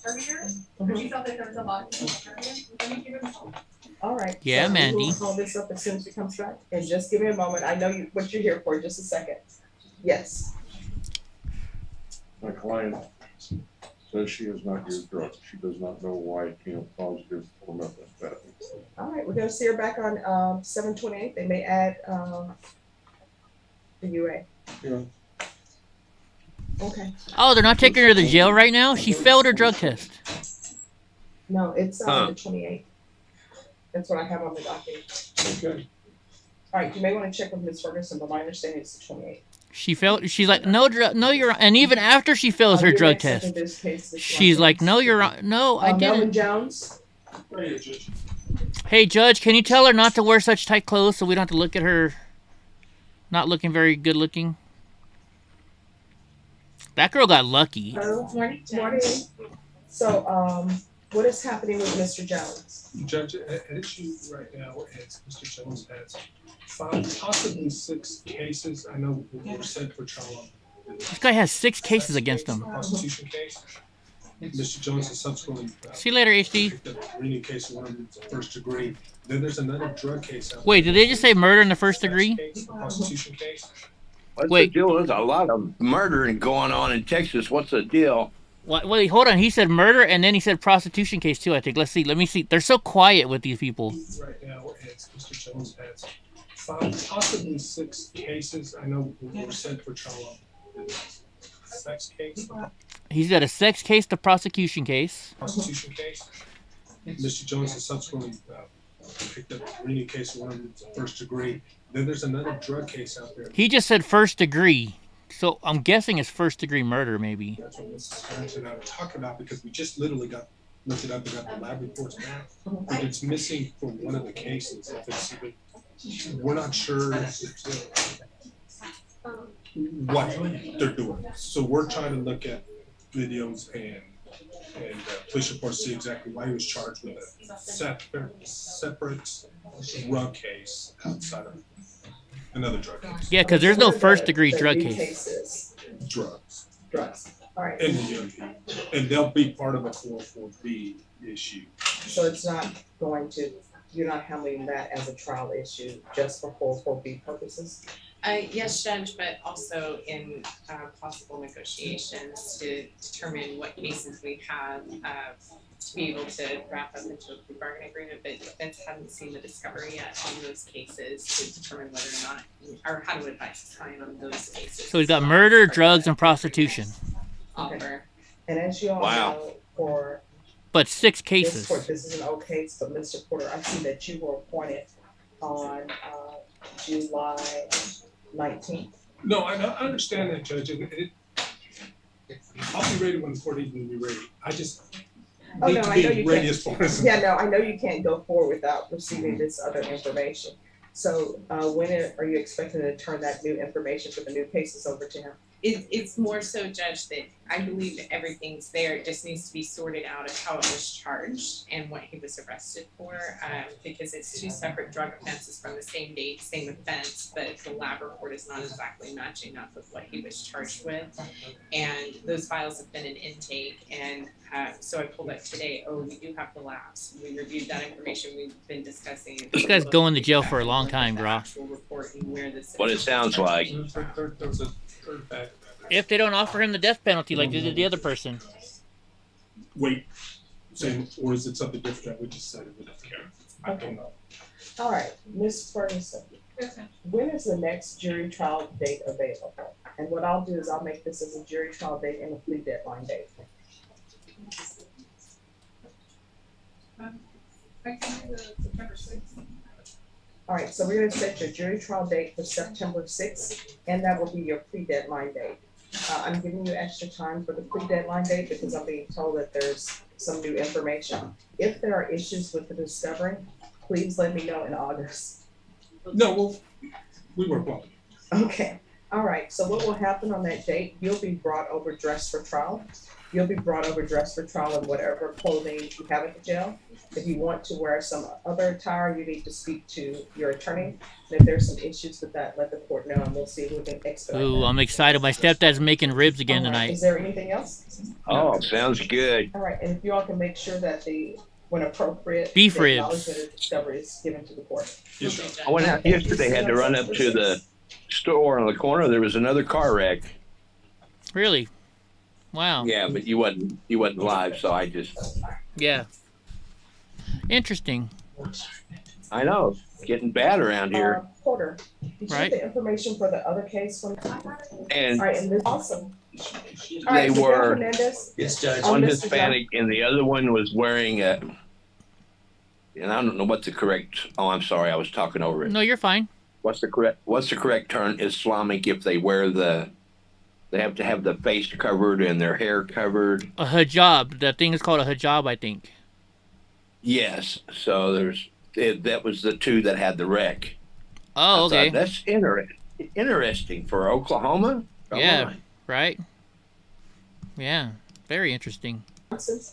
earlier, but he felt that there was a lot of people earlier. Let me give him a call. All right. Yeah, so Mandy. We'll call this up as soon as he comes back. And just give me a moment. I know what you're here for. Just a second. Yes. My client Says she has not used drugs. She does not know why it came positive for methamphetamine. All right, we're gonna see her back on 7/28. They may add the UA. Yeah. Okay. Oh, they're not taking her to the jail right now? She failed her drug test. No, it's Huh. the 28th. That's what I have on the docket. Okay. All right, you may want to check with Ms. Ferguson, but my understanding is the 28th. She failed. She's like, no, no, you're. And even after she fails her You're drug accepting test, this case this she's month. like, no, you're. No, I Melvin didn't. Jones. Hey, Judge, can you tell her not to wear such tight clothes so we don't have to look at her not looking very good looking? That girl got lucky. Morning. So, what is happening with Mr. Jones? Judge, at issue right now is Mr. Jones has 5, possibly 6 cases. I know were sent for trial. This guy has 6 cases against him. Prostitution case. Mr. Jones has subsequently See you later, HD. picked up a reading case of one of the first degree. Then there's another drug case out Wait, did they just say murder in the first degree? case, a prostitution case. What's Wait. the deal? There's a lot of murdering going on in Texas. What's the deal? Wait, hold on. He said murder and then he said prostitution case too, I think. Let's see. Let me see. They're so quiet with these people. Right now is Mr. Jones has 5, possibly 6 cases. I know were sent for trial. Sex case. He's got a sex case, the prosecution case. Prostitution case. Mr. Jones has subsequently picked up a reading case of one of the first degree. Then there's another drug case out there. He just said first degree. So I'm guessing it's first degree murder, maybe. That's what Mrs. Harrington and I were talking about because we just literally looked it up and got the lab reports back. But it's missing from one of the cases. If it's even, we're not sure what they're doing. So we're trying to look at videos and police reports, see exactly why he was charged with a separate drug case outside of another drug case. Yeah, because there's no first degree The drug new case. cases. Drugs. All right. And they'll be part of a 404B issue. So it's not going to, you're not handling that as a trial issue just for 404B purposes? Yes, Judge, but also in possible negotiations to determine what cases we have to be able to wrap up into a plea bargain agreement. But defense hadn't seen the discovery yet on those cases to determine whether or not, or how to advise the client on those cases. So he's got murder, drugs, and prostitution. Offer. And as you all know, for But 6 this cases. court, this is an old case, but Mr. Porter, I see that you were appointed on July 19th. No, I understand that, Judge. I'll be ready when the court even be ready. I just need to be ready as far as. Yeah, no, I know you can't go forward without receiving this other information. So when are you expecting to turn that new information for the new cases over to him? It's more so, Judge, that I believe that everything's there. It just needs to be sorted out of how it was charged and what he was arrested for, because it's 2 separate drug offenses from the same date, same offense, but the lab report is not exactly matching up with what he was charged with. And those files have been in intake, and so I pulled up today, we do have the labs. We reviewed that information. We've been discussing. This guy's going to jail for a long time, bro. What it sounds like. If they don't offer him the death penalty like they did the other person. Wait, same, or is it something different that we just said we don't care? I don't know. All right, Ms. Ferguson, when is the next jury trial date available? And what I'll do is I'll make this as a jury trial date and a plea deadline date. I can do the September 6th. All right, so we're gonna set your jury trial date for September 6th, and that will be your plea deadline date. I'm giving you extra time for the plea deadline date because I'm being told that there's some new information. If there are issues with the discovery, please let me know in August. No, we work well. Okay, all right, so what will happen on that date, you'll be brought over dressed for trial. You'll be brought over dressed for trial in whatever clothing you have at the jail. If you want to wear some other attire, you need to speak to your attorney. And if there's some issues with that, let the court know and we'll see if we can expedite Ooh, that. I'm excited. My stepdad's making ribs again All right, tonight. is there anything else? Oh, sounds good. All right, and if you all can make sure that when appropriate, Beef the ribs. acknowledgement of discovery is given to the court. I went out yesterday, had to run up to the store on the corner. There was another car wreck. Really? Wow. Yeah, but you wasn't live, so I just. Yeah. Interesting. I know, getting bad around here. Porter, did you Right. get the information for the other case from? And All right, and this, awesome. All they right, Miguel were Hernandez. yes, Judge. one Mr. Hispanic and the other one was wearing a. And I don't know what the correct. Oh, I'm sorry, I was talking over it. No, you're fine. What's the correct term? Islamic if they wear the. They have to have the face covered and their hair covered. A hijab. That thing is called a hijab, I think. Yes. So that was the two that had the wreck. Oh, okay. That's interesting for Oklahoma. Come Yeah. on. Right. Yeah. Very interesting.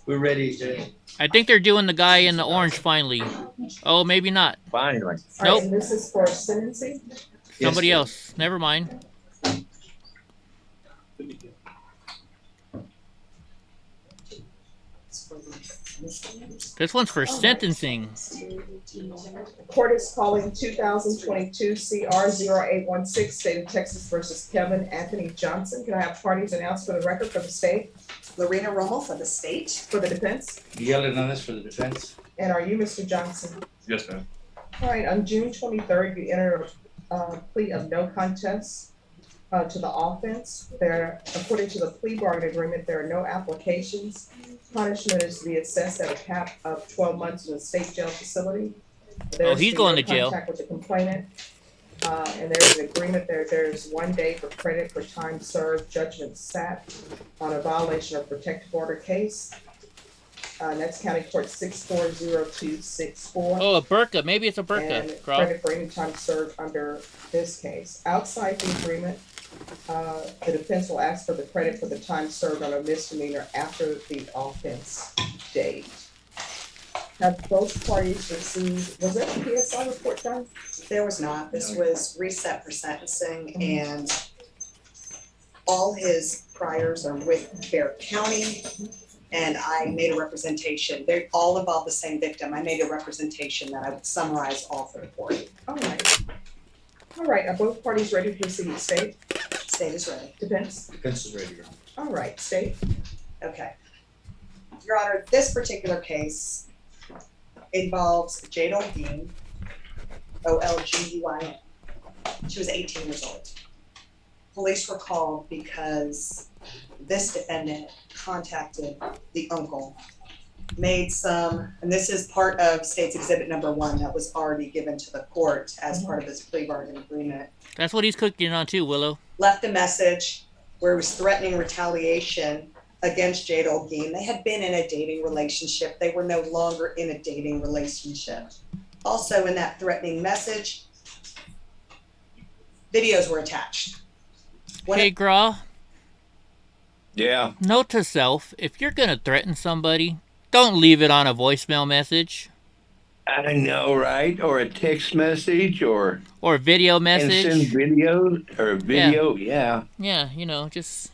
We're ready, Jay. I think they're doing the guy in the orange finally. Oh, maybe not. Finally. All right, Nope. and this is for sentencing. Somebody else. Never mind. This one's for sentencing. Court is calling 2022 CR 0816, State of Texas versus Kevin Anthony Johnson. Can I have parties announced for the record for the state? Lorena Rommel for the state. For the defense? Miguel Hernandez for the defense. And are you Mr. Johnson? Yes, ma'am. All right, on June 23rd, you entered a plea of no contest to the offense. There, according to the plea bargain agreement, there are no applications. Punishment is to be assessed at a cap of 12 months in a state jail facility. There's he's going to jail. Contact with the complainant, and there's an agreement there. There's 1 day for credit for time served, judgment sat on a violation of protective order case. That's County Court 640264. Oh, a burqa. Maybe it's a burqa. And Carl. credit for any time served under this case. Outside the agreement, the defense will ask for the credit for the time served on a misdemeanor after the offense date. Have both parties received, was that the PSI report done? There was not. This was reset for sentencing, and all his priors are with Bear County. And I made a representation. They all involve the same victim. I made a representation that I would summarize all for the court. All right. All right, are both parties ready to proceed? State? State is ready. Defense? Defense is ready, Your Honor. All right, state? Okay. Your Honor, this particular case involves Jade Olguin, Olguin. She was 18 years old. Police were called because this defendant contacted the uncle, made some, and this is part of State's Exhibit number 1 that was already given to the court as part of his plea bargain agreement. That's what he's cooking on too, Willow. Left a message where he was threatening retaliation against Jade Olguin. They had been in a dating relationship. They were no longer in a dating relationship. Also in that threatening message, videos were attached. Hey, Graw. Yeah. Note to self, if you're going to threaten somebody, don't leave it on a voicemail message. I know, right? Or a text message or a video message. And send video or a video, yeah. Yeah, you know, just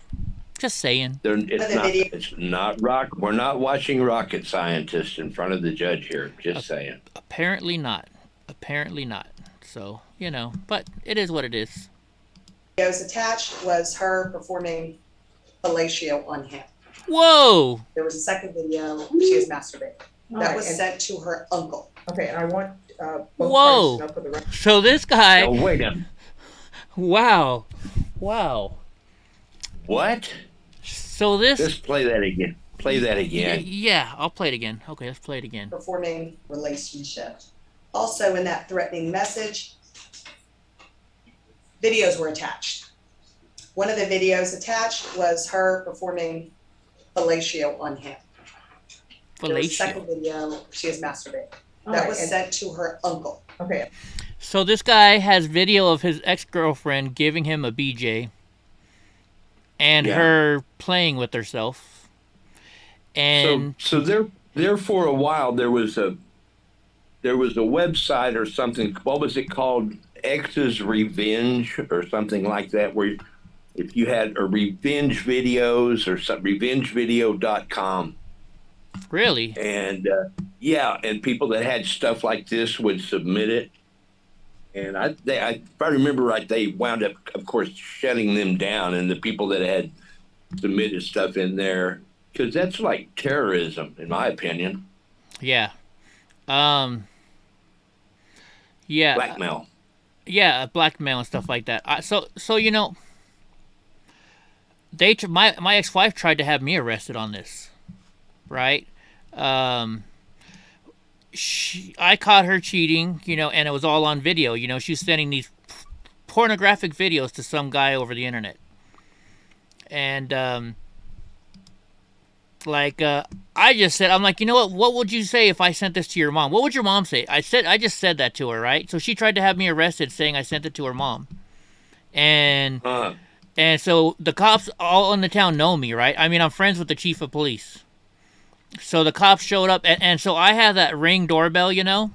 saying. It's not rock. We're not watching rocket scientists in front of the judge here. Just saying. Apparently not. Apparently not. So, you know, but it is what it is. Videos attached was her performing fellatio on him. Whoa! There was a second video, she was masturbating. All That right, was and- sent to her uncle. Okay, and I want both Whoa! parties to know for the record. So this guy. Oh, wait a minute. Wow. Wow. What? So this. Just play that again. Play that again. Yeah, I'll play it again. Okay, let's play it again. Performing relationship. Also in that threatening message, videos were attached. One of the videos attached was her performing fellatio on him. There was a second video, she was masturbating. All That right, was and- sent to her uncle. Okay. So this guy has video of his ex-girlfriend giving him a BJ and Yeah. her playing with herself. And So there for a while there was a website or something. What was it called? X's Revenge or something like that, where if you had a revenge videos or some revengevideo.com. Really? And yeah, and people that had stuff like this would submit it. And if I remember right, they wound up, of course, shutting them down. And the people that had submitted stuff in there, because that's like terrorism, in my opinion. Yeah. Yeah. Blackmail. Yeah, blackmail and stuff like that. So you know, my ex-wife tried to have me arrested on this, right? I caught her cheating, you know, and it was all on video. You know, she was sending these pornographic videos to some guy over the internet, and I just said, I'm like, you know what? What would you say if I sent this to your mom? What would your mom say? I just said that to her, right? So she tried to have me arrested, saying I sent it to her mom, and so the cops all in the town know me, right? I mean, I'm friends with the chief of police. So the cops showed up, and so I have that Ring doorbell, you know,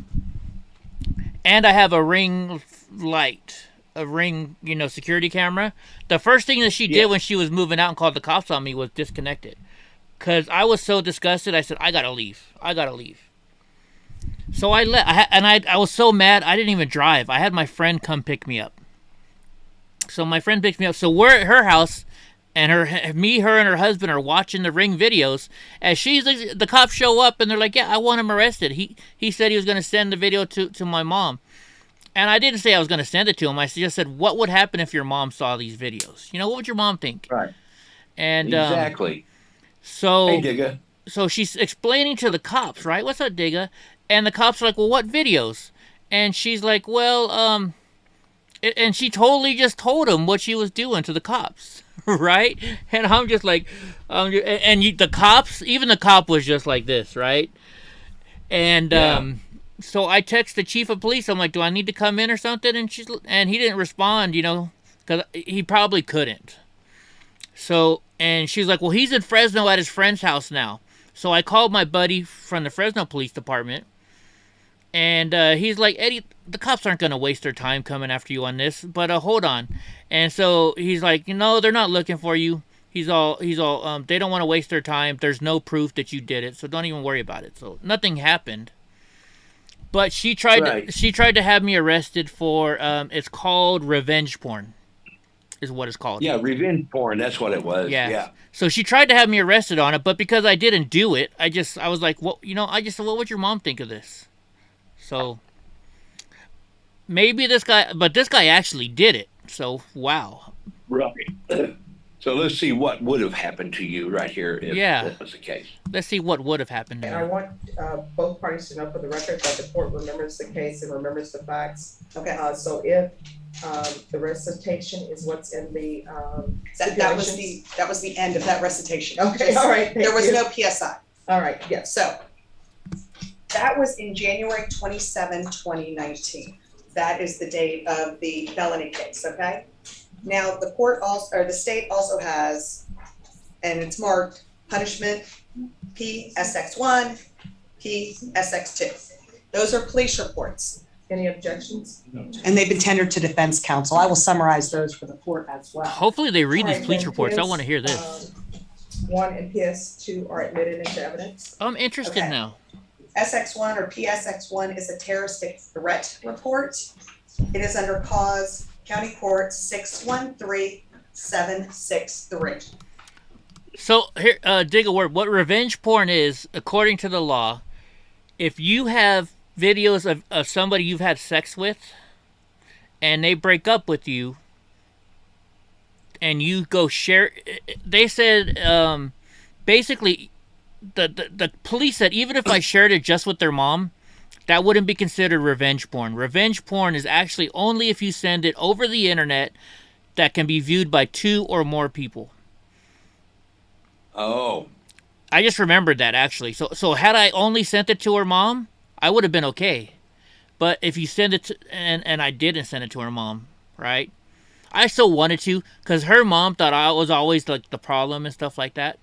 and I have a Ring light, a Ring, you know, security camera. The first thing that she did when she was moving out and called the cops on me was disconnect it. Because I was so disgusted, I said, I gotta leave. So I left, and I was so mad, I didn't even drive. I had my friend come pick me up. So my friend picked me up. So we're at her house, and her and her husband are watching the Ring videos. As the cops show up, and they're like, yeah, I want him arrested. He said he was going to send the video to my mom. And I didn't say I was going to send it to him. I just said, what would happen if your mom saw these videos? You know, what would your mom think? Right. And exactly. So, hey, Digga. So she's explaining to the cops, right? What's up, Digga? And the cops are like, well, what videos? And she's like, well, and she totally just told him what she was doing to the cops, right? And I'm just like, the cops, even the cop was just like this, right? And so I text the chief of police. I'm like, do I need to come in or something? And he didn't respond, you know, because he probably couldn't. So, and she's like, well, he's in Fresno at his friend's house now. So I called my buddy from the Fresno Police Department, and he's like, Eddie, the cops aren't going to waste their time coming after you on this, but hold on. And so he's like, you know, they're not looking for you. He's all, they don't want to waste their time. There's no proof that you did it, so don't even worry about it. So nothing happened. But she tried to have me arrested for, it's called revenge porn. Is what it's called. Yeah, revenge porn. That's what it was. Yeah. So she tried to have me arrested on it, but because I didn't do it, I was like, well, you know, I just said, what would your mom think of this? So maybe this guy actually did it. So wow. Right. So let's see what would have happened to you right here if that was the case. Let's see what would have happened to And me. I want both parties to know for the record that the court remembers the case and remembers the facts. Okay. So if the recitation is what's in the That was the end of that recitation. Okay, all right. There was thank no PSI. All right, yes. So that was in January 27, 2019. That is the date of the felony case, okay? Now, the state also has, and it's marked punishment PSX1, PSX2. Those are police reports. Any objections? No. And they've been tendered to defense counsel. I will summarize those for the court as well. Hopefully they read these police then reports. I want to hear this. 1 and PS2 are admitted into evidence. I'm interested now. SX1 or PSX1 is a terroristic threat report. It is under cause County Court 613763. So here, dig a word. What revenge porn is, according to the law, if you have videos of somebody you've had sex with, and they break up with you, and you go share. They said, basically, the police said even if I shared it just with their mom, that wouldn't be considered revenge porn. Revenge porn is actually only if you send it over the internet that can be viewed by 2 or more people. Oh. I just remembered that, actually. So had I only sent it to her mom, I would have been okay. But if you send it to, and I didn't send it to her mom, right? I still wanted to, because her mom thought I was always like the problem and stuff like that.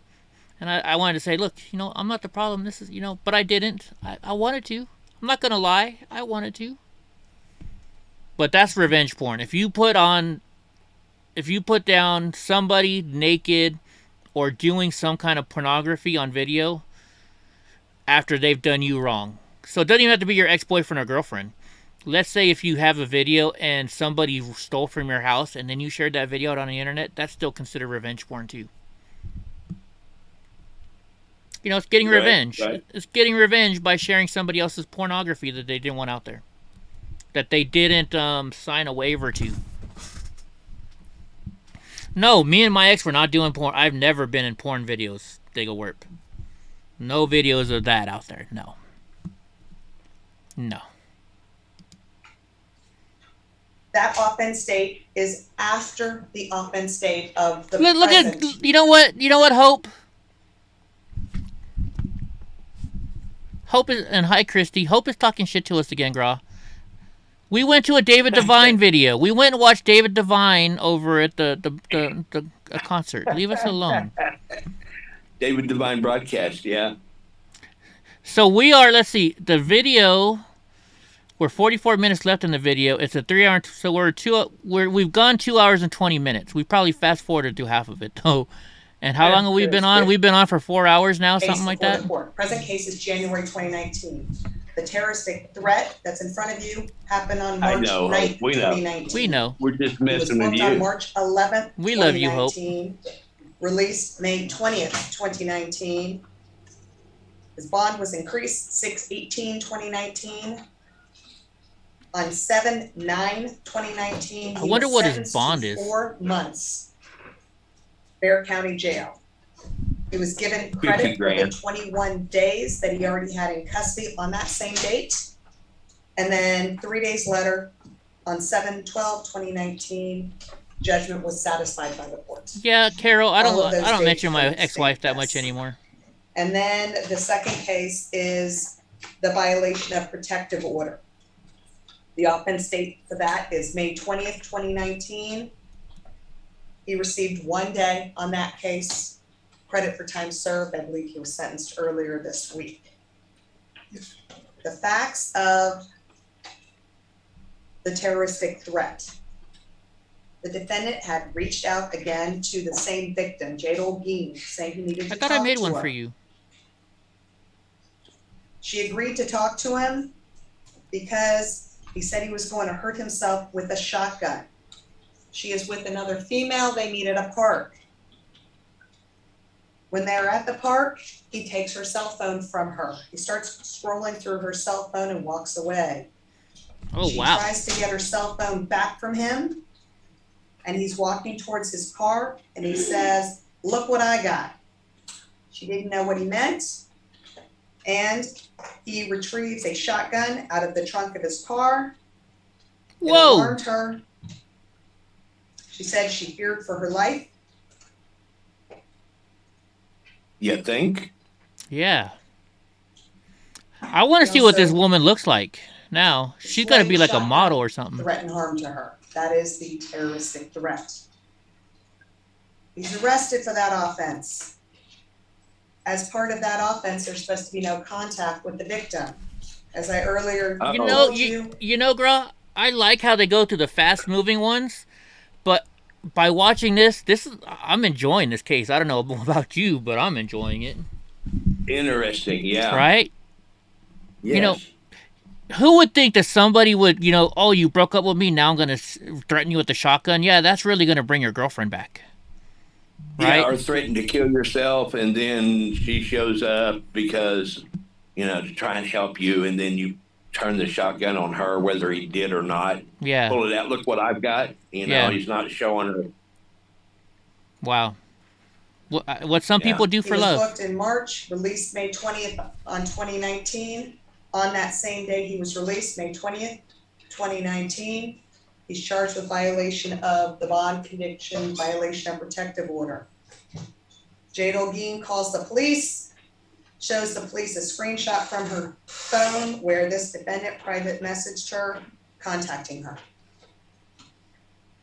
And I wanted to say, look, you know, I'm not the problem. This is, you know, but I didn't. I wanted to. I'm not going to lie. I wanted to. But that's revenge porn. If you put down somebody naked or doing some kind of pornography on video after they've done you wrong. So it doesn't even have to be your ex-boyfriend or girlfriend. Let's say if you have a video and somebody stole from your house and then you shared that video out on the internet, that's still considered revenge porn too. You know, it's getting Right, revenge. right. It's getting revenge by sharing somebody else's pornography that they didn't want out there, that they didn't sign a waiver to. No, me and my ex were not doing porn. I've never been in porn videos, Diggle No videos of that out there. No. No. That offense date is after the offense date of the Look present. at, you know what, Hope? Hope is, and hi, Christy. Hope is talking shit to us again, Gra. We went to a David Devine video. We went and watched David Devine over at the a concert. Leave us alone. David Devine broadcast, yeah. So we are, let's see, the video, we're 44 minutes left in the video. It's a 3 hour, so we've gone 2 hours and 20 minutes. We probably fast forwarded through half of it, though. And how long have we been on? We've been on for 4 hours now, Case something like before that? the court. Present case is January 2019. The terroristic threat that's in front of you happened on I March know, 9th, we know. 2019. We know. We're just He was messing with booked on you. March 11th, We love you, Hope. 2019. Released May 20th, 2019. His bond was increased 6/18/2019. On 7/9/2019, I he wonder was what his sentenced bond to is. 4 months. Bear County Jail. He was given 50 credit for the grand. 21 days that he already had in custody on that same date. And then 3 days later, on 7/12/2019, judgment was satisfied by the court. Yeah, Carol, I All of those don't dates mention my are ex-wife that state much anymore. And then the second case is the violation of protective order. The offense date for that is May 20th, 2019. He received 1 day on that case. Credit for time served. I believe he was sentenced earlier this week. The facts of the terroristic threat. The defendant had reached out again to the same victim, Jadol Bean, saying he needed to I talk thought I made to one her. for you. She agreed to talk to him because he said he was going to hurt himself with a shotgun. She is with another female. They meet at a park. When they're at the park, he takes her cell phone from her. He starts scrolling through her cell phone and walks away. Oh, She wow. tries to get her cell phone back from him, and he's walking towards his car, and he says, "Look what I got." She didn't know what he meant, and he retrieves a shotgun out of the trunk of his car. It Whoa. alarmed her. She said she feared for her life. You think? Yeah. I want to see what this woman looks like now. She's got to be like a model or something. Threaten harm to her. That is the terroristic threat. He's arrested for that offense. As part of that offense, there's supposed to be no contact with the victim. As I earlier told You know, Gra, I like how they go to the fast-moving ones, but by watching this I'm enjoying this case. I don't know about you, but I'm enjoying it. Interesting, yeah. Right? Yes. You know, who would think that somebody would, you know, oh, you broke up with me, now I'm going to threaten you with the shotgun? Yeah, that's really going to bring your girlfriend back. Right? Yeah, or threaten to kill yourself, and then she shows up because, you know, to try and help you, and then you turn the shotgun on her, whether he did or not. Yeah. Pull it out. Look what I've got. You know, Yeah. he's not showing her. Wow. What some people do for he was love. booked in March, released May 20th on 2019. On that same day he was released, May 20th, 2019. He's charged with violation of the bond conviction, violation of protective order. Jadol Bean calls the police, shows the police a screenshot from her phone where this defendant private messaged her, contacting her.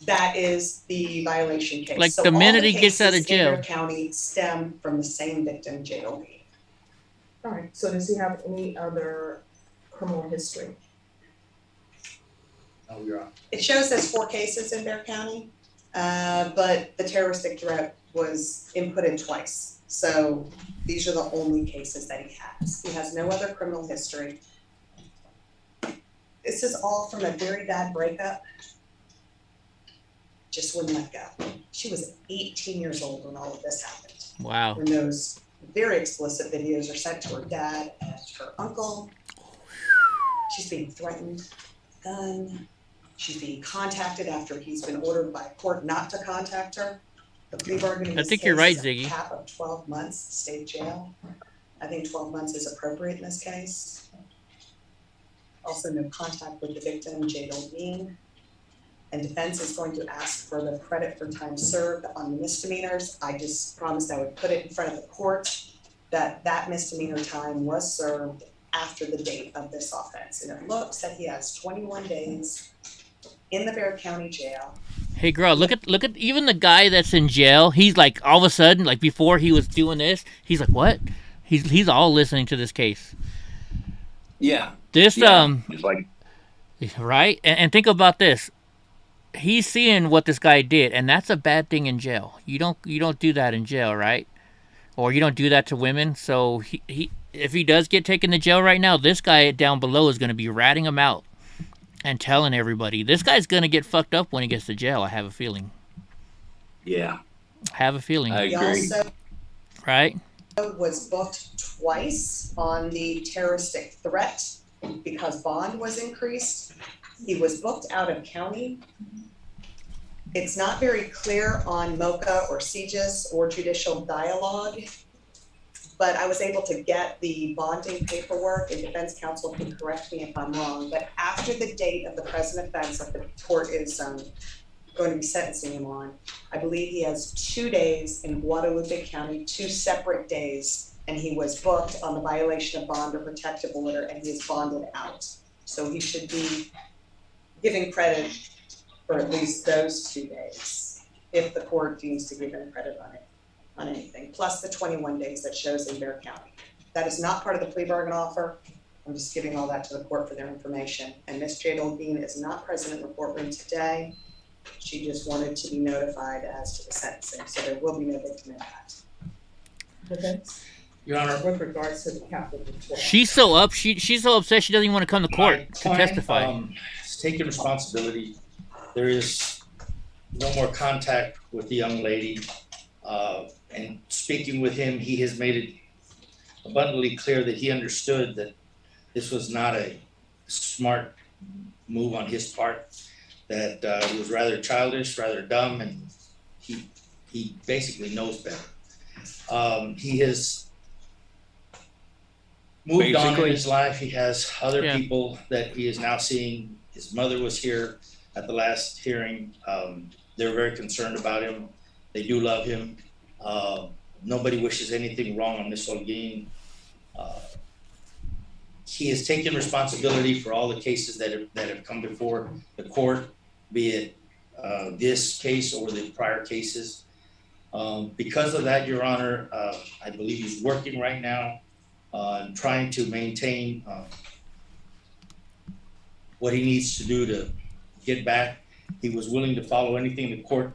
That is the violation case. Like So the all minute he gets out of cases in Bear jail. County stem from the same victim, Jadol Bean. All right, so does he have any other criminal history? Oh, you're on. It shows there's 4 cases in Bear County, but the terroristic threat was inputted twice. So these are the only cases that he has. He has no other criminal history. This is all from a very bad breakup. Just wouldn't let go. She was 18 years old when all of this happened. Wow. When those very explicit videos are sent to her dad and her uncle. She's being threatened, gun. She's being contacted after he's been ordered by a court not to contact her. The plea bargain in I this think case you're right, is a Ziggy. cap of 12 months state jail. I think 12 months is appropriate in this case. Also, no contact with the victim, Jade Oldine. And defense is going to ask for the credit for time served on the misdemeanors. I just promised I would put it in front of the court that that misdemeanor time was served after the date of this offense. And it looks that he has 21 days in the Bexar County Jail. Hey girl, look at even the guy that's in jail. He's like all of a sudden, like before he was doing this, he's like, what? He's all listening to this case. Yeah. This It's like, right? And think about this. He's seeing what this guy did, and that's a bad thing in jail. You don't do that in jail, right? Or you don't do that to women. So he if he does get taken to jail right now, this guy down below is going to be ratting him out and telling everybody. This guy's going to get fucked up when he gets to jail, I have a feeling. yeah. Have a feeling. I He agree. also Right? was booked twice on the terroristic threat because bond was increased. He was booked out of county. It's not very clear on MOCA or CJIS or judicial dialogue, but I was able to get the bonding paperwork, and defense counsel can correct me if I'm wrong, but after the date of the present offense that the court is going to be sentencing him on, I believe he has 2 days in Guadalupe County, 2 separate days, and he was booked on the violation of bond or protective order, and he is bonded out. So he should be giving credit for at least those 2 days, if the court deems to give him credit on it, on anything, plus the 21 days that shows in Bexar County. That is not part of the plea bargain offer. I'm just giving all that to the court for their information. And Ms. Jade Oldine is not present in the courtroom today. She just wanted to be notified as to the sentencing, so there will be no victim impact. Okay. Your Honor, With regards to the capital tort. She's so upset she doesn't even want to come to court to client, testify. has taken responsibility. There is no more contact with the young lady. And speaking with him, he has made it abundantly clear that he understood that this was not a smart move on his part, that it was rather childish, rather dumb, and he basically knows better. He has moved on in his life. He has other people that he is now seeing. His mother was here at the last hearing. They're very concerned about him. They do love him. Nobody wishes anything wrong on Ms. Holguin. He has taken responsibility for all the cases that have come before the court, be it this case or the prior cases. Because of that, Your Honor, I believe he's working right now on trying to maintain what he needs to do to get back. He was willing to follow anything the court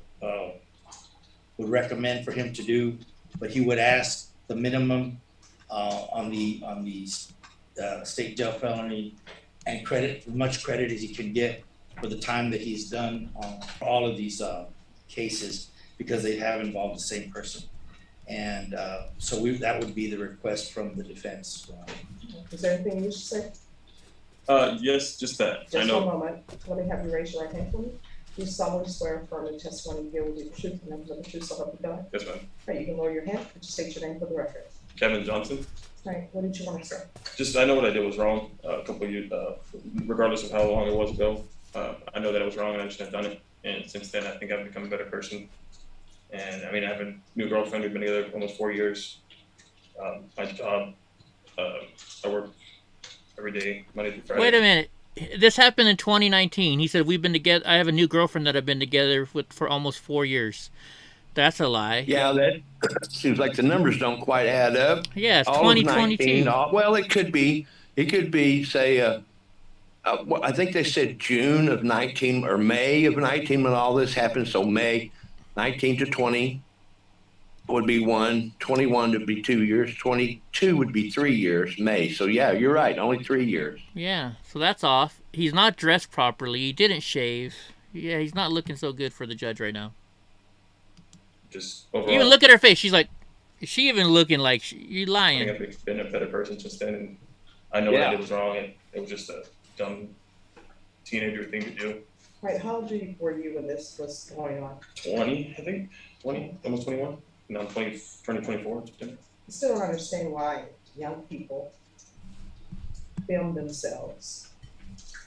would recommend for him to do, but he would ask the minimum on the state jail felony and credit, as much credit as he can get for the time that he's done on all of these cases, because they have involved the same person. And so that would be the request from the defense. Is there anything you should say? Yes, just that. I Just know. one moment. Let me have you raise your right hand for me. You solemnly swear affirm the testimony you give will be the truth and nothing but the truth, so help you God. Yes, ma'am. Right, you can lower your hand, but just state your name for the record. Kevin Johnson. Right, what did you want to say? Just I know what I did was wrong. A couple of years, regardless of how long it was ago. I know that it was wrong and I shouldn't have done it. And since then, I think I've become a better person. And I mean, I have a new girlfriend. We've been together almost 4 years. My job, I work every day, Monday through Friday. Wait a minute. This happened in 2019. He said, we've been together. I have a new girlfriend that I've been together with for almost 4 years. That's a lie. Yeah, that seems like the numbers don't quite add up. Yeah, it's All of 2022. 19, well, it could be, say, I think they said June of 19 or May of 19 when all this happened. So May 19 to 20 would be 1, 21 would be 2 years, 22 would be 3 years, May. So yeah, you're right, only 3 years. Yeah, so that's off. He's not dressed properly. He didn't shave. Yeah, he's not looking so good for the judge right now. Just overall. Even look at her face. She's like, She even looking like you I lying. think I've been a better person since then, and I know what I did was wrong, and it was just a dumb teenager thing to do. Right, how old were you when this was going on? 20, I think, 20, almost 21. No, I'm 20, turning 24 in September. I still don't understand why young people film themselves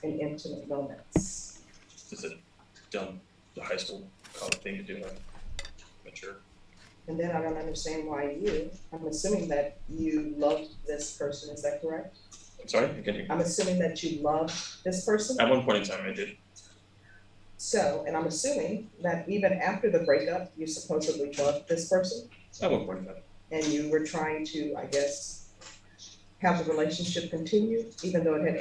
in intimate moments. It's a dumb high school college thing to do, like, mature. And then I don't understand why I'm assuming that you loved this person, is that correct? I'm sorry, continue. I'm assuming that you loved this person? At one point in time, I did. So, and I'm assuming that even after the breakup, you supposedly loved this person? At one point in time. And you were trying to, I guess, have the relationship continue, even though it had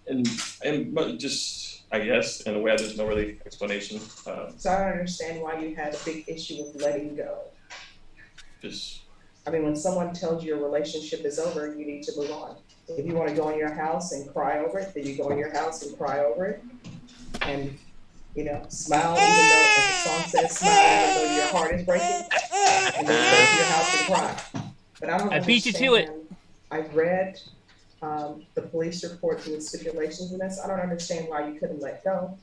ended? But just, I guess, in a way, there's no really explanation. So I don't understand why you had a big issue with letting go. Just, I mean, when someone tells you your relationship is over, you need to move on. If you want to go in your house and cry over it, then you go in your house and cry over it. And, you know, smile, even though, as the song says, smile, even though your heart is breaking. And then go to your house and cry. But I don't I beat you to it. I've read the police reports and the stipulations in this. I don't understand why you couldn't let go.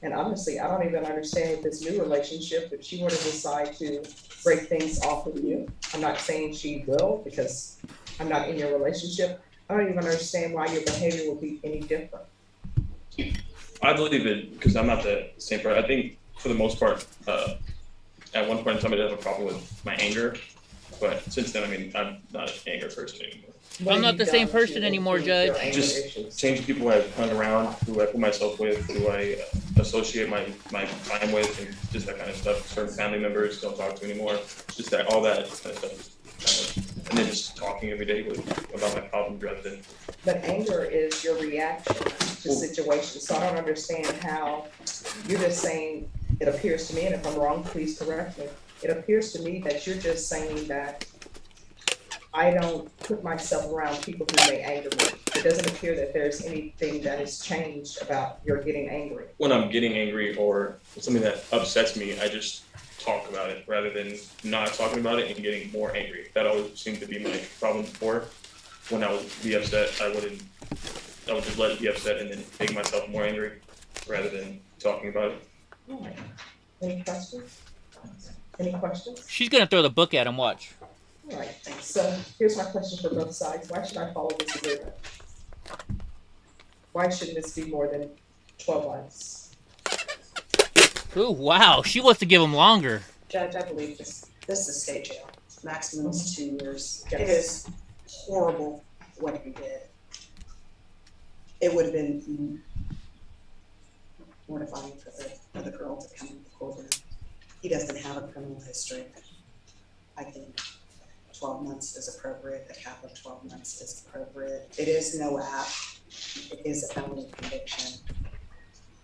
And honestly, I don't even understand this new relationship. If she were to decide to break things off with you, I'm not saying she will because I'm not in your relationship. I don't even understand why your behavior would be any different. I believe it because I'm not the same person. I think for the most part, at one point in time, I did have a problem with my anger. But since then, I mean, I'm not an angry person anymore. I'm not the same person anymore, Judge. Just change people I've hung around, who I put myself with, who I associate my time with, and just that kind of stuff. Certain family members don't talk to anymore. Just that, all that kind of stuff. And then just talking every day about my problems rather than. But anger is your reaction to situations. So I don't understand how you're just saying, it appears to me, and if I'm wrong, please correct me. It appears to me that you're just saying that I don't put myself around people who may anger me. It doesn't appear that there's anything that has changed about your getting angry. When I'm getting angry or something that upsets me, I just talk about it rather than not talking about it and getting more angry. That always seemed to be my problem before. When I would be upset, I would just let it be upset and then make myself more angry rather than talking about it. All right. Any questions? Any questions? She's gonna throw the book at him, watch. All right, so here's my question for both sides. Why should I follow this agreement? Why shouldn't this be more than 12 months? Ooh, wow, she wants to give him longer. Judge, I believe this is state jail. Maximum is 2 years. Yes. It is horrible what he did. It would have been mortifying for the girl to come in the courtroom. He doesn't have a criminal history. I think 12 months is appropriate, a cap of 12 months is appropriate. It is no app, it is a felony conviction.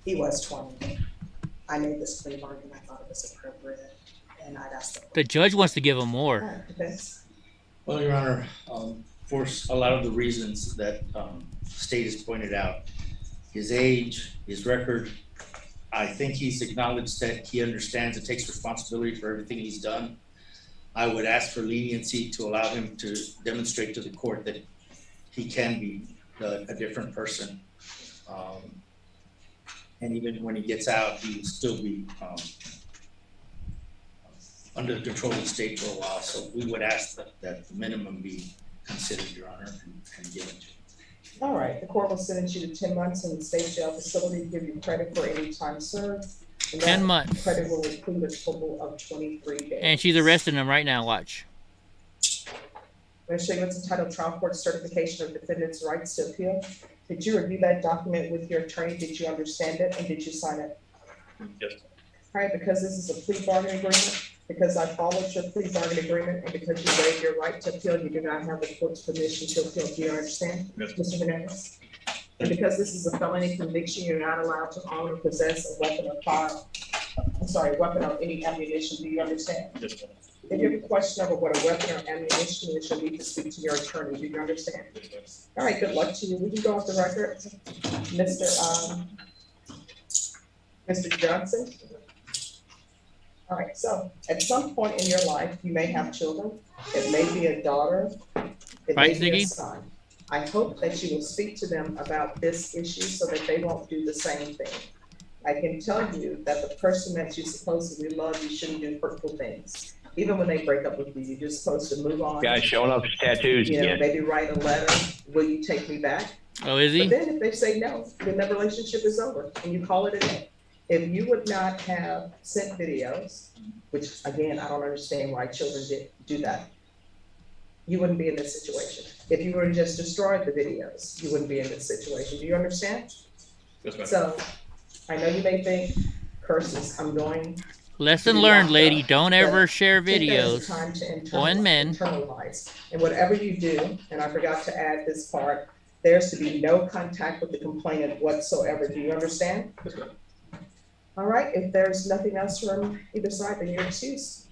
He was 20. I made this plea bargain, I thought it was appropriate, and I'd ask The judge wants to give him more. Well, Your Honor, for a lot of the reasons that state has pointed out, his age, his record, I think he's acknowledged that he understands and takes responsibility for everything he's done. I would ask for leniency to allow him to demonstrate to the court that he can be a different person. And even when he gets out, he will still be under the control of the state for a while. So we would ask that the minimum be considered, Your Honor, and given to him. All right, the court will sentence you to 10 months in the state jail facility, give you credit for any time served. And 10 that months. Credit will include a total of 23 days. And she's arresting him right now, watch. I'm going to show you what's entitled Trial Court Certification of Defendant's Rights to Appeal. Did you review that document with your attorney? Did you understand it? And did you sign it? Yes. All right, because this is a plea bargaining agreement, because I followed your plea bargaining agreement, and because you waived your right to appeal, you do not have the court's permission to appeal. Do you understand, Yes. Mr. Hernandez? And because this is a felony conviction, you're not allowed to own or possess a weapon or any ammunition. Do you understand? Yes, ma'am. If you have a question over what a weapon or ammunition is, you'll need to speak to your attorney. Do you understand? All right, good luck to you. We can go off the record. Mr. Johnson? All right, so at some point in your life, you may have children. It may be a daughter, it may Right, be a Ziggy? son. I hope that you will speak to them about this issue so that they won't do the same thing. I can tell you that the person that you supposedly love, you shouldn't do hurtful things. Even when they break up with you, you're just supposed to move on. Guy showing off his tattoos You know, again. maybe write a letter, will you take me back? Oh, is he? But then if they say no, then the relationship is over and you call it a day. If you would not have sent videos, which again, I don't understand why children do that, you wouldn't be in this situation. If you were to just destroy the videos, you wouldn't be in this situation. Do you understand? Yes, ma'am. So I know you may think curses, I'm going. Lesson to be learned, locked lady. up, Don't but ever share take that as a videos. time to On men. internalize. And whatever you do, and I forgot to add this part, there's to be no contact with the complainant whatsoever. Do you understand? All right, if there's nothing else from either side, then you're excused.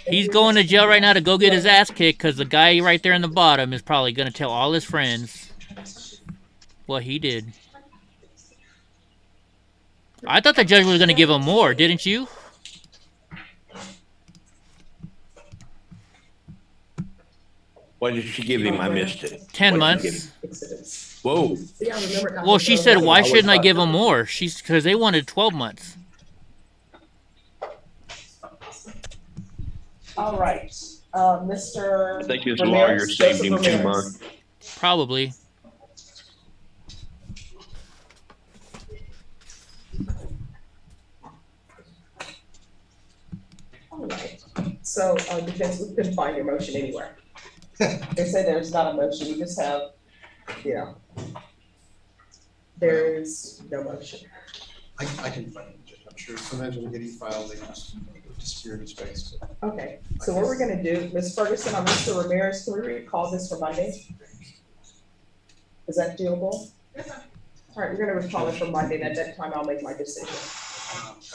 He's going to jail right now to go get his ass kicked because the guy right there in the bottom is probably going to tell all his friends what he did. I thought the judge was going to give him more, didn't you? What did she give him? I missed it. 10 What did she give months. him? Whoa. Well, she said, why shouldn't I give him more? She's because they wanted 12 months. All right, Mr. I think his Ramirez, lawyer saved him Joseph 2 Ramirez. months. Probably. All right, so defense, we couldn't find your motion anywhere. They say there's not a motion, you just have, you know, there's no motion. I can find it, I'm sure sometimes when we get e-files, they just disappear in space. Okay, so what we're gonna do, Ms. Ferguson or Mr. Ramirez, can we recall this for Monday? Is that doable? All right, we're gonna recall it for Monday, and at that time, I'll make my decision.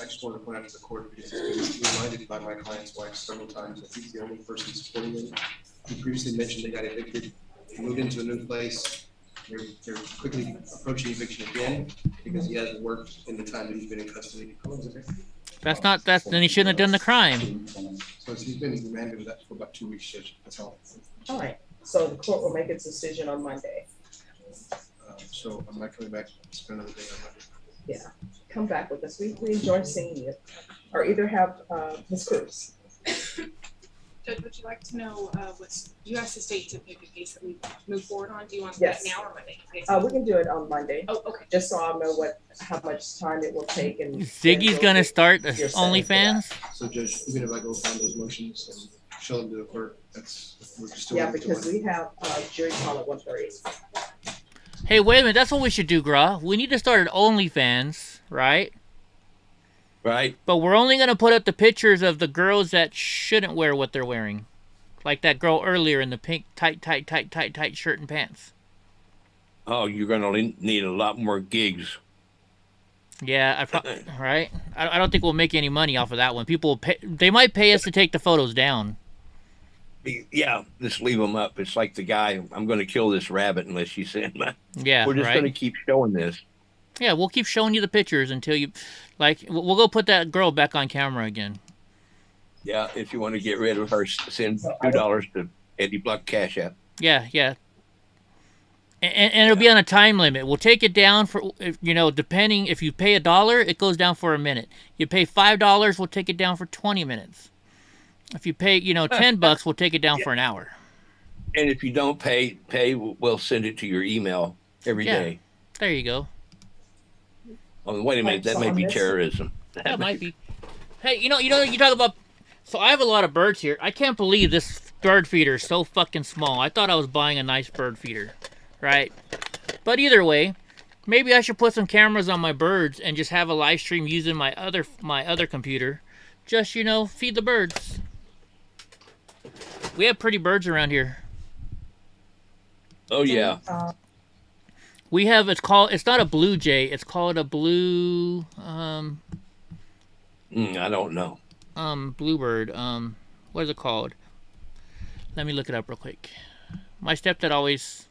I just wanted to point out to the court, because it's been reminded by my client's wife several times that he's the only person supporting them. He previously mentioned they got evicted, moved into a new place. They're quickly approaching eviction again because he hasn't worked in the time that he's been in custody. Then he shouldn't have done the crime. So he's been remanded with that for about 2 weeks, Judge, that's all. All right, so the court will make its decision on Monday. So I'm not coming back to spend another day on Monday. Yeah, come back with us. We enjoy seeing you. Or either have Ms. Cruz. Judge, would you like to know you asked the state to pick a case that we move forward on? Do you want that Yes. now or Monday? We can do it on Monday. Oh, okay. Just so I'll know how much time it will take and. Ziggy's going to start the You're setting for OnlyFans? So Judge, even if I go find those motions and show them to the clerk, we're still. Yeah, because we have jury call at 1:30. Hey, wait a minute. That's what we should do, Gra. We need to start an OnlyFans, right? Right. But we're only going to put up the pictures of the girls that shouldn't wear what they're wearing. Like that girl earlier in the pink tight shirt and pants. Oh, you're going to need a lot more gigs. Yeah, right? I don't think we'll make any money off of that one. People will pay, they might pay us to take the photos down. Yeah, just leave them up. It's like the guy, I'm going to kill this rabbit unless you send my. Yeah, We're just right? going to keep showing this. Yeah, we'll keep showing you the pictures until you, like, we'll go put that girl back on camera again. Yeah, if you want to get rid of her, send $2 to EddieBlock Cash App. Yeah, yeah. And it'll be on a time limit. We'll take it down for, depending, if you pay $1, it goes down for a minute. You pay $5, we'll take it down for 20 minutes. If you pay, $10, we'll take it down for an hour. And if you don't pay, we'll send it to your email every day. There you go. Oh, wait a minute, that may be terrorism. That might be. Hey, you talk about. So I have a lot of birds here. I can't believe this bird feeder is so fucking small. I thought I was buying a nice bird feeder, right? But either way, maybe I should put some cameras on my birds and just have a live stream using my other computer. Just feed the birds. We have pretty birds around here. Oh yeah. We have, it's not a blue jay, it's called a blue, I don't know. Bluebird, what is it called? Let me look it up real quick. My stepdad always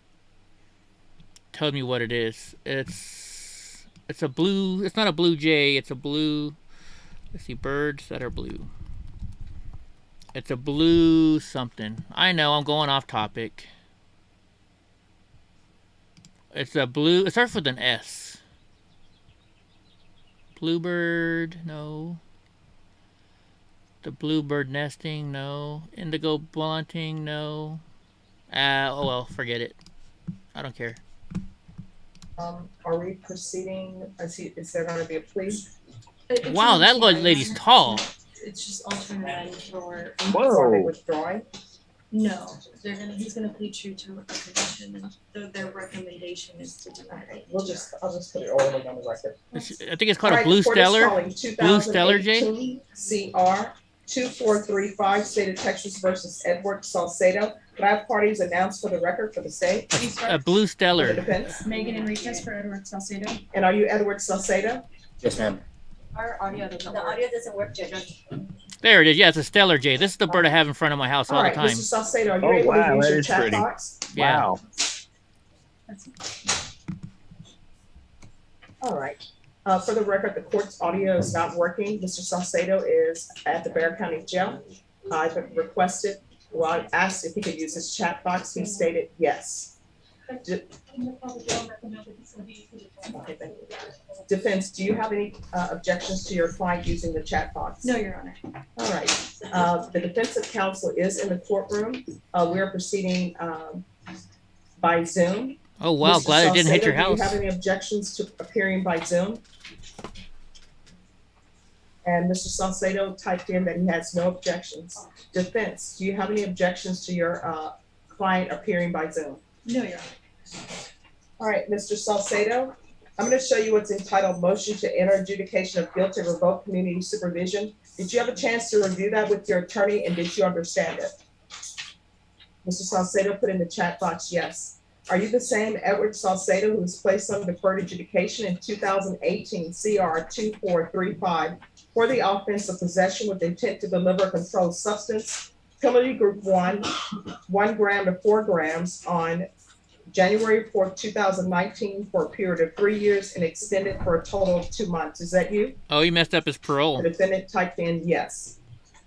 tells me what it is. It's a blue, it's not a blue jay, it's a blue, Let's see, birds that are blue. It's a blue something. I know, I'm going off topic. It's a blue, it starts with an S. Bluebird, no. The bluebird nesting, no. Indigo blunting, no. Oh well, forget it. I don't care. Are we proceeding, is there gonna be a plea? Wow, that lady's tall. It's just alternate for. Are they withdrawing? No, he's gonna plead true to a condition, and their recommendation is to deny it. I'll just put it orally on the record. I think it's called All a right, blue the court is stellar. calling Blue stellar, Jay. 2018 CR 2435, State of Texas versus Edward Salcedo. Can I have parties announced for the record for the state? A blue For stellar. the defense. Megan Enriquez for Edward Salcedo. And are you Edward Salcedo? Yes, ma'am. Our audio doesn't work. The audio doesn't work, Judge. There it is. Yeah, it's a stellar, Jay. This is the bird I have in front of my house all the right, time. Mr. Salcedo, are you able to use your chat box? Yeah. Wow. All right. For the record, the court's audio is not working. Mr. Salcedo is at the Bexar County Jail. I've requested, well, I asked if he could use his chat box. He stated yes. Okay, thank you. Defense, do you have any objections to your client using the chat box? No, Your Honor. All right. The defensive counsel is in the courtroom. We are proceeding by Zoom. Oh wow, Mr. glad it didn't hit your Salcedo, house. do you have any objections to appearing by Zoom? And Mr. Salcedo typed in that he has no objections. Defense, do you have any objections to your client appearing by Zoom? No, Your Honor. All right, Mr. Salcedo, I'm going to show you what's entitled Motion to Enter Adjudication of Guilt and Revoke Community Supervision. Did you have a chance to review that with your attorney, and did you understand it? Mr. Salcedo put in the chat box, yes. Are you the same Edward Salcedo who was placed on deferred adjudication in 2018 CR 2435 for the offense of possession with intent to deliver a controlled substance, penalty group 1, 1 gram to 4 grams on January 4th, 2019 for a period of 3 years and extended for a total of 2 months? Is that you? Oh, he messed up his parole. The defendant typed in yes.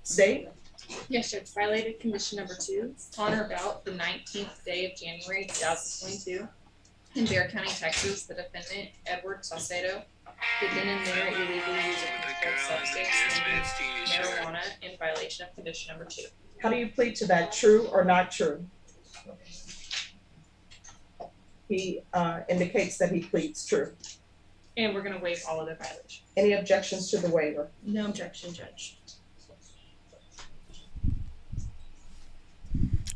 State? Yes, Judge, violated condition number 2, on or about the 19th day of January 2022 in Bexar County, Texas, the defendant, Edward Salcedo, did then and there illegally use a controlled substance named marijuana in violation of condition number 2. How do you plead to that, true or not true? He indicates that he pleads true. And we're gonna waive all other violations. Any objections to the waiver? No objection, Judge.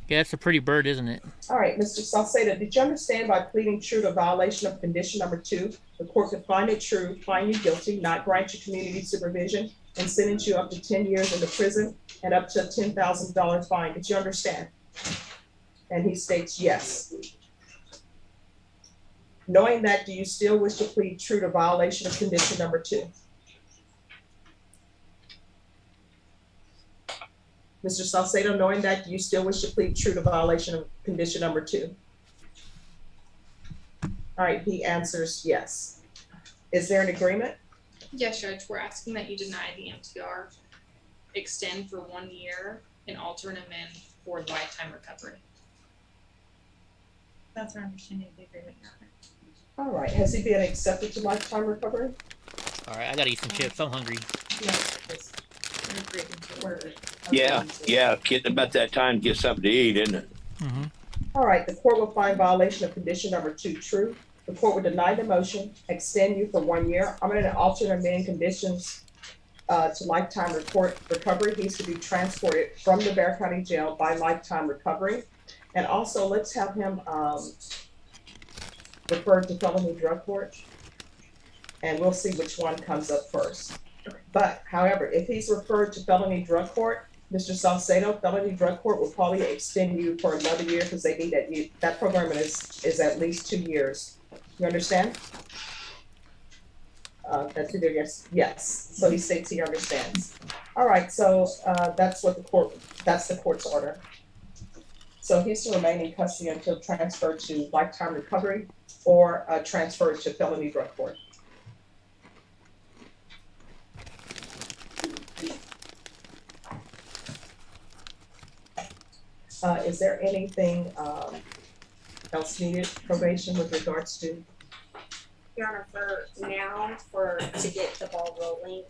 Yeah, it's a pretty bird, isn't it? All right, Mr. Salcedo, did you understand by pleading true to violation of condition number 2, the court could find it true, find you guilty, not grant you community supervision, and sentence you up to 10 years into prison and up to a $10,000 fine? Did you understand? And he states yes. Knowing that, do you still wish to plead true to violation of condition number 2? Mr. Salcedo, knowing that, do you still wish to plead true to violation of condition number 2? All right, he answers yes. Is there an agreement? Yes, Judge, we're asking that you deny the MTR, extend for 1 year, and alter and amend for lifetime recovery. That's our understanding of the agreement, Your Honor. All right, has he been accepted to lifetime recovery? All right, I gotta eat some chips. I'm hungry. Yeah, getting about that time to get something to eat, isn't it? Mm-hmm. All right, the court will find violation of condition number 2 true. The court will deny the motion, extend you for 1 year. I'm going to alter and amend conditions to lifetime recovery. He's to be transported from the Bexar County Jail by lifetime recovery. And also, let's have him referred to felony drug court. And we'll see which one comes up first. But however, if he's referred to felony drug court, Mr. Salcedo, felony drug court will probably extend you for another year because they need that program is at least 2 years. You understand? That's either yes. So he states he understands. All right, so that's the court's order. So he's to remain in custody until transferred to lifetime recovery or transferred to felony drug court. Is there anything, else needed probation with regards to? Your Honor, for now, to get the ball rolling,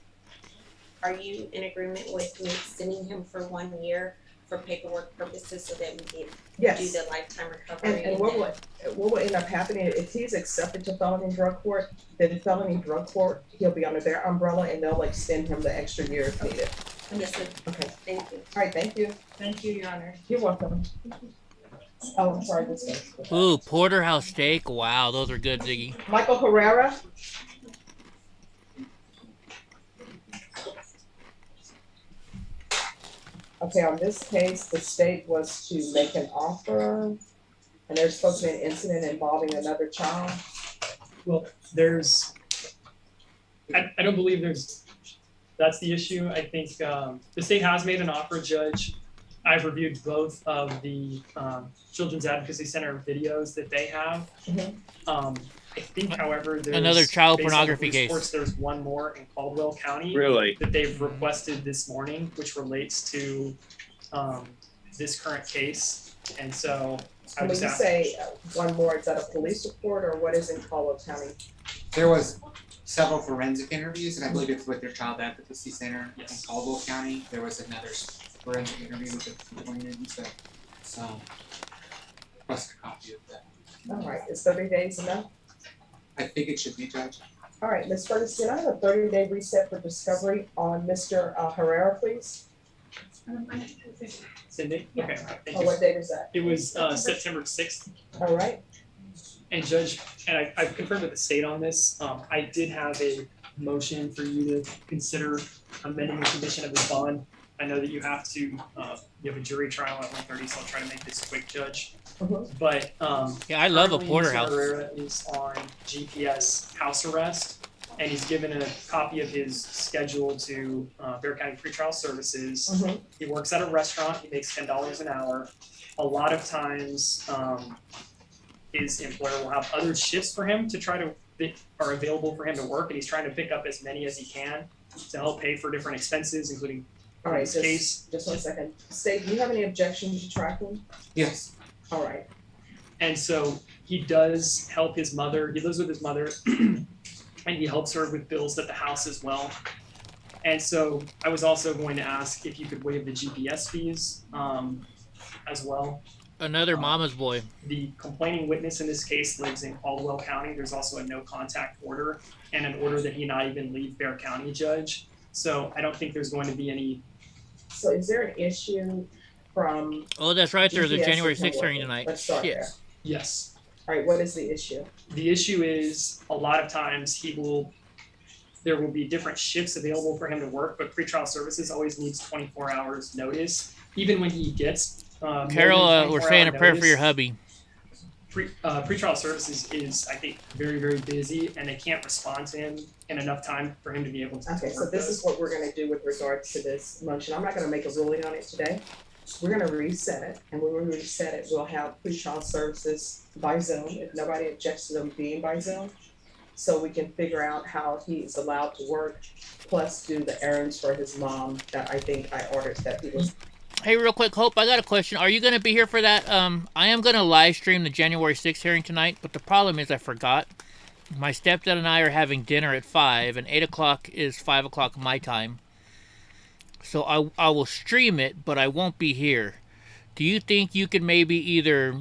are you in agreement with me extending him for 1 year for paperwork purposes so that we can Yes. do the lifetime recovery? And what will end up happening, if he's accepted to felony drug court, then felony drug court, he'll be under their umbrella and they'll extend him the extra year if needed. Understood. Okay. Thank you. All right, thank you. Thank you, Your Honor. You're welcome. Oh, I'm sorry, this one. Ooh, porterhouse steak. Wow, those are good, Ziggy. Michael Herrera. Okay, on this case, the state was to make an offer, and there's supposed to be an incident involving another child. Well, I don't believe that's the issue. I think the state has made an offer, Judge. I've reviewed both of the Children's Advocacy Center videos that they have. I think, however, there's Another child based on the pornography police case. reports, there's one more in Caldwell County Really? that they've requested this morning, which relates to this current case. And so I When was you asked. say one more, is that a police report or what is in Caldwell County? There was several forensic interviews, and I believe it's with their child advocacy center in Caldwell County. There was another forensic interview with the complainant, so request a copy of that. All right, is 30 days enough? I think it should be, Judge. All right, Ms. Ferguson, I have a 30-day reset for discovery on Mr. Herrera, please. Cindy? Okay, thank Oh, you. what date is that? It was September 6th. All right. And Judge, and I've confirmed with the state on this, I did have a motion for you to consider amending the condition of his bond. I know that you have to, you have a jury trial at 1:30, so I'll try to make this quick, Judge. But Yeah, I love a currently, Mr. porterhouse. Herrera is on GPS house arrest, and he's given a copy of his schedule to Bear County Pretrial Services. He works at a restaurant. He makes $10 an hour. A lot of times, his employer will have other shifts for him to try to that are available for him to work, and he's trying to pick up as many as he can to help pay for different expenses, including All right, his case. just 1 second. State, do you have any objections to tracking? Yes. All right. And so he does help his mother. He lives with his mother, and he helps her with bills at the house as well. And so I was also going to ask if you could waive the GPS fees as well. Another mama's boy. The complaining witness in this case lives in Caldwell County. There's also a no contact order and an order that he not even leave Bear County, Judge. So I don't think there's going to be any. So is there an issue from? Oh, that's right. There's a GPS January isn't 6th hearing working? tonight. Let's start Shit. there. Yes. All right, what is the issue? The issue is a lot of times there will be different shifts available for him to work, but pretrial services always needs 24 hours notice. Even when he gets more than Carol, we're 24 saying hour a prayer for notice, your hubby. Pretrial services is, I think, very, very busy, and they can't respond to him in enough time for him to be able to Okay, work so this those. is what we're gonna do with regards to this motion. I'm not gonna make a ruling on it today. We're gonna reset it, and when we reset it, we'll have pretrial services by Zoom, if nobody objects to them being by Zoom. So we can figure out how he's allowed to work, plus do the errands for his mom that I think I ordered that he was. Hey, real quick, Hope, I got a question. Are you going to be here for that? I am going to live stream the January 6th hearing tonight, but the problem is I forgot. My stepdad and I are having dinner at 5, and 8 o'clock is 5 o'clock my time. So I will stream it, but I won't be here. Do you think you could maybe either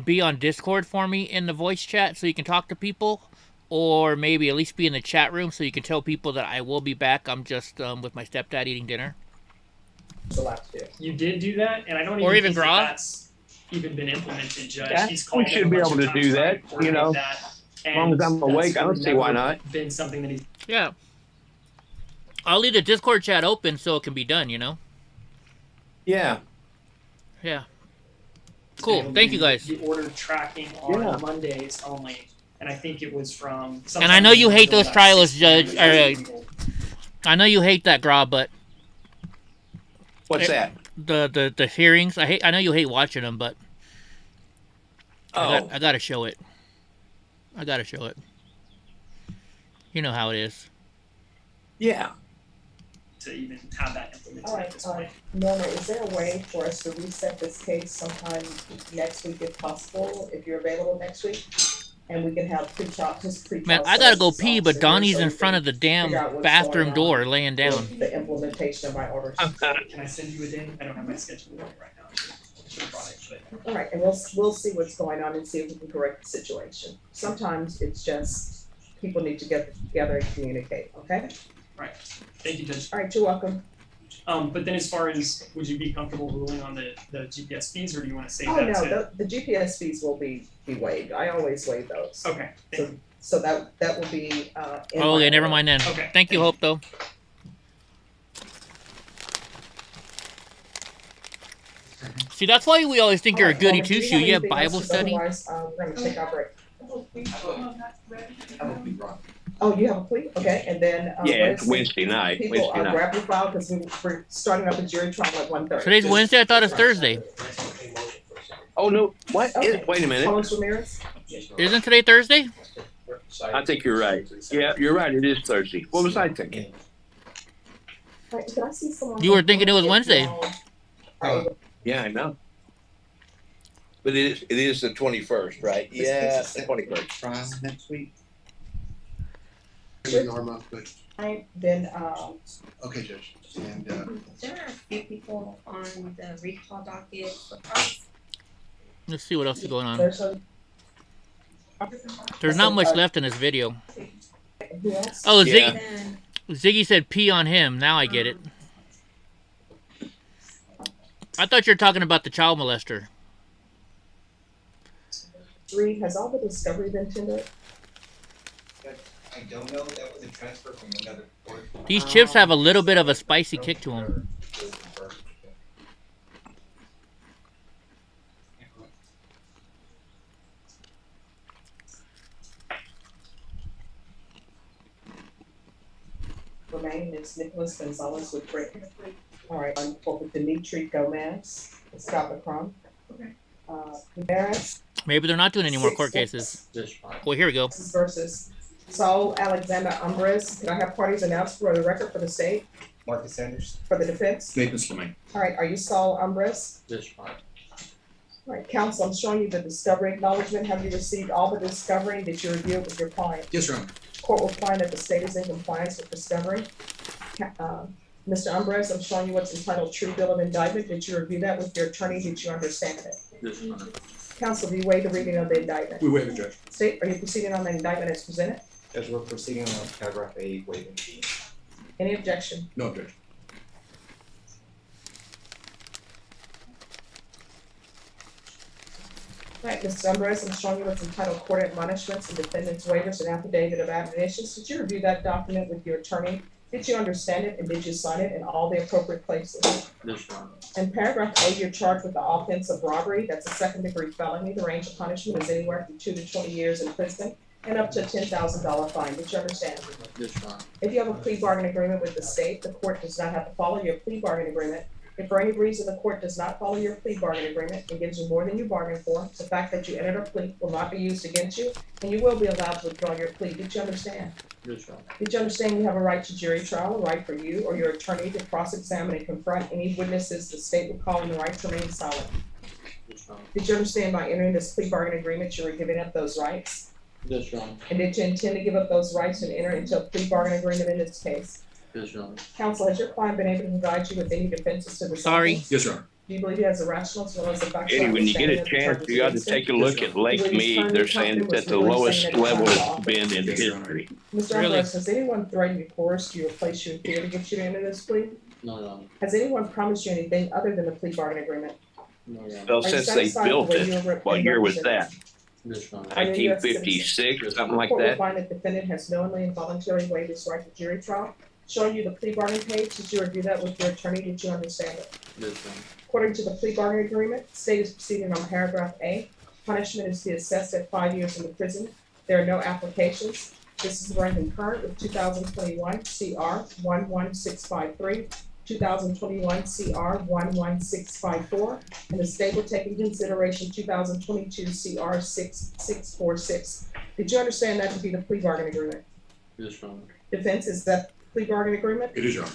be on Discord for me in the voice chat so you can talk to people, or maybe at least be in the chat room so you can tell people that I will be back? I'm just with my stepdad eating dinner. You did do that, and I don't Or even even think Gra? that's even been implemented, Judge. Yeah, He's we called should him a be bunch able of to times do trying that, to coordinate you know. that, As long as I'm and awake, that's I don't really see why never not. Been something that he's Yeah. I'll leave the Discord chat open so it can be done, you know? Yeah. Yeah. been Cool. able to Thank you do guys. The order tracking on Yeah. Mondays only, and I think it was from. And I know you hate those trials, trials, Judge. I know you hate that, Gra, but What's that? The hearings. I know you hate watching them, but Oh. I gotta show it. I gotta show it. You know how it is. Yeah. to even have that implemented at this point. Norma, is there a way for us to reset this case sometime next week if possible, if you're available next week? And we can have pre-trial, just pre-trial. Man, I gotta go services pee, but officer here Donnie's so in we front can of the figure out damn what's bathroom going on door laying down. with the implementation of my orders. Can I send you a day? I don't have my schedule right now. I should have brought it, but. All right, and we'll see what's going on and see if we can correct the situation. Sometimes it's just, people need to get together and communicate, okay? Right, thank you, Judge. All right, you're welcome. But then as far as, would you be comfortable ruling on the GPS fees, or do you wanna save Oh, that no, to? the GPS fees will be waived. I always waive those. Okay, thank you. So that will be, in my Okay, never order. mind then. Okay. Thank you, Hope, though. See, that's why we always think you're a goody two shoe. You have Bible study. Otherwise, we're gonna take our break. I will be wrong. Oh, you have a plea? Okay, and then, Yeah, what it's is- Wednesday night. People, Wednesday night. grab your file, because we're starting up a jury trial at 1:30. Today's Wednesday. I thought it's Thursday. Oh no! What? Okay. Wait a minute. Carlos Ramirez? Isn't today Thursday? I think you're right. Yeah, you're right. It is Thursday. What was I thinking? Wait, can I see someone? You were thinking it was Wednesday. Yeah, I know. But it is the 21st, right? Yeah, the 21st. Trial next week. Norma, but, Then, okay, Judge, and, There are a few people on the recall docket for cross. Let's see what else is going on. there's a, There's not much left in this video. who else? Oh, Yeah. Ziggy said pee on him. Now I get it. I thought you were talking about the child molester. 3, has all the discovery been tendered? I don't know, that was a transfer from another court. These chips have a little bit of a spicy kick to them. Remaining is Nicholas Gonzalez with Brick. All right, I'm with Dimitri Gomez, Scott McCrum. Ramirez Maybe they're not doing any more court cases. Well, here we go. versus Saul Alexander Umbres. Can I have parties announced for the record for the state, Marcus Sanders? for the defense? Nathan Slemay. All right, are you Saul Umbres? This fine. All right, counsel, I'm showing you the discovery acknowledgement. Have you received all the discovery? Did you review it with your client? yes, Your Honor. Court will find that the state is in compliance with discovery. Mr. Umbres, I'm showing you what's entitled True Bill of Indictment. Did you review that with your attorney? Did you understand it? This fine. Counsel, do you waive the reading of the indictment? We waive the judge. State, are you proceeding on the indictment as presented? Judge, we're proceeding on paragraph 8, waiving the. Any objection? No, Judge. All right, Mr. Umbres, I'm showing you what's entitled Court Admonishments and Defendant's Waivers and Affidavit of Admonitions. Did you review that document with your attorney? Did you understand it and did you sign it in all the appropriate places? This fine. In paragraph A, you're charged with the offense of robbery. That's a second-degree felony. The range of punishment is anywhere from 2 to 20 years in prison and up to a $10,000 fine. Did you understand? This fine. If you have a plea bargain agreement with the state, the court does not have to follow your plea bargain agreement. If for any reason the court does not follow your plea bargain agreement and gives you more than you bargained for, the fact that you entered a plea will not be used against you, and you will be allowed to withdraw your plea. Did you understand? This fine. Did you understand you have a right to jury trial, a right for you or your attorney to cross-examine and confront any witnesses the state would call on the right to remain silent? This fine. Did you understand by entering this plea bargain agreement, you were giving up those rights? This fine. And did you intend to give up those rights and enter into a plea bargain agreement in this case? This fine. Counsel, has your client been able to provide you with any defenses to the Sorry. sentence? Yes, Your Honor. Do you believe he has a rational as well as a factual Eddie, when you get a understanding of the chance, charges you got to against him? take a look at Lake Mead. They're saying it's at the lowest level it's been in history. Mr. Really? Umbres, has anyone threatened you, coerced you, or placed you in fear to get you to enter this plea? No, Your Honor. Has anyone promised you anything other than the plea bargain agreement? No, Your Honor. Well, Are you since they satisfied built with the way you were it, what year was that? This fine. Are you a US 1956 or something like Court will that? find that defendant has knowingly and voluntarily waived his right to jury trial. Showing you the plea bargain page, did you review that with your attorney? Did you understand it? This fine. According to the plea bargain agreement, state is proceeding on paragraph A. Punishment is to be assessed at 5 years in the prison. There are no applications. This is running concurrent with 2021 CR 11653, 2021 CR 11654, and the state will take into consideration 2022 CR 6646. Did you understand that to be the plea bargain agreement? This fine. Defense, is that plea bargain agreement? It is, Your Honor.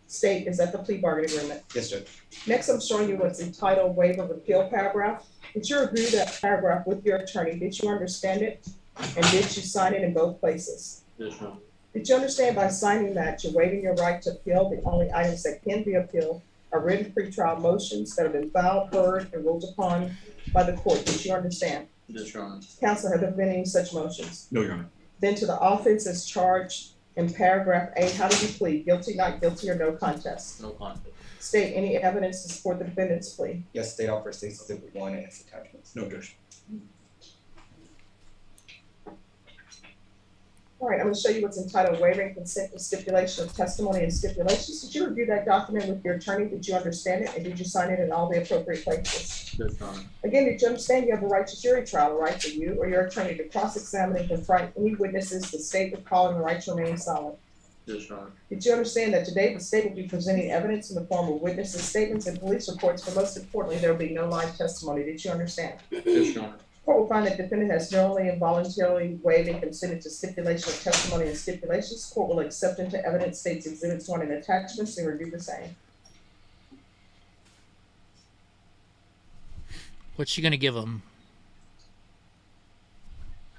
State, is that the plea bargaining agreement? Yes, Judge. Next, I'm showing you what's entitled waiver of appeal paragraph. Did you review that paragraph with your attorney? Did you understand it? And did you sign it in both places? Yes, ma'am. Did you understand by signing that you're waiving your right to appeal? The only items that can be appealed are written pretrial motions that have been filed, heard, and ruled upon by the court. Did you understand? Yes, Your Honor. Counsel, have there been any such motions? No, Your Honor. Then to the offense as charged in paragraph A, how do you plead? Guilty, not guilty, or no contest? No contest. State, any evidence to support the defendant's plea? Yes, State offers State's Exhibit 1 and its attachments. No, Judge. All right, I'm gonna show you what's entitled waiving consent to stipulation of testimony and stipulations. Did you review that document with your attorney? Did you understand it? And did you sign it in all the appropriate places? Yes, Your Honor. Again, did you understand you have a right to jury trial, a right for you or your attorney to cross-examine and confront any witnesses the state would call and the right to remain silent? Yes, Your Honor. Did you understand that today the state will be presenting evidence in the form of witnesses' statements and police reports, but most importantly, there will be no live testimony? Did you understand? Yes, Your Honor. Court will find that defendant has knowingly and voluntarily waived and consented to stipulation of testimony and stipulations. Court will accept into evidence State's Exhibits 1 and attachments and review the same. What's she gonna give them?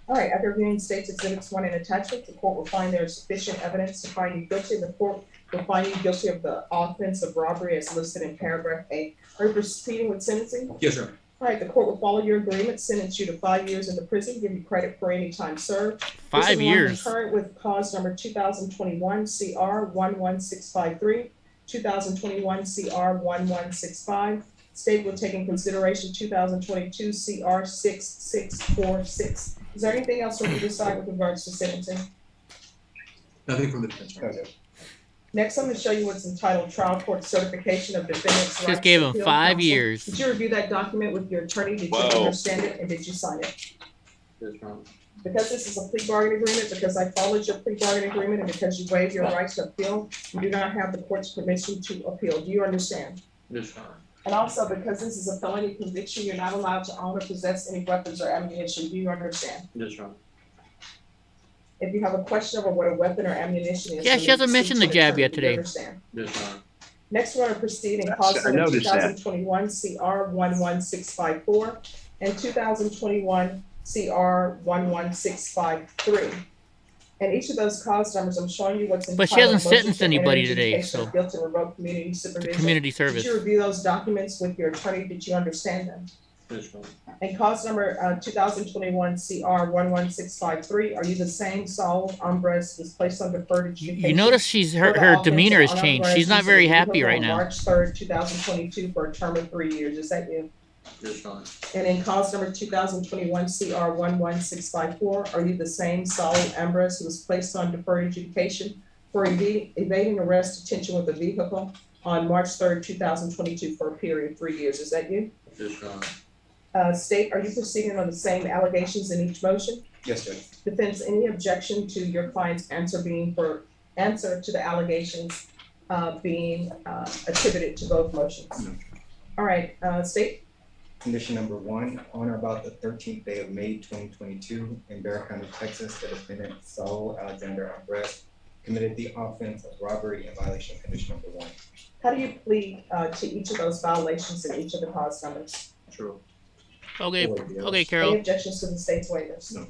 All right, after reviewing State's Exhibits 1 and attachments, the court will find there is sufficient evidence to find you guilty. The court will find you guilty of the offense of robbery as listed in paragraph A. Are you proceeding with sentencing? Yes, Your Honor. All right, the court will follow your agreement, sentence you to 5 years in the prison, give you credit for any time served. 5 years. Concurrent with cause number 2021 CR 11653, 2021 CR 1165. State will take in consideration 2022 CR 6646. Is there anything else from either side with regards to sentencing? Nothing from the defense. Your Honor. Next, I'm going to show you what's entitled Trial Court Certification of Defendant's Right Just gave to him Appeal. 5 Counsel, years. Did you review that document with your attorney? Did you understand it and did you sign it? Yes, Your Honor. Because this is a plea bargaining agreement, because I followed your plea bargaining agreement, and because you waived your right to appeal, you do not have the court's permission to appeal. Do you understand? Yes, Your Honor. And also, because this is a felony conviction, you're not allowed to own or possess any weapons or ammunition. Do you understand? Yes, Your Honor. If you have a question over what a weapon or ammunition is. Yeah, you she need hasn't to mentioned speak the to an jab attorney. yet Do you today. understand? Yes, Your Honor. Next, we're going to proceed in I cause number noticed that. 2021 CR 11654 and 2021 CR 11653. And each of those cause numbers, I'm showing you what's entitled. But she hasn't motion sentenced to enter anybody into today, case of so- Guilt and revoke community supervision. Community service. Did you review those documents with your attorney? Did you understand them? Yes, Your Honor. And cause number 2021 CR 11653, are you the same Saul Umbres was placed on deferred adjudication? You notice she's her demeanor has changed. She's not very happy right now. March 3rd, 2022 for a term of 3 years. Is that you? Yes, Your Honor. And in cause number 2021 CR 11654, are you the same Saul Umbres who was placed on deferred adjudication for evading arrest, detention with a vehicle on March 3rd, 2022 for a period of 3 years? Is that you? Yes, Your Honor. State, are you proceeding on the same allegations in each motion? Yes, Judge. Defense, any objection to your client's answer to the allegations being attributed to both motions? No. All right, State? Condition number 1, on or about the 13th day of May 2022 in Bear County, Texas, the defendant Saul Alexander Umbres committed the offense of robbery in violation of condition number 1. How do you plead to each of those violations in each of the cause numbers? True. Okay, Any Carol. objections to the state's waivers? No.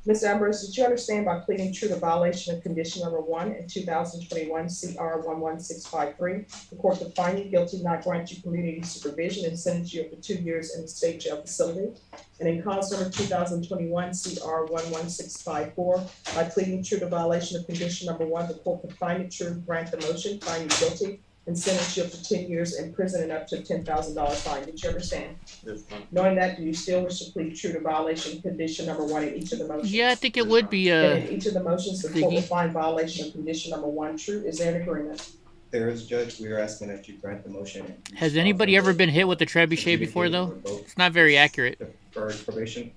Mr. Ambrose, did you understand by pleading true to violation of condition number 1 in 2021 CR 11653, the court could find you guilty, not grant you community supervision, and sentence you up to 2 years in the state jail facility? And in cause number 2021 CR 11654, by pleading true to violation of condition number 1, the court could find you true, grant the motion, find you guilty, and sentence you up to 10 years in prison and up to $10,000 fine. Did you understand? Yes, Your Honor. Knowing that, do you still wish to plead true to violation of condition number 1 in each of the motions? Yeah, I think it would be And in each of the motions, the court will Ziggy. find violation of condition number 1 true. Is there an agreement? There is, Judge, we are asking that you grant the motion. Has anybody ever been hit with a trebuchet before though? It's not very accurate. Deferred probation.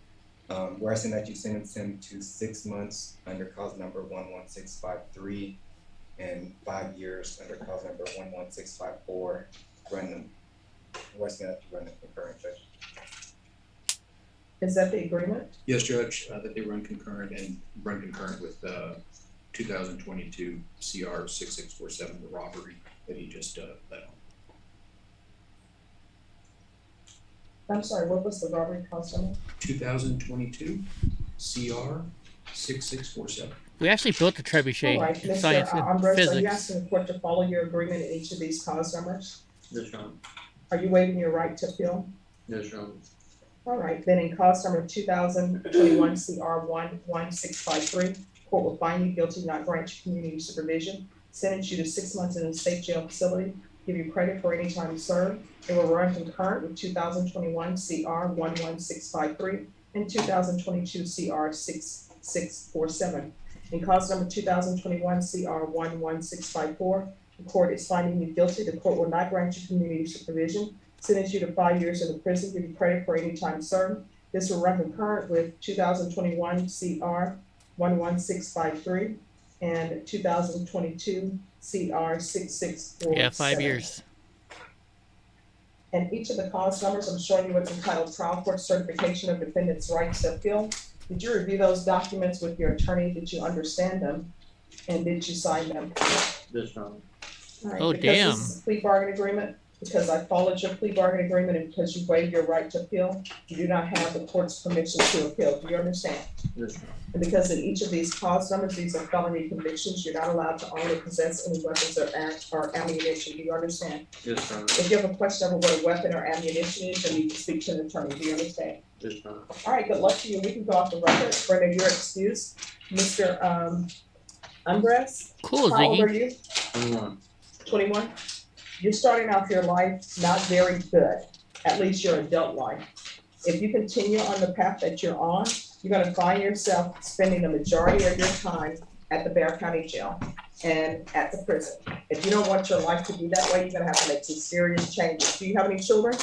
We're asking that you sentence him to 6 months under cause number 11653 and 5 years under cause number 11654. We're asking that you run the concurrent, Judge. Is that the agreement? Yes, Judge, that they run concurrent with 2022 CR 6647, the robbery that he just led on. I'm sorry, what was the robbery cost number? 2022 CR 6647. We actually built the trebuchet All right, in Mr. science and Ambrose, are you physics. asking the court to follow your agreement in each of these cause numbers? Yes, Your Honor. Are you waiving your right to appeal? Yes, Your Honor. All right, then in cause number 2021 CR 11653, court will find you guilty, not grant you community supervision, sentence you to 6 months in a state jail facility, give you credit for any time served. It will run concurrent with 2021 CR 11653 and 2022 CR 6647. In cause number 2021 CR 11654, the court is finding you guilty. The court will not grant you community supervision, sentence you to 5 years in the prison, give you credit for any time served. This will run concurrent with 2021 CR 11653 and 2022 CR 6647. Yeah, 5 years. And each of the cause numbers, I'm showing you what's entitled Trial Court Certification of Defendant's Rights to Appeal. Did you review those documents with your attorney? Did you understand them? And did you sign them? Yes, Your Honor. All right, Oh, because damn. this is a plea bargain agreement, because I followed your plea bargain agreement and because you waived your right to appeal, you do not have the court's permission to appeal. Do you understand? Yes, Your Honor. And because in each of these cause numbers, these are felony convictions, you're not allowed to own or possess any weapons or ammunition. Do you understand? Yes, Your Honor. If you have a question over what a weapon or ammunition is, then you can speak to an attorney. Do you understand? Yes, Your Honor. All right, good luck to you. We can go off the record. Brenda, you're excused. Mr. Umbres? Cool, How old Ziggy. are you? 21. 21? You're starting off your life not very good, at least your adult life. If you continue on the path that you're on, you're gonna find yourself spending the majority of your time at the Bexar County Jail and at the prison. If you don't want your life to be that way, you're gonna have to make some serious changes. Do you have any children?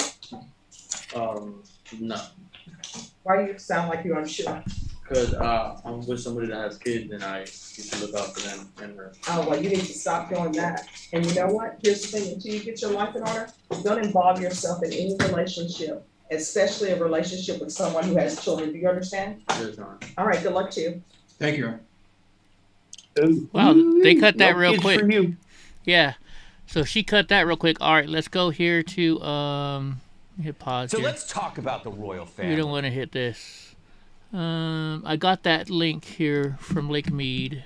No. Why do you sound like you're unsure? Because I'm with somebody that has kids and I need to look out for them and her. Oh, well, you need to stop doing that. And you know what? Here's the thing, until you get your life in order, don't involve yourself in any relationship, especially a relationship with someone who has children. Do you understand? Yes, Your Honor. All right, good luck to you. Thank you, Your Honor. Wow, they cut that No real kids quick. for you. Yeah. So she cut that real quick. All right, let's go here to hit pause. So here. let's talk about the royal We family. don't want to hit this. I got that link here from Lake Mead.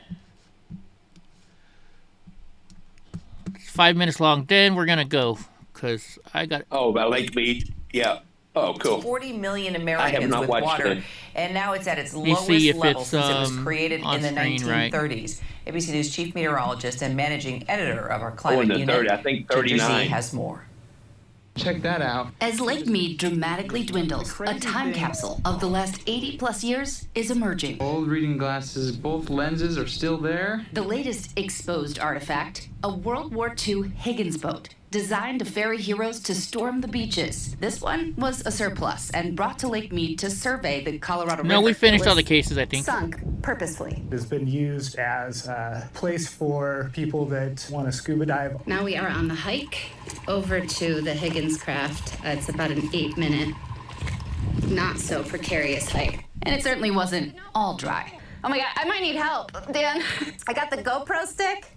It's 5 minutes long. Then we're gonna go because I got. Oh, about Lake Mead. Yeah. Oh, cool. 40 million I have Americans not with watched water, it. and now it's at its Let me lowest see if level it's, since it was created on in the screen, right. 1930s. ABC News chief meteorologist and managing editor of our Oh, climate in the unit, 30, I think Ginger Z 39. has more. Check that out. As Lake Mead dramatically dwindles, a time capsule of the last 80-plus years is emerging. Old reading glasses, both lenses are still there. The latest exposed artifact, a World War II Higgins boat, designed to ferry heroes to storm the beaches. This one was a surplus and brought to Lake Mead to survey the Colorado River. No, we finished It all the was cases, I think. Sunk purposefully. It's been used as a place for people that want to scuba dive. Now we are on the hike over to the Higgins craft. It's about an 8-minute, not so precarious hike. And it certainly wasn't all dry. Oh my God, I might need help. Dan, I got the GoPro stick.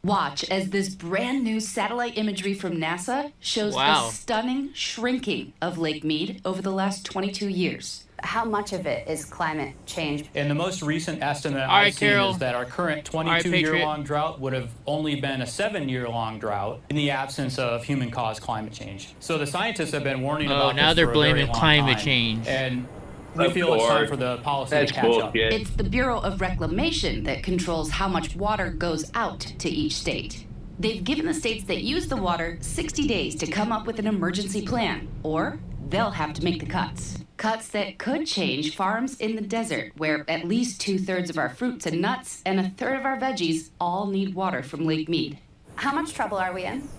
Watch as this brand new satellite imagery from NASA shows Wow. a stunning shrinking of Lake Mead over the last 22 years. How much of it is climate change? And the most recent estimate All right, I've seen Carol. is that our current All right, 22-year-long drought would have only been a 7-year-long drought in the absence of human-caused climate change. So the scientists have been warning Oh, about now this they're for a very blaming long climate time. change. And we Of feel it's time course. for the policy That's to catch up. bullshit. It's the Bureau of Reclamation that controls how much water goes out to each state. They've given the states that use the water 60 days to come up with an emergency plan, or they'll have to make the cuts. Cuts that could change farms in the desert, where at least 2/3 of our fruits and nuts and 1/3 of our veggies all need water from Lake Mead. How much trouble are we in?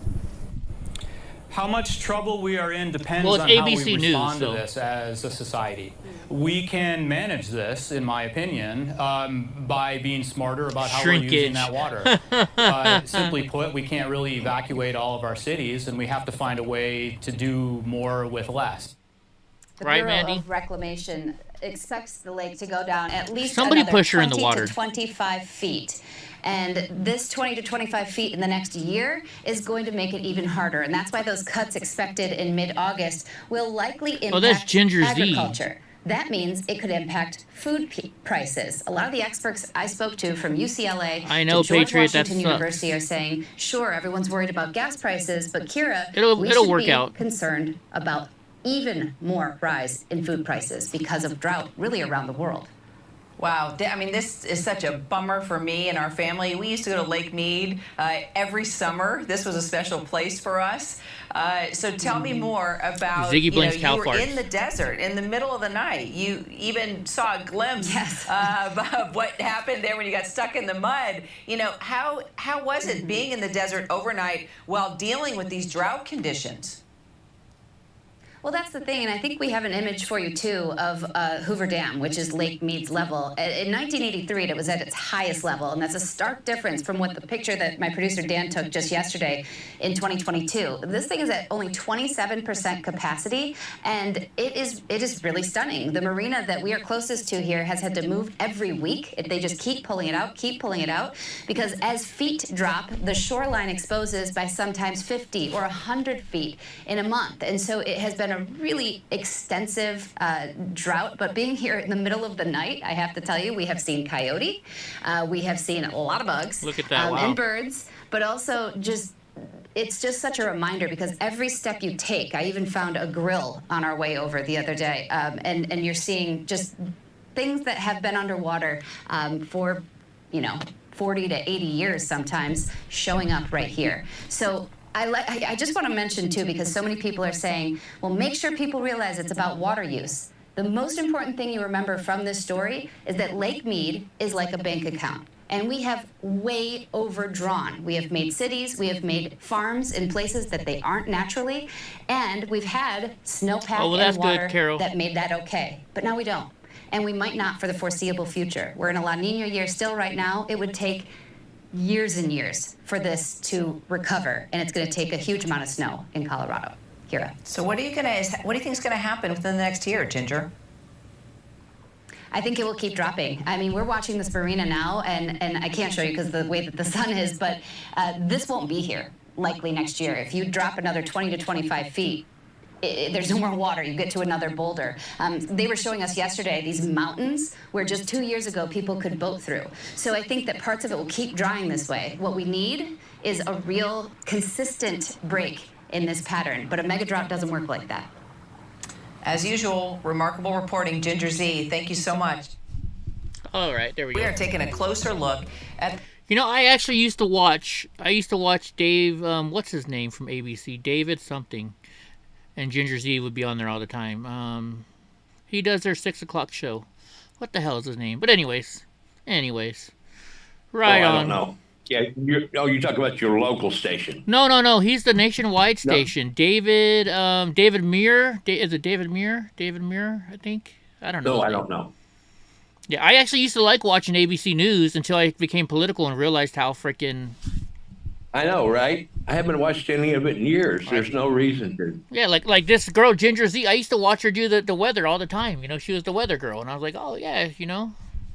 How much trouble we are in depends Well, it's on how we ABC News, respond so- to this as a society. We can manage this, in my opinion, by being smarter about how we're using Shrinkage. that water. Simply put, we can't really evacuate all of our cities, and we have to find a way to do more with less. The Right, Bureau Mandy? of Reclamation expects the lake to go down at least Somebody another push her in the 20 water. to 25 feet. And this 20 to 25 feet in the next year is going to make it even harder. And that's why those cuts expected in mid-August will likely impact Oh, that's Ginger Z. agriculture. That means it could impact food prices. A lot of the experts I spoke to from UCLA I know, to George Patriot, that Washington sucks. University are saying, sure, everyone's worried about gas prices, but Kira, It'll we should work be out. concerned about even more rise in food prices because of drought really around the world. Wow, I mean, this is such a bummer for me and our family. We used to go to Lake Mead every summer. This was a special place for us. So tell me more about, Ziggy Blink's cow you were farts. in the desert in the middle of the night. You even saw a glimpse of what happened there when you got stuck in the mud. You know, how was it being in the desert overnight while dealing with these drought conditions? Well, that's the thing, and I think we have an image for you, too, of Hoover Dam, which is Lake Mead's level. In 1983, it was at its highest level, and that's a stark difference from what the picture that my producer Dan took just yesterday in 2022. This thing is at only 27% capacity, and it is really stunning. The marina that we are closest to here has had to move every week. They just keep pulling it out, because as feet drop, the shoreline exposes by sometimes 50 or 100 feet in a month, and so it has been a really extensive drought, but being here in the middle of the night, I have to tell you, we have seen coyote, we have seen a lot of bugs. Look at that, wow. And birds, but also it's just such a reminder because every step you take, I even found a grill on our way over the other day, and you're seeing just things that have been underwater for, 40 to 80 years sometimes showing up right here. So I just want to mention, too, because so many people are saying, well, make sure people realize it's about water use. The most important thing you remember from this story is that Lake Mead is like a bank account. And we have way overdrawn. We have made cities, we have made farms in places that they aren't naturally, and we've had snowpack and water that made that okay. But now we don't. And we might not for the foreseeable future. We're in a La Nina year still right now. It would take years and years for this to recover, and it's going to take a huge amount of snow in Colorado. Kira. So what do you think is going to happen within the next year, Ginger? I think it will keep dropping. I mean, we're watching this marina now, and I can't show you because of the way that the sun is, but this won't be here likely next year. If you drop another 20 to 25 feet, there's no more water. You get to another boulder. They were showing us yesterday these mountains where just 2 years ago people could boat through. So I think that parts of it will keep drying this way. What we need is a real consistent break in this pattern, but a mega drought doesn't work like that. As usual, remarkable reporting, Ginger Z. Thank you so much. All right, there we go. We are taking a closer look at. I actually used to watch Dave, what's his name from ABC? David something. And Ginger Z would be on there all the time. He does their 6 o'clock show. What the hell is his name? But anyways. Right on. I don't know. Yeah, you're talking about your local station. No. He's the nationwide station. David Muir. Is it David Muir? David Muir, I think. I don't know. No, I don't know. Yeah, I actually used to like watching ABC News until I became political and realized how freaking. I know, right? I haven't watched any of it in years. There's no reason to. Yeah, like this girl, Ginger Z, I used to watch her do the weather all the time. She was the weather girl. And I was like, oh, yeah,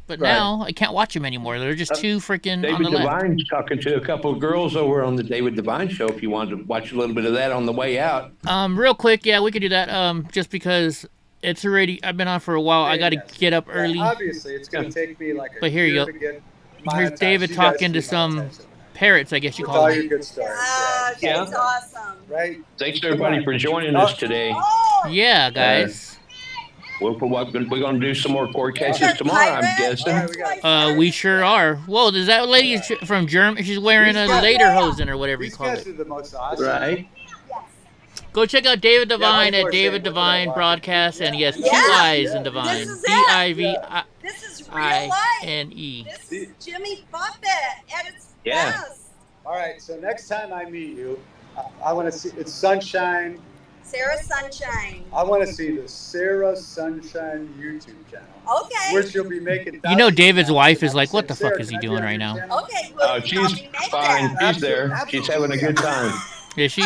But now I can't watch them anymore. They're just too freaking on the David left. Devine's talking to a couple of girls over on the David Devine show if you wanted to watch a little bit of that on the way out. Real quick, yeah, we could do that. Just because it's already, I've been on for a while. I got to get up early. Obviously, it's going to take me like a But here you year go. to get my Here's attention. David You guys talking to keep my some attention. parrots, I guess you With call all them. your good stories. Yeah. That's awesome. Right? Thanks to everybody for joining us today. Yeah, guys. We're going to do some more court cases tomorrow, I'm guessing. We sure are. Whoa, is that lady from Germany? She's wearing a lederhosen or whatever you These call guys it. are the most awesome. Right. Go check out David Devine people at are David saying, Devine "Look, Broadcast, and he has 2 Yeah. I's in Devine. This is it. Divine. This is real life. This is Jimmy Buffett at its best. All right, so next time I meet you, I want to see, it's Sunshine. Sarah Sunshine. I want to see the Sarah Sunshine YouTube channel. Okay. Where she'll be making. David's wife is like, what the fuck is he doing right now? Okay. Well, She's fine. She's there. She's having a good time. Is she?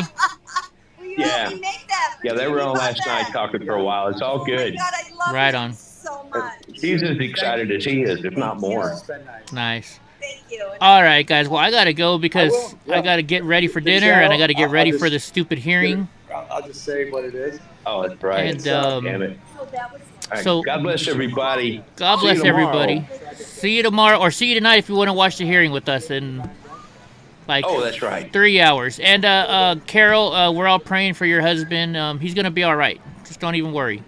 Will you Yeah. help me make that for Yeah, they were Jimmy on last night Buffett. talking for a while. It's all good. God, I love Right you on. so much. She's as excited as he is, if not more. Nice. Thank you. All right, guys. Well, I gotta go because I gotta get ready for dinner and I gotta get ready for the stupid hearing. I'll just say what it is. Oh, that's right. And Damn it. so God bless everybody. God See you bless tomorrow. everybody. See you tomorrow, or see you tonight if you want to watch the hearing with us in like Oh, that's right. 3 hours. And Carol, we're all praying for your husband. He's gonna be all right. Just don't even worry.